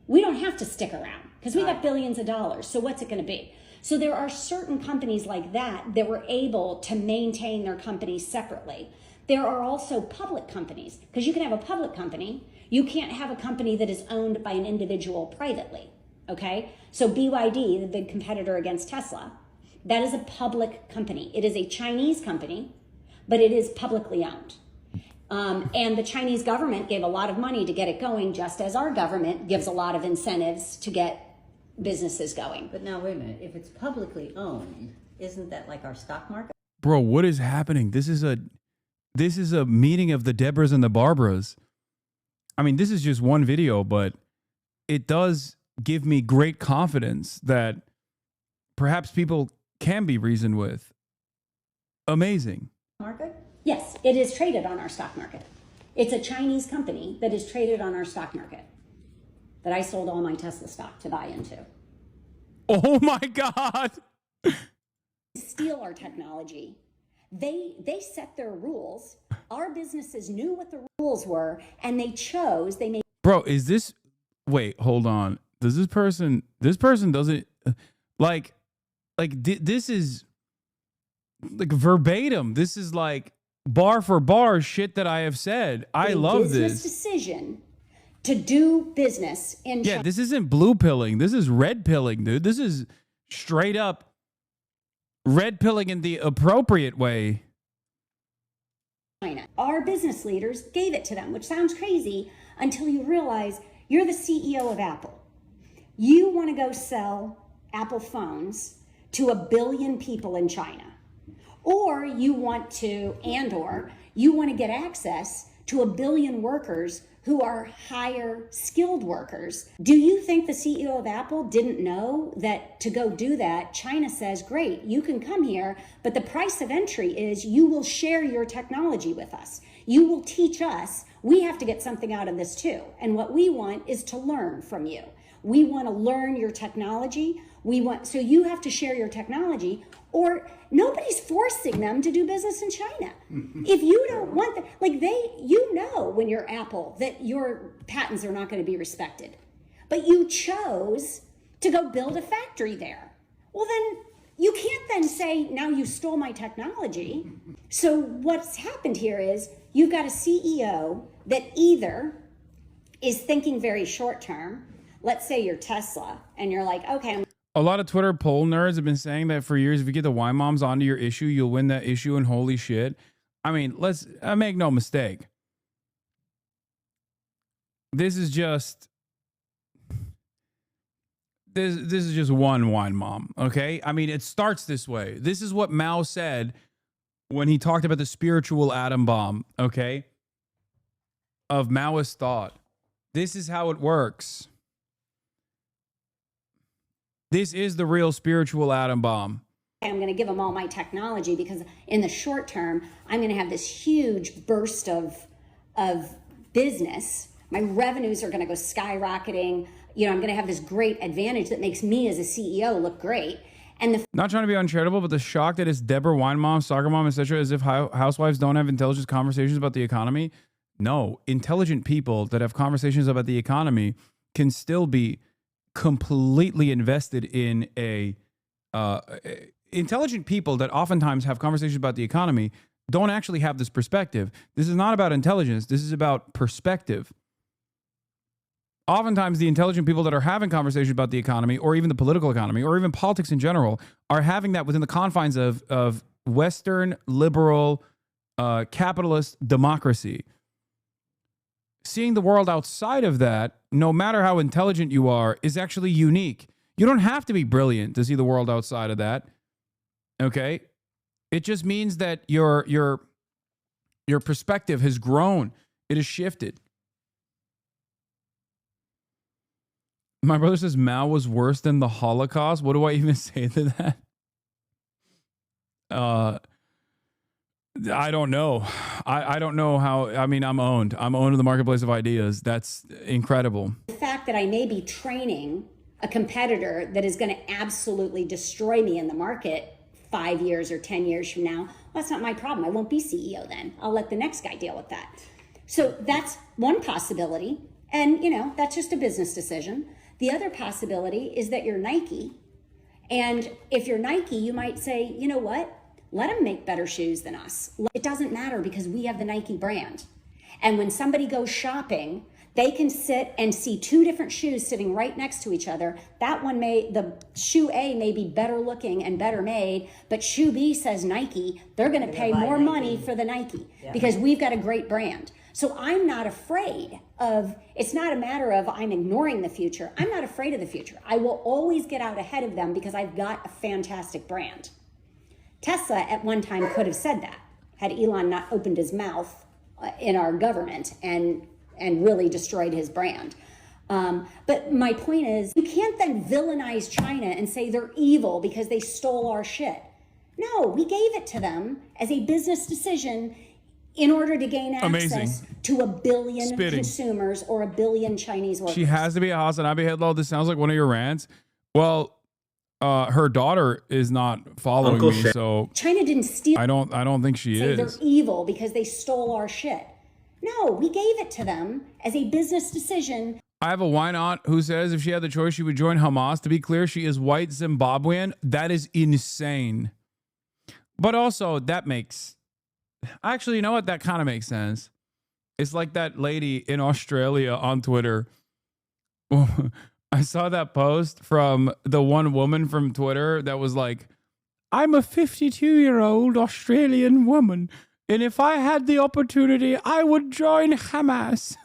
We don't have to stick around because we got billions of dollars. So what's it going to be? So there are certain companies like that that were able to maintain their companies separately. There are also public companies, because you can have a public company. You can't have a company that is owned by an individual privately, okay? So BYD, the big competitor against Tesla, that is a public company. It is a Chinese company, but it is publicly owned. And the Chinese government gave a lot of money to get it going, just as our government gives a lot of incentives to get businesses going. But now, wait a minute. If it's publicly owned, isn't that like our stock market? Bro, what is happening? This is a meeting of the Debras and the Barbaras. I mean, this is just one video, but it does give me great confidence that perhaps people can be reasoned with. Amazing. Market? Yes, it is traded on our stock market. It's a Chinese company that is traded on our stock market that I sold all my Tesla stock to buy into. Oh my God. Steal our technology. They set their rules. Our businesses knew what the rules were, and they made. Bro, is this, wait, hold on. Does this person doesn't, this is like verbatim. This is like bar for bar shit that I have said. I love this Decision to do business in China. Yeah, this isn't blue pilling. This is red pilling, dude. This is straight up red pilling in the appropriate way. China. Our business leaders gave it to them, which sounds crazy until you realize you're the CEO of Apple. You want to go sell Apple phones to 1 billion people in China. Or you want to get access to 1 billion workers who are higher skilled workers. Do you think the CEO of Apple didn't know that to go do that, China says, great, you can come here, but the price of entry is you will share your technology with us. You will teach us. We have to get something out of this too. And what we want is to learn from you. We want to learn your technology. So you have to share your technology, or nobody's forcing them to do business in China. If you don't want that, like when you're Apple, that your patents are not going to be respected. But you chose to go build a factory there. Well, then you can't then say, now you stole my technology. So what's happened here is you've got a CEO that either is thinking very short term. Let's say you're Tesla and you're like, okay. A lot of Twitter poll nerds have been saying that for years. If you get the Y moms onto your issue, you'll win that issue, and holy shit. I mean, let's make no mistake. This is just one wine mom, okay? I mean, it starts this way. This is what Mao said when he talked about the spiritual atom bomb, okay? Of Maoist thought. This is how it works. This is the real spiritual atom bomb. I'm going to give them all my technology because in the short term, I'm going to have this huge burst of business. My revenues are going to go skyrocketing. You know, I'm going to have this great advantage that makes me as a CEO look great. And not trying to be uncharitable, but the shock that it's Deborah wine mom, soccer mom, etc., as if housewives don't have intelligent conversations about the economy. No, intelligent people that have conversations about the economy can still be completely invested in intelligent people that oftentimes have conversations about the economy don't actually have this perspective. This is not about intelligence. This is about perspective. Oftentimes, the intelligent people that are having conversations about the economy, or even the political economy, or even politics in general, are having that within the confines of Western liberal capitalist democracy. Seeing the world outside of that, no matter how intelligent you are, is actually unique. You don't have to be brilliant to see the world outside of that. Okay? It just means that your perspective has grown. It has shifted. My brother says Mao was worse than the Holocaust. What do I even say to that? I don't know. I don't know how. I mean, I'm owned. I'm owned in the marketplace of ideas. That's incredible. the fact that I may be training a competitor that is going to absolutely destroy me in the market 5 years or 10 years from now, well, that's not my problem. I won't be CEO then. I'll let the next guy deal with that. So that's one possibility. And, you know, that's just a business decision. The other possibility is that you're Nike. And if you're Nike, you might say, you know what? Let them make better shoes than us. It doesn't matter because we have the Nike brand. And when somebody goes shopping, they can sit and see two different shoes sitting right next to each other. That one the shoe A may be better looking and better made, but shoe B says Nike. They're going to pay more money for the Nike because we've got a great brand. So I'm not afraid of, it's not a matter of I'm ignoring the future. I'm not afraid of the future. I will always get out ahead of them because I've got a fantastic brand. Tesla at one time could have said that had Elon not opened his mouth in our government and really destroyed his brand. But my point is, you can't then villainize China and say they're evil because they stole our shit. No, we gave it to them as a business decision in order to gain access to 1 billion consumers or 1 billion Chinese workers. She has to be a HasanAbi headload. This sounds like one of your rants. Well, her daughter is not following me, so China didn't steal. I don't think she is. They're evil because they stole our shit. No, we gave it to them as a business decision. I have a wine aunt who says if she had the choice, she would join Hamas. To be clear, she is white Zimbabwean. That is insane. But also, that makes... Actually, you know what? That kind of makes sense. It's like that lady in Australia on Twitter. I saw that post from the one woman from Twitter that was like, I'm a 52-year-old Australian woman, and if I had the opportunity, I would join Hamas.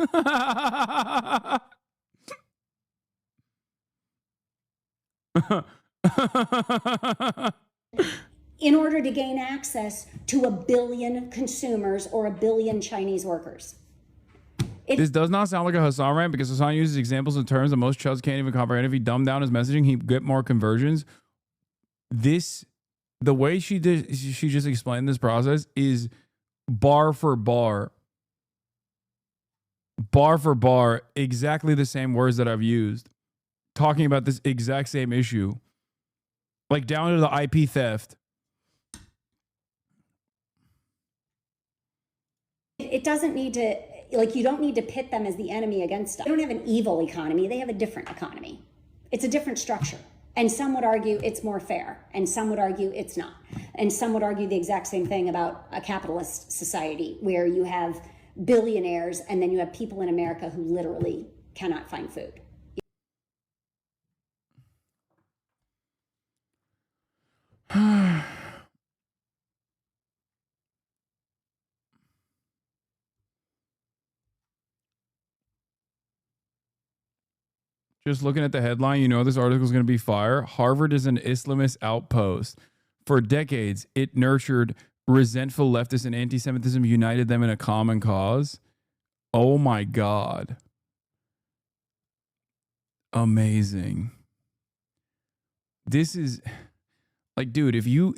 In order to gain access to 1 billion consumers or 1 billion Chinese workers. This does not sound like a Hasan rant because Hasan uses examples and terms that most chuds can't even comprehend. If he dumbed down his messaging, he'd get more conversions. The way she just explained this process is bar for bar, exactly the same words that I've used, talking about this exact same issue. Like down to the IP theft. It doesn't need to, like, you don't need to pit them as the enemy against us. They don't have an evil economy. They have a different economy. It's a different structure. And some would argue it's more fair. And some would argue it's not. And some would argue the exact same thing about a capitalist society where you have billionaires and then you have people in America who literally cannot find food. Just looking at the headline, you know this article is going to be fire. Harvard is an Islamist outpost. For decades, it nurtured resentful leftists, and anti-Semitism united them in a common cause. Oh my God. Amazing. This is like, dude, if you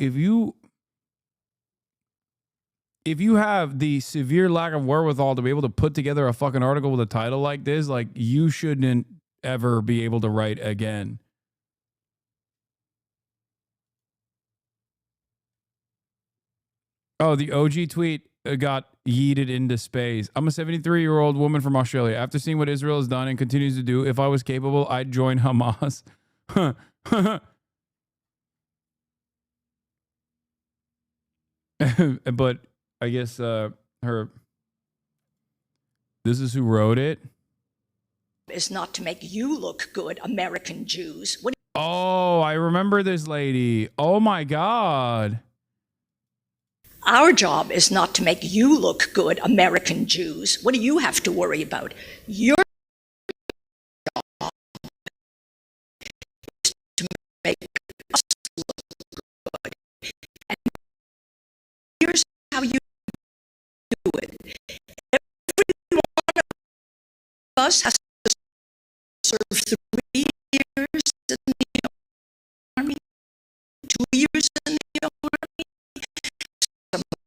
have the severe lack of wherewithal to be able to put together a fucking article with a title like this, like, you shouldn't ever be able to write again. Oh, the OG tweet got yeeted into space. I'm a 73-year-old woman from Australia. After seeing what Israel has done and continues to do, if I was capable, I'd join Hamas. But I guess this is who wrote it. Is not to make you look good, American Jews. Oh, I remember this lady. Oh my God. Our job is not to make you look good, American Jews. What do you have to worry about? Your job is to make us look good. And here's how you do it. Every one of us has to serve 3 years in the Army, 2 years in the Army, some of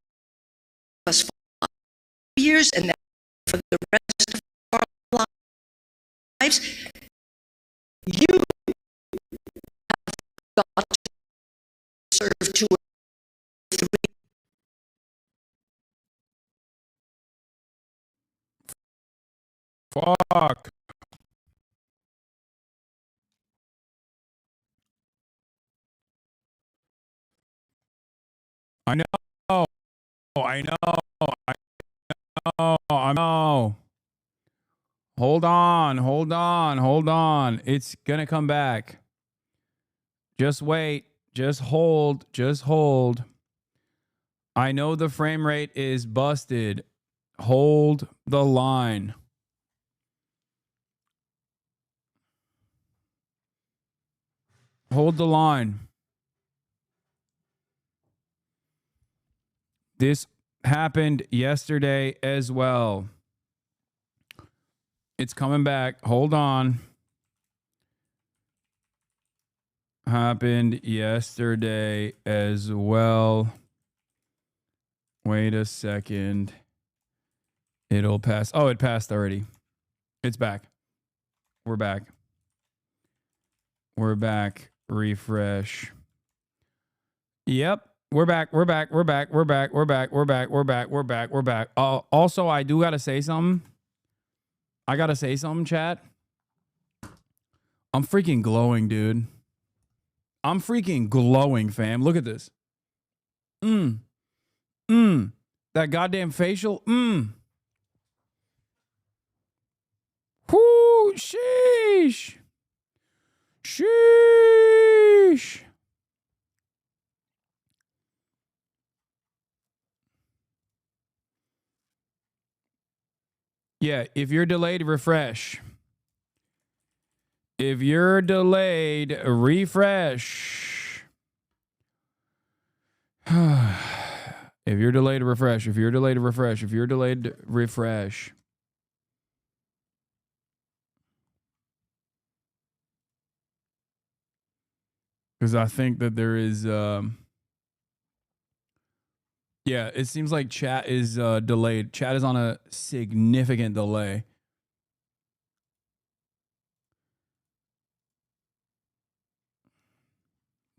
us 5 years, and then for the rest of our lives, you have got to serve 2 or 3. Fuck. I know. I know. I know. Hold on. Hold on. Hold on. It's going to come back. Just wait. Just hold. Just hold. I know the frame rate is busted. Hold the line. Hold the line. This happened yesterday as well. It's coming back. Hold on. Happened yesterday as well. Wait a second. It'll pass. Oh, it passed already. It's back. We're back. We're back. Refresh. Yep. We're back. We're back. We're back. We're back. We're back. We're back. We're back. We're back. We're back. Also, I do got to say something. I got to say something, chat. I'm freaking glowing, dude. I'm freaking glowing, fam. Look at this. That goddamn facial. Whoo, sheesh. Sheesh. Yeah, if you're delayed, refresh. If you're delayed, refresh. If you're delayed, refresh. If you're delayed, refresh. If you're delayed, refresh. Because I think that there is... yeah, it seems like chat is delayed. Chat is on a significant delay.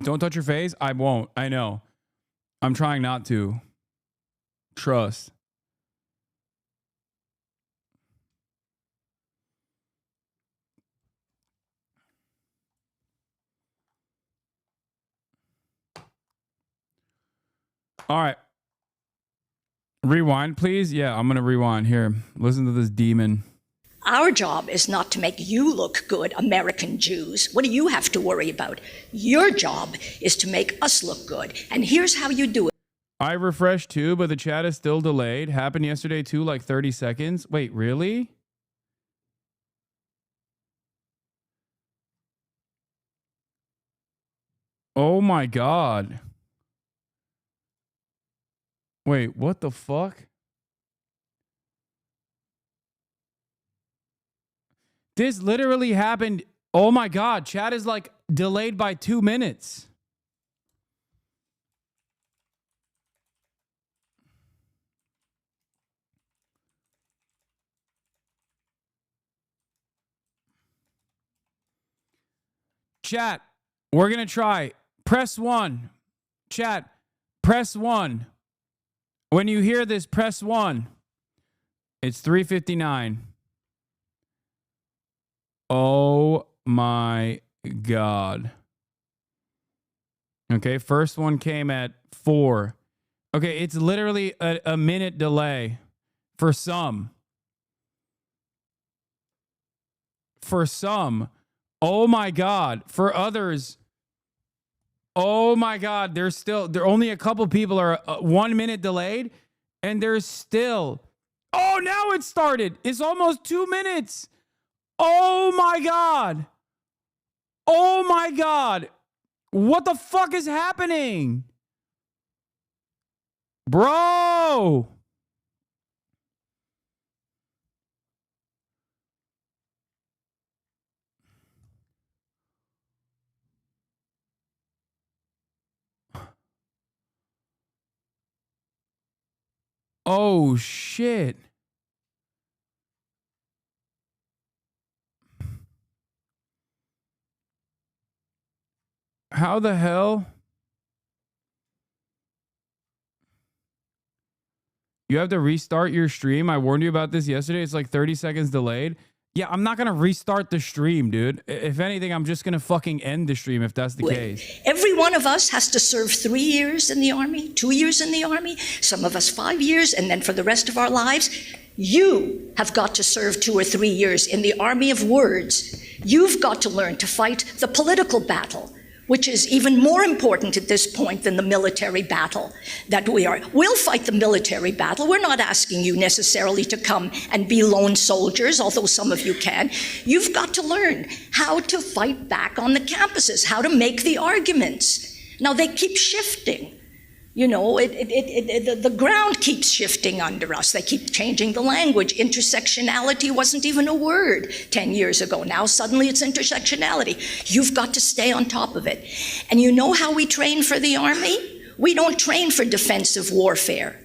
Don't touch your face. I won't. I know. I'm trying not to. Trust. All right. Rewind, please. Yeah, I'm going to rewind here. Listen to this demon. Our job is not to make you look good, American Jews. What do you have to worry about? Your job is to make us look good. And here's how you do it. I refreshed too, but the chat is still delayed. Happened yesterday too, like 30 seconds. Wait, really? Oh my God. Wait, what the fuck? This literally happened. Oh my God. Chat is like delayed by 2 minutes. Chat, we're going to try. Press 1. Chat, press 1. When you hear this, press 1. It's 3:59. Oh my God. Okay, first one came at 4. Okay, it's literally a minute delay for some. For some. Oh my God. For others. Oh my God. There are only a couple people are 1 minute delayed, and there's still. Oh, now it started. It's almost 2 minutes. Oh my God. Oh my God. What the fuck is happening? Bro. Oh shit. How the hell? You have to restart your stream. I warned you about this yesterday. It's like 30 seconds delayed. Yeah, I'm not going to restart the stream, dude. If anything, I'm just going to fucking end the stream if that's the case. Every one of us has to serve 3 years in the Army, 2 years in the Army, some of us 5 years, and then for the rest of our lives, you have got to serve 2 or 3 years in the army of words. You've got to learn to fight the political battle, which is even more important at this point than the military battle that we are. We'll fight the military battle. We're not asking you necessarily to come and be lone soldiers, although some of you can. You've got to learn how to fight back on the campuses, how to make the arguments. Now, they keep shifting. You know, the ground keeps shifting under us. They keep changing the language. Intersectionality wasn't even a word 10 years ago. Now suddenly it's intersectionality. You've got to stay on top of it. And you know how we train for the Army? We don't train for defensive warfare.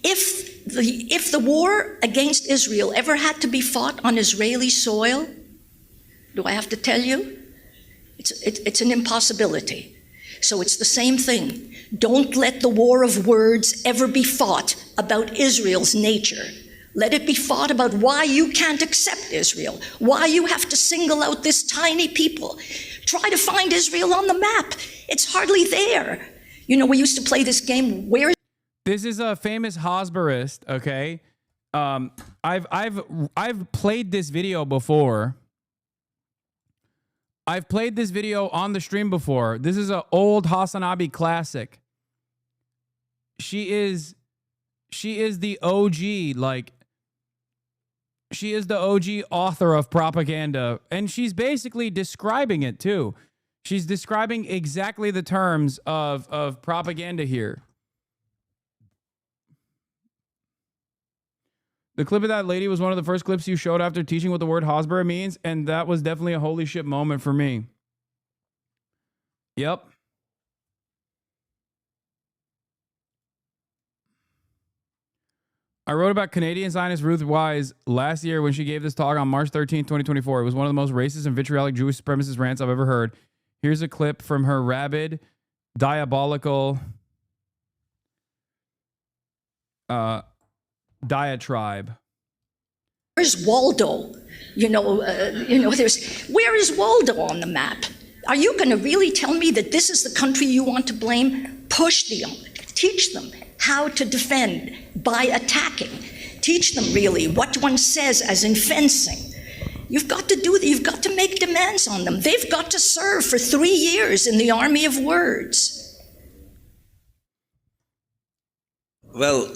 If the war against Israel ever had to be fought on Israeli soil, do I have to tell you? It's an impossibility. So it's the same thing. Don't let the war of words ever be fought about Israel's nature. Let it be fought about why you can't accept Israel, why you have to single out this tiny people. Try to find Israel on the map. It's hardly there. You know, we used to play this game, This is a famous Hosberist, okay? I've played this video before. I've played this video on the stream before. This is an old HasanAbi classic. She is the OG, like, she is the OG author of propaganda, and she's basically describing it too. She's describing exactly the terms of propaganda here. The clip of that lady was one of the first clips you showed after teaching what the word Hasbara means, and that was definitely a holy shit moment for me. Yep. I wrote about Canadian Zionist Ruth Wise last year when she gave this talk on March 13, 2024. It was one of the most racist and vitriolic Jewish supremacist rants I've ever heard. Here's a clip from her rabid diabolical diatribe. Where's Waldo? Where is Waldo on the map? Are you going to really tell me that this is the country you want to blame? Teach them how to defend by attacking. Teach them really what one says as in fencing. You've got to do that. You've got to make demands on them. They've got to serve for 3 years in the army of words. Well,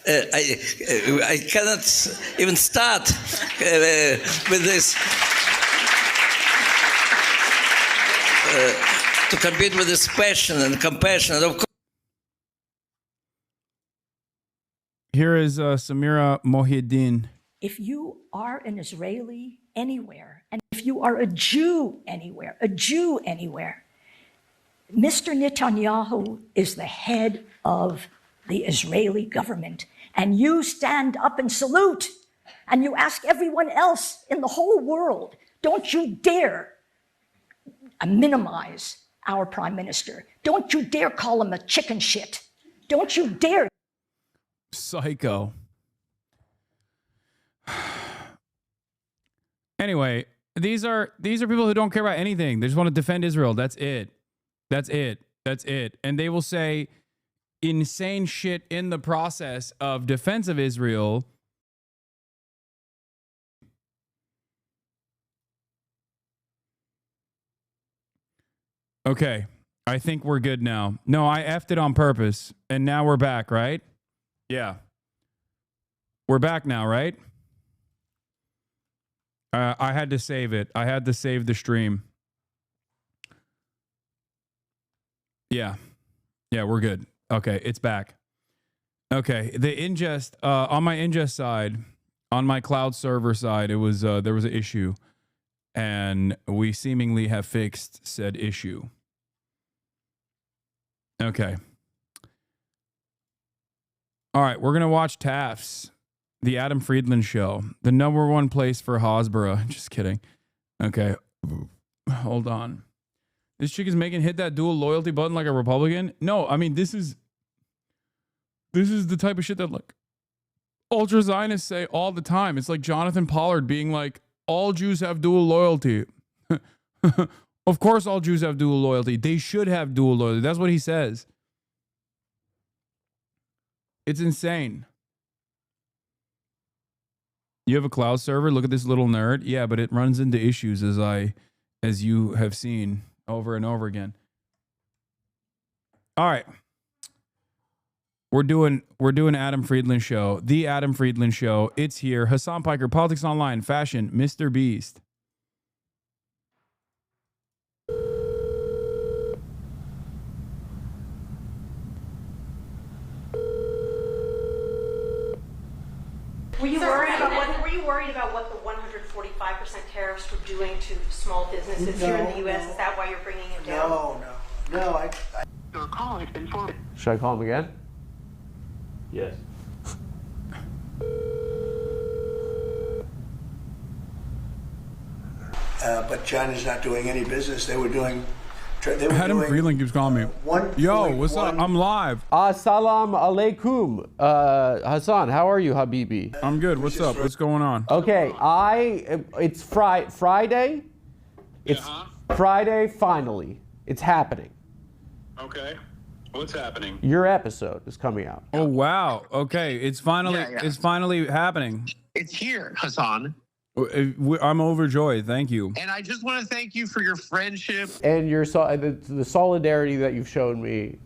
I cannot even start with this to compete with this passion and compassion. And of course, here is Samira Mohyeddin. If you are an Israeli anywhere, and if you are a Jew anywhere, Mr. Netanyahu is the head of the Israeli government, and you stand up and salute, and you ask everyone else in the whole world, don't you dare minimize our prime minister. Don't you dare call him a chicken shit. Don't you dare. Psycho. Anyway, these are people who don't care about anything. They just want to defend Israel. That's it. And they will say insane shit in the process of defense of Israel. Okay, I think we're good now. No, I effed it on purpose, and now we're back, right? Yeah. We're back now, right? I had to save it. I had to save the stream. Yeah. Yeah, we're good. Okay, it's back. Okay, the ingest, on my ingest side, on my cloud server side, it was there was an issue, and we seemingly have fixed said issue. Okay. All right, we're gonna watch TAFS, the Adam Friedland show, the #1 place for Hasbara. Just kidding. Okay, hold on. This chick is making hit that dual loyalty button like a Republican. No, I mean this is the type of shit that like ultra Zionists say all the time. It's like Jonathan Pollard being like, all Jews have dual loyalty. Of course all Jews have dual loyalty. They should have dual loyalty. That's what he says. It's insane. You have a cloud server? Look at this little nerd. Yeah, but it runs into issues as you have seen over and over again. All right. We're doing Adam Friedland show. The Adam Friedland show. It's here. Hasan Piker, Politics Online, Fashion, Mr. Beast. Were you worried about what the 145% tariffs were doing to small businesses here in the U.S.? Is that why you're bringing it down? No. Your call has been forwarded. Should I call him again? Yes. But China's not doing any business. They were doing. Adam Friedland keeps calling me. Yo, what's up? I'm live. Salam alaikum. Hasan, how are you, Habibi? I'm good. What's up? What's going on? Okay, it's Friday. It's Friday, finally. It's happening. Okay. What's happening? Your episode is coming out. Oh, wow. Okay, it's finally it's finally happening. It's here, Hasan. I'm overjoyed. Thank you. And I just want to thank you for your friendship. And the solidarity that you've shown me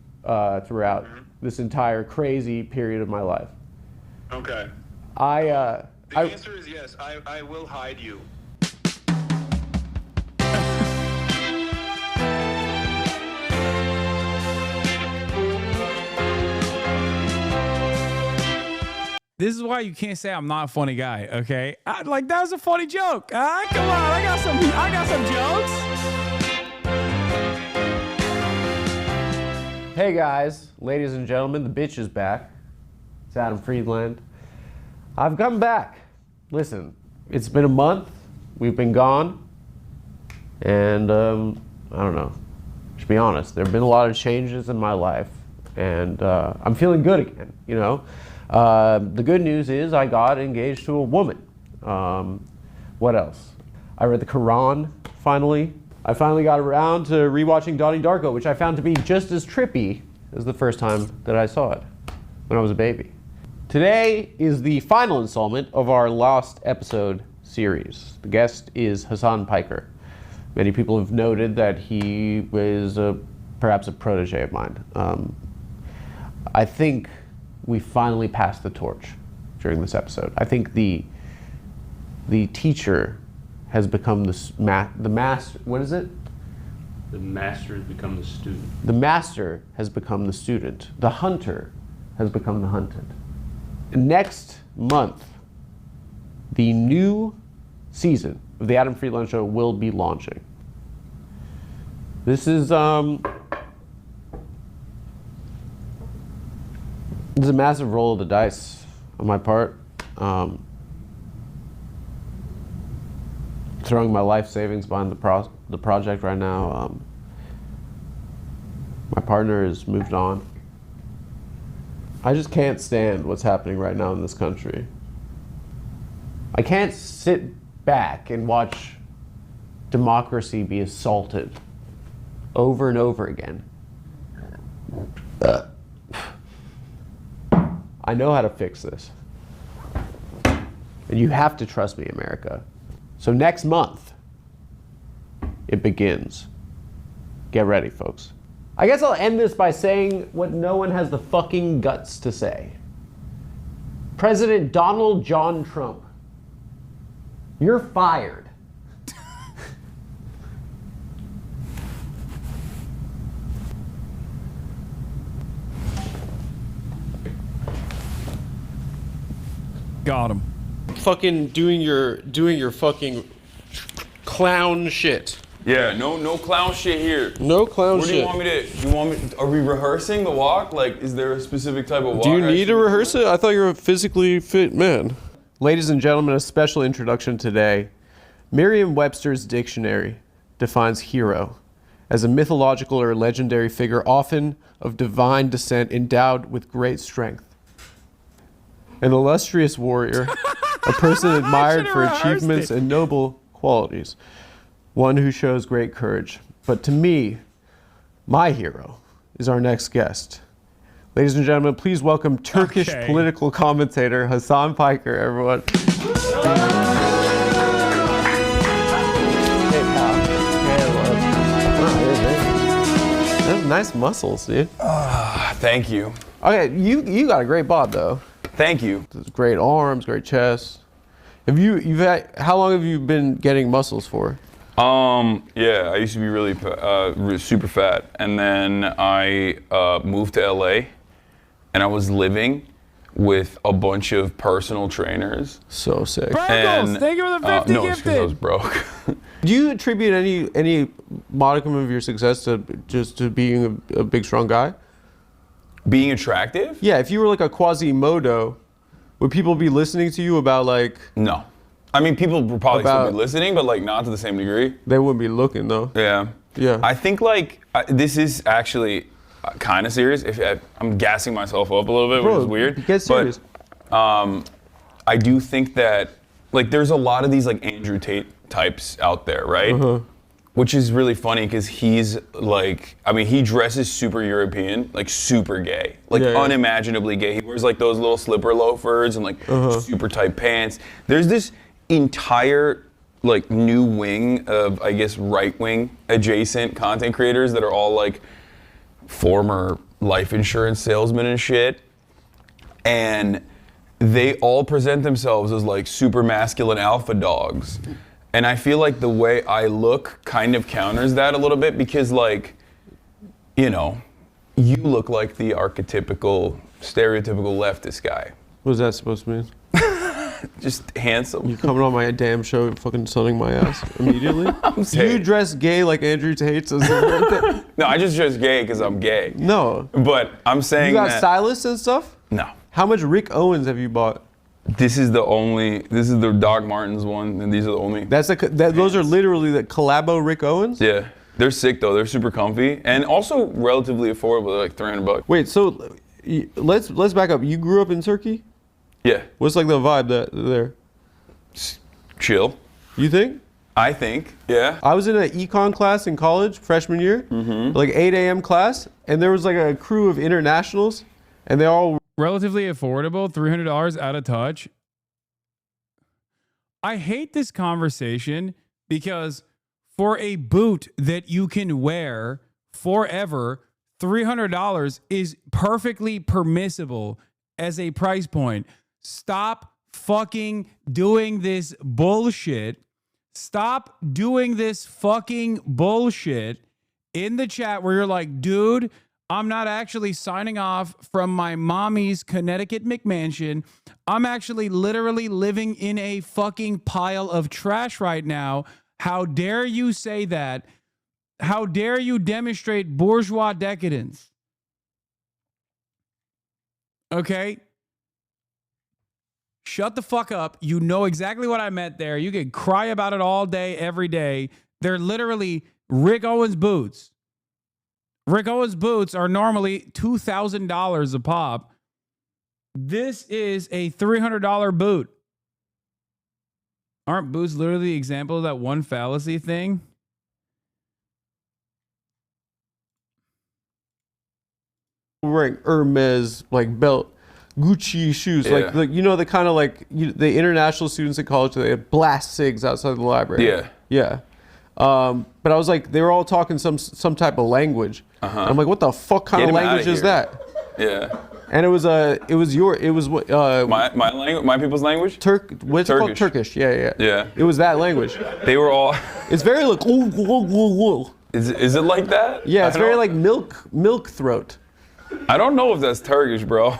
throughout this entire crazy period of my life. Okay. The answer is yes. I will hide you. This is why you can't say I'm not a funny guy, okay? That was a funny joke. Come on, I got some jokes. Hey guys, ladies and gentlemen, the bitch is back. It's Adam Friedland. I've come back. Listen, it's been a month. We've been gone. And, I don't know. be honest. There have been a lot of changes in my life, and I'm feeling good again, you know. The good news is I got engaged to a woman. What else? I read the Quran, finally. I finally got around to rewatching Donnie Darko, which I found to be just as trippy as the first time that I saw it, when I was a baby. Today is the final installment of our Lost episode series. The guest is Hasan Piker. Many people have noted that he was perhaps a protege of mine. I think we finally passed the torch during this episode. I think the teacher has become the master. What is it? The master has become the student. The master has become the student. The hunter has become the hunted. Next month, the new season of the Adam Friedland Show will be launching. This is a massive roll of the dice on my part. Throwing my life savings behind the project right now. My partner has moved on. I just can't stand what's happening right now in this country. I can't sit back and watch democracy be assaulted over and over again. I know how to fix this. And you have to trust me, America. So next month, it begins. Get ready, folks. I guess I'll end this by saying what no one has the fucking guts to say. President Donald John Trump, you're fired. Got him. Fucking doing your fucking clown shit. Yeah, no clown shit here. No clown shit. Are we rehearsing the walk? Like, is there a specific type of walk? Do you need to rehearse it? I thought you were a physically fit man. Ladies and gentlemen, a special introduction today. Merriam-Webster's dictionary defines hero as a mythological or legendary figure, often of divine descent, endowed with great strength. An illustrious warrior, a person admired for achievements and noble qualities, one who shows great courage. But to me, my hero is our next guest. Ladies and gentlemen, please welcome Turkish political commentator Hasan Piker, everyone. That's nice muscles, dude. Thank you. Okay, you got a great bod though. Thank you. Great arms, great chest. How long have you been getting muscles for? Yeah, I used to be really super fat, and then I moved to LA, and I was living with a bunch of personal trainers. So sick. Bengals, thank you for the 50 no, it's because I was broke. Do you attribute any modicum of your success to just being a big, strong guy? Being attractive? Yeah, if you were like a Quasimodo, would people be listening to you about like... No. I mean, people would probably still be listening, but like not to the same degree. They wouldn't be looking though. Yeah. Yeah. I think like, this is actually kind of serious. I'm gassing myself up a little bit, which is weird. Get serious. But I do think that like there's a lot of these like Andrew Tate types out there, right? Uh-huh. Which is really funny because he's like, I mean, he dresses super European, like super gay, like unimaginably gay. He wears like those little slipper loafers and like super tight pants. There's this entire like new wing of, I guess, right-wing adjacent content creators that are all like former life insurance salesmen and shit. And they all present themselves as like super masculine alpha dogs. And I feel like the way I look kind of counters that a little bit because, like, you know, you look like the archetypical, stereotypical leftist guy. What is that supposed to mean? Just handsome. You're coming on my damn show and fucking sunning my ass immediately? You dress gay like Andrew Tate says. No, I just dress gay because I'm gay. No. But I'm saying you got stylists and stuff? No. How much Rick Owens have you bought? This is the Doc Martens one, and these are the only. Those are literally the collabo Rick Owens? Yeah. They're sick though. They're super comfy and also relatively affordable. They're like $300. Wait, so let's back up. You grew up in Turkey? Yeah. What's like the vibe there? Chill. You think? I think. Yeah. I was in an econ class in college, freshman year, like 8 a.m. class, and there was like a crew of internationals, and they all relatively affordable, $300 out of touch. I hate this conversation because for a boot that you can wear forever, $300 is perfectly permissible as a price point. Stop fucking doing this bullshit. Stop doing this fucking bullshit in the chat where you're like, dude, I'm not actually signing off from my mommy's Connecticut McMansion. I'm actually literally living in a fucking pile of trash right now. How dare you say that? How dare you demonstrate bourgeois decadence? Okay? Shut the fuck up. You know exactly what I meant there. You can cry about it all day, every day. They're literally Rick Owens boots. Rick Owens boots are normally $2,000 a pop. This is a $300 boot. Aren't boots literally the example of that one fallacy thing? wearing Hermes like belt, Gucci shoes, like the kind of like the international students at college, they had blast cigs outside the library. Yeah. But I was like, they were all talking some type of language. I'm like, what the fuck kind of language is that? Yeah. And it was my language, my people's language. What's it called? Turkish. Yeah. It was that language. They were all. It's very like. Is it like that? Yeah, it's very like milk throat. I don't know if that's Turkish, bro.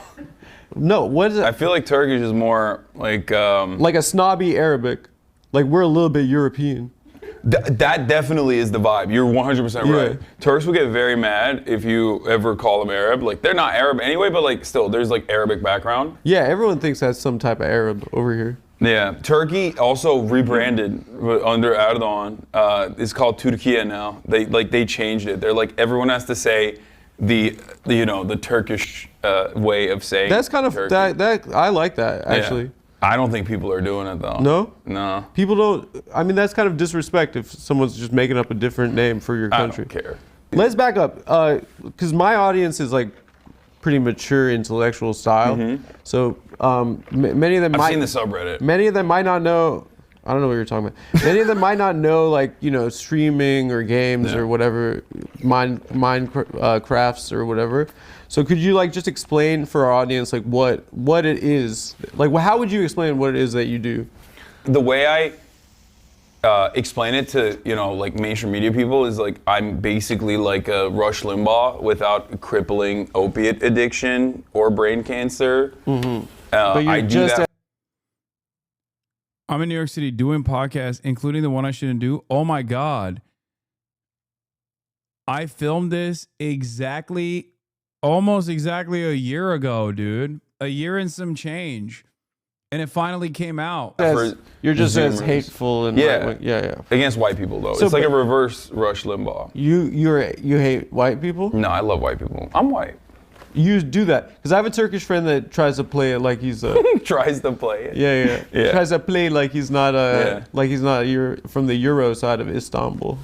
No, what is it? I feel like Turkish is more like a snobby Arabic. Like we're a little bit European. That definitely is the vibe. You're 100% right. Turks will get very mad if you ever call them Arab. Like they're not Arab anyway, but like still, there's like Arabic background. Yeah, everyone thinks that's some type of Arab over here. Yeah, Turkey also rebranded under Erdogan. It's called Turkiye now. They changed it. They're like everyone has to say the Turkish way of saying. That's kind of Turkey. that I like that actually. Yeah. I don't think people are doing it though. No? People don't. I mean, that's kind of disrespect if someone's just making up a different name for your country. I don't care. Let's back up, because my audience is like pretty mature intellectual style. So many of them I've seen the subreddit. Many of them might not know. I don't know what you're talking about. Many of them might not know, like, streaming or games or whatever, Minecrafts or whatever. So could you just explain for our audience what it is? Like, how would you explain what it is that you do? The way I explain it to mainstream media people is I'm basically like a Rush Limbaugh without crippling opiate addiction or brain cancer. But you're I'm in New York City doing podcasts, including the one I shouldn't do. Oh my God. I filmed this almost exactly a year ago, dude. A year and some change. And it finally came out. You're just as hateful and yeah. Against white people though. It's like a reverse Rush Limbaugh. You hate white people? No, I love white people. I'm white. You do that because I have a Turkish friend that tries to play it like he's tries to play it. Yeah. Tries to play like he's not from the Euro side of Istanbul.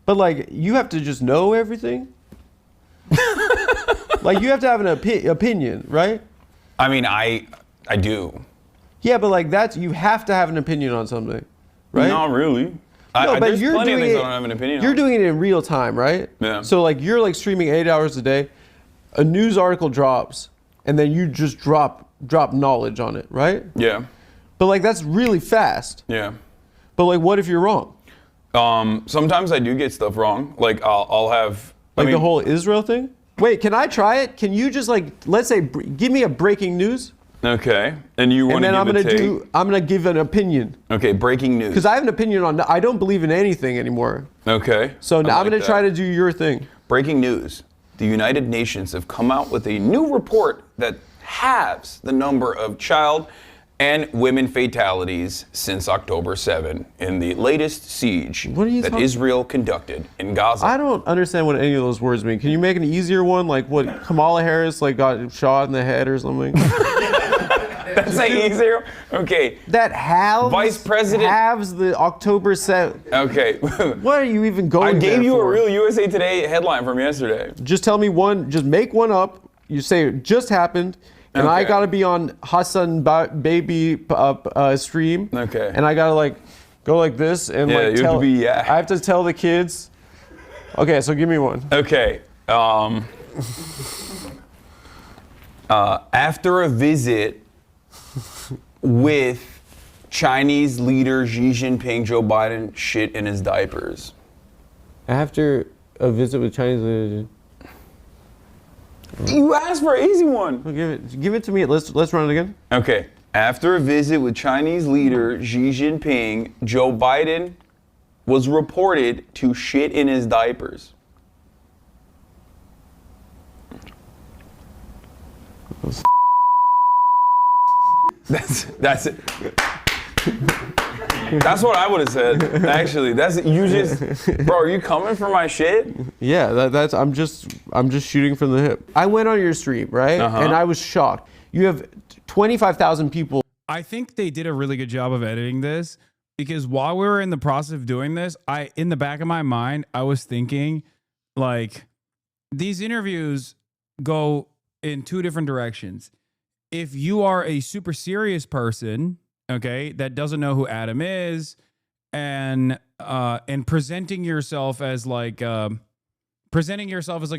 But you have to just know everything. You have to have an opinion, right? I mean, I do. Yeah, but you have to have an opinion on something, right? Not really. No, but you're plenty of doing things it. I don't have an opinion on. You're doing it in real time, right? Yeah. So you're streaming 8 hours a day. A news article drops, and then you just drop knowledge on it, right? Yeah. But that's really fast. Yeah. But what if you're wrong? Sometimes I do get stuff wrong. I'll have the whole Israel thing. Wait, can I try it? Can you just let's say give me a breaking news? Okay. And you want to give a take? I'm gonna give an opinion. Okay, breaking news. Because I have an opinion on. I don't believe in anything anymore. Okay. So now I'm gonna try to do your thing. Breaking news. The United Nations have come out with a new report that halves the number of child and women fatalities since October 7 in the latest siege that Israel conducted in Gaza. I don't understand what any of those words mean. Can you make an easier one? Like what Kamala Harris like got shot in the head or something? That's like easier? Okay. That Vice President halves the October 7th. Okay. What are you even going I gave there you for? a real USA Today headline from yesterday. Just tell me one, just make one up. You say it just happened. And I gotta be on HasanAbi stream. Okay. And I gotta like go like this and Yeah, like you tell. have to be, I have to tell the kids. Okay, so give me one. Okay. After a visit with Chinese leader Xi Jinping, Joe Biden shit in his diapers. After a visit with Chinese leader. You asked for an easy one. Well, give it to me. Let's run it again. Okay. After a visit with Chinese leader Xi Jinping, Joe Biden was reported to shit in his diapers. That's it. That's what I would have said. Actually, bro. Are you coming for my shit? Yeah, I'm just shooting from the hip. I went on your stream, right? And I was shocked. You have 25,000 people. I think they did a really good job of editing this because while we were in the process of doing this, in the back of my mind, I was thinking like these interviews go in two different directions. If you are a super serious person, okay, that doesn't know who Adam is, and presenting yourself as like a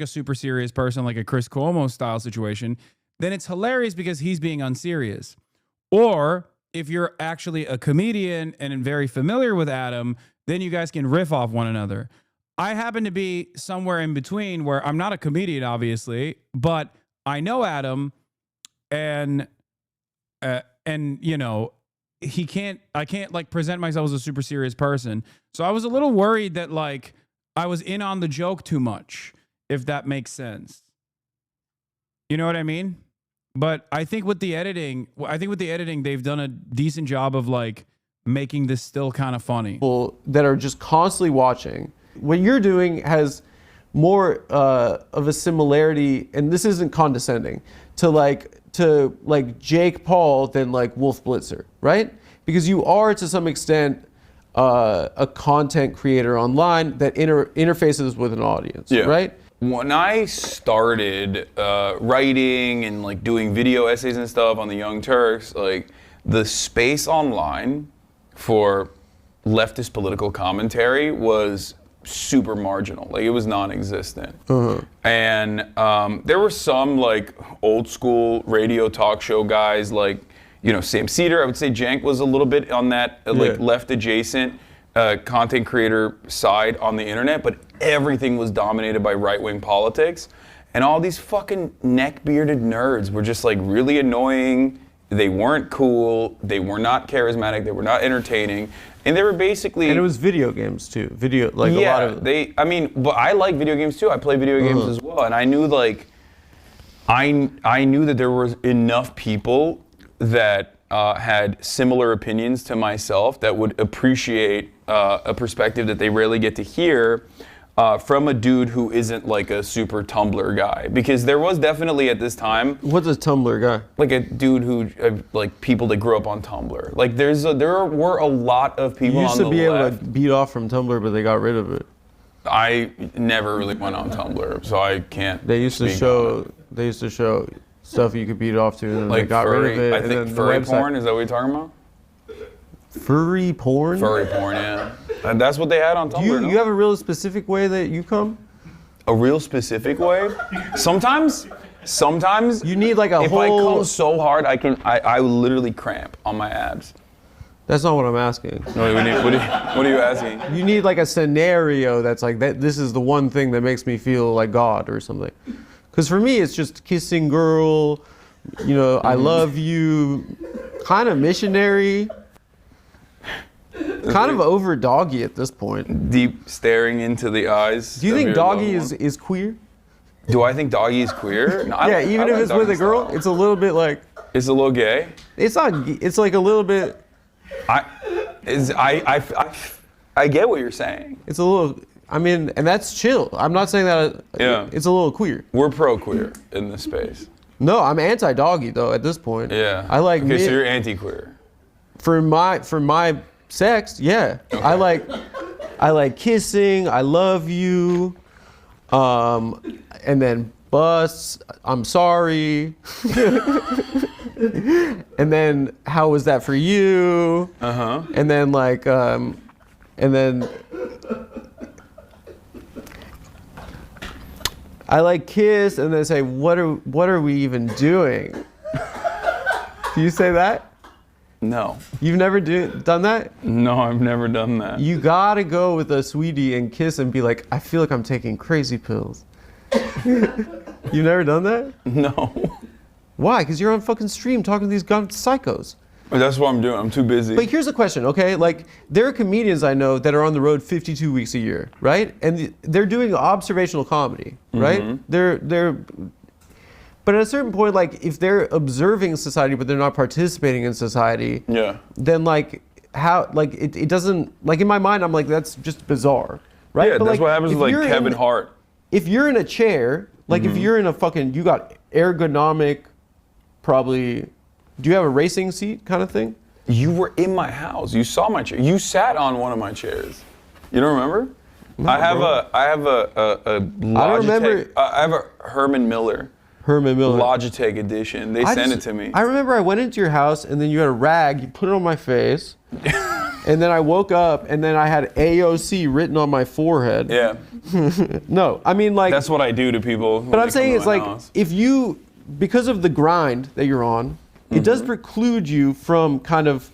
super serious person, like a Chris Cuomo style situation, then it's hilarious because he's being unserious. Or if you're actually a comedian and very familiar with Adam, then you guys can riff off one another. I happen to be somewhere in between where I'm not a comedian, obviously, but I know Adam, and you know, I can't like present myself as a super serious person. So I was a little worried that like I was in on the joke too much, if that makes sense. You know what I mean? But I think with the editing, they've done a decent job of like making this still kind of funny. People that are just constantly watching. What you're doing has more of a similarity, and this isn't condescending, to Jake Paul than like Wolf Blitzer, right? Because you are to some extent a content creator online that interfaces with an audience, right? When I started writing and like doing video essays and stuff on the Young Turks, like the space online for leftist political commentary was super marginal. Like it was non-existent. And there were some like old school radio talk show guys like, you know, Sam Cedar. I would say Jank was a little bit on that like left adjacent content creator side on the internet, but everything was dominated by right-wing politics. And all these fucking neck-bearded nerds were just like really annoying. They weren't cool. They were not charismatic. They were not entertaining. And they were basically... And it was video games too. A lot of... but I like video games too. I play video games as well. And I knew like, I knew that there was enough people that had similar opinions to myself that would appreciate a perspective that they rarely get to hear from a dude who isn't like a super Tumblr guy. Because there was definitely at this time... What's a Tumblr guy? Like a dude who, like people that grew up on Tumblr. Like there were a lot of people on the left. You used to be able to beat off from Tumblr, but they got rid of it. I never really went on Tumblr, so I can't. They used to show stuff you could beat off to, and then like they got rid of it. I think furry porn, is that what you're talking about? Furry porn? Furry porn, yeah. And that's what they had on Tumblr. You have a real specific way that you come? A real specific way? Sometimes you need like if I come so hard, I literally cramp on my abs. That's not what I'm asking. No, what are you asking? You need like a scenario that's like that. This is the one thing that makes me feel like God or something. Because for me, it's just kissing girl, you know, I love you, kind of missionary, kind of over doggy at this point. Deep staring into the eyes. Do you think doggy is queer? Do I think doggy is queer? No, yeah, even if it's with a girl, it's a little bit like. It's a little gay. It's not. It's like a little bit. I get what you're saying. It's a little. I mean, and that's chill. I'm not saying that. Yeah. It's a little queer. We're pro-queer in this space. No, I'm anti-doggy though. At this point. Yeah. I like. Okay, so you're anti-queer. For my sex, yeah. Okay. I like kissing. I love you. And then bus. I'm sorry. And then how was that for you? And then like and then I like kiss and then say what are we even doing? Do you say that? No. You've never done that? No, I've never done that. You gotta go with a sweetie and kiss and be like, I feel like I'm taking crazy pills. You've never done that? No. Why? Because you're on fucking stream talking to these psychos. That's what I'm doing. I'm too busy. But here's the question, okay? Like, there are comedians I know that are on the road 52 weeks a year, right? And they're doing observational comedy, right? Mm-hmm. But at a certain point, like, if they're observing society but they're not participating in society, then like, how, like, it doesn't, like, in my mind, I'm like, that's just bizarre, right? Yeah, but that's like, what happens with like Kevin Hart. If you're in a chair, like if you're in a fucking, you got ergonomic, probably, do you have a racing seat kind of thing? You were in my house. You saw my chair. You sat on one of my chairs. You don't remember? No, I have bro. a Logitech. I don't remember. I have a Herman Miller Logitech edition. They sent it to me. I remember I went into your house and then you had a rag, you put it on my face. And then I woke up and then I had AOC written on my forehead. Yeah. No, I mean like. That's what I do to people. But I'm saying it's like, if you, because of the grind that you're on, it does preclude you from kind of,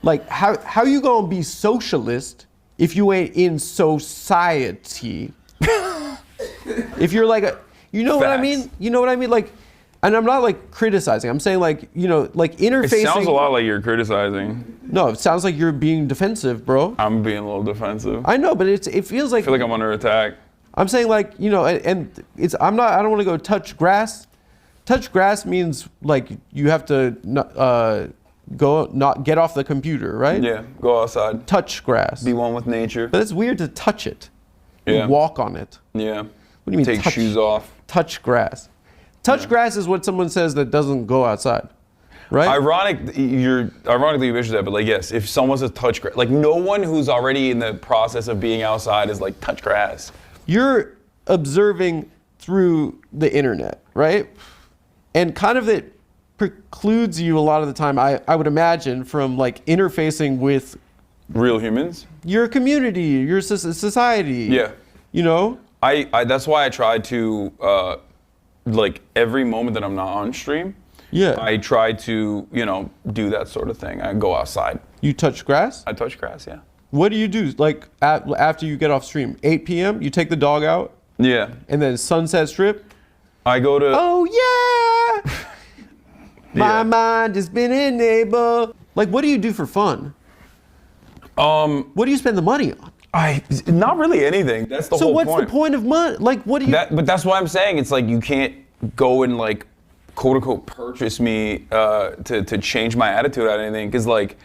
like, how you gonna be socialist if you ain't in society? If you're like a, you know what I mean? You know what I mean? Like, and I'm not like criticizing. I'm saying like, you know, like interfacing. It sounds a lot like you're criticizing. No, it sounds like you're being defensive, bro. I'm being a little defensive. I know, but it feels like. I feel like I'm under attack. I'm saying like, you know, and it's, I don't want to go touch grass. Touch grass means like you have to not get off the computer, right? Yeah, go outside. Touch grass. Be one with nature. But it's weird to touch it. Yeah. You walk on it. Yeah. What do you mean take shoes off? Touch grass. Touch grass is what someone says that doesn't go outside, right? Ironically, you mentioned that, but like, yes, if someone says touch grass, like no one who's already in the process of being outside is like touch grass. You're observing through the internet, right? And kind of it precludes you a lot of the time, I would imagine, from like interfacing with real humans, your community, your society. Yeah. You know? I that's why I try to, like every moment that I'm not on stream, I try to, you know, do that sort of thing. I go outside. You touch grass? I touch grass, yeah. What do you do? Like after you get off stream, 8 p.m., you take the dog out? Yeah. And then Sunset Strip? I go to... Oh, yeah! My mind has been enabled. Like, what do you do for fun? What do you spend the money on? Not really anything. That's the whole point. So what's the point of money? Like, what do you... But that's why I'm saying it's like you can't go and like, quote unquote, purchase me to change my attitude on anything. Because like,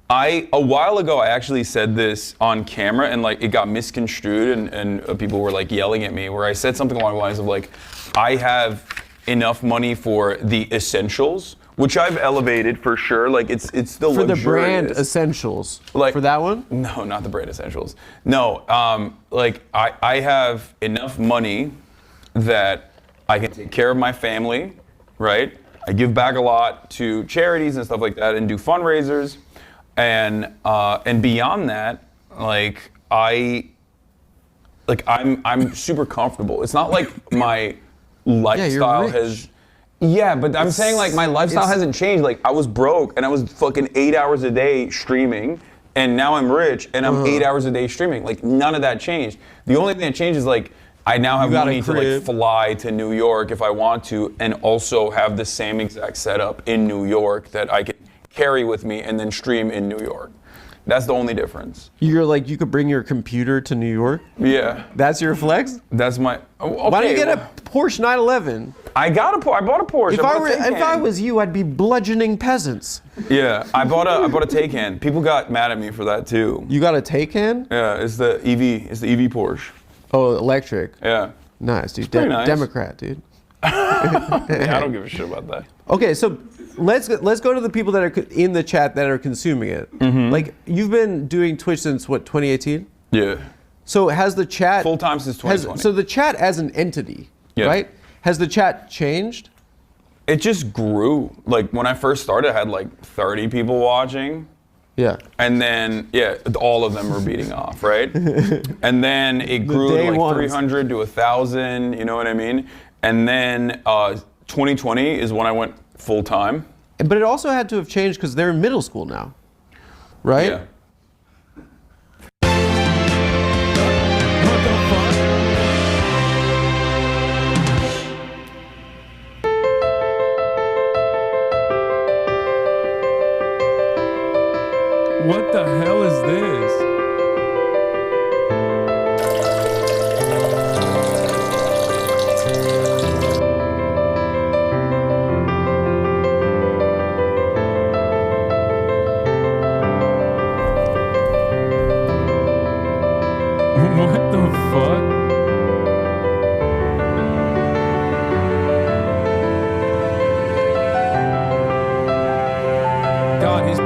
a while ago, I actually said this on camera and like it got misconstrued and people were like yelling at me where I said something along the lines of like, I have enough money for the essentials, which I've elevated for sure. Like it's still for luxurious. The brand essentials. Like for that one? No, not the brand essentials. No, like I have enough money that I can take care of my family, right? I give back a lot to charities and stuff like that and do fundraisers. And beyond that, like I'm super comfortable. It's not like my lifestyle has. Yeah, but I'm saying like my lifestyle hasn't changed. Like I was broke and I was fucking 8 hours a day streaming, and now I'm rich and I'm 8 hours a day streaming. Like none of that changed. The only thing that changed is like I now have money to like fly to New York if I want to, and also have the same exact setup in New York that I can carry with me and then stream in New York. That's the only difference. You're like, you could bring your computer to New York? Yeah. That's your flex? That's my. Okay, why don't you get a Porsche 911? I bought a Porsche. If I was you, I'd be bludgeoning peasants. Yeah, I bought a Taycan. People got mad at me for that too. You got a Taycan? Yeah, it's the EV. It's the EV Porsche. Oh, electric. Yeah. Nice, dude. Nice. Democrat, dude. Yeah, I don't give a shit about that. Okay, so let's go to the people that are in the chat that are consuming it. Like, you've been doing Twitch since what, 2018? Yeah. So has the chat full time since 2020? So the chat as an entity, right? Has the chat changed? It just grew. Like when I first started, I had like 30 people watching. Yeah. And then, all of them were beating off, right? And then it grew to like 300 to 1,000, you know what I mean? And then 2020 is when I went full time. But it also had to have changed because they're in middle school now, right? Yeah. What the hell is this? What the fuck? God, his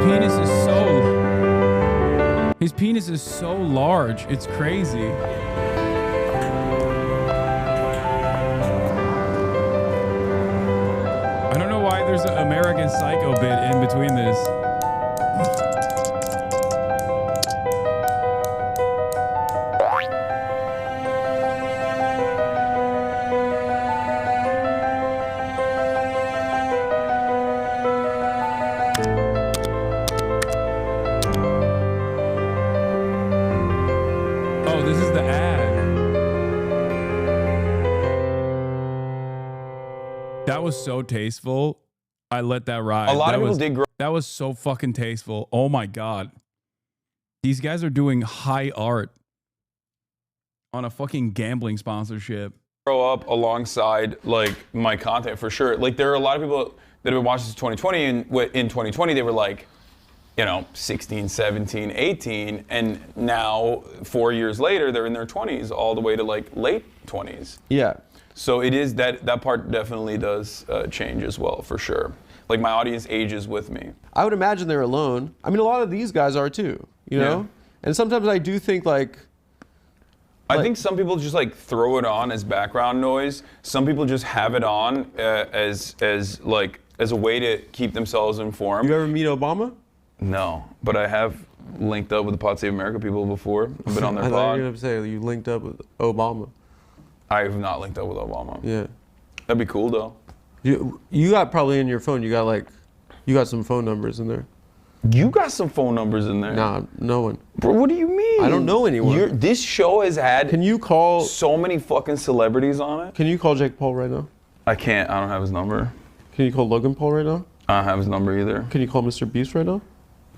penis is so large. It's crazy. I don't know why there's an American Psycho bit in between this. That was so tasteful. I let that ride. A lot of people did grow. That was so fucking tasteful. Oh my God. These guys are doing high art on a fucking gambling sponsorship. Grow up alongside like my content for sure. Like there are a lot of people that have been watching since 2020, and in 2020 they were like, 16, 17, 18, and now 4 years later they're in their 20s all the way to like late 20s. Yeah. So it is that part definitely does change as well, for sure. Like my audience ages with me. I would imagine they're alone. I mean, a lot of these guys are too, you know? And sometimes I do think I think some people just like throw it on as background noise. Some people just have it on as a way to keep themselves informed. You ever meet Obama? No, but I have linked up with the Pod Save America people before. I've been on their I pod. thought you were going to say you linked up with Obama. I have not linked up with Obama. Yeah. That'd be cool though. You got probably in your phone, you got some phone numbers in there. You got some phone numbers in there? Nah, no one. Bro, what do you mean? I don't know anyone. This show has had Can you call so many fucking celebrities on it. Can you call Jake Paul right now? I can't. I don't have his number. Can you call Logan Paul right now? I don't have his number either. Can you call Mr. Beast right now?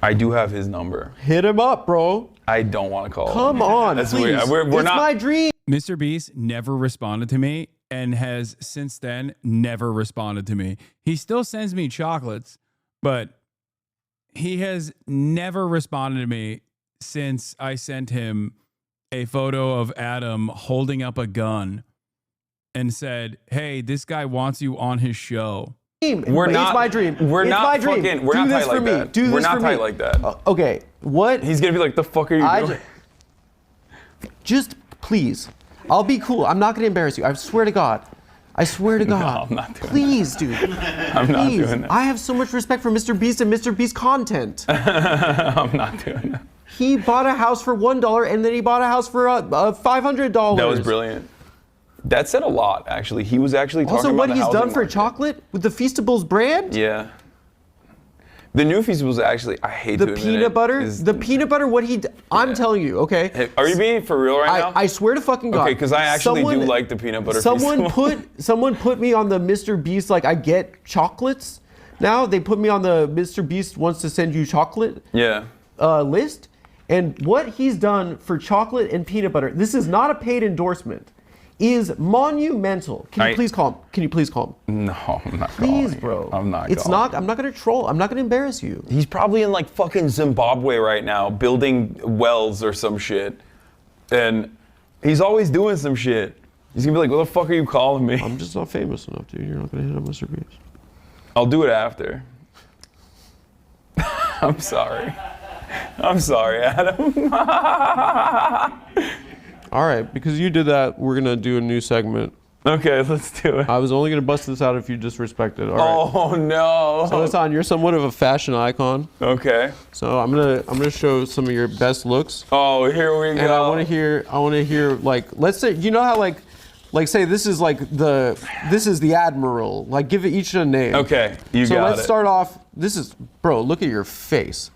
I do have his number. Hit him up, bro. I don't want to call him. Come on, That's please. Weird. We're it's not. my dream. Mr. Beast never responded to me and has since then never responded to me. He still sends me chocolates, but he has never responded to me since I sent him a photo of Adam holding up a gun and said, "Hey, this guy wants you on his show." We're not. It's my dream. We're it's not my dream. fucking. We're Do not this tight for like me. that. Do We're this not for tight me. like that. Okay, what? He's gonna be like, "The fuck are you doing?" Just please. I'll be cool. I'm not gonna embarrass you. I swear to God. I swear to God. No, I'm not doing Please, dude. I'm not doing that. I have so much respect for Mr. Beast and Mr. Beast content. I'm not doing that. He bought a house for $1 and then he bought a house for $500. That was brilliant. That said a lot, actually. He was actually talking also, about what the he's housing done for market. chocolate with the Feastables brand? Yeah. The new Feastables actually, I hate The to admit peanut it, butter? is- The peanut butter, what he... I'm telling you, okay? Hey, are you being for real right now? I swear to fucking God. Okay, because I actually do like the peanut butter Feastables. Someone put me on the Mr. Beast, like, I get chocolates now. They put me on the Mr. Beast wants to send you chocolate Yeah. list. And what he's done for chocolate and peanut butter, this is not a paid endorsement, is monumental. Can you please call him? Can you please call him? No, I'm not. Please, bro. I'm not. I'm not gonna troll. I'm not gonna embarrass you. He's probably in like fucking Zimbabwe right now, building wells or some shit, and he's always doing some shit. He's gonna be like, "What the fuck are you calling me?" I'm just not famous enough, dude. You're not gonna hit on Mr. Beast. I'll do it after. I'm sorry. I'm sorry, Adam. All right, because you did that, we're gonna do a new segment. Okay, let's do it. I was only gonna bust this out if you disrespected. All right. Oh no. So Hasan, you're somewhat of a fashion icon. Okay. So I'm gonna show some of your best looks. Oh, here we go. And I want to hear like, let's say, you know how like say this is the admiral. Like give it each a name. Okay, you got it. So let's start off. Bro, look at your face.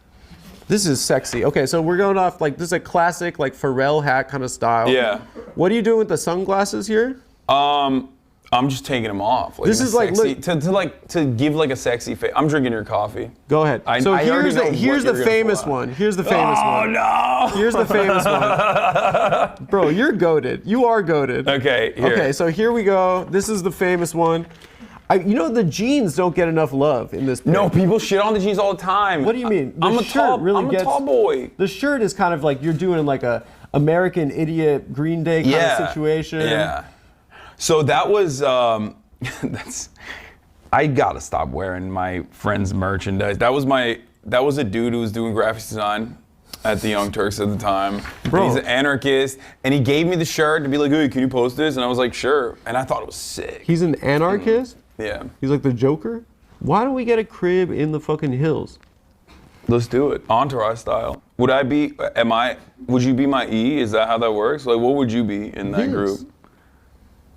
This is sexy. Okay, so we're going off like this is a classic like Pharrell hat kind of style. Yeah. What are you doing with the sunglasses here? I'm just taking them off. Like this is like sexy, to give like a sexy face. I'm drinking your coffee. Go ahead. So here's the famous one. Here's the famous one. Oh no! Here's the famous one. Bro, you're goated. You are goated. Okay. Here. Okay, so here we go. This is the famous one. You know the jeans don't get enough love in this. No, people shit on the jeans all the time. What do you mean? I'm a tall boy. The shirt is kind of like you're doing like a American Idiot Green Day kind of situation. Yeah. So that was I gotta stop wearing my friend's merchandise. That was a dude who was doing graphics design at the Young Turks at the time. Bro. He's an anarchist, and he gave me the shirt to be like, "Hey, can you post this?" And I was like, "Sure." And I thought it was sick. He's an anarchist? Yeah. He's like the Joker? Why don't we get a crib in the fucking hills? Let's do it. Entourage style. Would you be my E? Is that how that works? Like, what would you be in that group?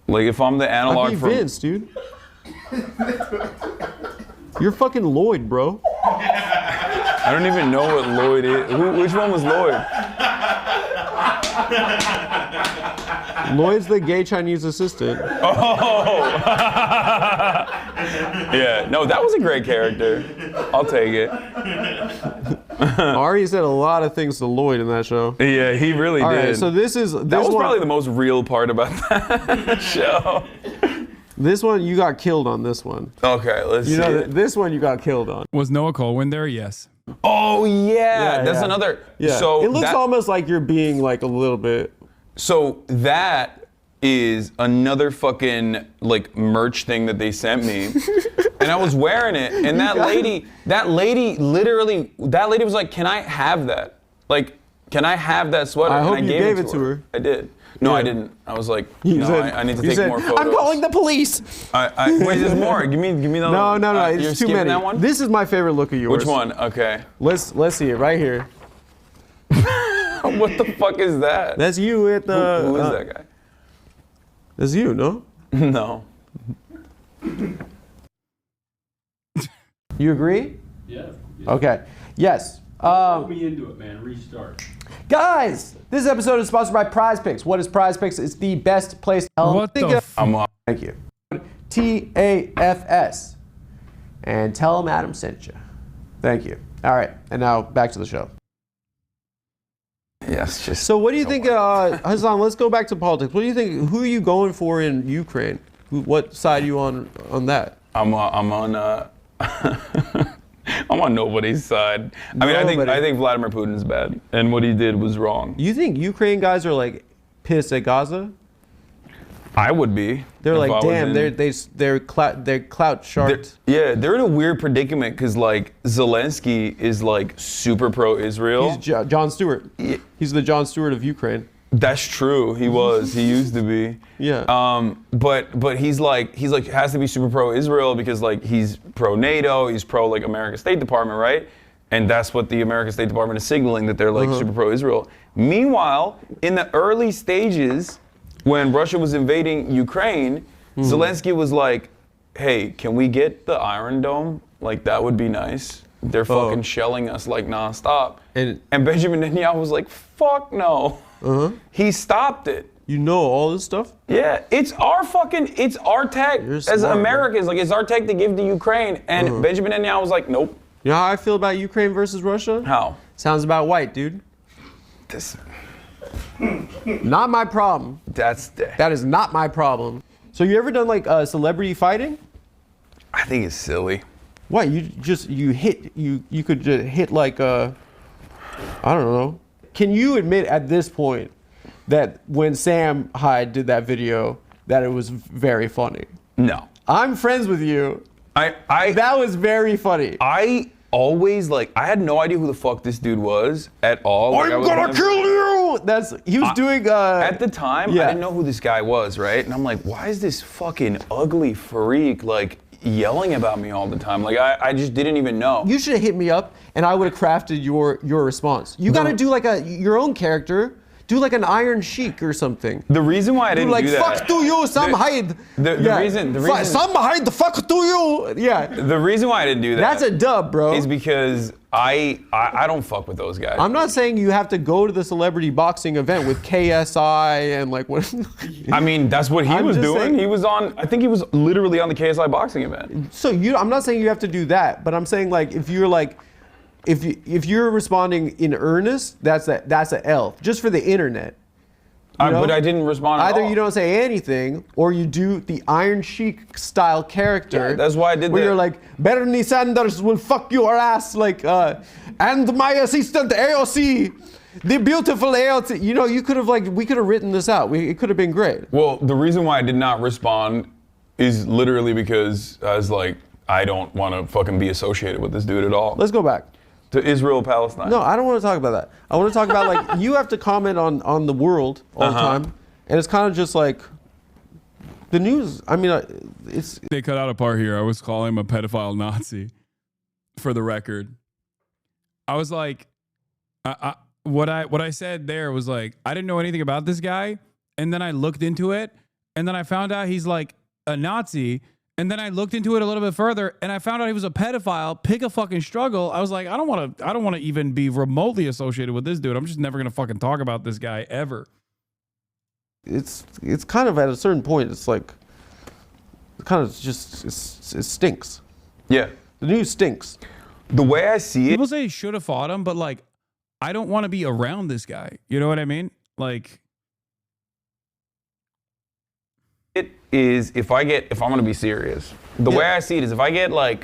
Like, if I'm the analog I'd be Vince, dude. You're fucking Lloyd, bro. I don't even know what Lloyd is. Which one was Lloyd? Lloyd's the gay Chinese assistant. Oh! Yeah, no, that was a great character. I'll take it. Ari said a lot of things to Lloyd in that show. Yeah, he really did. All right, so that was probably the most real part about that show. This one, you got killed on this one. Okay, let's see. This one you got killed on. Was Noah Colwyn there? Yes. Oh, yeah. That's another. Yeah. So it looks almost like you're being like a little bit. So that is another fucking like merch thing that they sent me. And I was wearing it. And that lady was like, "Can I have that? Like, can I have that sweater?" I hope and you gave it to her. I did. No, I didn't. I was like, I need to take more photos. "I'm calling the police." Wait, there's more. Give me the. No. It's too many. That one? This is my favorite look of yours. Which one? Okay. Let's see it right here. What the fuck is that? That's you at the. Who is that guy? That's you, no? No. You agree? Yeah. Okay. Yes. Put me into it, man. Restart. Guys, this episode is sponsored by Prize Picks. What is Prize Picks? It's the best place to tell them. Thank you. TAFS. And tell them Adam sent you. Thank you. All right. And now back to the show. Yes, just. So what do you think, Hasan, let's go back to politics. What do you think, who are you going for in Ukraine? What side are you on that? I'm on nobody's side. I mean, I think Vladimir Putin's bad, and what he did was wrong. You think Ukraine guys are like pissed at Gaza? I would be. They're like, damn, they're clout sharped. They're in a weird predicament because like Zelensky is like super pro-Israel. He's Jon Stewart. He's the Jon Stewart of Ukraine. That's true. He was. He used to be. Yeah. But he's like has to be super pro-Israel because like he's pro-NATO. He's pro like American State Department, right? And that's what the American State Department is signaling, that they're like super pro-Israel. Meanwhile, in the early stages, when Russia was invading Ukraine, Zelensky was like, "Hey, can we get the Iron Dome? Like that would be nice. They're fucking shelling us like nonstop." And Benjamin Netanyahu was like, "Fuck no." He stopped it. You know all this stuff? Yeah, it's our tech as Americans. Like it's our tech to give to Ukraine. And Benjamin Netanyahu was like, "Nope." You know how I feel about Ukraine versus Russia? How? Sounds about white, dude. Not my problem. That is not my problem. So you ever done like celebrity fighting? I think it's silly. Why? You could just hit like I don't know. Can you admit at this point that when Sam Hyde did that video that it was very funny? No. I'm friends with you. That was very funny. I always I had no idea who the fuck this dude was at all. I'm gonna kill you! He was doing at the time, I didn't know who this guy was, right? And I'm like, why is this fucking ugly freak yelling about me all the time? I just didn't even know. You should have hit me up and I would have crafted your response. You gotta do your own character. Do like an Iron Sheik or something. The reason why I didn't do that. Fuck to you, Sam Hyde. The reason Sam Hyde, the fuck to you. Yeah. The reason why I didn't do that. That's a dub, bro. Is because I don't fuck with those guys. I'm not saying you have to go to the celebrity boxing event with KSI and what. I mean, that's what he was doing. Saying, he was on. I think he was literally on the KSI boxing event. So I'm not saying you have to do that, but I'm saying if you're if you're responding in earnest, that's a L just for the internet. But I didn't respond at Either all. You don't say anything, or you do the Iron Sheik style character. Yeah, that's why I did where that. You're like, Bernie Sanders will fuck your ass, and my assistant AOC, the beautiful AOC. You could have we could have written this out. It could have been great. Well, the reason why I did not respond is literally because I was I don't want to fucking be associated with this dude at all. Let's go back. To Israel, Palestine. No, I don't want to talk about that. I want to talk about you have to comment on the world all the time, and it's kind of just the news. I mean, it's. They cut out a part here. I was calling him a pedophile Nazi, for the record. I was like, what I said there was I didn't know anything about this guy, and then I looked into it, and then I found out he's a Nazi. And then I looked into it a little bit further, and I found out he was a pedophile. Pick a fucking struggle. I was like, I don't want to even be remotely associated with this dude. I'm just never gonna fucking talk about this guy ever. It's kind of at a certain point. It's it stinks. Yeah, the news stinks. The way I see it, people say he should have fought him, but I don't want to be around this guy. You know what I mean? It is if I'm gonna be serious. The way I see it is if I get I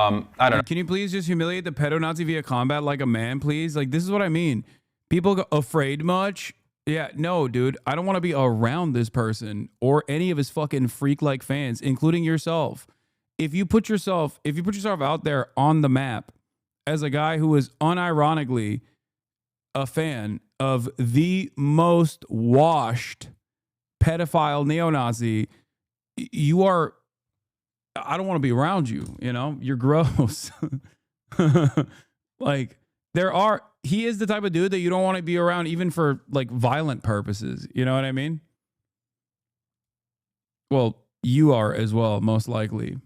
don't know. Can you please just humiliate the pedo-Nazi via combat like a man, please? This is what I mean. People go afraid much. Yeah, no, dude. I don't want to be around this person or any of his fucking freak-like fans, including yourself. If you put yourself out there on the map as a guy who is unironically a fan of the most washed pedophile neo-Nazi, you are. I don't want to be around you. You're gross. He is the type of dude that you don't want to be around, even for violent purposes. You know what I mean? Well, you are as well, most likely.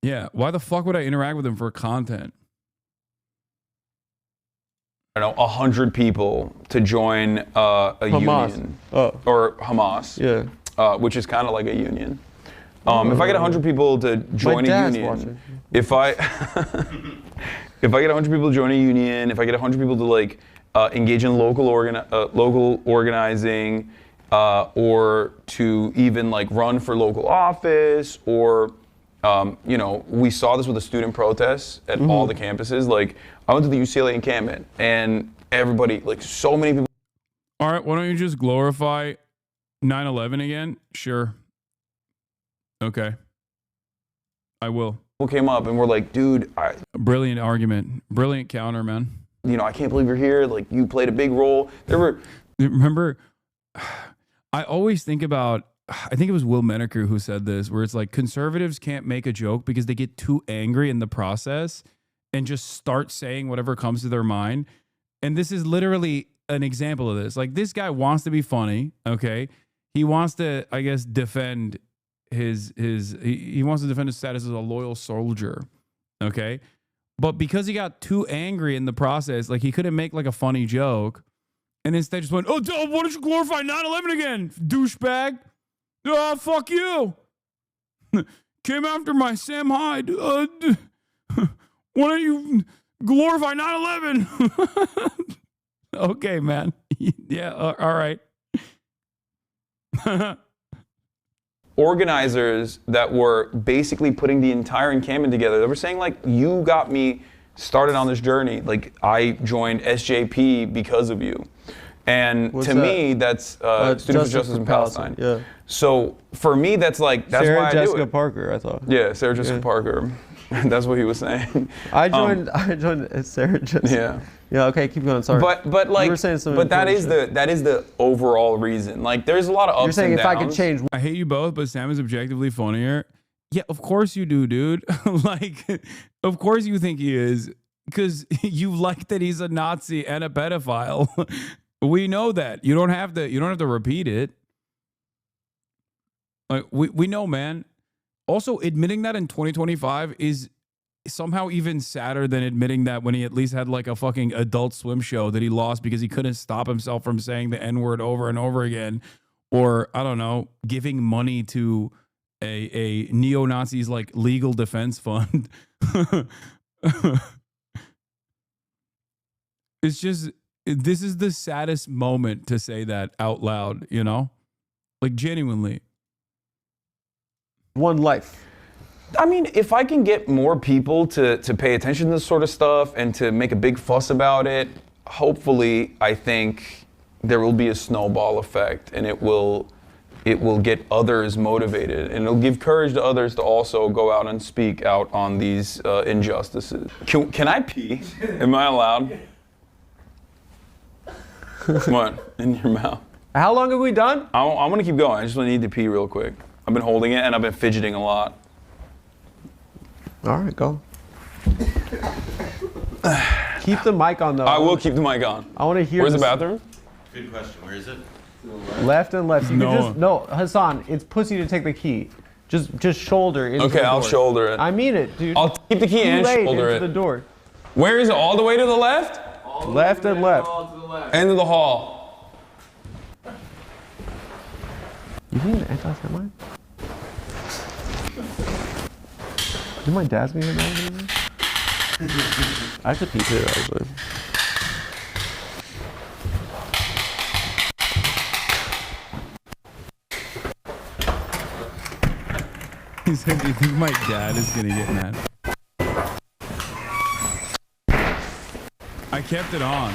Yeah. Why the fuck would I interact with him for content? I don't know, 100 people to join a Hamas. union or Hamas, which is kind of like a union. If I get 100 people to join a union, if I get 100 people to join a union, if I get 100 people to engage in local organizing, or to even run for local office, or we saw this with the student protests at all the campuses. I went to the UCLA encampment, and everybody, so many people. All right, why don't you just glorify 9/11 again? Sure. Okay. I will. People came up and were like, dude. Brilliant argument. Brilliant counter, man. I can't believe you're here. You played a big role. Remember, I always think about, I think it was Will Menaker who said this, where it's conservatives can't make a joke because they get too angry in the process and just start saying whatever comes to their mind. And this is literally an example of this. This guy wants to be funny, okay? He wants to, I guess, defend he wants to defend his status as a loyal soldier, okay? But because he got too angry in the process, he couldn't make a funny joke, and instead just went, "Oh, why don't you glorify 9/11 again, douchebag? Oh, fuck you. came after my Sam Hyde. Why don't you glorify 9/11? Okay, man. Yeah, all right. Organizers that were basically putting the entire encampment together, they were saying, like, you got me started on this journey. Like, I joined SJP because of you. And to me, that's Students for Justice in Palestine. Yeah. So for me, that's like, that's Sarah why I Jessica do it. Parker, I thought. Yeah, Sarah Jessica Parker. That's what he was saying. I joined Sarah Jessica. Yeah. Yeah, okay, keep going, sorry. But like, you were saying something but that is the overall reason. Like, there's a lot of ups You're saying and if downs. I could change. I hate you both, but Sam is objectively funnier. Yeah, of course you do, dude. Like, of course you think he is, because you like that he's a Nazi and a pedophile. We know that. You don't have to repeat it. Like, we know, man. Also, admitting that in 2025 is somehow even sadder than admitting that when he at least had like a fucking Adult Swim show that he lost because he couldn't stop himself from saying the N-word over and over again, or I don't know, giving money to a neo-Nazis like legal defense fund. It's just, this is the saddest moment to say that out loud, you know? Like, genuinely. One life. I mean, if I can get more people to pay attention to this sort of stuff and to make a big fuss about it, hopefully, I think there will be a snowball effect, and it will get others motivated, and it'll give courage to others to also go out and speak out on these injustices. Can I pee? Am I allowed? What? In your mouth. How long have we done? I'm gonna keep going. I just need to pee real quick. I've been holding it and I've been fidgeting a lot. All right, go. Keep the mic on though. I will keep the mic on. I want to hear. Where's the bathroom? Good question. Where is it? Left and left. You can just Hasan. It's pussy to take the key. Just shoulder into Okay, the door. I'll shoulder it. I mean it, dude. I'll keep the key and shoulder into it. the door. Where is it? All the way to the left? Left and left. End of the hall. You need an anti-Semite? Did my dad's gonna get mad? I have to pee too, actually. He said, do you think my dad is gonna get mad? I kept it on.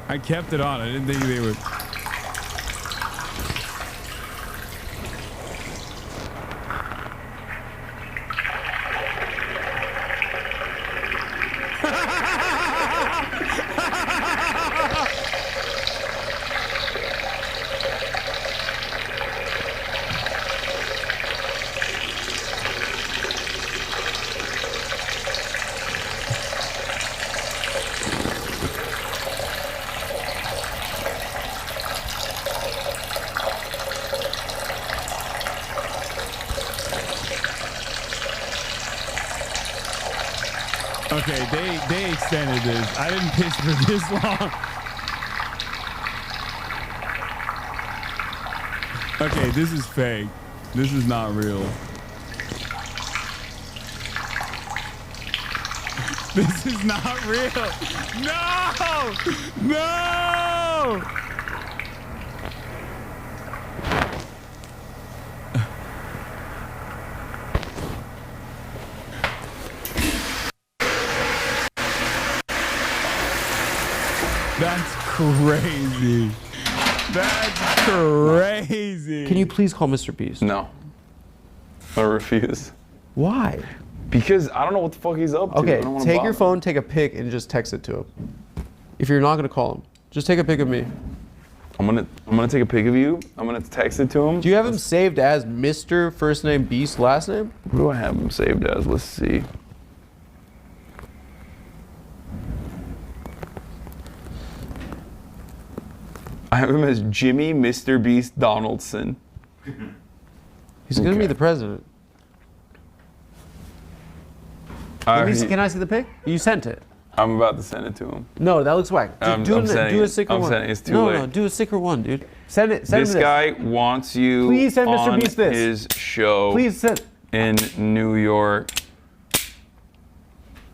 I kept it on. I didn't think they would. Okay, they extended this. I didn't piss for this long. Okay, this is fake. This is not real. This is not real. No! No! That's crazy. That's crazy. Can you please call Mr. Beast? No. I refuse. Why? Because I don't know what the fuck he's up to. Okay, I don't wanna take bother. your phone, take a pic, and just text it to him. If you're not gonna call him, just take a pic of me. I'm gonna take a pic of you. I'm gonna text it to him. Do you have him saved as Mr. First Name Beast last name? What do I have him saved as? Let's see. I have him as Jimmy Mr. Beast Donaldson. He's gonna be the president. Can I see the pic? You sent it. I'm about to send it to him. No, that looks whack. Do a sicker one. It's too late. No, do a sicker one, dude. Send it. Send this him guy wants you Please send Mr. on Beast this. his show Please send. in New York.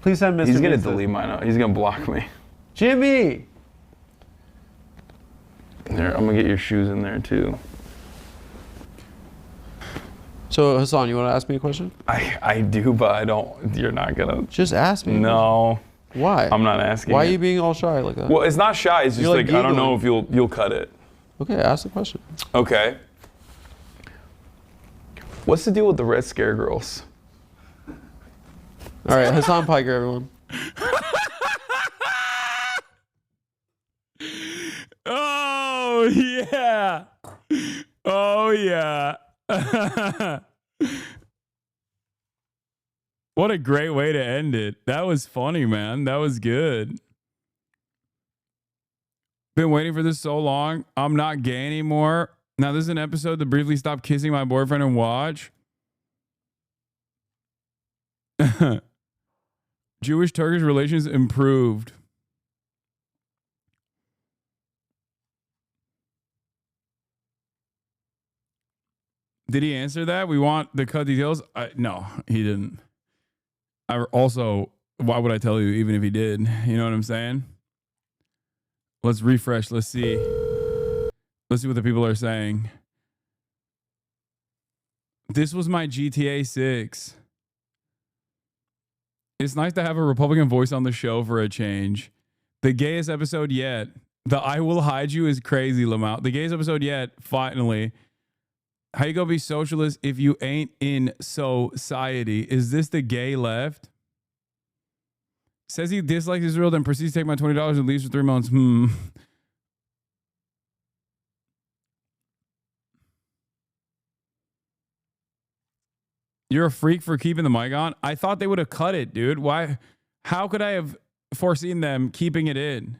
Please send Mr. He's gonna Beast delete mine. He's gonna block me. Jimmy. There, I'm gonna get your shoes in there too. So Hasan, you want to ask me a question? I do, but I don't. You're not gonna. Just ask me. No. Why? I'm not asking. Why are you being all shy like that? Well, it's not shy. It's just You're like I don't know if you'll cut it. Okay, ask the question. Okay. What's the deal with the Red Scare girls? All right, Hasan Piker, everyone. Oh yeah. Oh yeah. What a great way to end it. That was funny, man. That was good. Been waiting for this so long. I'm not gay anymore. Now, this is an episode to briefly stop kissing my boyfriend and watch. Jewish-Turkish relations improved. Did he answer that? We want the cut details? No, he didn't. Also, why would I tell you even if he did? You know what I'm saying? Let's refresh. Let's see. Let's see what the people are saying. This was my GTA 6. It's nice to have a Republican voice on the show for a change. The gayest episode yet. The I Will Hide You is crazy, Lamau. The gayest episode yet, finally. How you gonna be socialist if you ain't in society? Is this the gay left? Says he dislikes Israel, then proceeds to take my $20 and leaves for 3 months. You're a freak for keeping the mic on? I thought they would have cut it, dude. Why? How could I have foreseen them keeping it in?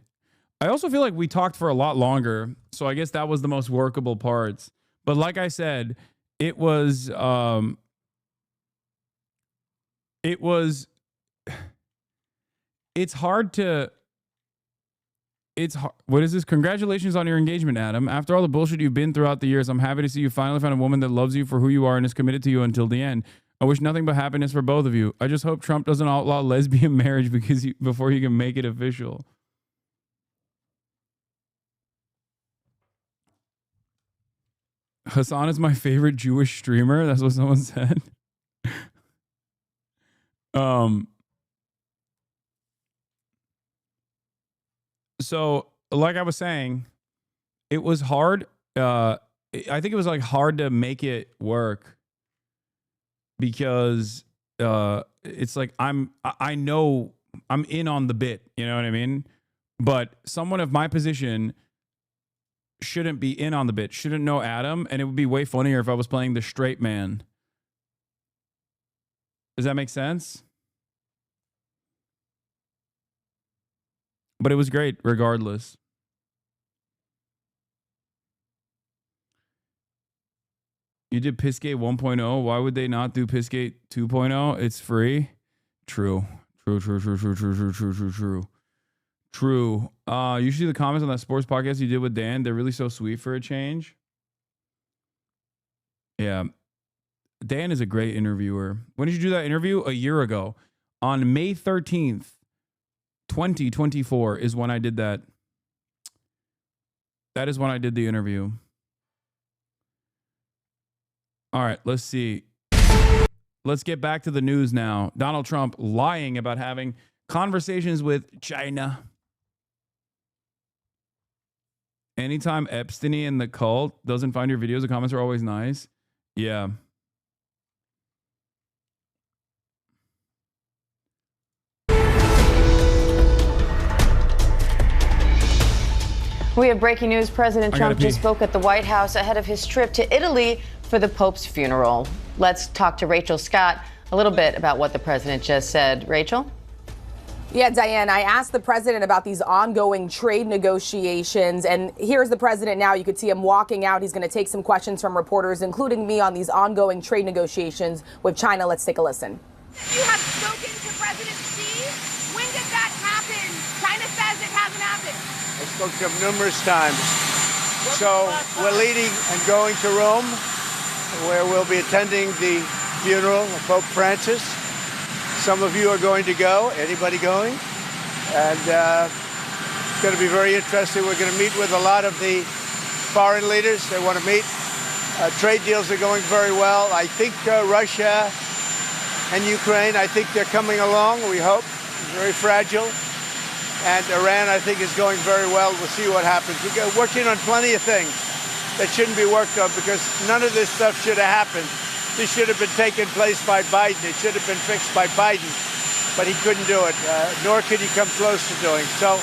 I also feel like we talked for a lot longer, so I guess that was the most workable parts. But like I said, it's hard to, what is this? Congratulations on your engagement, Adam. After all the bullshit you've been throughout the years, I'm happy to see you finally found a woman that loves you for who you are and is committed to you until the end. I wish nothing but happiness for both of you. I just hope Trump doesn't outlaw lesbian marriage before he can make it official. Hasan is my favorite Jewish streamer. That's what someone said. So, like I was saying, it was hard. I think it was like hard to make it work because it's like I know I'm in on the bit. You know what I mean? But someone of my position shouldn't be in on the bit, shouldn't know Adam, and it would be way funnier if I was playing the straight man. Does that make sense? But it was great regardless. You did Pissgate 1.0. Why would they not do Pissgate 2.0? It's free. True. You should see the comments on that sports podcast you did with Dan. They're really so sweet for a change. Yeah. Dan is a great interviewer. When did you do that interview? A year ago. On May 13th, 2024 is when I did that. That is when I did the interview. All right, let's see. Let's get back to the news now. Donald Trump lying about having conversations with China. Anytime Epstein and the cult doesn't find your videos, the comments are always nice. Yeah. We have breaking news. President Trump just spoke at the White House ahead of his trip to Italy for the Pope's funeral. Let's talk to Rachel Scott a little bit about what the president just said. Rachel? Yeah, Diane, I asked the president about these ongoing trade negotiations, and here's the president now. You could see him walking out. He's going to take some questions from reporters, including me, on these ongoing trade negotiations with China. Let's take a listen. You have spoken to President Xi. When did that happen? spoke to him numerous times. So we're leading and going to Rome, where we'll be attending the funeral of Pope Francis. Some of you are going to go. Anybody going? And it's going to be very interesting. We're going to meet with a lot of the foreign leaders. They want to meet. Trade deals are going very well. I think Russia and Ukraine, I think they're coming along, we hope. Very fragile. And Iran, I think, is going very well. We'll see what happens. We're working on plenty of things that shouldn't be worked on because none of this stuff should have happened. This should have been taken place by Biden. It should have been fixed by Biden, but he couldn't do it, nor could he come close to doing. So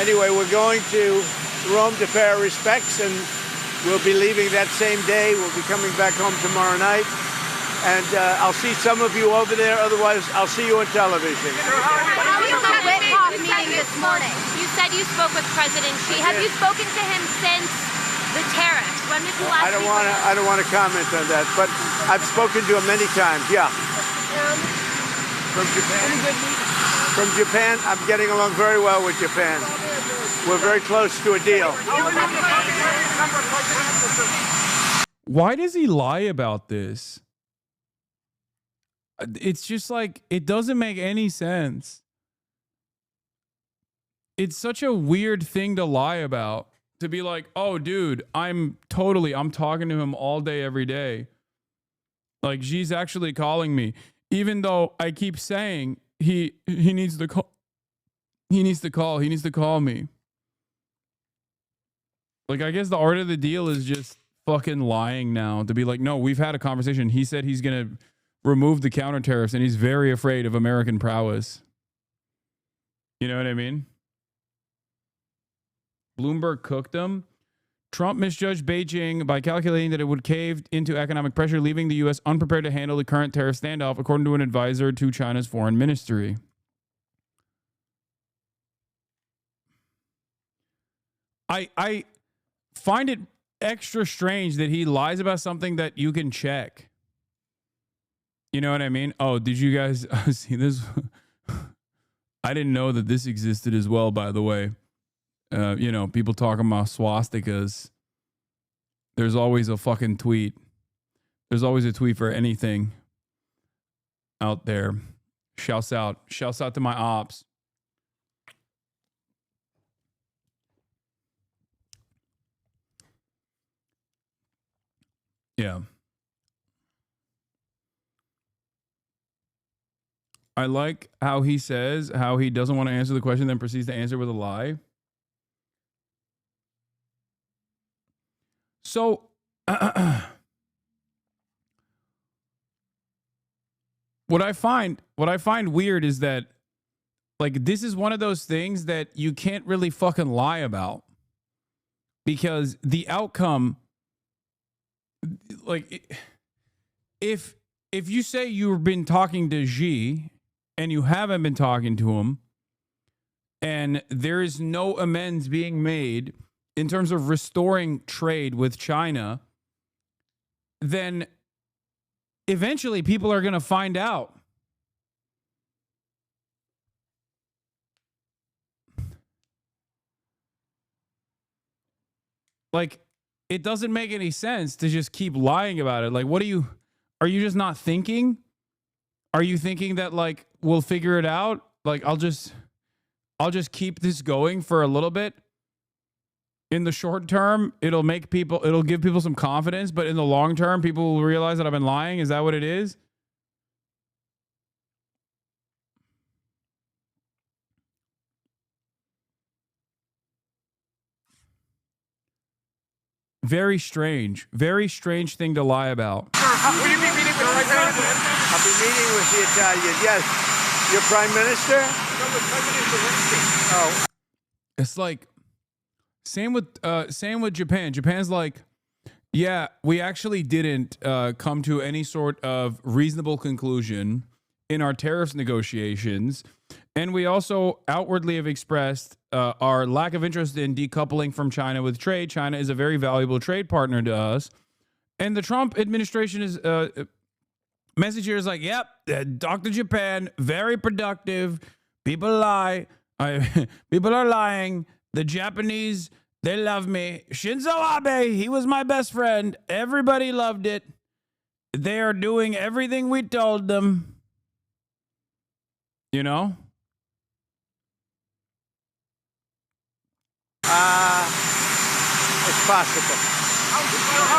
anyway, we're going to Rome to pay our respects, and we'll be leaving that same day. We'll be coming back home tomorrow night. And I'll see some of you over there. Otherwise, I'll see you on television. How was the Witkoff meeting this morning? You said you spoke with President Xi. Have you spoken to him since the tariffs? When was the last? I don't want to comment on that, but I've spoken to him many times. Yeah. From Japan. From Japan, I'm getting along very well with Japan. We're very close to a deal. Why does he lie about this? It's just like, it doesn't make any sense. It's such a weird thing to lie about. To be like, oh, dude, I'm talking to him all day, every day. Like, she's actually calling me. Even though I keep saying he needs to call. He needs to call me. Like, I guess the art of the deal is just fucking lying now. To be like, no, we've had a conversation. He said he's going to remove the counter tariffs and he's very afraid of American prowess. You know what I mean? Bloomberg cooked them. Trump misjudged Beijing by calculating that it would cave into economic pressure, leaving the U.S. unprepared to handle the current tariff standoff, according to an advisor to China's foreign ministry. I find it extra strange that he lies about something that you can check. You know what I mean? Oh, did you guys see this? I didn't know that this existed as well, by the way. You know, people talking about swastikas. There's always a fucking tweet. There's always a tweet for anything out there. Shouts out. Shouts out to my ops. Yeah. I like how he says how he doesn't want to answer the question, then proceeds to answer with a lie. So, what I find weird is that, like, this is one of those things that you can't really fucking lie about, because the outcome, like, if you say you've been talking to Xi and you haven't been talking to him, and there is no amends being made in terms of restoring trade with China, then eventually people are going to find out. Like, it doesn't make any sense to just keep lying about it. Like, are you just not thinking? Are you thinking that, like, we'll figure it out? Like, I'll just keep this going for a little bit. In the short term, it'll give people some confidence, but in the long term, people will realize that I've been lying. Is that what it is? Very strange thing to lie about. Will you be meeting with the President? I'll be meeting with the Italian. Yes. Your Prime Minister? No, the President Zelensky. Oh. It's like, same with Japan. Japan's like, yeah, we actually didn't come to any sort of reasonable conclusion in our tariffs negotiations. And we also outwardly have expressed our lack of interest in decoupling from China with trade. China is a very valuable trade partner to us. And the Trump administration is message here is like, yep, Dr. Japan, very productive. People lie. People are lying. The Japanese, they love me. Shinzo Abe, he was my best friend. Everybody loved it. They are doing everything we told them. You know? It's possible. How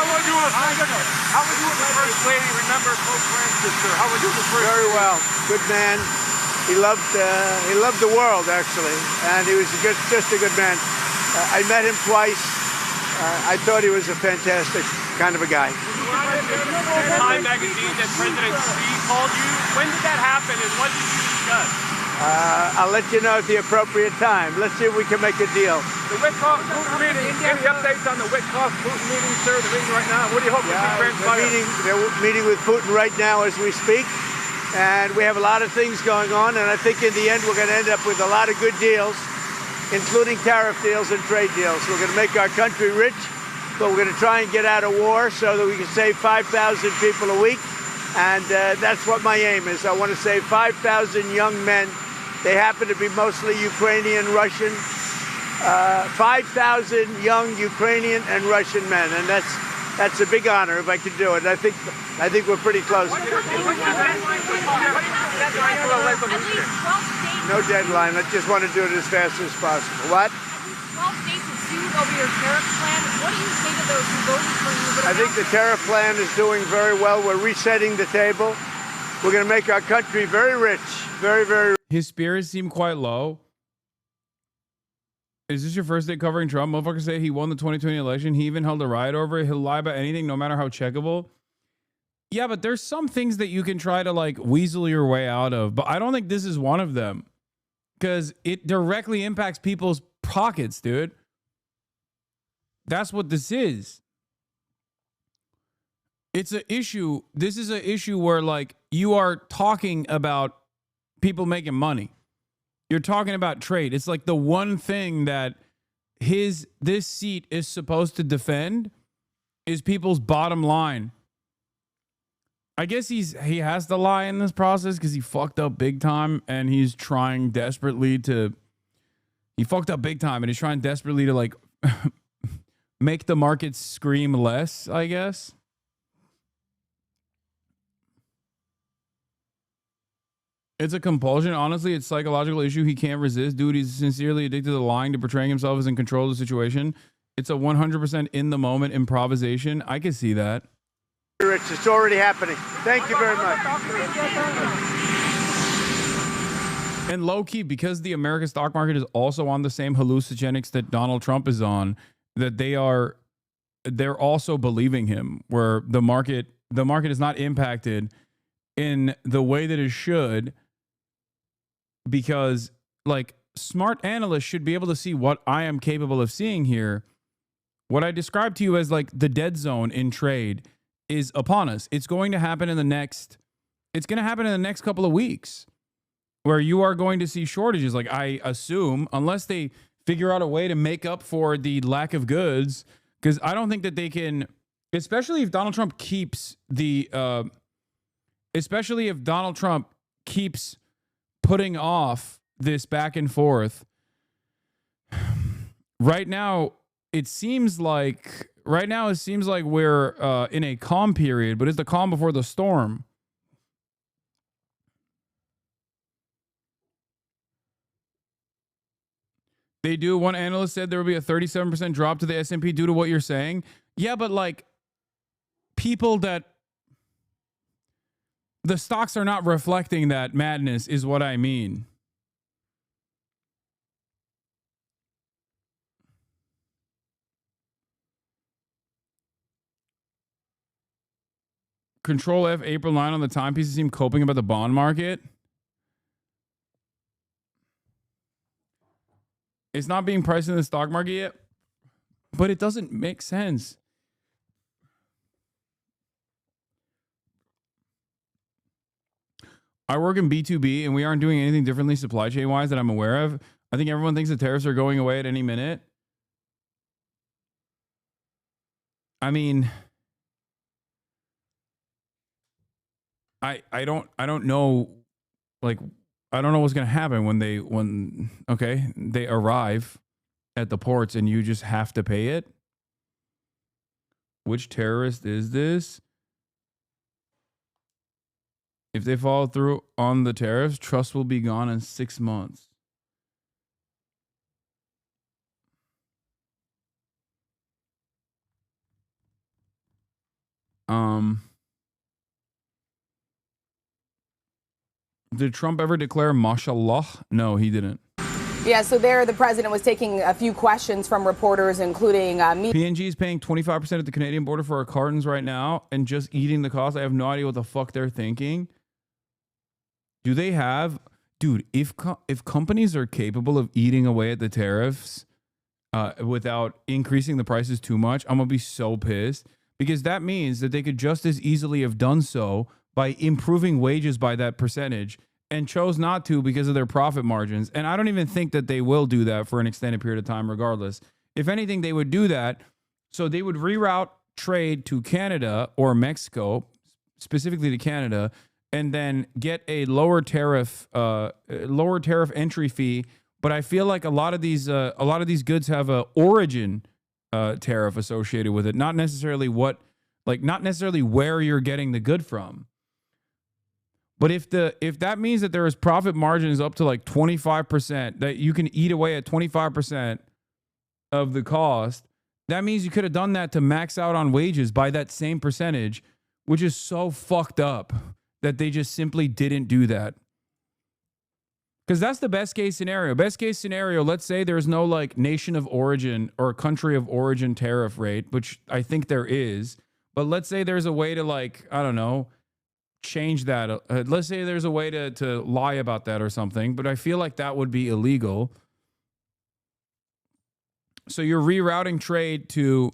would you the First Lady remember Pope Francis, sir? How would you the First Very well. Good man. He loved the world, actually, and he was just a good man. I met him twice. I thought he was a fantastic kind of a guy. Time magazine that President Xi called you. When did that happen, and what did you discuss? I'll let you know at the appropriate time. Let's see if we can make a deal. The Witkoff-Putin meeting. Any updates on the Witkoff-Putin meeting, sir? The meeting right now. What do you hope to see transpire? They're meeting with Putin right now as we speak, and we have a lot of things going on. And I think in the end we're going to end up with a lot of good deals, including tariff deals and trade deals. We're going to make our country rich, but we're going to try and get out of war so that we can save 5,000 people a week. And that's what my aim is. I want to save 5,000 young men. They happen to be mostly Ukrainian, Russian. 5,000 young Ukrainian and Russian men, and that's a big honor if I can do it. I think we're pretty close. At least 12 states. No deadline. I just want to do it as fast as possible. What? 12 states have sued over your tariff plan. What do you say to those who voted for you? I think the tariff plan is doing very well. We're resetting the table. We're going to make our country very rich. Very, very rich. His spirits seem quite low. Is this your first day covering Trump? Motherfuckers say he won the 2020 election. He even held a riot over it. He'll lie about anything, no matter how checkable. Yeah, but there's some things that you can try to like weasel your way out of. But I don't think this is one of them. Because it directly impacts people's pockets, dude. That's what this is. It's an issue. This is an issue where like you are talking about people making money. You're talking about trade. It's like the one thing that this seat is supposed to defend is people's bottom line. I guess he has to lie in this process because he fucked up big time and he's trying desperately to. He fucked up big time and he's trying desperately to like make the markets scream less, I guess. It's a compulsion. Honestly, it's a psychological issue he can't resist. Dude, he's sincerely addicted to lying, to portraying himself as in control of the situation. It's a 100% in the moment improvisation. I can see that. Rich, it's already happening. Thank you very much. And low key, because the American stock market is also on the same hallucinogenics that Donald Trump is on, that they're also believing him, where the market is not impacted in the way that it should. Because like smart analysts should be able to see what I am capable of seeing here. What I described to you as like the dead zone in trade is upon us. It's going to happen in the next couple of weeks where you are going to see shortages. Like I assume, unless they figure out a way to make up for the lack of goods, because I don't think that they can, especially if Donald Trump keeps putting off this back and forth. Right now, it seems like we're in a calm period, but it's the calm before the storm. They do. One analyst said there will be a 37% drop to the S&P due to what you're saying. Yeah, but like people that the stocks are not reflecting that madness is what I mean. Control F April 9 on the timepieces seem coping about the bond market. It's not being priced in the stock market yet, but it doesn't make sense. I work in B2B and we aren't doing anything differently supply chain wise that I'm aware of. I think everyone thinks the tariffs are going away at any minute. I mean, I don't know, like, I don't know what's going to happen when they arrive at the ports and you just have to pay it? Which terrorist is this? If they follow through on the tariffs, trust will be gone in 6 months. Did Trump ever declare mashallah? No, he didn't. Yeah, so there the president was taking a few questions from reporters, including me. P&G is paying 25% at the Canadian border for our cartons right now and just eating the cost. I have no idea what the fuck they're thinking. Do they have... Dude, if companies are capable of eating away at the tariffs without increasing the prices too much, I'm going to be so pissed. Because that means that they could just as easily have done so by improving wages by that percentage and chose not to because of their profit margins. And I don't even think that they will do that for an extended period of time regardless. If anything, they would do that. So they would reroute trade to Canada or Mexico, specifically to Canada, and then get a lower tariff entry fee. But I feel like a lot of these goods have a origin tariff associated with it, not necessarily where you're getting the good from. But if that means that there is profit margins up to like 25%, that you can eat away at 25% of the cost, that means you could have done that to max out on wages by that same percentage, which is so fucked up that they just simply didn't do that. Because that's the best case scenario. Best case scenario, let's say there's no like nation of origin or country of origin tariff rate, which I think there is. But let's say there's a way to like, I don't know, change that. Let's say there's a way to lie about that or something. But I feel like that would be illegal. So you're rerouting trade to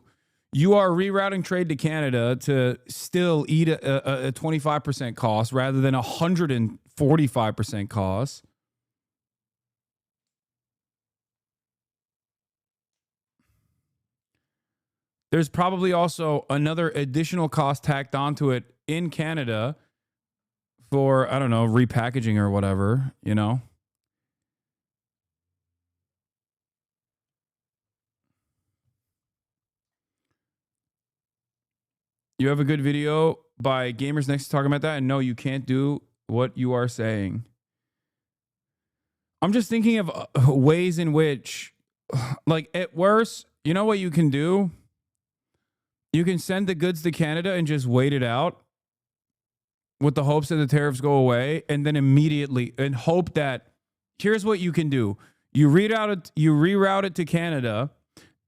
Canada to still eat a 25% cost rather than 145% cost. There's probably also another additional cost tacked onto it in Canada for, I don't know, repackaging or whatever, you know? You have a good video by Gamers Next talking about that, and no, you can't do what you are saying. I'm just thinking of ways in which, like, at worst, you know what you can do? You can send the goods to Canada and just wait it out with the hopes that the tariffs go away, and then immediately, and hope that, here's what you can do. You reroute it to Canada,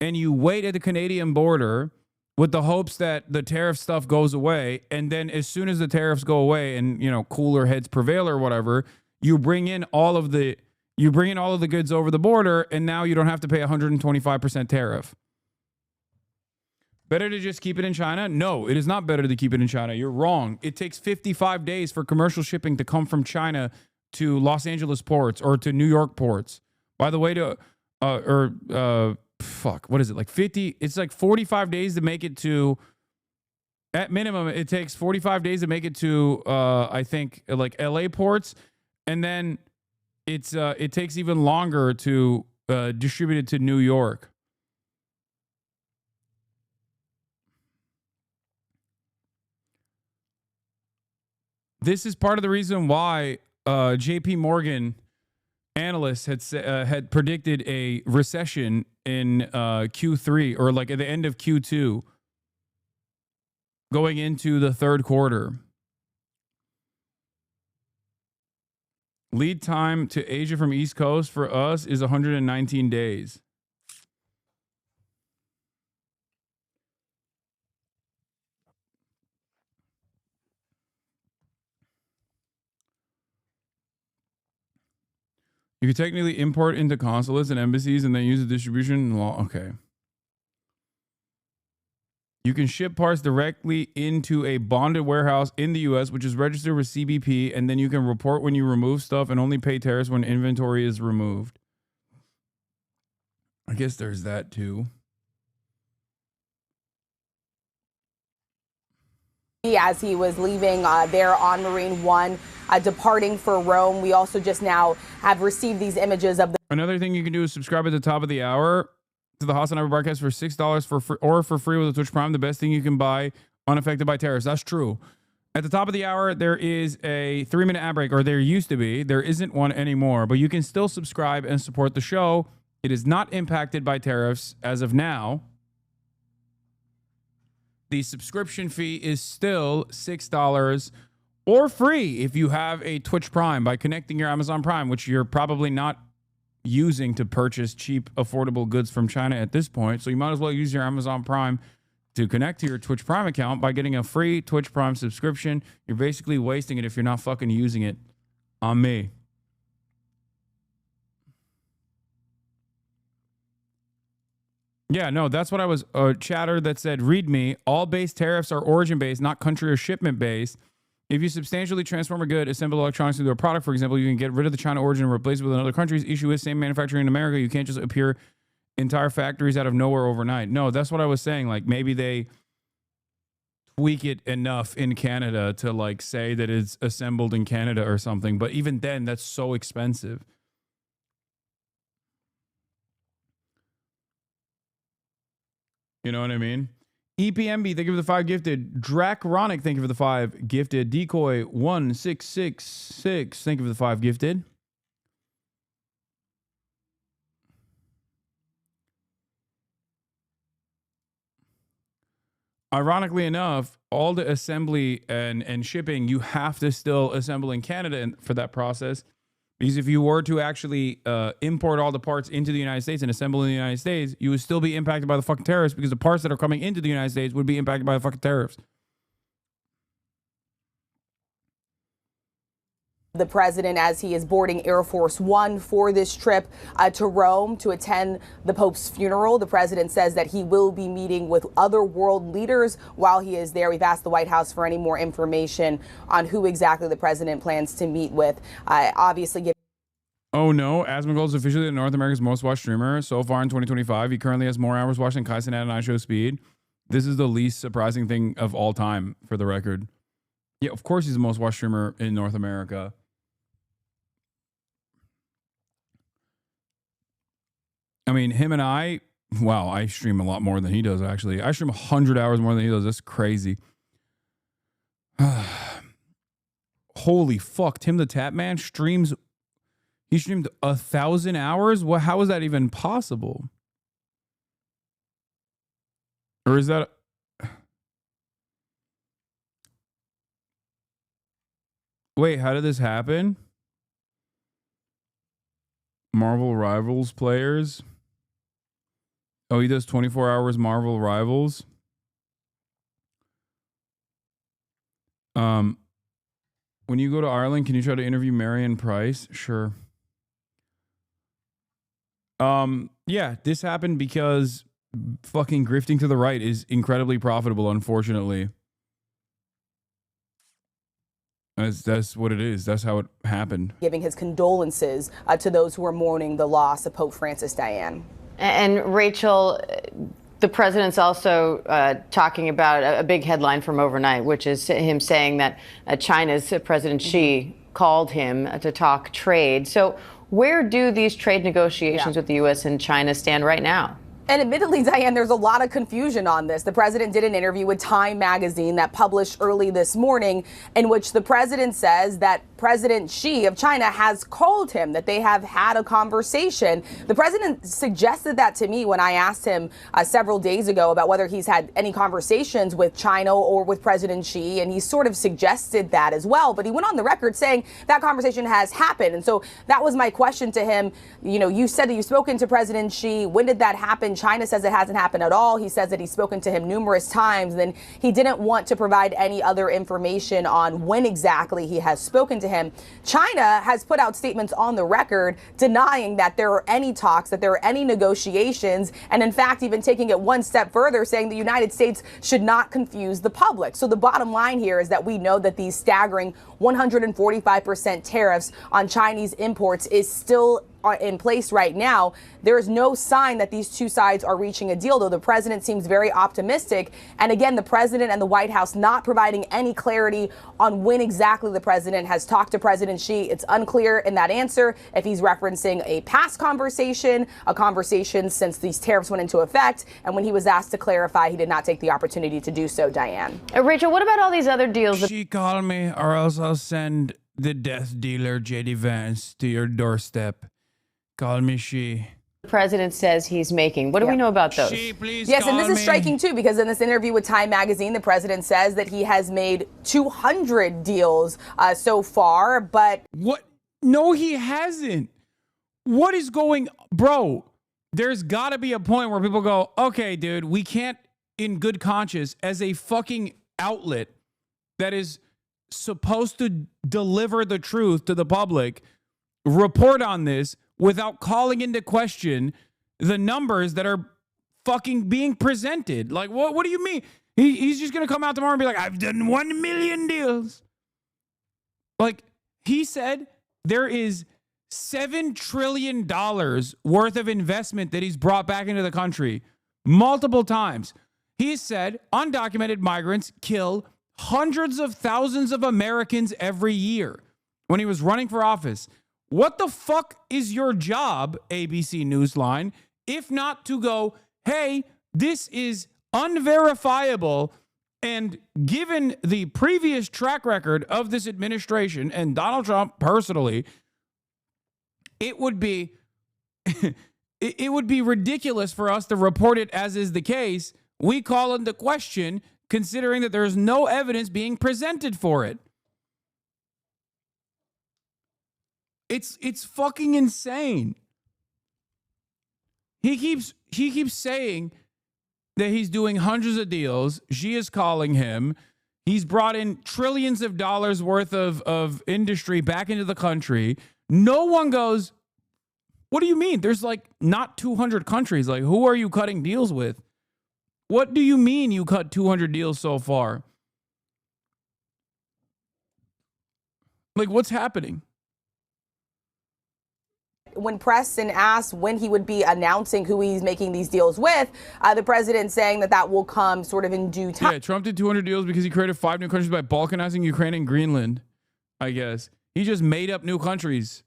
and you wait at the Canadian border with the hopes that the tariff stuff goes away, and then as soon as the tariffs go away and, you know, cooler heads prevail or whatever, you bring in all of the goods over the border, and now you don't have to pay 125% tariff. Better to just keep it in China? No, it is not better to keep it in China. You're wrong. It takes 55 days for commercial shipping to come from China to Los Angeles ports or to New York ports. By the way, what is it? Like 50, it's like 45 days to make it to, at minimum, it takes 45 days to make it to, I think, like LA ports. And then it takes even longer to distribute it to New York. This is part of the reason why J.P. Morgan analysts had predicted a recession in Q3 or like at the end of Q2 going into the third quarter. Lead time to Asia from East Coast for us is 119 days. You can technically import into consulates and embassies and then use the distribution law. Okay. You can ship parts directly into a bonded warehouse in the U.S., which is registered with CBP, and then you can report when you remove stuff and only pay tariffs when inventory is removed. I guess there's that too. As he was leaving there on Marine One, departing for Rome. We also just now have received these images of the... Another thing you can do is subscribe at the top of the hour. to the HasanAbi broadcast for $6 for free, or for free with a Twitch Prime. The best thing you can buy unaffected by tariffs. That's true. At the top of the hour, there is a 3-minute ad break, or there used to be. There isn't one anymore, but you can still subscribe and support the show. It is not impacted by tariffs as of now. The subscription fee is still $6 or free if you have a Twitch Prime by connecting your Amazon Prime, which you're probably not using to purchase cheap, affordable goods from China at this point. So you might as well use your Amazon Prime to connect to your Twitch Prime account by getting a free Twitch Prime subscription. You're basically wasting it if you're not fucking using it. On me. Yeah, no, that's what I was, chatter that said, read me, all base tariffs are origin-based, not country or shipment-based. If you substantially transform a good, assemble electronics into a product, for example, you can get rid of the China origin and replace it with another country's. Issue is same manufacturing in America. You can't just appear entire factories out of nowhere overnight. No, that's what I was saying. Like, maybe they tweak it enough in Canada to, like, say that it's assembled in Canada or something. But even then, that's so expensive. You know what I mean? EPMB, thank you for the 5 gifted. Dracronic, thank you for the 5 gifted. Decoy 1666, thank you for the 5 gifted. Ironically enough, all the assembly and shipping, you have to still assemble in Canada for that process. Because if you were to actually import all the parts into the United States and assemble in the United States, you would still be impacted by the fucking tariffs, because the parts that are coming into the United States would be impacted by the fucking tariffs. The president, as he is boarding Air Force One for this trip to Rome to attend the Pope's funeral. The president says that he will be meeting with other world leaders while he is there. We've asked the White House for any more information on who exactly the president plans to meet with. Obviously, oh no, Asmongold is officially North America's most watched streamer so far in 2025. He currently has more hours watched than Kai Cenat and I Show Speed. This is the least surprising thing of all time, for the record. Yeah, of course he's the most watched streamer in North America. I mean, him and I, wow, I stream a lot more than he does, actually. I stream 100 hours more than he does. That's crazy. Holy fuck. Tim the Tap Man streams, he streamed 1,000 hours? Well, how is that even possible? Or is that... Wait, how did this happen? Marvel Rivals players. Oh, he does 24 hours Marvel Rivals. When you go to Ireland, can you try to interview Marion Price? Sure. Yeah, this happened because fucking grifting to the right is incredibly profitable, unfortunately. That's what it is. That's how it happened. Giving his condolences to those who are mourning the loss of Pope Francis, Diane. And Rachel, the president's also talking about a big headline from overnight, which is him saying that China's President Xi called him to talk trade. So where do these trade negotiations with the U.S. and China stand right now? And admittedly, Diane, there's a lot of confusion on this. The president did an interview with Time magazine that published early this morning, in which the president says that President Xi of China has called him, that they have had a conversation. The president suggested that to me when I asked him several days ago about whether he's had any conversations with China or with President Xi, and he sort of suggested that as well. But he went on the record saying that conversation has happened. And so that was my question to him. You know, you said that you've spoken to President Xi. When did that happen? China says it hasn't happened at all. He says that he's spoken to him numerous times. Then he didn't want to provide any other information on when exactly he has spoken to him. China has put out statements on the record denying that there are any talks, that there are any negotiations, and in fact, even taking it one step further, saying the United States should not confuse the public. So the bottom line here is that we know that these staggering 145% tariffs on Chinese imports is still in place right now, there is no sign that these two sides are reaching a deal, though the president seems very optimistic. And again, the president and the White House not providing any clarity on when exactly the president has talked to President Xi. It's unclear in that answer if he's referencing a past conversation, a conversation since these tariffs went into effect. And when he was asked to clarify, he did not take the opportunity to do so, Diane. Rachel, what about all these other deals? She call me, or else I'll send the death dealer J.D. Vance to your doorstep. Call me She. The president says he's making. What do we know about those? She, please yes, and call this is me. striking too, because in this interview with Time Magazine, the president says that he has made 200 deals so far, but... What? No, he hasn't. What is going... Bro, there's got to be a point where people go, okay, dude, we can't, in good conscience, as a fucking outlet that is supposed to deliver the truth to the public, report on this without calling into question the numbers that are fucking being presented. Like, what do you mean? He's just going to come out tomorrow and be like, I've done 1 million deals. Like, he said there is $7 trillion worth of investment that he's brought back into the country multiple times. He said undocumented migrants kill hundreds of thousands of Americans every year when he was running for office. What the fuck is your job, ABC Newsline, if not to go, hey, this is unverifiable, and given the previous track record of this administration and Donald Trump personally, it would be it would be ridiculous for us to report it as is the case. We call into question, considering that there's no evidence being presented for it. It's fucking insane. He keeps saying that he's doing hundreds of deals. Xi is calling him. He's brought in trillions of dollars worth of industry back into the country. No one goes, what do you mean? There's like not 200 countries. Like, who are you cutting deals with? What do you mean you cut 200 deals so far? Like, what's happening? When pressed and asked when he would be announcing who he's making these deals with, the president saying that will come sort of in due time. Yeah, Trump did 200 deals because he created 5 new countries by balkanizing Ukraine and Greenland, I guess. He just made up new countries.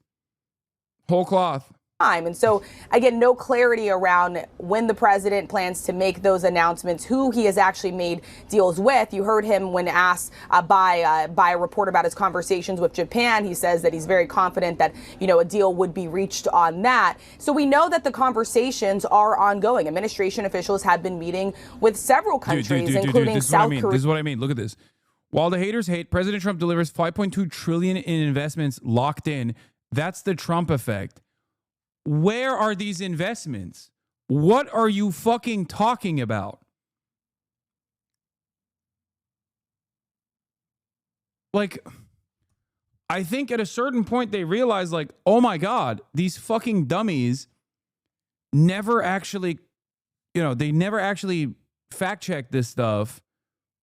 Whole cloth. And so, again, no clarity around when the president plans to make those announcements, who he has actually made deals with. You heard him when asked by a reporter about his conversations with Japan. He says that he's very confident that, a deal would be reached on that. So we know that the conversations are ongoing. Administration officials have been meeting with several countries, including South Korea. This is what I mean. Look at this. While the haters hate, President Trump delivers $5.2 trillion in investments locked in. That's the Trump effect. Where are these investments? What are you fucking talking about? Like, I think at a certain point they realize, like, oh my God, these fucking dummies never actually, they never actually fact check this stuff.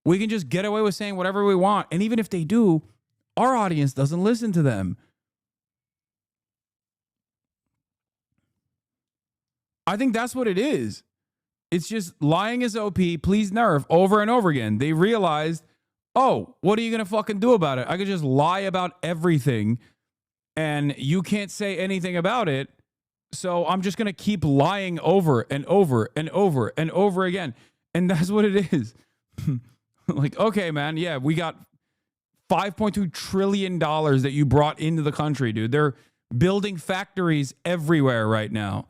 We can just get away with saying whatever we want. And even if they do, our audience doesn't listen to them. I think that's what it is. It's just lying as OP, please nerve, over and over again. They realized, oh, what are you going to fucking do about it? I could just lie about everything and you can't say anything about it. So I'm just going to keep lying over and over and over and over again. And that's what it is. Like, okay, man, yeah, we got $5.2 trillion that you brought into the country, dude. They're building factories everywhere right now.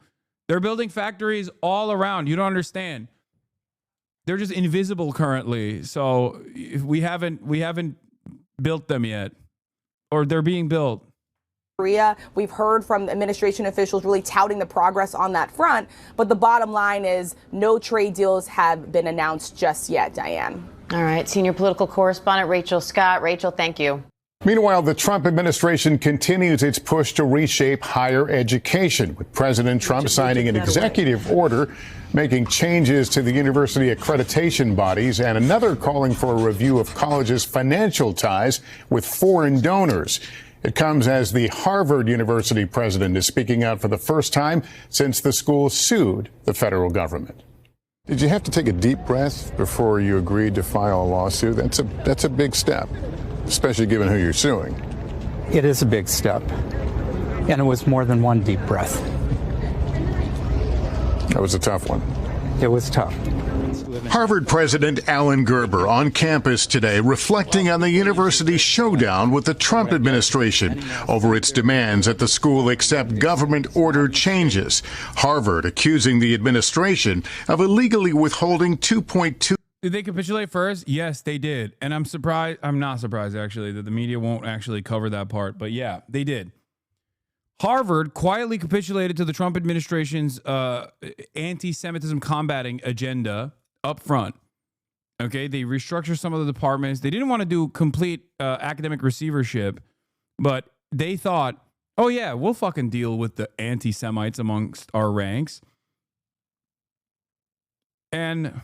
They're building factories all around. You don't understand. They're just invisible currently. So we haven't built them yet, or they're being built. Korea. We've heard from administration officials really touting the progress on that front. But the bottom line is no trade deals have been announced just yet, Diane. All right. Senior political correspondent Rachel Scott. Rachel, thank you. Meanwhile, the Trump administration continues its push to reshape higher education, with President Trump signing an executive order making changes to the university accreditation bodies and another calling for a review of colleges' financial ties with foreign donors. It comes as the Harvard University president is speaking out for the first time since the school sued the federal government. Did you have to take a deep breath before you agreed to file a lawsuit? That's a big step, especially given who you're suing. It is a big step, and it was more than one deep breath. That was a tough one. It was tough. Harvard President Alan Gerber on campus today reflecting on the university's showdown with the Trump administration over its demands that the school accept government-ordered changes. Harvard accusing the administration of illegally withholding $2.2. Did they capitulate first? Yes, they did. And I'm surprised. I'm not surprised, actually, that the media won't actually cover that part. But yeah, they did. Harvard quietly capitulated to the Trump administration's anti-Semitism combating agenda up front. Okay, they restructured some of the departments. They didn't want to do complete academic receivership, but they thought, oh yeah, we'll fucking deal with the anti-Semites amongst our ranks. And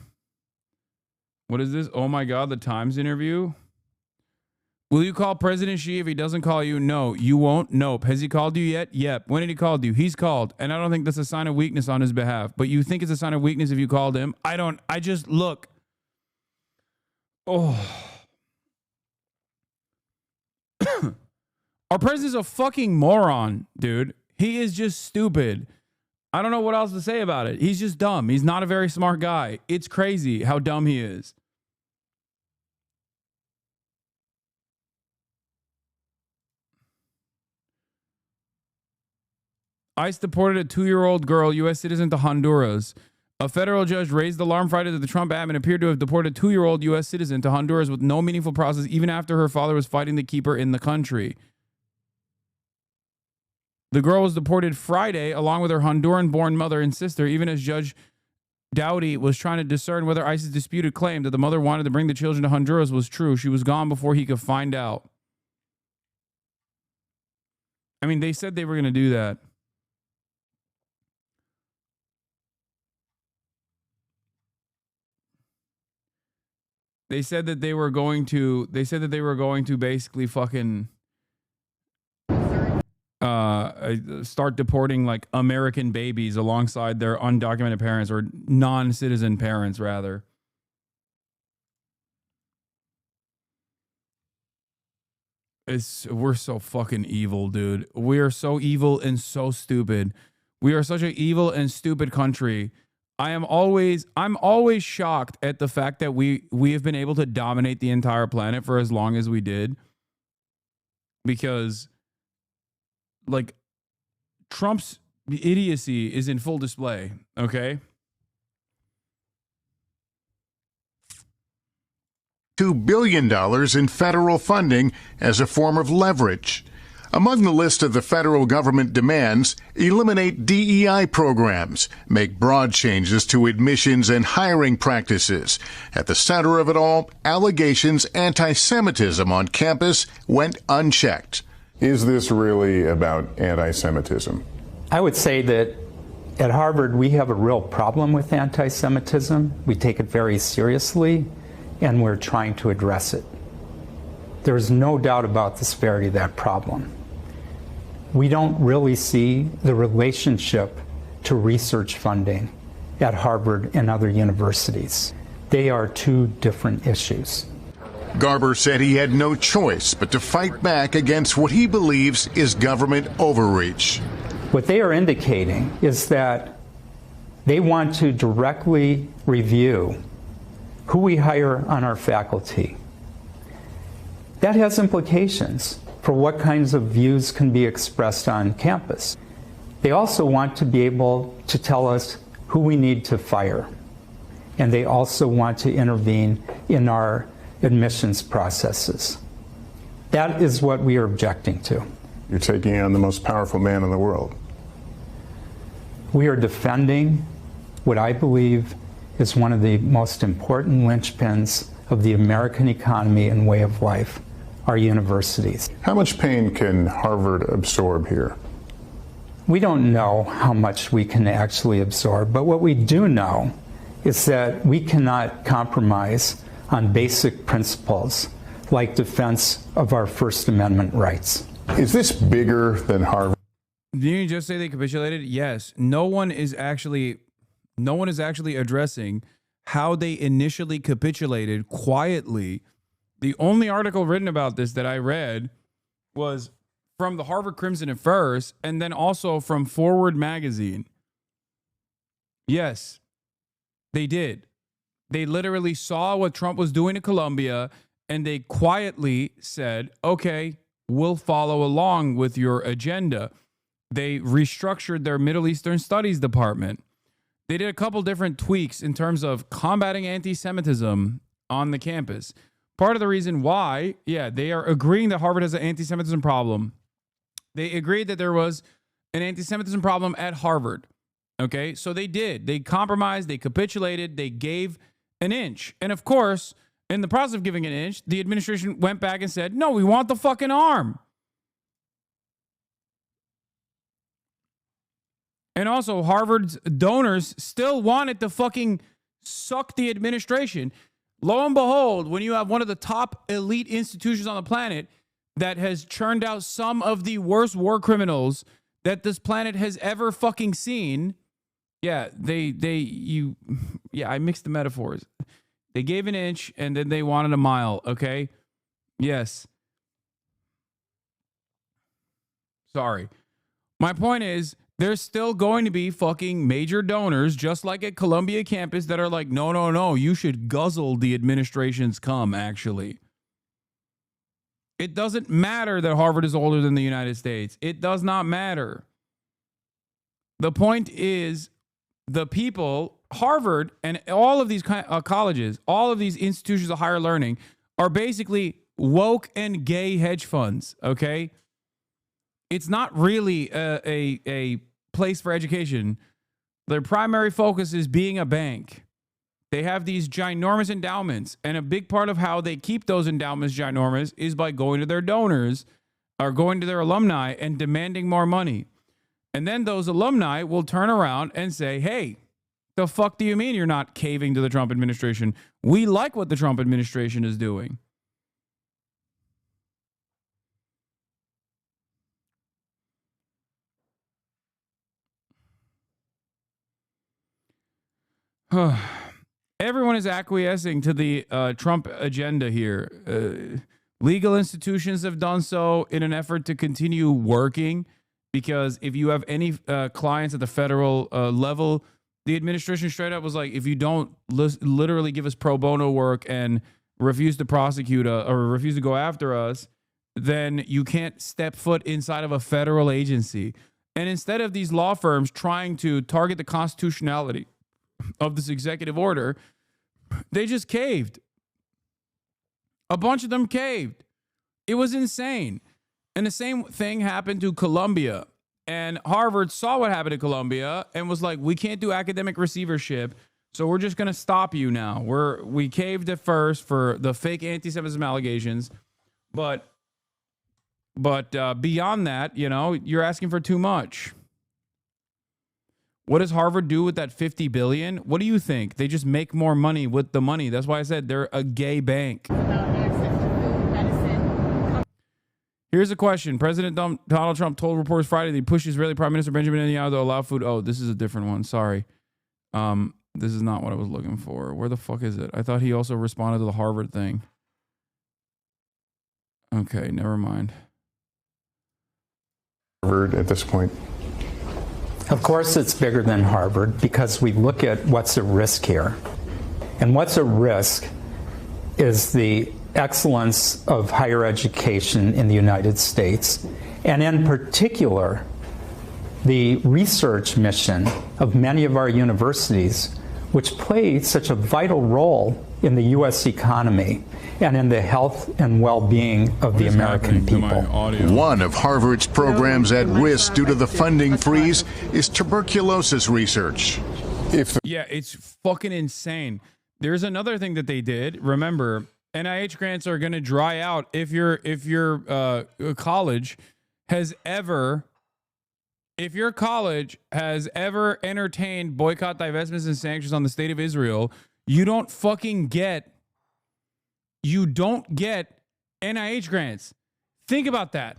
what is this? Oh my God, the Times interview. Will you call President Xi if he doesn't call you? No, you won't. Nope. Has he called you yet? Yep. When did he call you? He's called. And I don't think that's a sign of weakness on his behalf. But you think it's a sign of weakness if you called him? I don't. I just look. Oh. Our president's a fucking moron, dude. He is just stupid. I don't know what else to say about it. He's just dumb. He's not a very smart guy. It's crazy how dumb he is. ICE deported a 2-year-old girl, U.S. citizen, to Honduras. A federal judge raised the alarm Friday that the Trump admin appeared to have deported a 2-year-old U.S. citizen to Honduras with no meaningful process, even after her father was fighting to keep her in the country. The girl was deported Friday along with her Honduran-born mother and sister, even as Judge Dowdy was trying to discern whether ICE's disputed claim that the mother wanted to bring the children to Honduras was true. She was gone before he could find out. I mean, they said they were going to do that. They said that they were going to basically fucking start deporting like American babies alongside their undocumented parents, or non-citizen parents rather. We're so fucking evil, dude. We are so evil and so stupid. We are such an evil and stupid country. I'm always shocked at the fact that we have been able to dominate the entire planet for as long as we did. Because like Trump's idiocy is in full display, okay? $2 billion in federal funding as a form of leverage. Among the list of the federal government demands, eliminate DEI programs, make broad changes to admissions and hiring practices. At the center of it all, allegations anti-Semitism on campus went unchecked. Is this really about anti-Semitism? I would say that at Harvard, we have a real problem with anti-Semitism. We take it very seriously, and we're trying to address it. There's no doubt about the severity of that problem. We don't really see the relationship to research funding at Harvard and other universities. They are two different issues. Garber said he had no choice but to fight back against what he believes is government overreach. What they are indicating is that they want to directly review who we hire on our faculty. That has implications for what kinds of views can be expressed on campus. They also want to be able to tell us who we need to fire. And they also want to intervene in our admissions processes. That is what we are objecting to. You're taking on the most powerful man in the world. We are defending what I believe is one of the most important linchpins of the American economy and way of life, our universities. How much pain can Harvard absorb here? We don't know how much we can actually absorb, but what we do know is that we cannot compromise on basic principles like defense of our First Amendment rights. Is this bigger than Harvard? Did you just say they capitulated? Yes. No one is actually addressing how they initially capitulated quietly. The only article written about this that I read was from the Harvard Crimson at first, and then also from Forward Magazine. Yes, they did. They literally saw what Trump was doing to Colombia, and they quietly said, okay, we'll follow along with your agenda. They restructured their Middle Eastern Studies department. They did a couple different tweaks in terms of combating anti-Semitism on the campus. Part of the reason why, they are agreeing that Harvard has an anti-Semitism problem. They agreed that there was an anti-Semitism problem at Harvard. Okay, so they did. They compromised, they capitulated, they gave an inch. And of course, in the process of giving an inch, the administration went back and said, no, we want the fucking arm. And also, Harvard's donors still wanted to fucking suck the administration. Lo and behold, when you have one of the top elite institutions on the planet that has churned out some of the worst war criminals that this planet has ever fucking seen. I mixed the metaphors. They gave an inch and then they wanted a mile, okay? Yes. Sorry. My point is, there's still going to be fucking major donors, just like at Columbia campus, that are like, no, you should guzzle the administration's cum, actually. It doesn't matter that Harvard is older than the United States. It does not matter. The point is, the people, Harvard and all of these colleges, all of these institutions of higher learning are basically woke and gay hedge funds, okay? It's not really a place for education. Their primary focus is being a bank. They have these ginormous endowments, and a big part of how they keep those endowments ginormous is by going to their donors or going to their alumni and demanding more money. And then those alumni will turn around and say, hey, the fuck do you mean you're not caving to the Trump administration? We like what the Trump administration is doing. Everyone is acquiescing to the Trump agenda here. Legal institutions have done so in an effort to continue working, because if you have any clients at the federal level, the administration straight up was like, if you don't literally give us pro bono work and refuse to prosecute or refuse to go after us, then you can't step foot inside of a federal agency. And instead of these law firms trying to target the constitutionality of this executive order, they just caved. A bunch of them caved. It was insane. And the same thing happened to Columbia. And Harvard saw what happened to Columbia and was like, we can't do academic receivership, so we're just going to stop you now. We caved at first for the fake anti-Semitism allegations, but beyond that, you're asking for too much. What does Harvard do with that $50 billion? What do you think? They just make more money with the money. That's why I said they're a gay bank. Here's a question. President Donald Trump told reporters Friday that he pushed Israeli Prime Minister Benjamin Netanyahu to allow food. Oh, this is a different one. Sorry. This is not what I was looking for. Where the fuck is it? I thought he also responded to the Harvard thing. Okay, never mind. Harvard at this point. Of course it's bigger than Harvard, because we look at what's at risk here. And what's at risk is the excellence of higher education in the United States, and in particular, the research mission of many of our universities, which play such a vital role in the U.S. economy and in the health and well-being of the American people. One of Harvard's programs at risk due to the funding freeze is tuberculosis research. Yeah, it's fucking insane. There's another thing that they did. Remember, NIH grants are going to dry out if your college has ever entertained boycott, divestments, and sanctions on the state of Israel. You don't get NIH grants. Think about that.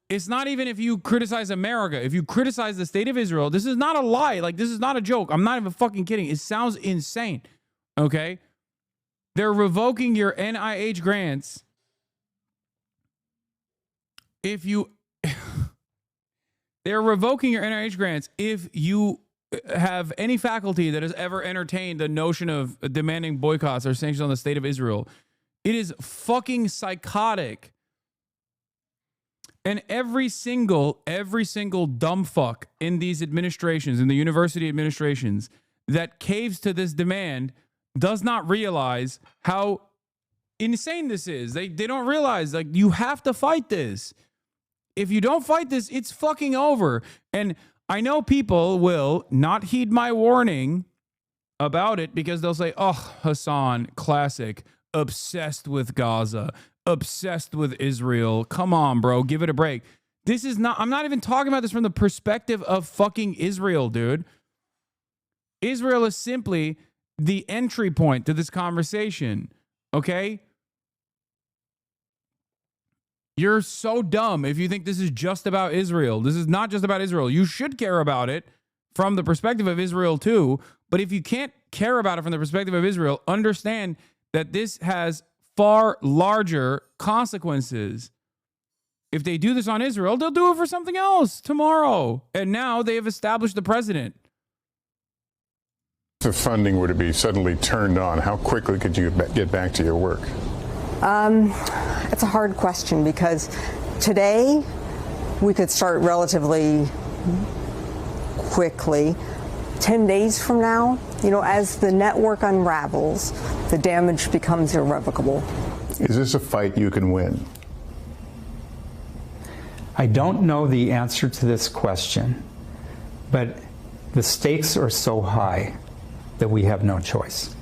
It's not even if you criticize America. If you criticize the state of Israel, this is not a lie. Like, this is not a joke. I'm not even fucking kidding. It sounds insane. Okay? They're revoking your NIH grants if you... They're revoking your NIH grants if you have any faculty that has ever entertained the notion of demanding boycotts or sanctions on the state of Israel. It is fucking psychotic. And every single dumb fuck in these administrations, in the university administrations, that caves to this demand does not realize how insane this is. They don't realize, like, you have to fight this. If you don't fight this, it's fucking over. And I know people will not heed my warning about it because they'll say, oh, Hasan, classic, obsessed with Gaza, obsessed with Israel. Come on, bro, give it a break. This is not, I'm not even talking about this from the perspective of fucking Israel, dude. Israel is simply the entry point to this conversation, okay? You're so dumb if you think this is just about Israel. This is not just about Israel. You should care about it from the perspective of Israel too. But if you can't care about it from the perspective of Israel, understand that this has far larger consequences. If they do this on Israel, they'll do it for something else tomorrow. And now they have established the president. If the funding were to be suddenly turned on, how quickly could you get back to your work? It's a hard question because today we could start relatively quickly. 10 days from now, you know, as the network unravels, the damage becomes irrevocable. Is this a fight you can win? I don't know the answer to this question, but the stakes are so high that we have no choice.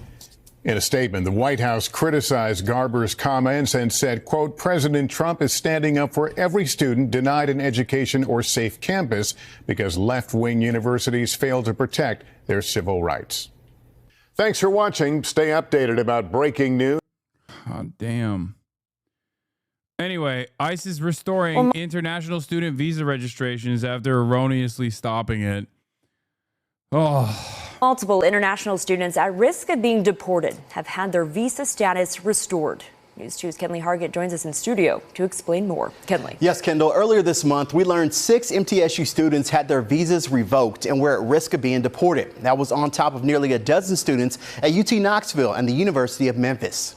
In a statement, the White House criticized Garber's comments and said, quote, President Trump is standing up for every student denied an education or safe campus because left-wing universities fail to protect their civil rights. Thanks for watching. Stay updated about breaking news. Oh, damn. Anyway, ICE is restoring international student visa registrations after erroneously stopping it. Oh. Multiple international students at risk of being deported have had their visa status restored. News 2's Kenley Hargett joins us in studio to explain more. Kenley. Yes, Kendall. Earlier this month, we learned 6 MTSU students had their visas revoked and were at risk of being deported. That was on top of nearly a dozen students at UT Knoxville and the University of Memphis.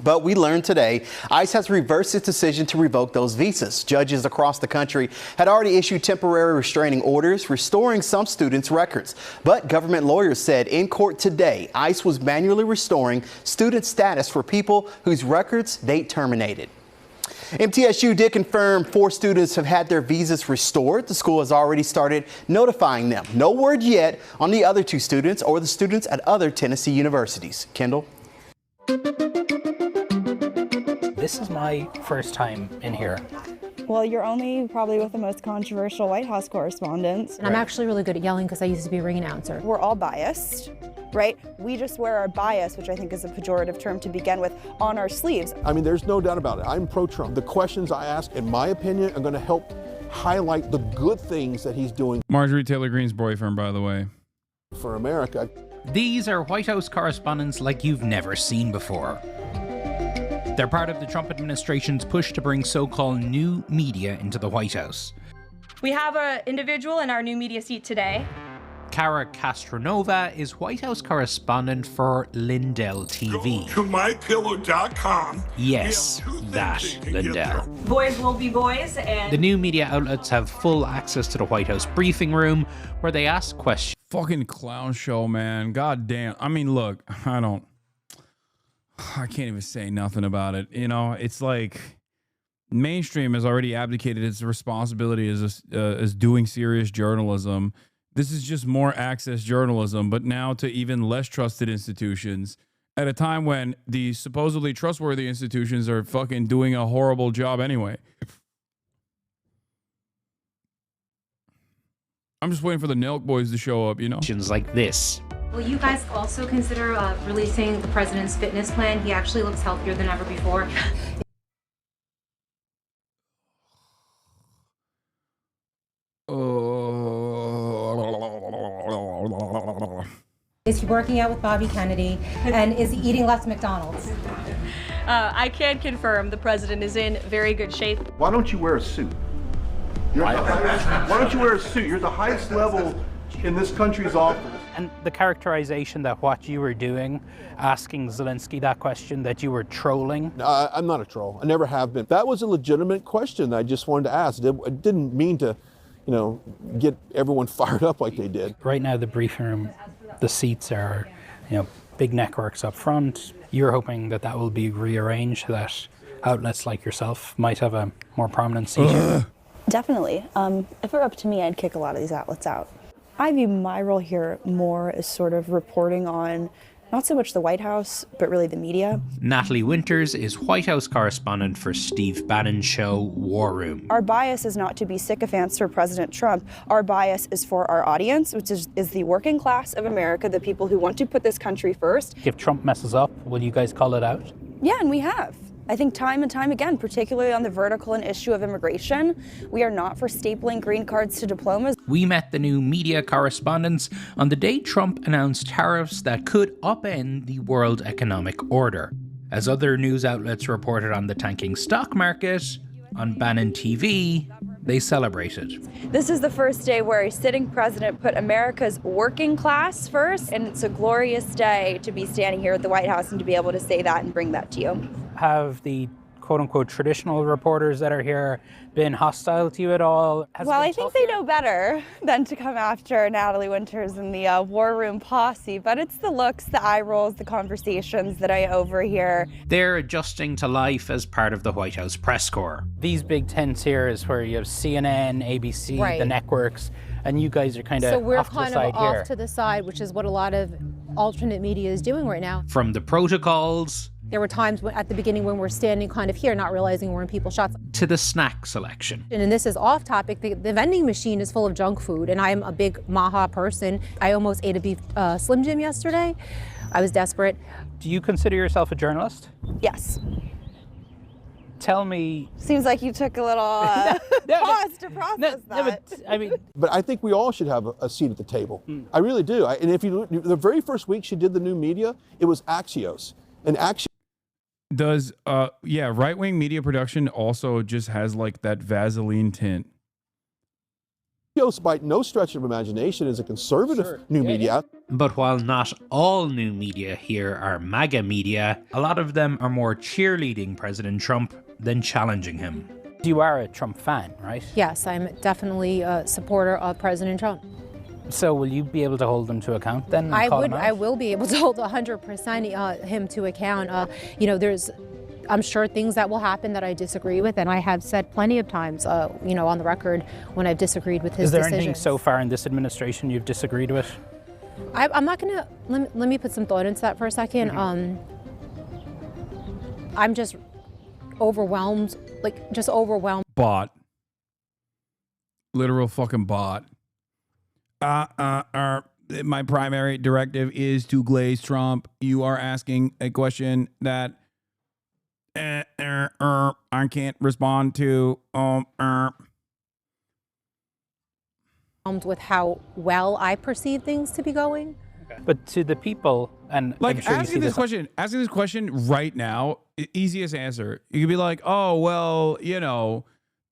But we learned today ICE has reversed its decision to revoke those visas. Judges across the country had already issued temporary restraining orders, restoring some students' records. But government lawyers said in court today, ICE was manually restoring student status for people whose records they terminated. MTSU did confirm 4 students have had their visas restored. The school has already started notifying them. No word yet on the other 2 students or the students at other Tennessee universities. Kendall. This is my first time in here. Well, you're only probably with the most controversial White House correspondents. And I'm actually really good at yelling because I used to be a ring announcer. We're all biased, right? We just wear our bias, which I think is a pejorative term to begin with, on our sleeves. I mean, there's no doubt about it. I'm pro-Trump. The questions I ask, in my opinion, are going to help highlight the good things that he's doing. Marjorie Taylor Greene's boyfriend, by the way. For America. These are White House correspondents like you've never seen before. They're part of the Trump administration's push to bring so-called new media into the White House. We have an individual in our new media seat today. Cara Castronova is White House correspondent for Lindell TV. Go to mypillow.com. Yes, that Lindell. Boys will be boys, and the new media outlets have full access to the White House briefing room where they ask questions. Fucking clown show, man. God damn. I mean, look, I can't even say nothing about it. You know, it's like mainstream has already abdicated its responsibility as doing serious journalism. This is just more access journalism, but now to even less trusted institutions at a time when the supposedly trustworthy institutions are fucking doing a horrible job anyway. I'm just waiting for the Nelk boys to show up, you know? Like this. Will you guys also consider releasing the president's fitness plan? He actually looks healthier than ever before. Is he working out with Bobby Kennedy? And is he eating less McDonald's? I can confirm the president is in very good shape. Why don't you wear a suit? Why don't you wear a suit? You're the highest level in this country's office. And the characterization that what you were doing, asking Zelensky that question, that you were trolling. I'm not a troll. I never have been. That was a legitimate question I just wanted to ask. It didn't mean to, get everyone fired up like they did. Right now, the briefing room, the seats are, big networks up front. You're hoping that will be rearranged, that outlets like yourself might have a more prominent seat here. Definitely. If it were up to me, I'd kick a lot of these outlets out. I view my role here more as sort of reporting on not so much the White House, but really the media. Natalie Winters is White House correspondent for Steve Bannon's show War Room. Our bias is not to be sycophants for President Trump. Our bias is for our audience, which is the working class of America, the people who want to put this country first. If Trump messes up, will you guys call it out? Yeah, and we have. I think time and time again, particularly on the vertical and issue of immigration, we are not for stapling green cards to diplomas. We met the new media correspondents on the day Trump announced tariffs that could upend the world economic order. As other news outlets reported on the tanking stock market, on Bannon TV, they celebrated. This is the first day where a sitting president put America's working class first, and it's a glorious day to be standing here at the White House and to be able to say that and bring that to you. Have the quote-unquote traditional reporters that are here been hostile to you at all? Well, I think they know better than to come after Natalie Winters and the War Room posse, but it's the looks, the eye rolls, the conversations that I overhear. They're adjusting to life as part of the White House press corps. These big tents here is where you have CNN, ABC, right, the networks, and you guys are kind of so we're off to the kind side of here. off to the side, which is what a lot of alternate media is doing right now. From the protocols, there were times at the beginning when we're standing kind of here, not realizing we're in people's shots. To the snack selection. And this is off topic. The vending machine is full of junk food, and I'm a big Maher person. I almost ate a beef Slim Jim yesterday. I was desperate. Do you consider yourself a journalist? Yes. Tell me. Seems like you took a little pause to process that. But I think we all should have a seat at the table. I really do. And if you look, the very first week she did the new media, it was Axios. And Axios. Does right-wing media production also just has like that Vaseline tint? By no stretch of imagination is a conservative new media. But while not all new media here are MAGA media, a lot of them are more cheerleading President Trump than challenging him. You are a Trump fan, right? Yes, I'm definitely a supporter of President Trump. So will you be able to hold them to account then? I will be able to hold 100% him to account. I'm sure things that will happen that I disagree with, and I have said plenty of times, on the record when I've disagreed with his decisions. Is there anything so far in this administration you've disagreed with? I'm not gonna, let me put some thought into that for a second. I'm just overwhelmed, Bot. Literal fucking bot. My primary directive is to glaze Trump. You are asking a question that I can't respond to. With how well I perceive things to be going. But to the people, and like asking this question right now, easiest answer. You could be like, oh well,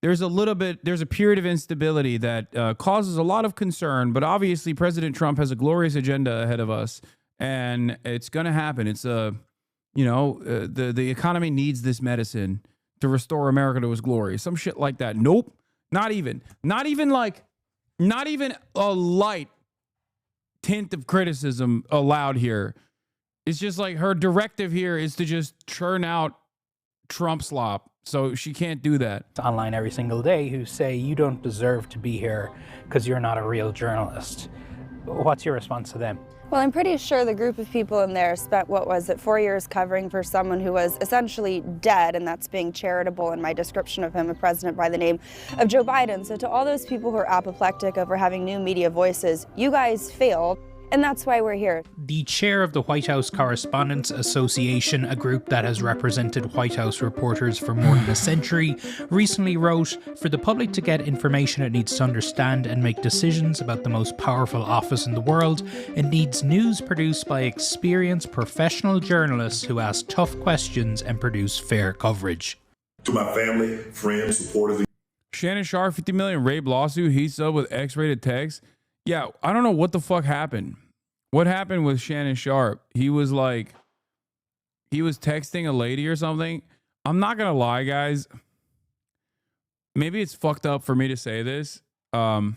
there's a period of instability that causes a lot of concern, but obviously President Trump has a glorious agenda ahead of us, and it's going to happen. It's the economy needs this medicine to restore America to its glory. Some shit like that. Nope. Not even a light tint of criticism allowed here. It's just like her directive here is to just churn out Trump slop. So she can't do that. Online every single day who say you don't deserve to be here because you're not a real journalist. What's your response to them? Well, I'm pretty sure the group of people in there spent, 4 years covering for someone who was essentially dead, and that's being charitable in my description of him, a president by the name of Joe Biden. So to all those people who are apoplectic over having new media voices, you guys failed. And that's why we're here. The chair of the White House Correspondents Association, a group that has represented White House reporters for more than a century, recently wrote, "For the public to get information it needs to understand and make decisions about the most powerful office in the world, it needs news produced by experienced professional journalists who ask tough questions and produce fair coverage." To my family, friends, supporters. Shannon Sharpe, 50 million rape lawsuit, he's up with X-rated text. Yeah, I don't know what the fuck happened. What happened with Shannon Sharpe? He was texting a lady or something. I'm not gonna lie, guys. Maybe it's fucked up for me to say this. Not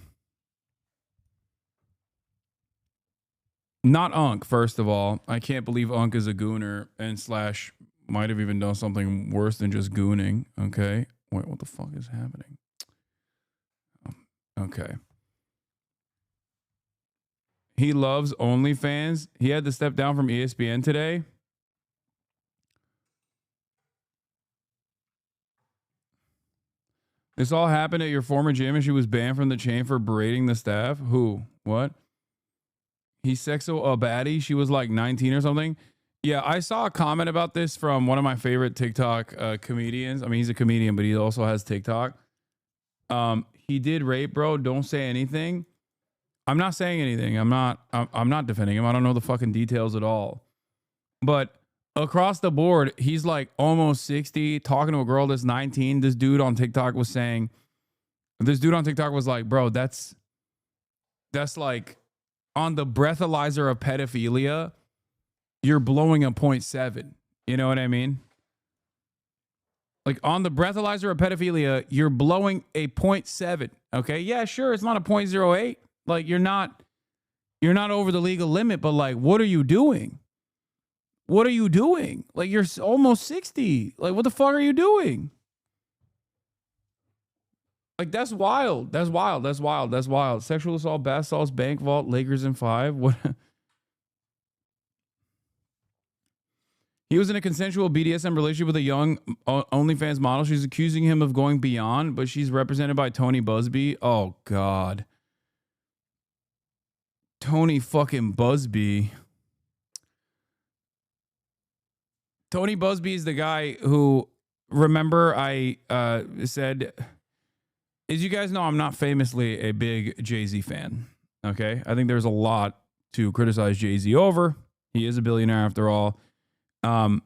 Unc, first of all. I can't believe Unc is a gooner and slash might have even done something worse than just gooning. Okay. Wait, what the fuck is happening? Okay. He loves OnlyFans. He had to step down from ESPN today. This all happened at your former gym and she was banned from the chain for berating the staff. Who? What? He's sexo a baddie. She was like 19 or something. Yeah, I saw a comment about this from one of my favorite TikTok comedians. I mean, he's a comedian, but he also has TikTok. He did rape, bro. Don't say anything. I'm not saying anything. I'm not defending him. I don't know the fucking details at all. But across the board, he's like almost 60, talking to a girl that's 19. This dude on TikTok was like, bro, that's like on the breathalyzer of pedophilia, you're blowing a 0.7. You know what I mean? Like on the breathalyzer of pedophilia, you're blowing a 0.7. Okay. Yeah, sure. It's not a 0.08. Like you're not over the legal limit, but like, what are you doing? What are you doing? Like you're almost 60. Like what the fuck are you doing? Like that's wild. That's wild. That's wild. That's wild. Sexual assault, bath salts, bank vault, Lakers in 5. What? He was in a consensual BDSM relationship with a young OnlyFans model. She's accusing him of going beyond, but she's represented by Tony Busby. Oh, God. Tony fucking Busby. Tony Busby is the guy who, remember I said, as you guys know, I'm not famously a big Jay-Z fan. Okay? I think there's a lot to criticize Jay-Z over. He is a billionaire after all. Having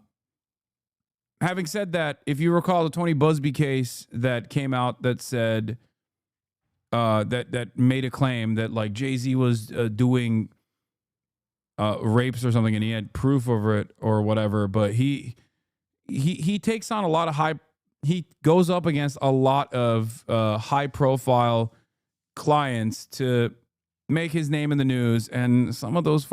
said that, if you recall the Tony Busby case that came out that said that made a claim that like Jay-Z was doing rapes or something and he had proof over it or whatever, but he takes on a lot of he goes up against a lot of high profile clients to make his name in the news, and some of those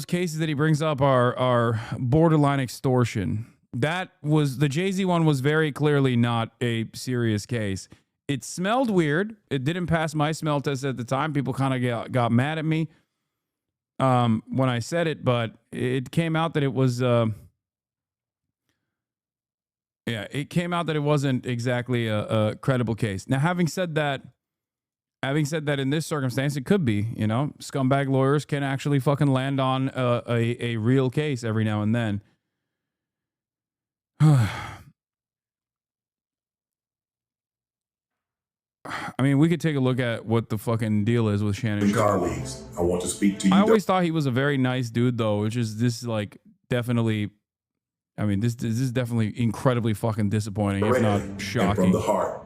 cases that he brings up are borderline extortion. That was the Jay-Z one was very clearly not a serious case. It smelled weird. It didn't pass my smell test at the time. People kind of got mad at me when I said it, but it came out that it was it came out that it wasn't exactly a credible case. Now, having said that, in this circumstance, it could be, you know, scumbag lawyers can actually fucking land on a real case every now and then. I mean, we could take a look at what the fucking deal is with Shannon Sharpe. Colleagues, I want to speak to you. I always thought he was a very nice dude, though, which is this like definitely. I mean, this is definitely incredibly fucking disappointing, if not shocking. And from the heart,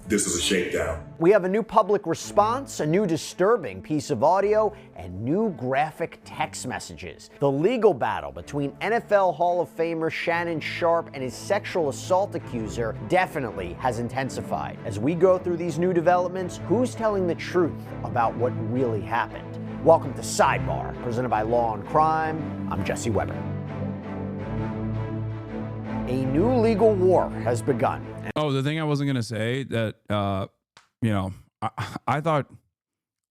this is a shakedown. We have a new public response, a new disturbing piece of audio, and new graphic text messages. The legal battle between NFL Hall of Famer Shannon Sharpe and his sexual assault accuser definitely has intensified. As we go through these new developments, who's telling the truth about what really happened? Welcome to Sidebar, presented by Law and Crime. I'm Jesse Weber. A new legal war has begun. Oh, the thing I wasn't going to say that, you know, I thought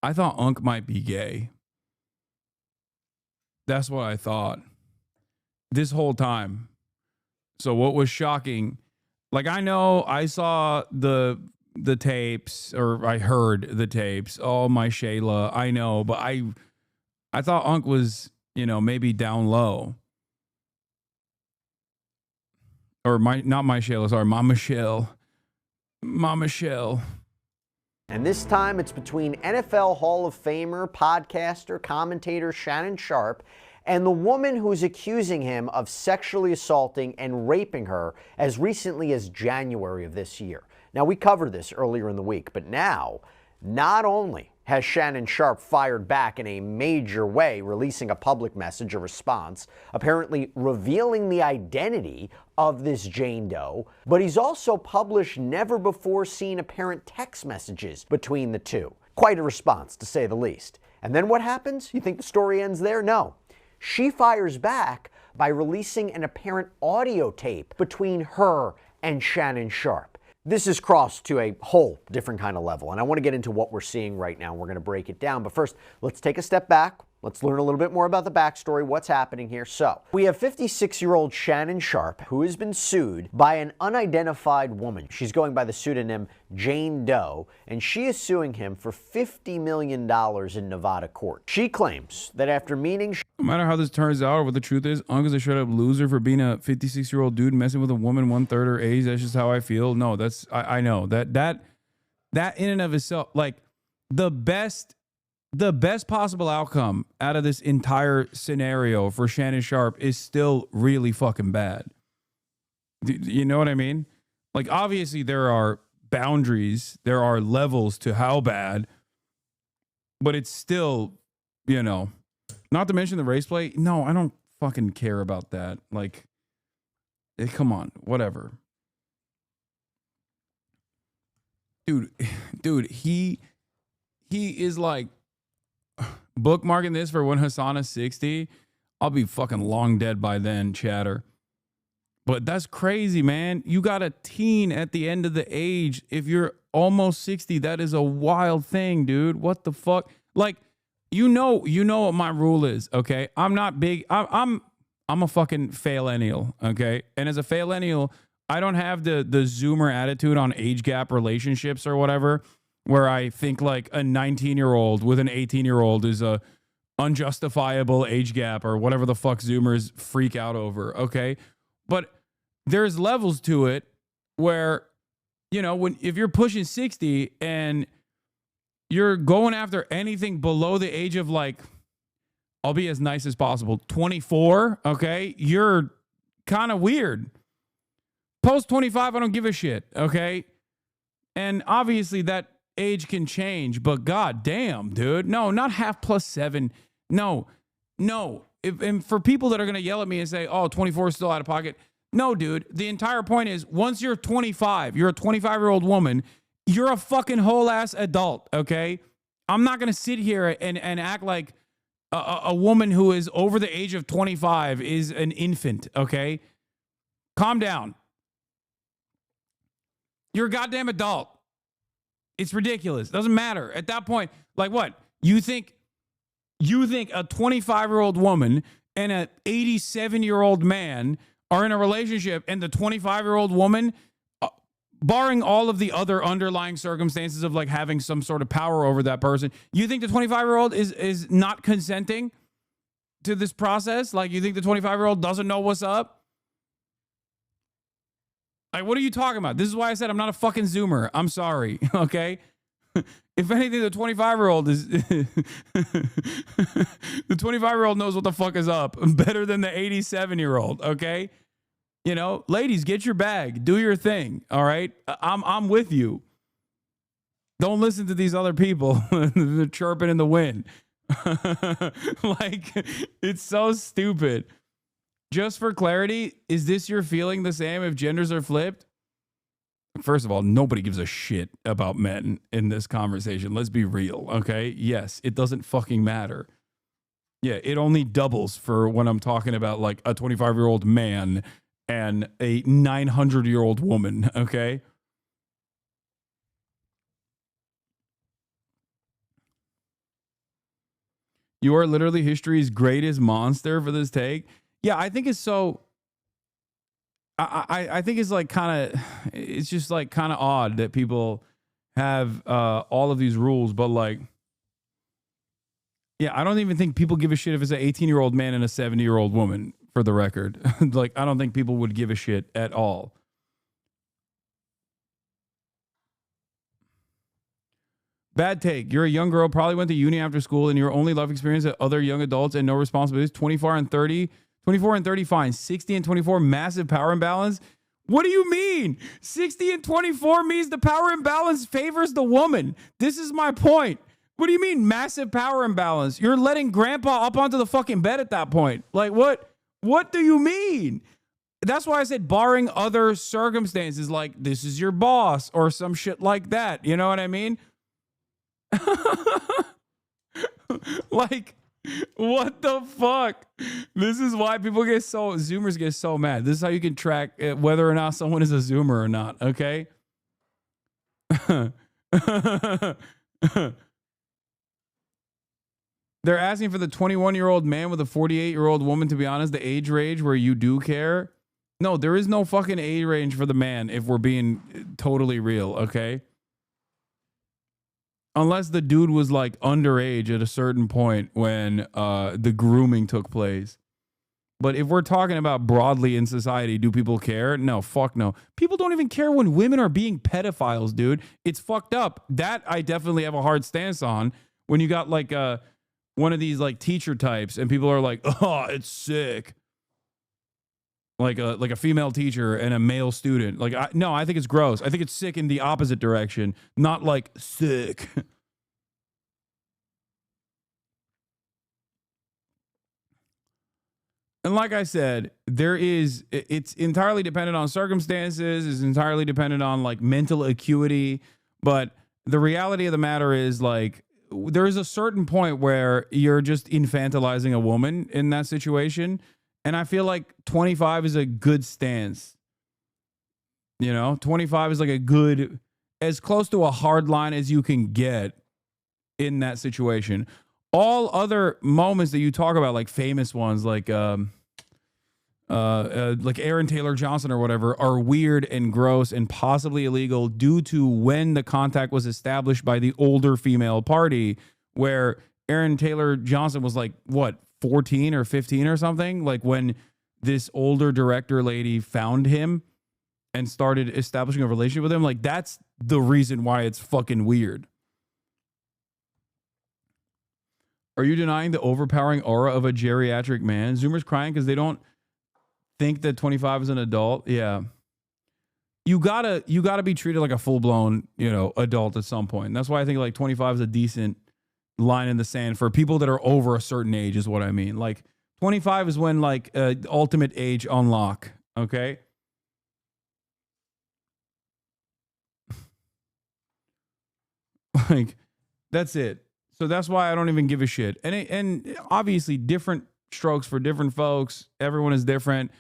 Unc might be gay. That's what I thought this whole time. So what was shocking, like I know I saw the the tapes, or I heard the tapes. Oh, my Shayla, I know, but I thought Unc was, you know, maybe down low. Or not my Shayla, sorry, Mama Shell. Mama Shell. And this time it's between NFL Hall of Famer, podcaster, commentator Shannon Sharpe and the woman who's accusing him of sexually assaulting and raping her as recently as January of this year. Now, we covered this earlier in the week, but now, not only has Shannon Sharpe fired back in a major way, releasing a public message, a response, apparently revealing the identity of this Jane Doe, but he's also published never-before-seen apparent text messages between the two. Quite a response, to say the least. And then what happens? You think the story ends there? No. She fires back by releasing an apparent audio tape between her and Shannon Sharpe. This is crossed to a whole different kind of level, and I want to get into what we're seeing right now. We're going to break it down, but first, let's take a step back. Let's learn a little bit more about the backstory, what's happening here. So, we have 56-year-old Shannon Sharpe, who has been sued by an unidentified woman. She's going by the pseudonym Jane Doe, and she is suing him for $50 million in Nevada court. She claims that after meeting... No matter how this turns out or what the truth is, Unc is a straight-up loser for being a 56-year-old dude messing with a woman 1/3 her age. That's just how I feel. No, that's... I know. That in and of itself, like, the best possible outcome out of this entire scenario for Shannon Sharpe is still really fucking bad. You know what I mean? Like, obviously there are boundaries, there are levels to how bad, but it's still, you know, not to mention the race play. No, I don't fucking care about that. Like, come on, whatever. Dude, he is like, bookmarking this for when Hasan is 60. I'll be fucking long dead by then, chatter. But that's crazy, man. You got a teen at the end of the age. If you're almost 60, that is a wild thing, dude. What the fuck? Like, you know what my rule is, okay? I'm not big. I'm a fucking faillennial, okay? And as a faillennial, I don't have the Zoomer attitude on age gap relationships or whatever, where I think like a 19-year-old with an 18-year-old is a unjustifiable age gap or whatever the fuck Zoomers freak out over, okay? But there's levels to it where, you know, if you're pushing 60 and you're going after anything below the age of, like, I'll be as nice as possible, 24, okay? You're kind of weird. Post 25, I don't give a shit, okay? And obviously that age can change, but god damn, dude. No, not half plus 7. No. And for people that are going to yell at me and say, oh, 24 is still out of pocket. No, dude. The entire point is, once you're 25, you're a 25-year-old woman, you're a fucking whole-ass adult, okay? I'm not going to sit here and act like a woman who is over the age of 25 is an infant, okay? Calm down. You're a goddamn adult. It's ridiculous. Doesn't matter. At that point, like, what? You think a 25-year-old woman and an 87-year-old man are in a relationship, and the 25-year-old woman, barring all of the other underlying circumstances of like having some sort of power over that person, you think the 25-year-old is not consenting to this process? Like, you think the 25-year-old doesn't know what's up? Like, what are you talking about? This is why I said I'm not a fucking Zoomer. I'm sorry, okay? If anything, the 25-year-old is... the 25-year-old knows what the fuck is up better than the 87-year-old, okay? You know, ladies, get your bag. Do your thing, all right? I'm with you. Don't listen to these other people. They're chirping in the wind. Like, it's so stupid. Just for clarity, is this your feeling the same if genders are flipped? First of all, nobody gives a shit about men in this conversation. Let's be real, okay? Yes, it doesn't fucking matter. Yeah, it only doubles for when I'm talking about like a 25-year-old man and a 900-year-old woman, okay? You are literally history's greatest monster for this take. Yeah, I think it's so... I think it's like kind of... It's just like kind of odd that people have all of these rules, but like, yeah, I don't even think people give a shit if it's an 18-year-old man and a 70-year-old woman, for the record. Like, I don't think people would give a shit at all. Bad take. You're a young girl, probably went to uni after school, and your only life experience at other young adults and no responsibilities. 24 and 30, fine. 60 and 24, massive power imbalance. What do you mean? 60 and 24 means the power imbalance favors the woman. This is my point. What do you mean massive power imbalance? You're letting grandpa up onto the fucking bed at that point. Like, what? What do you mean? That's why I said barring other circumstances, like this is your boss or some shit like that. You know what I mean? Like, what the fuck? This is why people get so, Zoomers get so mad. This is how you can track whether or not someone is a Zoomer or not, okay? They're asking for the 21-year-old man with a 48-year-old woman, to be honest, the age range where you do care. No, there is no fucking age range for the man if we're being totally real, okay? Unless the dude was like underage at a certain point when the grooming took place. But if we're talking about broadly in society, do people care? No, fuck no. People don't even care when women are being pedophiles, dude. It's fucked up. That I definitely have a hard stance on. When you got like one of these like teacher types and people are like, oh, it's sick. Like a female teacher and a male student. Like, no, I think it's gross. I think it's sick in the opposite direction, not like sick. And like I said, it's entirely dependent on circumstances. It's entirely dependent on like mental acuity. But the reality of the matter is like, there is a certain point where you're just infantilizing a woman in that situation. And I feel like 25 is a good stance. You know, 25 is like a good, as close to a hard line as you can get in that situation. All other moments that you talk about, like famous ones, like Aaron Taylor Johnson or whatever, are weird and gross and possibly illegal due to when the contact was established by the older female party, where Aaron Taylor Johnson was like, what, 14 or 15 or something, like when this older director lady found him and started establishing a relationship with him. Like, that's the reason why it's fucking weird. Are you denying the overpowering aura of a geriatric man? Zoomers crying because they don't think that 25 is an adult. Yeah. You gotta be treated like a full-blown, adult at some point. And that's why I think like 25 is a decent line in the sand for people that are over a certain age is what I mean. Like 25 is when like ultimate age unlock. Okay. Like that's it. So that's why I don't even give a shit. And obviously different strokes for different folks. Everyone is different.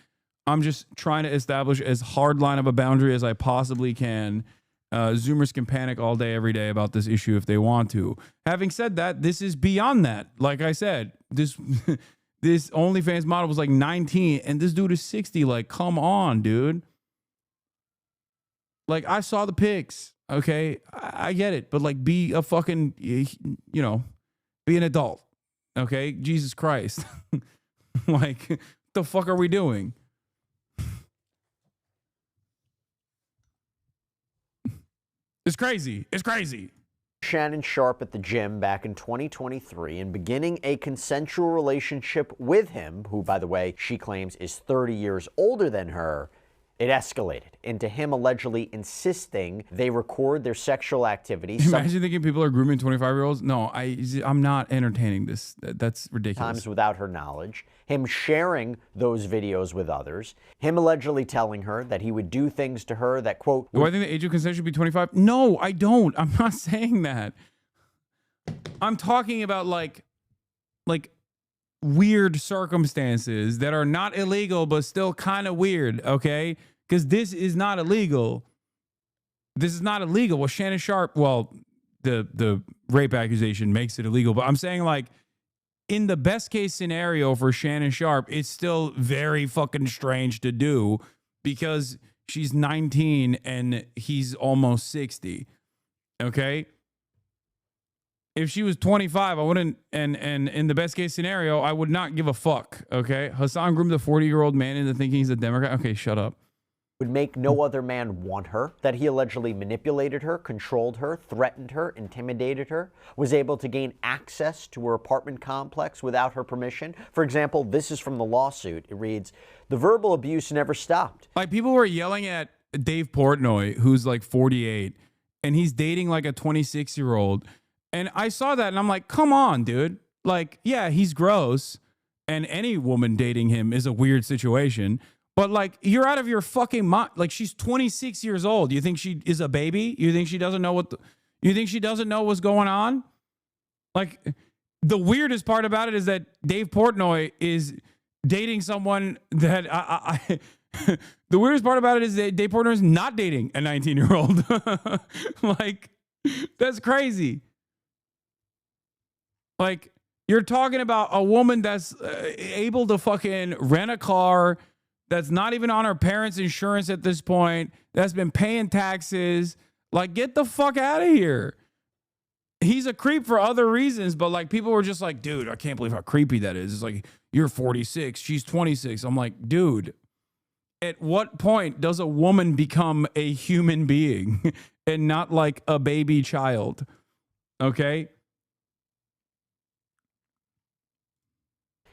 I'm just trying to establish as hard line of a boundary as I possibly can. Zoomers can panic all day, every day about this issue if they want to. Having said that, this is beyond that. Like I said, this OnlyFans model was like 19 and this dude is 60. Like, come on, dude. Like, I saw the pics. Okay, I get it. But like, be a fucking, be an adult. Okay, Jesus Christ. Like, what the fuck are we doing? It's crazy. It's crazy. Shannon Sharpe at the gym back in 2023 and beginning a consensual relationship with him, who, by the way, she claims is 30 years older than her. It escalated into him allegedly insisting they record their sexual activities. Imagine thinking people are grooming 25-year-olds. No, I'm not entertaining this. That's ridiculous. Times without her knowledge. Him sharing those videos with others. Him allegedly telling her that he would do things to her that, quote... Do I think the age of consent should be 25? No, I don't. I'm not saying that. I'm talking about like weird circumstances that are not illegal but still kind of weird, okay? Because this is not illegal. This is not illegal. Well, Shannon Sharpe, the rape accusation makes it illegal, but I'm saying like in the best case scenario for Shannon Sharpe, it's still very fucking strange to do because she's 19 and he's almost 60. Okay. If she was 25, I wouldn't, and in the best case scenario, I would not give a fuck. Okay. Hasan groomed a 40-year-old man into thinking he's a Democrat. Okay, shut up. Would make no other man want her, that he allegedly manipulated her, controlled her, threatened her, intimidated her, was able to gain access to her apartment complex without her permission. For example, this is from the lawsuit. It reads, the verbal abuse never stopped. Like, people were yelling at Dave Portnoy, who's like 48, and he's dating like a 26-year-old. And I saw that and I'm like, come on, dude. Like, yeah, he's gross. And any woman dating him is a weird situation. But like, you're out of your fucking mind. Like, she's 26 years old. You think she is a baby? You think she doesn't know you think she doesn't know what's going on? Like, the weirdest part about it is that Dave Portnoy is dating someone that the weirdest part about it is that Dave Portnoy is not dating a 19-year-old. Like, that's crazy. Like, you're talking about a woman that's able to fucking rent a car, that's not even on her parents' insurance at this point, that's been paying taxes. Like, get the fuck out of here. He's a creep for other reasons, but like, people were just like, dude, I can't believe how creepy that is. It's like, you're 46, she's 26. I'm like, dude, at what point does a woman become a human being and not like a baby child? Okay?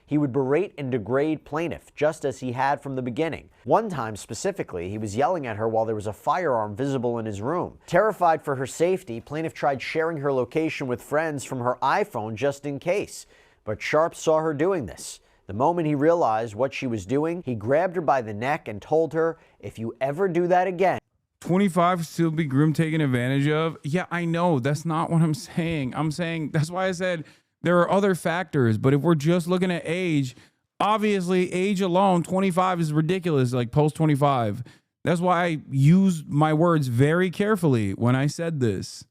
He would berate and degrade plaintiff, just as he had from the beginning. One time specifically, he was yelling at her while there was a firearm visible in his room. Terrified for her safety, plaintiff tried sharing her location with friends from her iPhone just in case. But Sharpe saw her doing this. The moment he realized what she was doing, he grabbed her by the neck and told her, if you ever do that again. 25 still be groomed, taken advantage of? Yeah, I know. That's not what I'm saying. I'm saying, that's why I said, there are other factors, but if we're just looking at age, obviously age alone, 25 is ridiculous, like post 25. That's why I used my words very carefully when I said this.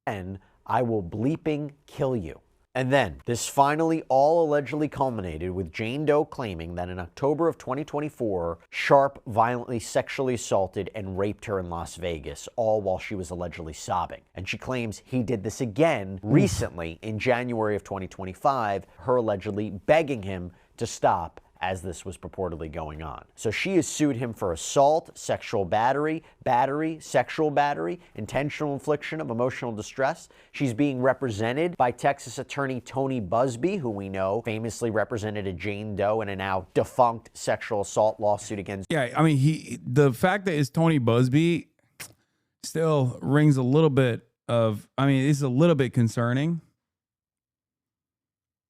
And I will bleeping kill you. And then this finally all allegedly culminated with Jane Doe claiming that in October of 2024, Sharpe violently sexually assaulted and raped her in Las Vegas, all while she was allegedly sobbing. And she claims he did this again recently in January of 2025, her allegedly begging him to stop as this was purportedly going on. So she has sued him for assault, sexual battery, sexual battery, intentional infliction of emotional distress. She's being represented by Texas attorney Tony Buzbee, who we know famously represented a Jane Doe in a now defunct sexual assault lawsuit against. Yeah, I mean, the fact that it's Tony Buzbee still rings a little bit of, I mean, it's a little bit concerning.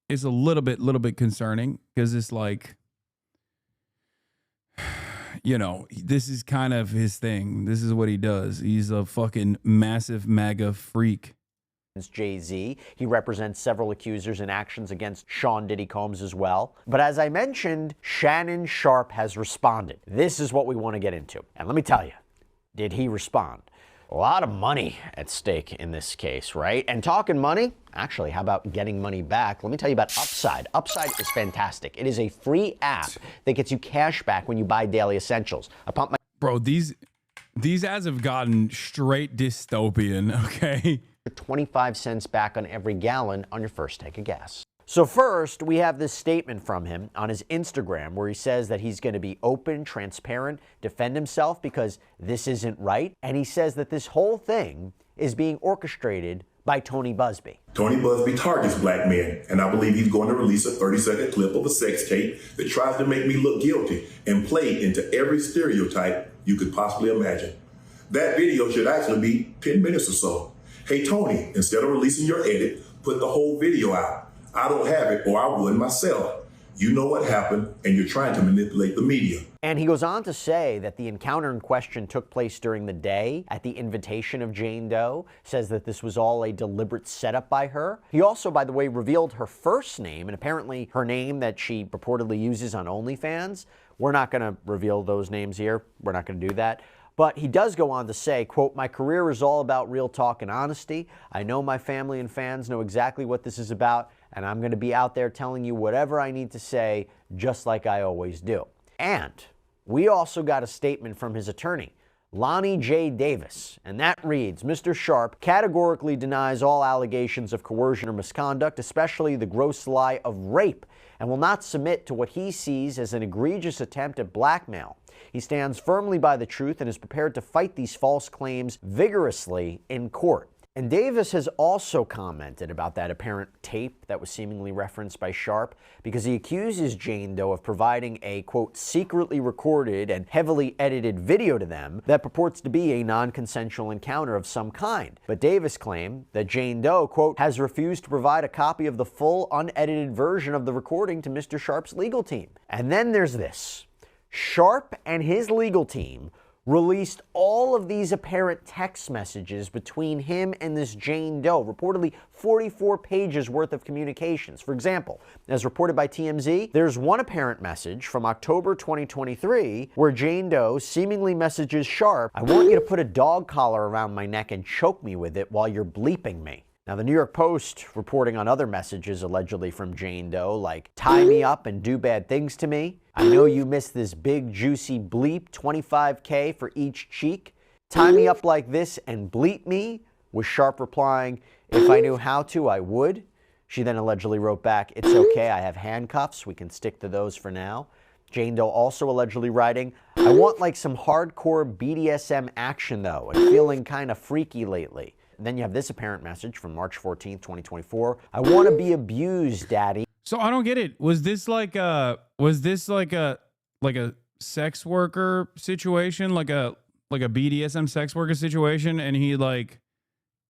It's a little bit concerning because it's like, you know, this is kind of his thing. This is what he does. He's a fucking massive MAGA freak. Jay-Z. He represents several accusers in actions against Sean Diddy Combs as well. But as I mentioned, Shannon Sharpe has responded. This is what we want to get into. And let me tell you, did he respond? A lot of money at stake in this case, right? And talking money, actually, how about getting money back? Let me tell you about Upside. Upside is fantastic. It is a free app that gets you cash back when you buy daily essentials. Bro, these ads have gotten straight dystopian, okay? 25 cents back on every gallon on your first tank of gas. So first, we have this statement from him on his Instagram where he says that he's going to be open, transparent, defend himself because this isn't right. And he says that this whole thing is being orchestrated by Tony Buzbee. Tony Buzbee targets black men, and I believe he's going to release a 30-second clip of a sex tape that tries to make me look guilty and play into every stereotype you could possibly imagine. That video should actually be 10 minutes or so. Hey, Tony, instead of releasing your edit, put the whole video out. I don't have it, or I would myself. You know what happened, and you're trying to manipulate the media. And he goes on to say that the encounter in question took place during the day at the invitation of Jane Doe, says that this was all a deliberate setup by her. He also, by the way, revealed her first name, and apparently her name that she purportedly uses on OnlyFans. We're not going to reveal those names here. We're not going to do that. But he does go on to say, quote, my career is all about real talk and honesty. I know my family and fans know exactly what this is about, and I'm going to be out there telling you whatever I need to say, just like I always do. And we also got a statement from his attorney. Lonnie J. Davis. And that reads, Mr. Sharpe categorically denies all allegations of coercion or misconduct, especially the gross lie of rape, and will not submit to what he sees as an egregious attempt at blackmail. He stands firmly by the truth and is prepared to fight these false claims vigorously in court. And Davis has also commented about that apparent tape that was seemingly referenced by Sharpe, because he accuses Jane Doe of providing a, quote, secretly recorded and heavily edited video to them that purports to be a non-consensual encounter of some kind. But Davis claimed that Jane Doe, quote, has refused to provide a copy of the full unedited version of the recording to Mr. Sharpe's legal team. And then there's this. Sharpe and his legal team released all of these apparent text messages between him and this Jane Doe, reportedly 44 pages worth of communications. For example, as reported by TMZ, there's one apparent message from October 2023 where Jane Doe seemingly messages Sharpe, I want you to put a dog collar around my neck and choke me with it while you're bleeping me. Now, the New York Post reporting on other messages allegedly from Jane Doe, like, tie me up and do bad things to me. I know you miss this big, juicy bleep, $25K for each cheek. Tie me up like this and bleep me, with Sharpe replying, if I knew how to, I would. She then allegedly wrote back, it's okay, I have handcuffs. We can stick to those for now. Jane Doe also allegedly writing, I want like some hardcore BDSM action though, and feeling kind of freaky lately. And then you have this apparent message from March 14th, 2024. I want to be abused, daddy. So I don't get it. Was this like a sex worker situation, like a BDSM sex worker situation, and he like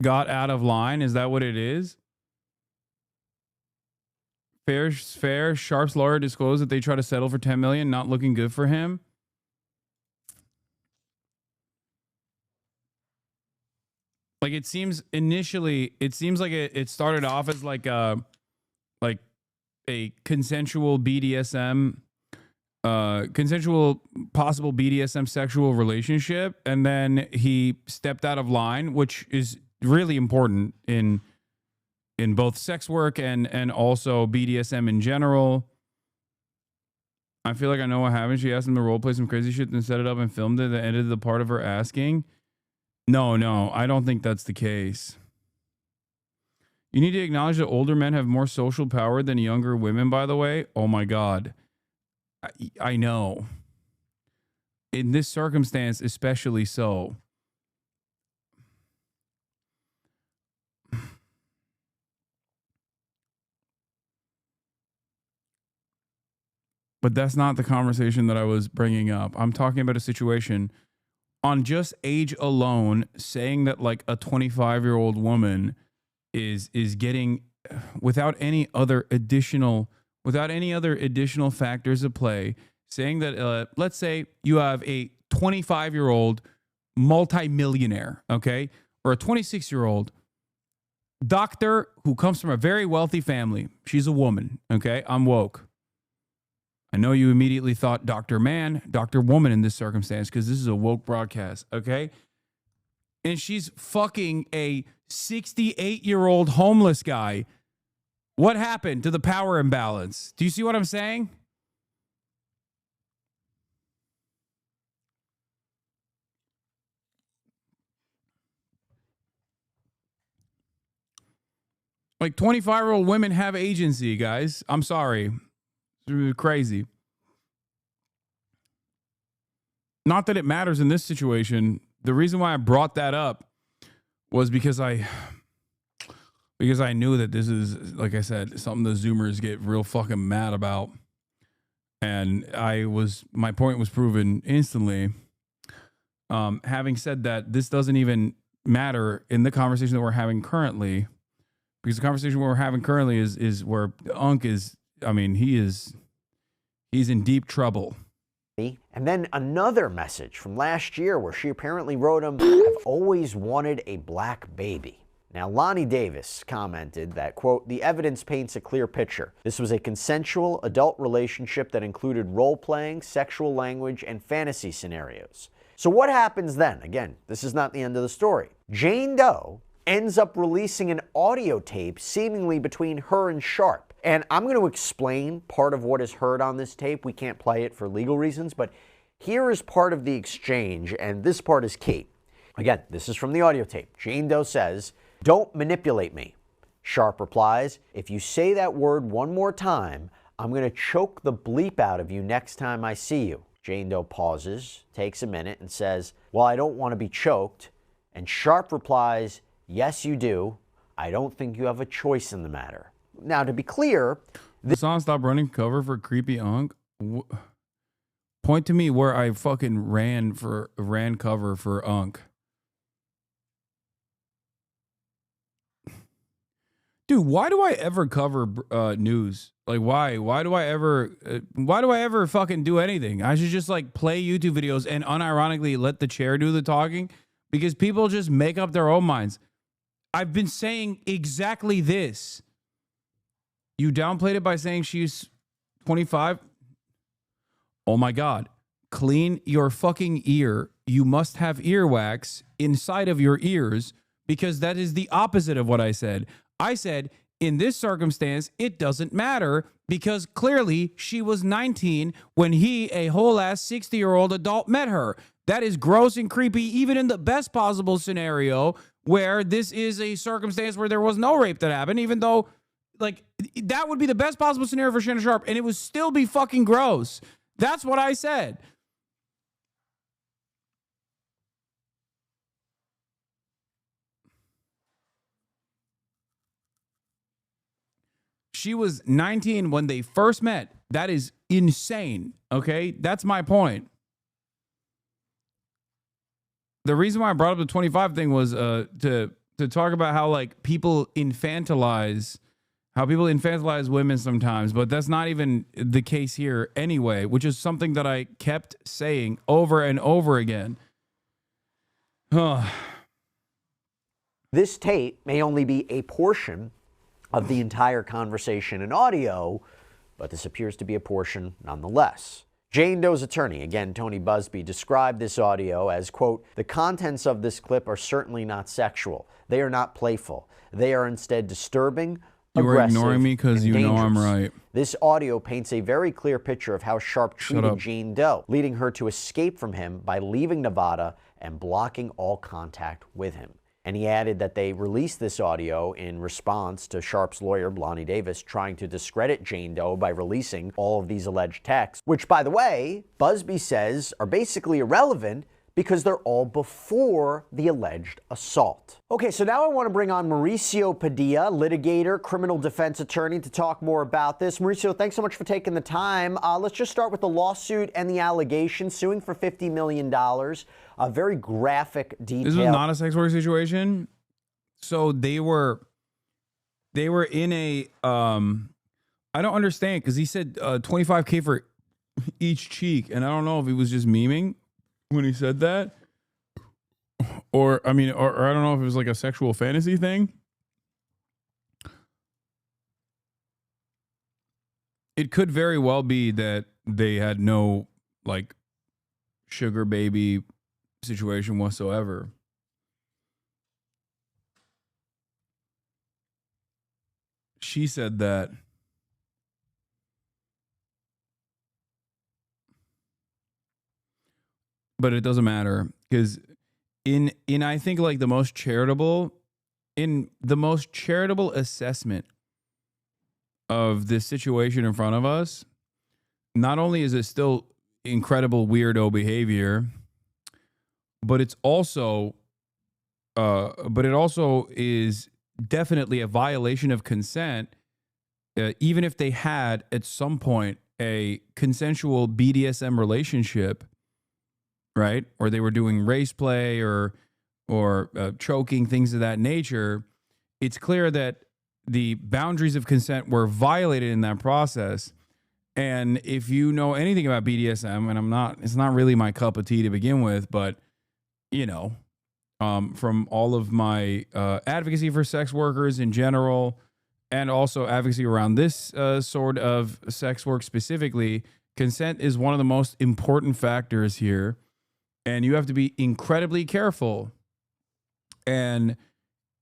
got out of line? Is that what it is? Fair. Sharpe's lawyer disclosed that they try to settle for $10 million, not looking good for him. Like it seems like it started off as like a consensual BDSM, consensual possible BDSM sexual relationship, and then he stepped out of line, which is really important in both sex work and also BDSM in general. I feel like I know what happened. She asked him to role play some crazy shit and set it up and filmed it. That ended the part of her asking. No, I don't think that's the case. You need to acknowledge that older men have more social power than younger women, by the way. Oh my God. I know. In this circumstance, especially so. But that's not the conversation that I was bringing up. I'm talking about a situation on just age alone, saying that like a 25-year-old woman is getting, without any other additional factors at play, saying that let's say you have a 25-year-old multimillionaire, okay, or a 26-year-old doctor who comes from a very wealthy family. She's a woman, okay? I'm woke. I know you immediately thought Dr. Man, Dr. Woman in this circumstance, because this is a woke broadcast, okay? And she's fucking a 68-year-old homeless guy. What happened to the power imbalance? Do you see what I'm saying? Like 25-year-old women have agency, guys. I'm sorry. It's crazy. Not that it matters in this situation. The reason why I brought that up was because I knew that this is, like I said, something the Zoomers get real fucking mad about. And my point was proven instantly. Having said that, this doesn't even matter in the conversation that we're having currently, because the conversation we're having currently is where Unc is, I mean, he's in deep trouble. And then another message from last year where she apparently wrote him, I've always wanted a black baby. Now, Lonnie Davis commented that, quote, the evidence paints a clear picture. This was a consensual adult relationship that included role-playing, sexual language, and fantasy scenarios. So what happens then? Again, this is not the end of the story. Jane Doe ends up releasing an audio tape seemingly between her and Sharpe. And I'm going to explain part of what is heard on this tape. We can't play it for legal reasons, but Here is part of the exchange, and this part is key. Again, this is from the audio tape. Jane Doe says, "Don't manipulate me." Sharpe replies, "If you say that word one more time, I'm going to choke the bleep out of you next time I see you." Jane Doe pauses, takes a minute, and says, "Well, I don't want to be choked." And Sharpe replies, "Yes, you do. I don't think you have a choice in the matter." Now, to be clear, Hasan, stop running cover for creepy unk. Point to me where I fucking ran cover for unk. Dude, why do I ever cover news? Like, why? Why do I ever fucking do anything? I should just like play YouTube videos and unironically let the chair do the talking, because people just make up their own minds. I've been saying exactly this. You downplayed it by saying she's 25. Oh my God. Clean your fucking ear. You must have earwax inside of your ears, because that is the opposite of what I said. I said, in this circumstance, it doesn't matter, because clearly she was 19 when he, a whole ass 60-year-old adult, met her. That is gross and creepy, even in the best possible scenario where this is a circumstance where there was no rape that happened, even though, like, that would be the best possible scenario for Shannon Sharpe, and it would still be fucking gross. That's what I said. She was 19 when they first met. That is insane. Okay? That's my point. The reason why I brought up the 25 thing was to talk about how like people infantilize women sometimes, but that's not even the case here anyway, which is something that I kept saying over and over again. This tape may only be a portion of the entire conversation and audio, but this appears to be a portion nonetheless. Jane Doe's attorney, again, Tony Busby, described this audio as, quote, "The contents of this clip are certainly not sexual. They are not playful. They are instead disturbing, you were aggressive, ignoring me because you know I'm right." This audio paints a very clear picture of how Sharpe treated Jane Doe, leading her to escape from him by leaving Nevada and blocking all contact with him. And he added that they released this audio in response to Sharpe's lawyer, Blonnie Davis, trying to discredit Jane Doe by releasing all of these alleged texts, which, by the way, Busby says are basically irrelevant because they're all before the alleged assault. Okay, so now I want to bring on Mauricio Padilla, litigator, criminal defense attorney, to talk more about this. Mauricio, thanks so much for taking the time. Let's just start with the lawsuit and the allegation, suing for $50 million. A very graphic detail. This was not a sex work situation. So they were in a, I don't understand, because he said $25K for each cheek. And I don't know if he was just memeing when he said that, or I mean, or I don't know if it was like a sexual fantasy thing. It could very well be that they had no like sugar baby situation whatsoever. She said that but it doesn't matter, because in I think like the most charitable assessment of this situation in front of us, not only is it still incredible weirdo behavior, but it's also but it also is definitely a violation of consent, even if they had at some point a consensual BDSM relationship, right? Or they were doing race play or choking, things of that nature. It's clear that the boundaries of consent were violated in that process. And if you know anything about BDSM, and it's not really my cup of tea to begin with, but you know, from all of my advocacy for sex workers in general, and also advocacy around this sort of sex work specifically, consent is one of the most important factors here. And you have to be incredibly careful and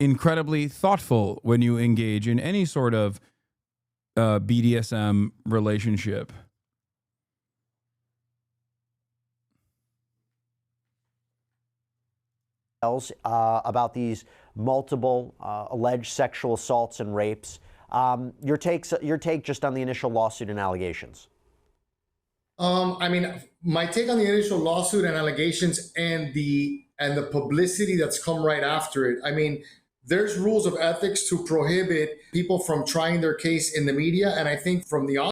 incredibly thoughtful when you engage in any sort of BDSM relationship. About these multiple alleged sexual assaults and rapes. Your take just on the initial lawsuit and allegations. I mean, my take on the initial lawsuit and allegations and the publicity that's come right after it. I mean, there's rules of ethics to prohibit people from trying their case in the media, and I think from the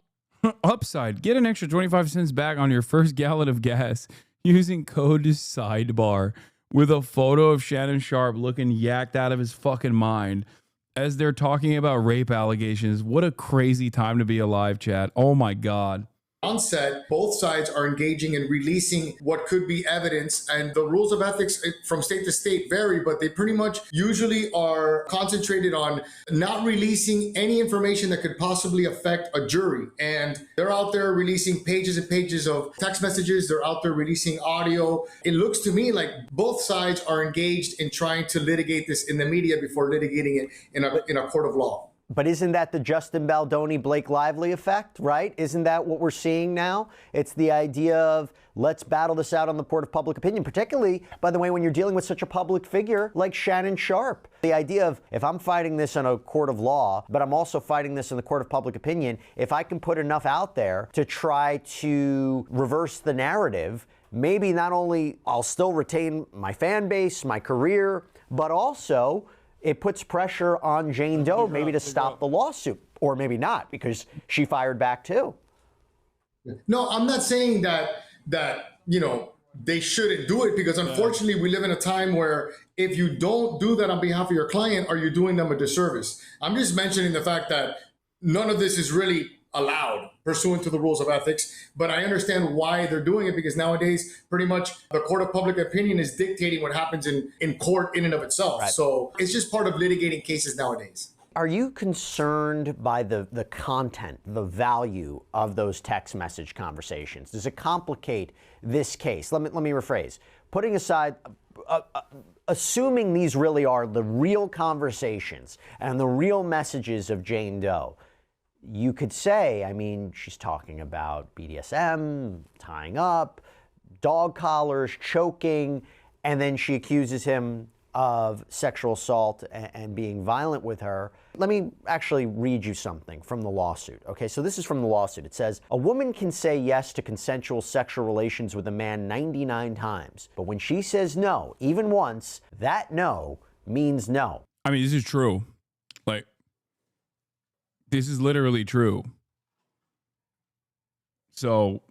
upside, get an extra 25 cents back on your first gallon of gas using code SIDEBAR with a photo of Shannon Sharpe looking yacked out of his fucking mind as they're talking about rape allegations. What a crazy time to be alive, chat. Oh my God. onset, both sides are engaging in releasing what could be evidence, and the rules of ethics from state to state vary, but they pretty much usually are concentrated on not releasing any information that could possibly affect a jury. And they're out there releasing pages and pages of text messages. They're out there releasing audio. It looks to me like both sides are engaged in trying to litigate this in the media before litigating it in a court of law. But isn't that the Justin Baldoni, Blake Lively effect, right? Isn't that what we're seeing now? It's the idea of let's battle this out on the court of public opinion, particularly, by the way, when you're dealing with such a public figure like Shannon Sharpe. The idea of if I'm fighting this in a court of law, but I'm also fighting this in the court of public opinion, if I can put enough out there to try to reverse the narrative, maybe not only I'll still retain my fan base, my career, but also it puts pressure on Jane Doe maybe to stop the lawsuit, or maybe not, because she fired back too. No, I'm not saying that they shouldn't do it, because unfortunately we live in a time where if you don't do that on behalf of your client, are you doing them a disservice? I'm just mentioning the fact that none of this is really allowed pursuant to the rules of ethics, but I understand why they're doing it, because nowadays pretty much the court of public opinion is dictating what happens in court in and of itself. Right. So it's just part of litigating cases nowadays. Are you concerned by the content, the value of those text message conversations? Does it complicate this case? Let me rephrase. Putting aside, assuming these really are the real conversations and the real messages of Jane Doe, you could say, I mean, she's talking about BDSM, tying up, dog collars, choking, and then she accuses him of sexual assault and being violent with her. Let me actually read you something from the lawsuit. Okay, so this is from the lawsuit. It says, a woman can say yes to consensual sexual relations with a man 99 times, but when she says no, even once, that no means no. I mean, this is true. Like, this is literally true. So,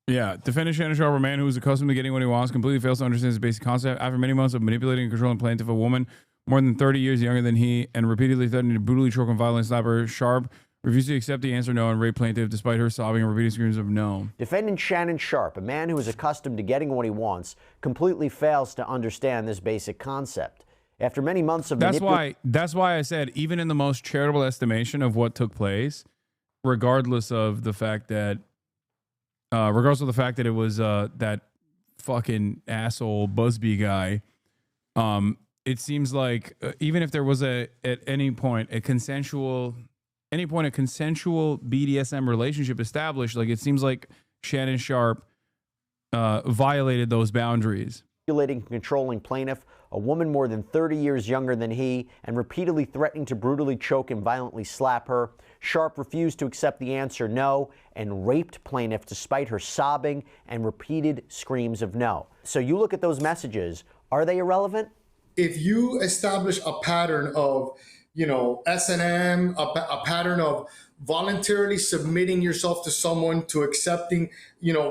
yeah, defendant Shannon Sharpe, a man who is accustomed to getting what he wants, completely fails to understand his basic concept. After many months of manipulating and controlling plaintiff, a woman more than 30 years younger than he, and repeatedly threatening to brutally choke and violently slap her, Sharpe refused to accept the answer no and raped plaintiff despite her sobbing and repeating screams of no. Defendant Shannon Sharpe, a man who is accustomed to getting what he wants, completely fails to understand this basic concept. After many months of that's why I said, even in the most charitable estimation of what took place, regardless of the fact that it was that fucking asshole Busby guy, it seems like even if there was at any point a consensual BDSM relationship established, like it seems like Shannon Sharpe violated those boundaries. Controlling plaintiff, a woman more than 30 years younger than he, and repeatedly threatening to brutally choke and violently slap her. Sharpe refused to accept the answer no and raped plaintiff despite her sobbing and repeated screams of no. So you look at those messages, are they irrelevant? If you establish a pattern of, S&M, a pattern of voluntarily submitting yourself to someone, to accepting,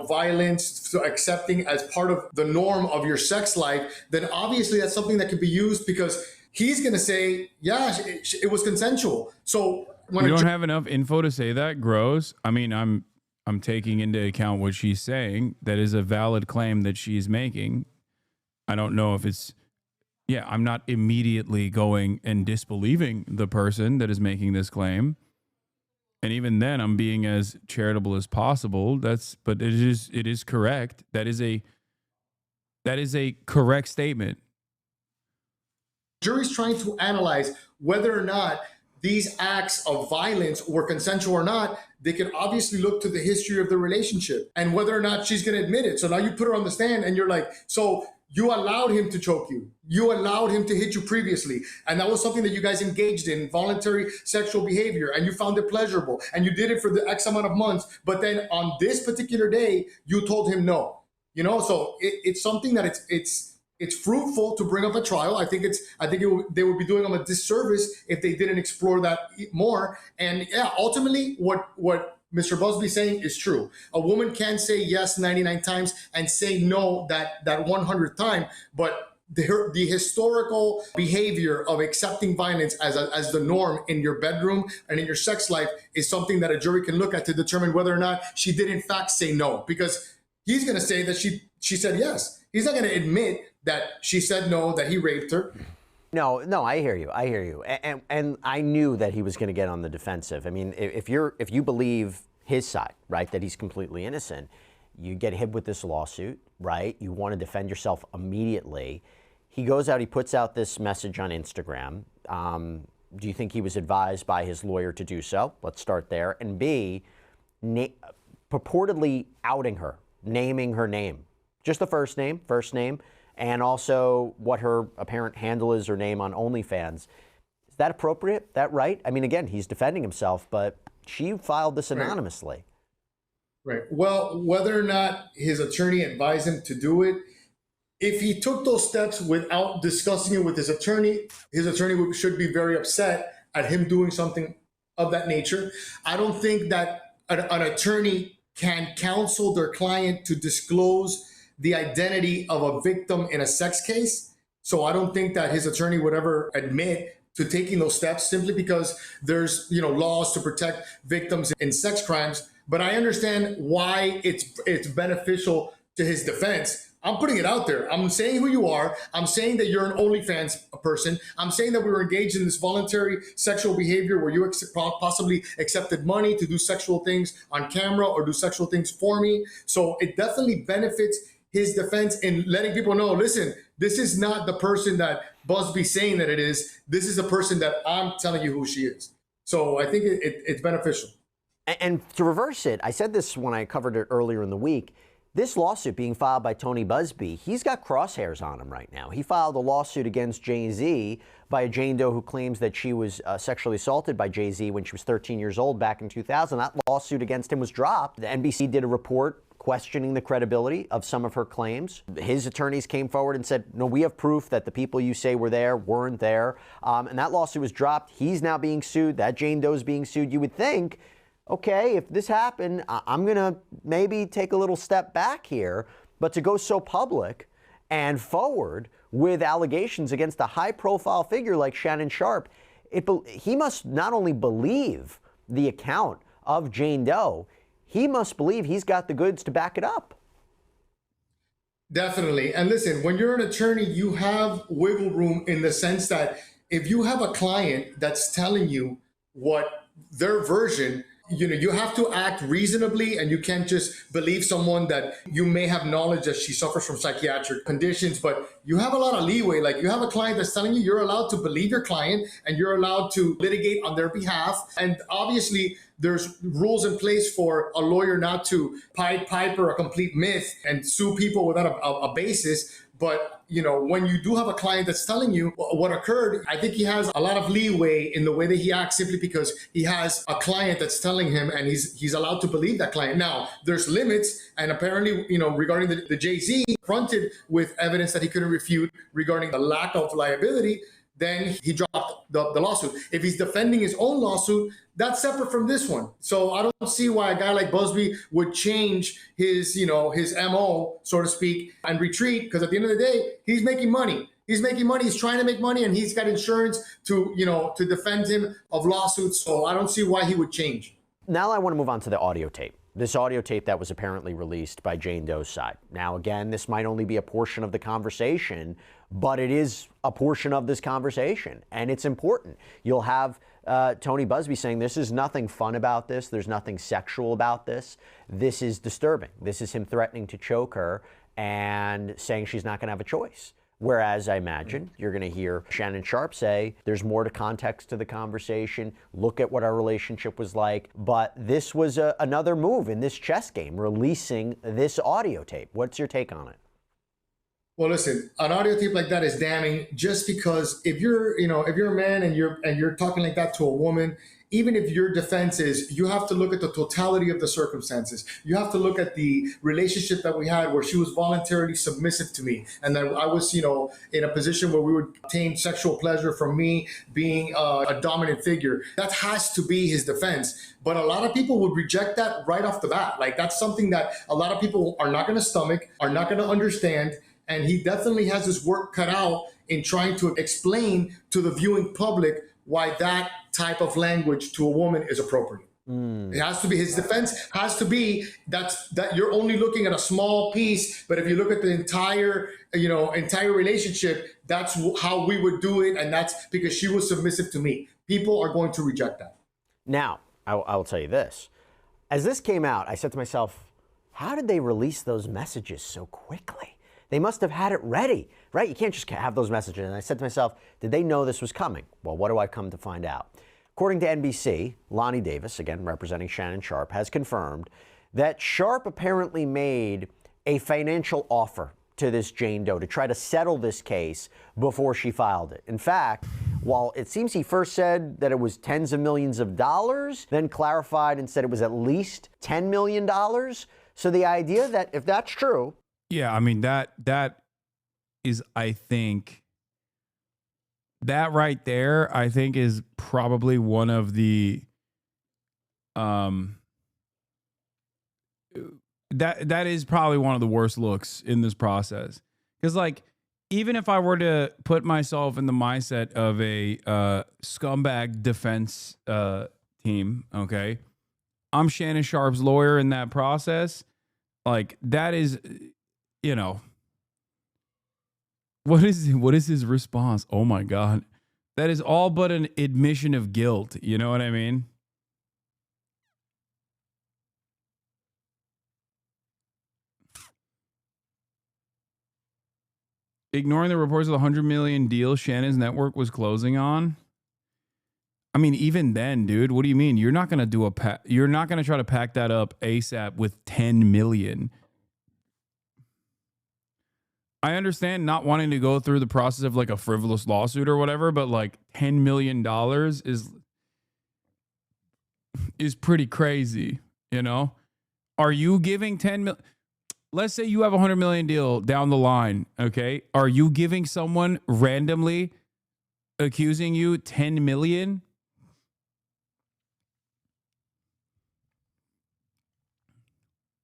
violence, to accepting as part of the norm of your sex life, then obviously that's something that could be used, because he's going to say, yeah, it was consensual. So when you don't have enough info to say that, gross. I mean, I'm taking into account what she's saying. That is a valid claim that she's making. I don't know if it's, I'm not immediately going and disbelieving the person that is making this claim. And even then, I'm being as charitable as possible. But it is correct. That is a correct statement. Jury's trying to analyze whether or not these acts of violence were consensual or not, they can obviously look to the history of the relationship and whether or not she's going to admit it. So now you put her on the stand and you're like, so you allowed him to choke you. You allowed him to hit you previously. And that was something that you guys engaged in, voluntary sexual behavior, and you found it pleasurable. And you did it for the X amount of months. But then on this particular day, you told him no. You know, so it's something that it's fruitful to bring up a trial. I think they would be doing them a disservice if they didn't explore that more. And yeah, ultimately, what Mr. Busby's saying is true. A woman can say yes 99 times and say no that 100th time, but the historical behavior of accepting violence as the norm in your bedroom and in your sex life is something that a jury can look at to determine whether or not she did in fact say no, because he's going to say that she said yes. He's not going to admit that she said no, that he raped her. No, I hear you. And I knew that he was going to get on the defensive. I mean, if you believe his side, right, that he's completely innocent, you get hit with this lawsuit, right? You want to defend yourself immediately. He goes out, he puts out this message on Instagram. Do you think he was advised by his lawyer to do so? Let's start there. And B, purportedly outing her, naming her name, just the first name, and also what her apparent handle is, her name on OnlyFans. Is that appropriate? That right? I mean, again, he's defending himself, but she filed this anonymously. Right. Well, whether or not his attorney advised him to do it, if he took those steps without discussing it with his attorney should be very upset at him doing something of that nature. I don't think that an attorney can counsel their client to disclose the identity of a victim in a sex case. So I don't think that his attorney would ever admit to taking those steps simply because there's, laws to protect victims in sex crimes. But I understand why it's beneficial to his defense. I'm putting it out there. I'm saying who you are. I'm saying that you're an OnlyFans person. I'm saying that we were engaged in this voluntary sexual behavior where you possibly accepted money to do sexual things on camera or do sexual things for me. So it definitely benefits his defense in letting people know, listen, this is not the person that Busby's saying that it is. This is a person that I'm telling you who she is. So I think it's beneficial. And to reverse it, I said this when I covered it earlier in the week, this lawsuit being filed by Tony Busby, he's got crosshairs on him right now. He filed a lawsuit against Jay-Z by a Jane Doe who claims that she was sexually assaulted by Jay-Z when she was 13 years old back in 2000. That lawsuit against him was dropped. The NBC did a report questioning the credibility of some of her claims. His attorneys came forward and said, no, we have proof that the people you say were there weren't there. And that lawsuit was dropped. He's now being sued. That Jane Doe's being sued. You would think, okay, if this happened, I'm going to maybe take a little step back here. But to go so public and forward with allegations against a high-profile figure like Shannon Sharpe, he must not only believe the account of Jane Doe, he must believe he's got the goods to back it up. Definitely. And listen, when you're an attorney, you have wiggle room in the sense that if you have a client that's telling you what their version, you have to act reasonably, and you can't just believe someone that you may have knowledge that she suffers from psychiatric conditions, but you have a lot of leeway. Like, you have a client that's telling you, you're allowed to believe your client and you're allowed to litigate on their behalf. And obviously there's rules in place for a lawyer not to Pied Piper a complete myth and sue people without a basis. But, when you do have a client that's telling you what occurred, I think he has a lot of leeway in the way that he acts simply because he has a client that's telling him, and he's allowed to believe that client. Now, there's limits, and apparently, regarding the Jay-Z, confronted with evidence that he couldn't refute regarding the lack of liability, then he dropped the lawsuit. If he's defending his own lawsuit, that's separate from this one. So I don't see why a guy like Busby would change his MO, so to speak, and retreat, because at the end of the day, he's making money. He's trying to make money, and he's got insurance to defend him of lawsuits. So I don't see why he would change. Now I want to move on to the audio tape. This audio tape that was apparently released by Jane Doe's side. Now, again, this might only be a portion of the conversation, but it is a portion of this conversation, and it's important. You'll have Tony Busby saying, this is nothing fun about this. There's nothing sexual about this. This is disturbing. This is him threatening to choke her and saying she's not going to have a choice. Whereas I imagine you're going to hear Shannon Sharpe say there's more to context to the conversation. Look at what our relationship was like. But this was another move in this chess game, releasing this audio tape. What's your take on it? Well, listen, an audio tape like that is damning just because if you're a man and you're talking like that to a woman, even if your defense is, you have to look at the totality of the circumstances. You have to look at the relationship that we had where she was voluntarily submissive to me. And that I was, in a position where we would obtain sexual pleasure from me being a dominant figure. That has to be his defense. But a lot of people would reject that right off the bat. Like, that's something that a lot of people are not going to stomach, are not going to understand. And he definitely has his work cut out in trying to explain to the viewing public why that type of language to a woman is appropriate. It has to be, his defense has to be that you're only looking at a small piece, but if you look at the entire relationship, that's how we would do it, and that's because she was submissive to me. People are going to reject that. Now, I will tell you this. As this came out, I said to myself, how did they release those messages so quickly? They must have had it ready, right? You can't just have those messages. And I said to myself, did they know this was coming? Well, what do I come to find out? According to NBC, Lonnie Davis, again representing Shannon Sharpe, has confirmed that Sharpe apparently made a financial offer to this Jane Doe to try to settle this case before she filed it. In fact, while it seems he first said that it was tens of millions of dollars, then clarified and said it was at least $10 million. So the idea that if that's true, yeah, I mean, that is, I think, that right there, I think, is probably one of the that is probably one of the worst looks in this process. Because, like, even if I were to put myself in the mindset of a scumbag defense team, okay, I'm Shannon Sharpe's lawyer in that process. Like, that is, what is his response? Oh my God. That is all but an admission of guilt. You know what I mean? Ignoring the reports of the $100 million deal Shannon's network was closing on. I mean, even then, dude, what do you mean? You're not going to you're not going to try to pack that up ASAP with 10 million. I understand not wanting to go through the process of like a frivolous lawsuit or whatever, but like $10 million is pretty crazy, Are you giving 10 million? Let's say you have a $100 million deal down the line, okay? Are you giving someone randomly accusing you 10 million?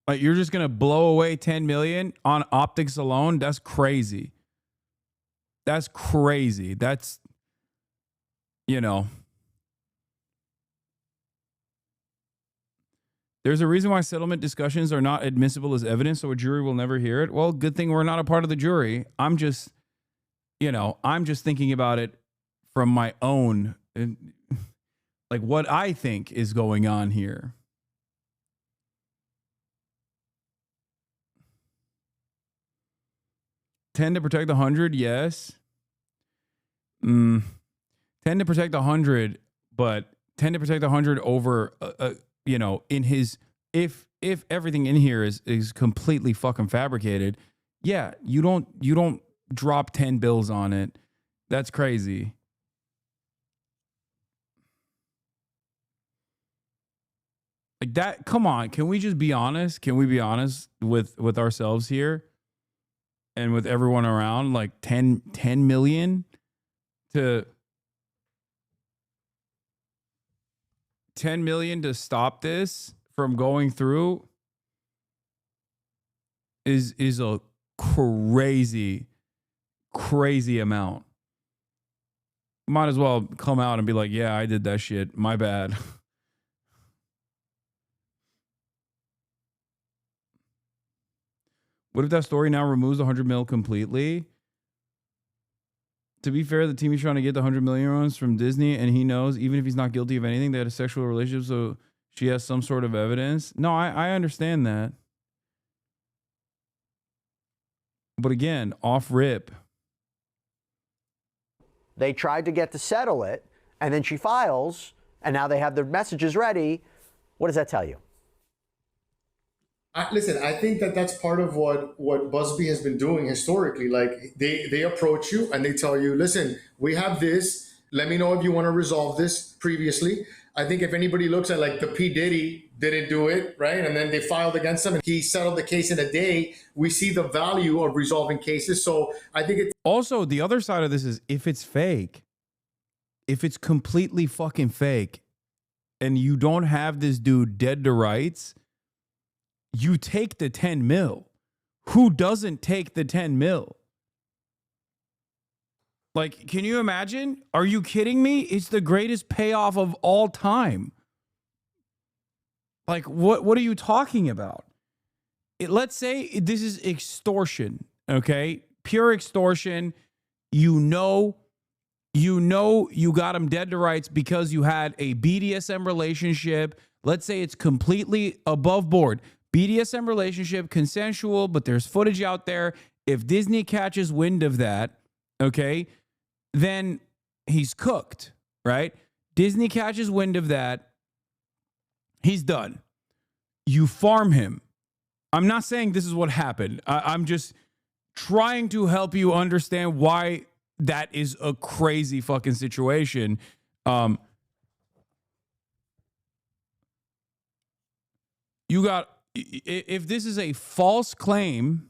Like, you're just going to blow away 10 million on optics alone? That's crazy. That's crazy. That's, There's a reason why settlement discussions are not admissible as evidence, so a jury will never hear it. Well, good thing we're not a part of the jury. I'm just thinking about it from my own, like, what I think is going on here. Tend to protect the 100, yes. Tend to protect the 100, but tend to protect the 100 over, in his, if everything in here is completely fucking fabricated, yeah, you don't drop 10 bills on it. That's crazy. Like that, come on, can we just be honest? Can we be honest with ourselves here? And with everyone around, like 10 million to 10 million to stop this from going through is a crazy amount. Might as well come out and be like, yeah, I did that shit. My bad. What if that story now removes the 100 mil completely? To be fair, the team is trying to get the 100 million runs from Disney, and he knows even if he's not guilty of anything, they had a sexual relationship, so she has some sort of evidence. No, I understand that. But again, off rip, They tried to get to settle it, and then she files, and now they have their messages ready. What does that tell you? Listen, I think that that's part of what Busby has been doing historically. Like they approach you and they tell you, listen, we have this. Let me know if you want to resolve this previously. I think if anybody looks at like the P. Diddy didn't do it, right? And then they filed against him and he settled the case in a day. We see the value of resolving cases. So I think it's also the other side of this is if it's fake, if it's completely fucking fake and you don't have this dude dead to rights, you take the 10 mil. Who doesn't take the 10 mil? Like, can you imagine? Are you kidding me? It's the greatest payoff of all time. Like, what are you talking about? Let's say this is extortion, okay? Pure extortion. You know you got him dead to rights because you had a BDSM relationship. Let's say it's completely above board. BDSM relationship, consensual, but there's footage out there. If Disney catches wind of that, okay, then he's cooked, right? Disney catches wind of that, he's done. You farm him. I'm not saying this is what happened. I'm just trying to help you understand why that is a crazy fucking situation. You got, if this is a false claim,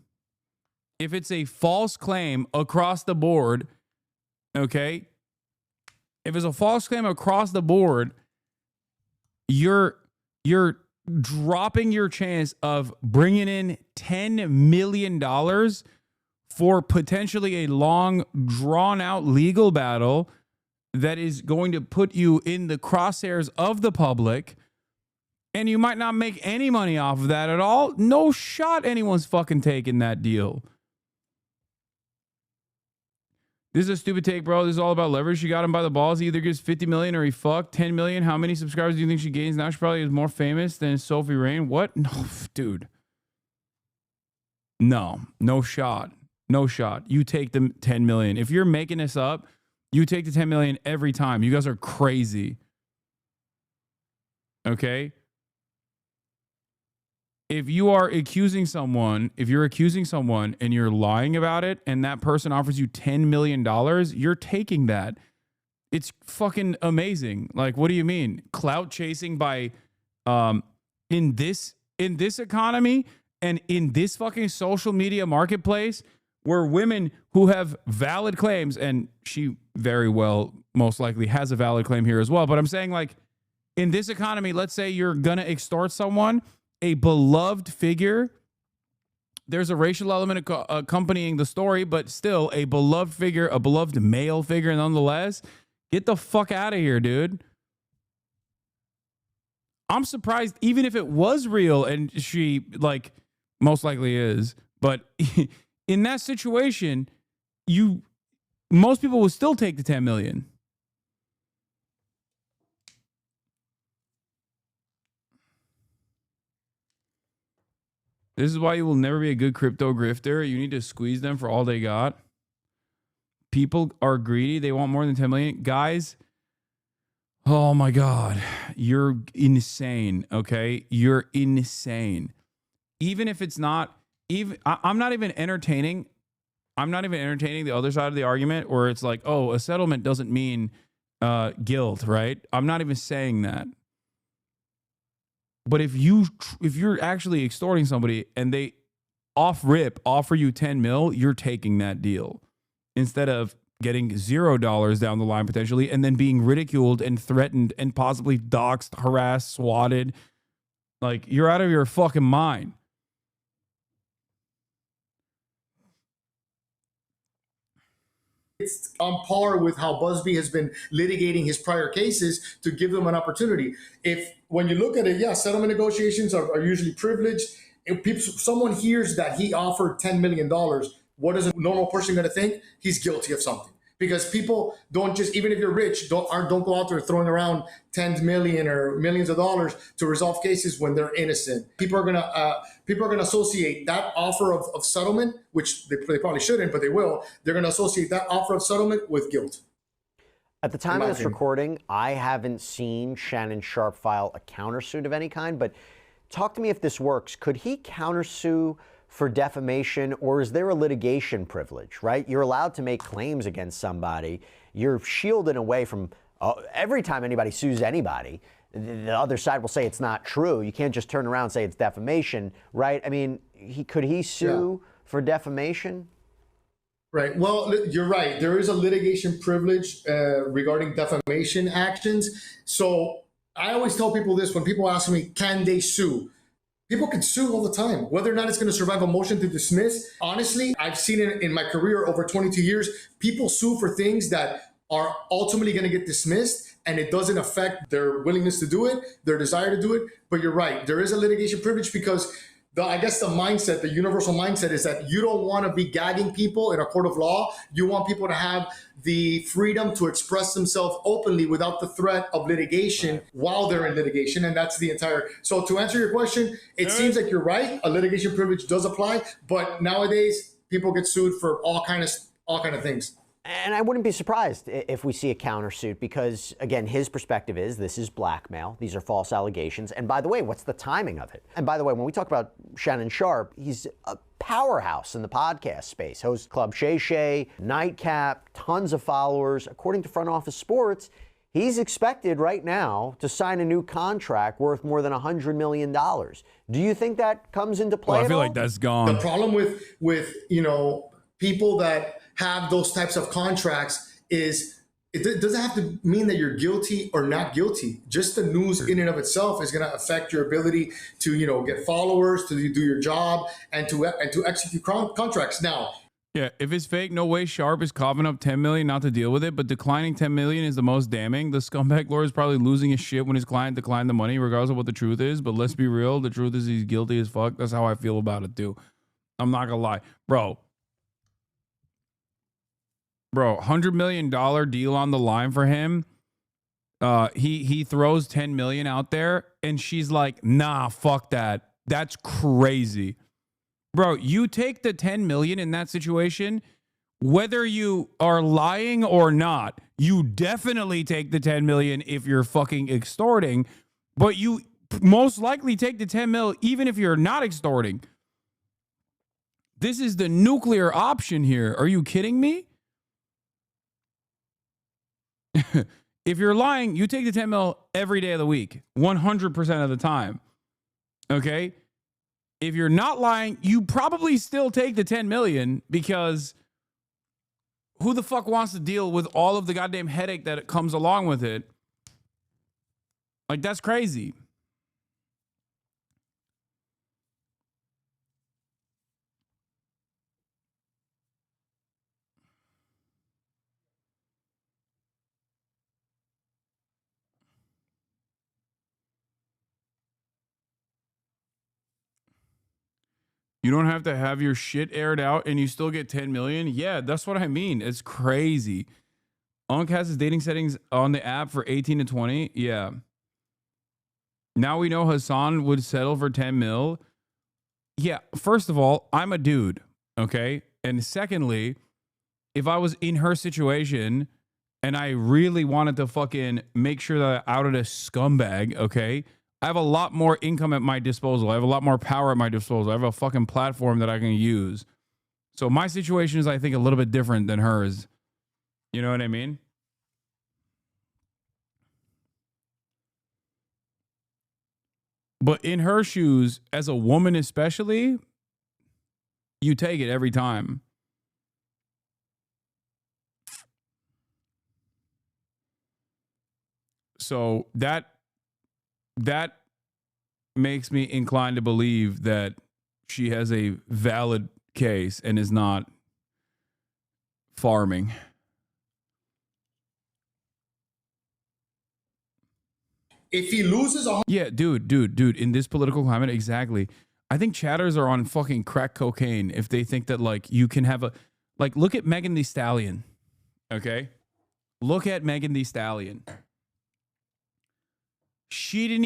if it's a false claim across the board, okay, if it's a false claim across the board, you're dropping your chance of bringing in $10 million for potentially a long, drawn-out legal battle that is going to put you in the crosshairs of the public, and you might not make any money off of that at all. No shot anyone's fucking taking that deal. This is a stupid take, bro. This is all about leverage. She got him by the balls. He either gives 50 million or he fucked 10 million. How many subscribers do you think she gains now? She probably is more famous than Sophie Rain. What? No, dude. No shot. No shot. You take the 10 million. If you're making this up, you take the 10 million every time. You guys are crazy. Okay? If you're accusing someone and you're lying about it and that person offers you $10 million, you're taking that. It's fucking amazing. Like, what do you mean? Clout chasing by in this economy and in this fucking social media marketplace where women who have valid claims, and she very well most likely has a valid claim here as well, but I'm saying, like, in this economy, let's say you're gonna extort someone, a beloved figure. There's a racial element accompanying the story, but still a beloved figure, a beloved male figure nonetheless. Get the fuck out of here, dude. I'm surprised, even if it was real, and she, like, most likely is, but in that situation, most people would still take the 10 million. This is why you will never be a good crypto grifter. You need to squeeze them for all they got. People are greedy. They want more than 10 million. Guys, oh my God. You're insane, okay? You're insane. Even if it's not, I'm not even entertaining the other side of the argument where it's like, oh, a settlement doesn't mean guilt, right? I'm not even saying that. But if you're actually extorting somebody and they off rip offer you 10 mil, you're taking that deal instead of getting $0 down the line potentially and then being ridiculed and threatened and possibly doxxed, harassed, swatted. Like, you're out of your fucking mind. It's on par with how Busby has been litigating his prior cases to give them an opportunity. When you look at it, yeah, settlement negotiations are usually privileged. If someone hears that he offered $10 million, what is a normal person going to think? He's guilty of something. Because people don't just, even if you're rich, don't go out there throwing around 10 million or millions of dollars to resolve cases when they're innocent. People are gonna associate that offer of settlement, which they probably shouldn't, but they will. They're gonna associate that offer of settlement with guilt. At the time of this recording, I haven't seen Shannon Sharpe file a countersuit of any kind, but talk to me if this works. Could he countersue for defamation, or is there a litigation privilege, right? You're allowed to make claims against somebody. You're shielded away from every time anybody sues anybody, the other side will say it's not true. You can't just turn around and say it's defamation, right? I mean, could he sue for defamation? Right. Well, you're right. There is a litigation privilege regarding defamation actions. So I always tell people this when people ask me, can they sue? People can sue all the time, whether or not it's going to survive a motion to dismiss. Honestly, I've seen it in my career over 22 years. People sue for things that are ultimately going to get dismissed, and it doesn't affect their willingness to do it, their desire to do it. But you're right. There is a litigation privilege because I guess the mindset, the universal mindset is that you don't want to be gagging people in a court of law. You want people to have the freedom to express themselves openly without the threat of litigation while they're in litigation. And that's the entire. So to answer your question, it seems like you're right. A litigation privilege does apply, but nowadays people get sued for all kind of things. And I wouldn't be surprised if we see a countersuit because, again, his perspective is this is blackmail. These are false allegations. And by the way, what's the timing of it? And by the way, when we talk about Shannon Sharpe, he's a powerhouse in the podcast space. Hosts Club Shay Shay, Nightcap, tons of followers. According to Front Office Sports, he's expected right now to sign a new contract worth more than $100 million. Do you think that comes into play? I feel like that's gone. The problem with people that have those types of contracts is it doesn't have to mean that you're guilty or not guilty. Just the news in and of itself is going to affect your ability to get followers, to do your job, and to execute contracts. Now, yeah, if it's fake, no way Sharpe is coughing up $10 million not to deal with it, but declining $10 million is the most damning. The scumbag lawyer is probably losing his shit when his client declined the money, regardless of what the truth is. But let's be real, the truth is he's guilty as fuck. That's how I feel about it too. I'm not gonna lie, bro, $100 million deal on the line for him. He throws 10 million out there and she's like, nah, fuck that. That's crazy. Bro, you take the 10 million in that situation, whether you are lying or not, you definitely take the 10 million if you're fucking extorting, but you most likely take the 10 mil even if you're not extorting. This is the nuclear option here. Are you kidding me? If you're lying, you take the 10 mil every day of the week, 100% of the time. Okay? If you're not lying, you probably still take the 10 million because who the fuck wants to deal with all of the goddamn headache that comes along with it? Like, that's crazy. You don't have to have your shit aired out and you still get 10 million? Yeah, that's what I mean. It's crazy. Unc has his dating settings on the app for 18 to 20. Yeah. Now we know Hasan would settle for 10 mil. Yeah, first of all, I'm a dude, okay? And secondly, if I was in her situation and I really wanted to fucking make sure that I outed a scumbag, okay? I have a lot more income at my disposal. I have a lot more power at my disposal. I have a fucking platform that I can use. So my situation is, I think, a little bit different than hers. You know what I mean? But in her shoes, as a woman especially, you take it every time. So that makes me inclined to believe that she has a valid case and is not farming. If he loses yeah, dude, in this political climate, exactly. I think chatters are on fucking crack cocaine if they think that, like, you can have look at Megan Thee Stallion, okay? Look at Megan Thee Stallion. She didn't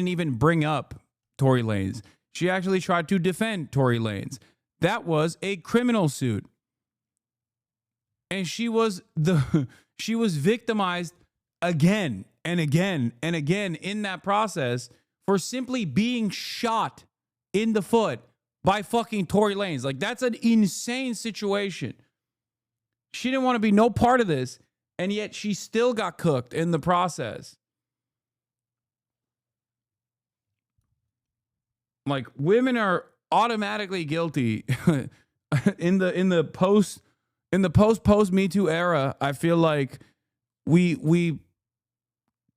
even bring up Tory Lanez. She actually tried to defend Tory Lanez. That was a criminal suit. And she was victimized again and again and again in that process for simply being shot in the foot by fucking Tory Lanez. Like, that's an insane situation. She didn't want to be no part of this, and yet she still got cooked in the process. Like, women are automatically guilty in the post Me Too era. I feel like we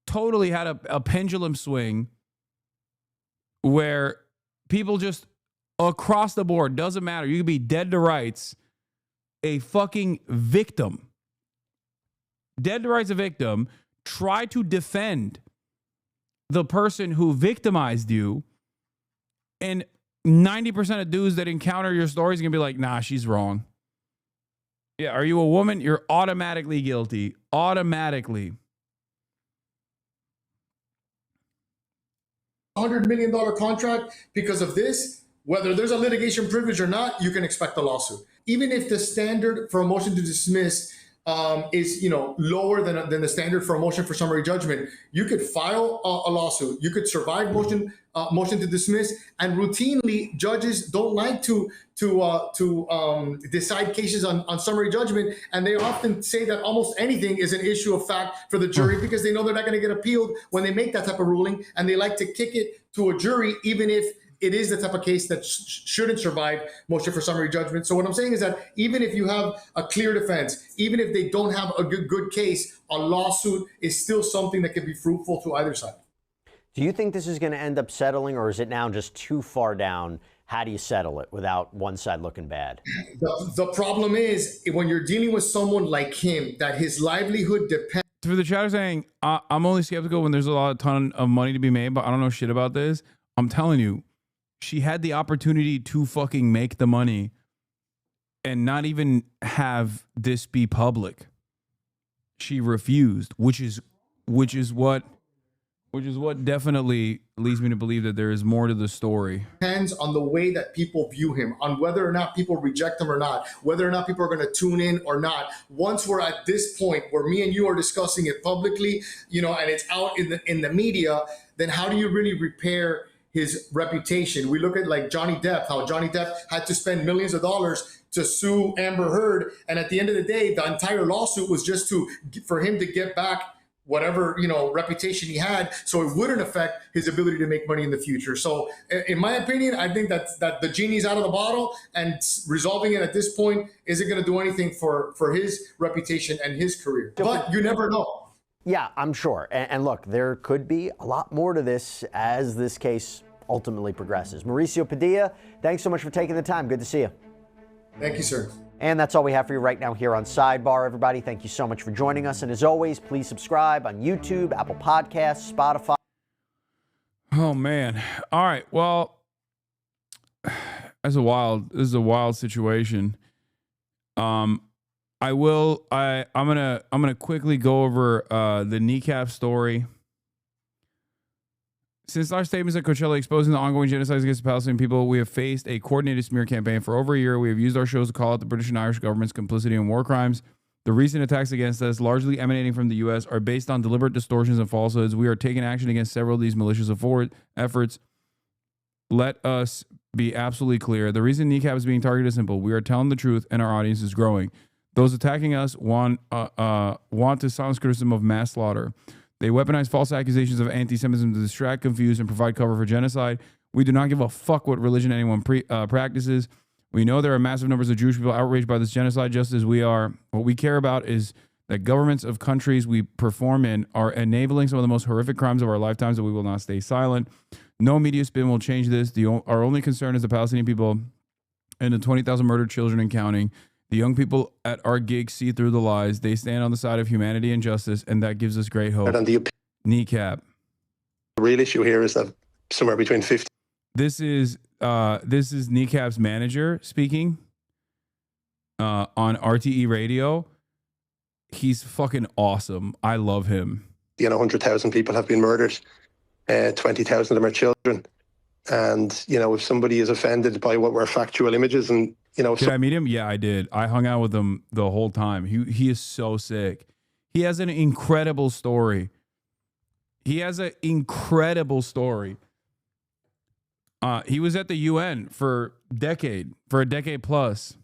totally had a pendulum swing where people just across the board, doesn't matter, you could be dead to rights, a fucking victim, dead to rights a victim, try to defend the person who victimized you, and 90% of dudes that encounter your stories are gonna be like, nah, she's wrong. Yeah, are you a woman? You're automatically guilty. Automatically. $100 million contract because of this, whether there's a litigation privilege or not, you can expect a lawsuit. Even if the standard for a motion to dismiss is lower than the standard for a motion for summary judgment, you could file a lawsuit. You could survive motion to dismiss, and routinely judges don't like to decide cases on summary judgment, and they often say that almost anything is an issue of fact for the jury because they know they're not going to get appealed when they make that type of ruling, and they like to kick it to a jury even if it is the type of case that shouldn't survive motion for summary judgment. So what I'm saying is that even if you have a clear defense, even if they don't have a good case, a lawsuit is still something that can be fruitful to either side. Do you think this is going to end up settling, or is it now just too far down? How do you settle it without one side looking bad? The problem is when you're dealing with someone like him, that his livelihood depends. For the chatter saying, I'm only skeptical when there's a ton of money to be made, but I don't know shit about this. I'm telling you, she had the opportunity to fucking make the money and not even have this be public. She refused, which is what definitely leads me to believe that there is more to the story. Depends on the way that people view him, on whether or not people reject him or not, whether or not people are going to tune in or not. Once we're at this point where me and you are discussing it publicly, and it's out in the media, then how do you really repair his reputation? We look at like Johnny Depp, how Johnny Depp had to spend millions of dollars to sue Amber Heard, and at the end of the day, the entire lawsuit was just for him to get back whatever reputation he had, so it wouldn't affect his ability to make money in the future. So in my opinion, I think that the genie's out of the bottle, and resolving it at this point isn't going to do anything for his reputation and his career. But you never know. Yeah, I'm sure. And look, there could be a lot more to this as this case ultimately progresses. Mauricio Padilla, thanks so much for taking the time. Good to see you. Thank you, sir. And that's all we have for you right now here on Sidebar, everybody. Thank you so much for joining us. And as always, please subscribe on YouTube, Apple Podcasts, Spotify. Oh, man. All right. Well, this is a wild situation. I'm gonna quickly go over the Kneecap story. Since our statements at Coachella exposing the ongoing genocide against the Palestinian people, we have faced a coordinated smear campaign for over a year. We have used our shows to call out the British and Irish government's complicity in war crimes. The recent attacks against us, largely emanating from the U.S., are based on deliberate distortions and falsehoods. We are taking action against several of these malicious efforts. Let us be absolutely clear. The reason Kneecap is being targeted is simple. We are telling the truth, and our audience is growing. Those attacking us want to silence criticism of mass slaughter. They weaponize false accusations of anti-Semitism to distract, confuse, and provide cover for genocide. We do not give a fuck what religion anyone practices. We know there are massive numbers of Jewish people outraged by this genocide, just as we are. What we care about is that governments of countries we perform in are enabling some of the most horrific crimes of our lifetimes, and we will not stay silent. No media spin will change this. Our only concern is the Palestinian people and the 20,000 murdered children and counting. The young people at our gigs see through the lies. They stand on the side of humanity and justice, and that gives us great hope. Kneecap. The real issue here is that somewhere between 50. This is Kneecap's manager speaking on RTE radio. He's fucking awesome. I love him. 100,000 people have been murdered. 20,000 of them are children. And, if somebody is offended by what were factual images and You know, Did I meet him? Yeah, I did. I hung out with him the whole time. He is so sick. He has an incredible story. He was at the UN for a decade plus.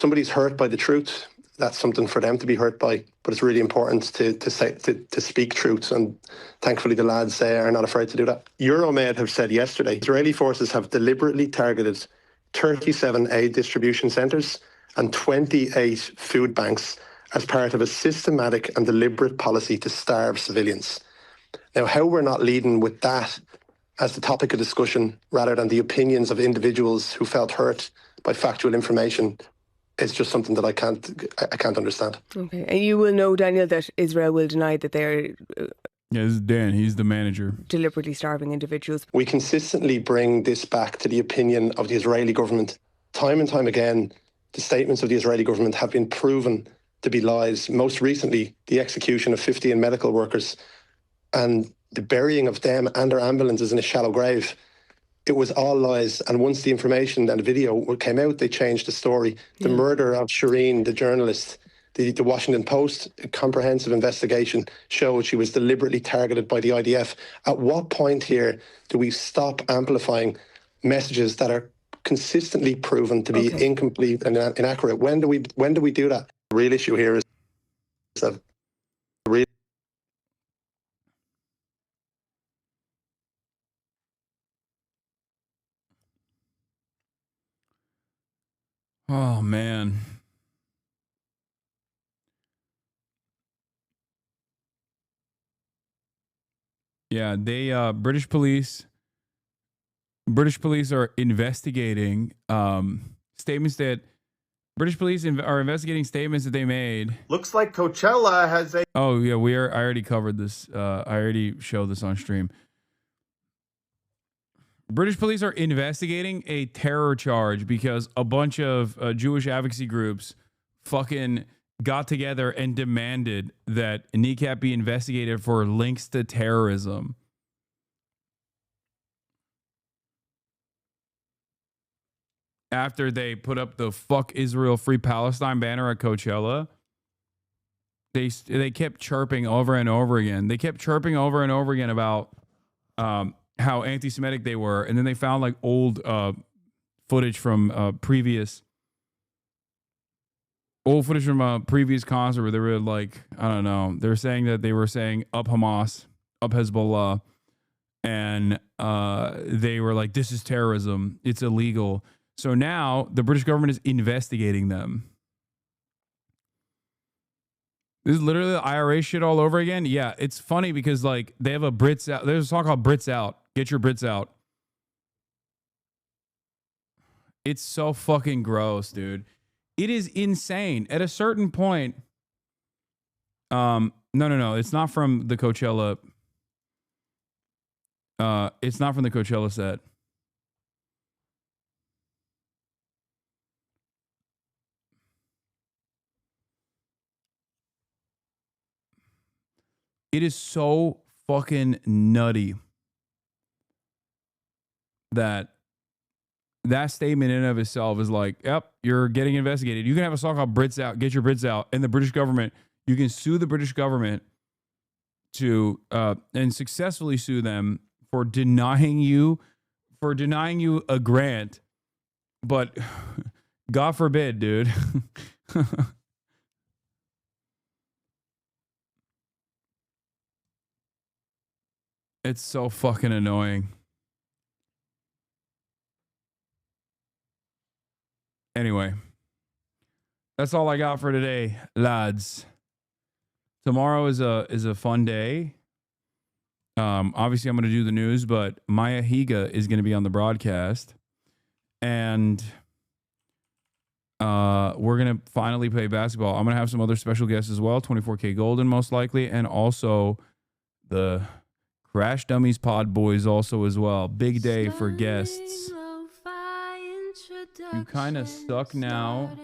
somebody's hurt by the truth. That's something for them to be hurt by, but it's really important to speak truths, and thankfully the lads there are not afraid to do that. Euromed have said yesterday Israeli forces have deliberately targeted 37 aid distribution centres and 28 food banks as part of a systematic and deliberate policy to starve civilians. Now, how we're not leading with that as the topic of discussion rather than the opinions of individuals who felt hurt by factual information is just something that I can't understand. Okay, and you will know, Daniel, that Israel will deny that they're Yeah, this is Dan. He's the manager. Deliberately starving individuals. We consistently bring this back to the opinion of the Israeli government. Time and time again, the statements of the Israeli government have been proven to be lies. Most recently, the execution of 15 medical workers and the burying of them and their ambulances in a shallow grave. It was all lies. And once the information and the video came out, they changed the story. The murder of Shireen, the journalist, the Washington Post, a comprehensive investigation showed she was deliberately targeted by the IDF. At what point here do we stop amplifying messages that are consistently proven to be incomplete and inaccurate? When do we do that? The real issue here is that Oh man. Yeah, they British police are investigating statements that British police are investigating statements that they made. Looks like Coachella has a... Oh yeah, I already covered this. I already showed this on stream. British police are investigating a terror charge because a bunch of Jewish advocacy groups fucking got together and demanded that Kneecap be investigated for links to terrorism. After they put up the "Fuck Israel, Free Palestine" banner at Coachella, they kept chirping over and over again. They kept chirping over and over again about how anti-Semitic they were, and then they found like old footage from previous concert where they were like, I don't know, they were saying that they were saying "Up Hamas, up Hezbollah," and they were like, "This is terrorism. It's illegal." So now the British government is investigating them. This is literally the IRA shit all over again. Yeah, it's funny because like they have a Brits out. There's a song called Brits Out. Get your Brits out. It's so fucking gross, dude. It is insane. At a certain point, no. It's not from the Coachella. It's not from the Coachella set. It is so fucking nutty that statement in and of itself is like, yep, you're getting investigated. You can have a song called Brits Out, Get Your Brits Out, and the British government, you can sue the British government to and successfully sue them for denying you a grant. But God forbid, dude. It's so fucking annoying. Anyway, that's all I got for today, lads. Tomorrow is a fun day. Obviously, I'm going to do the news, but Maya Higa is going to be on the broadcast, and we're going to finally play basketball. I'm going to have some other special guests as well, 24K Golden most likely, and also the Crash Dummies Pod Boys also as well. Big day for guests. You kind of suck now.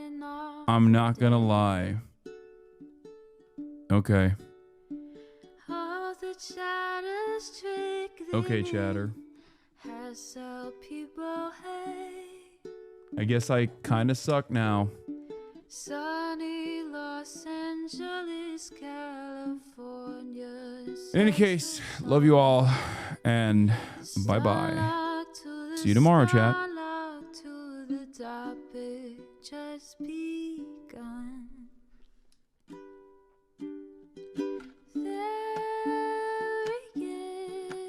I'm not gonna lie. Okay. Okay, chatter. I guess I kind of suck now. Sunny Los Angeles, California. In any case, love you all, and bye-bye. See you tomorrow, chat. To the topic just begun. There he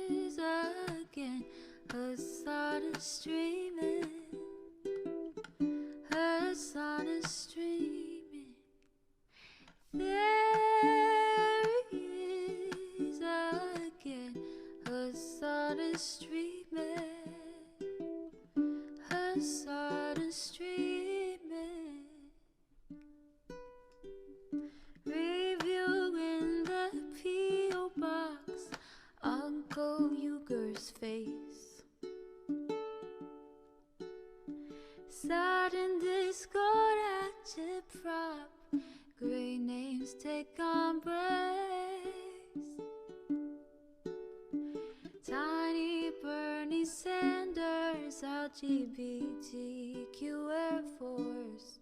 is again, Hasan is streaming. Hasan is streaming. There he is again, Hasan is streaming. Hasan is streaming. Reviewing the P.O. box, Uncle Uger's face. Sudden discord agitprop, great names take embrace. Tiny Bernie Sanders, LGBTQ Air Force.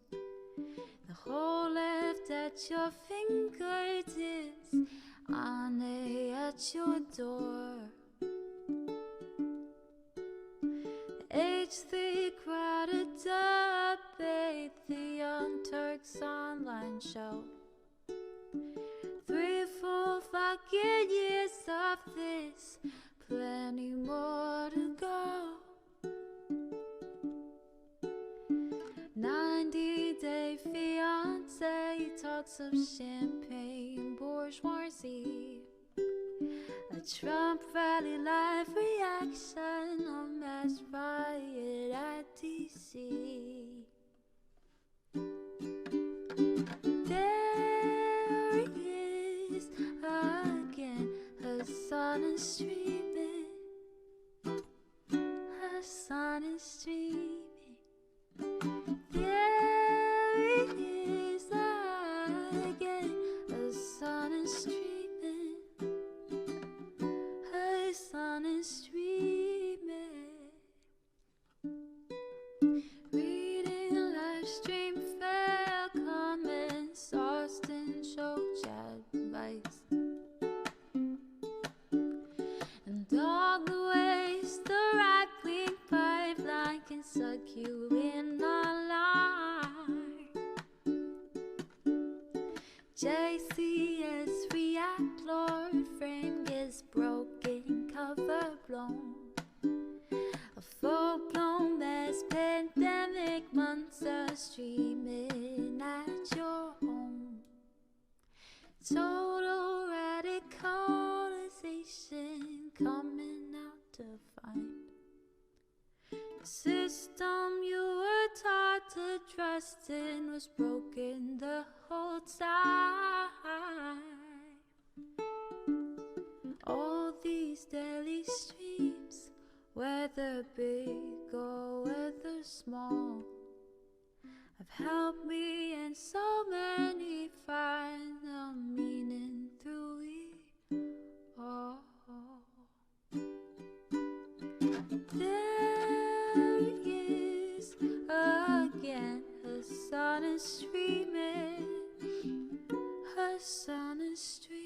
The whole left at your fingertips, Ane at your door. H3 crowded debate, the Young Turks online show. 3 full fucking years of this, plenty more to go. 90-day fiance talks of champagne bourgeoisie. A Trump rally live reaction, a mass riot at DC. There he is again, Hasan is streaming. Hasan is streaming. There he is again, Hasan is streaming. Hasan is streaming. Reading live stream fair comments, Austin show chat advice. And all the ways the right-wing pipeline can suck you in online. JCS react, Lord frame gets broken, cover blown. A full-blown mass pandemic, monster streaming at your home. Total radicalization coming out to find. The system you were taught to trust in was broken the whole time. All these daily streams, whether big or whether small, have helped me and so many find the meaning through it all. There he is again, Hasan is streaming. Hasan is streaming.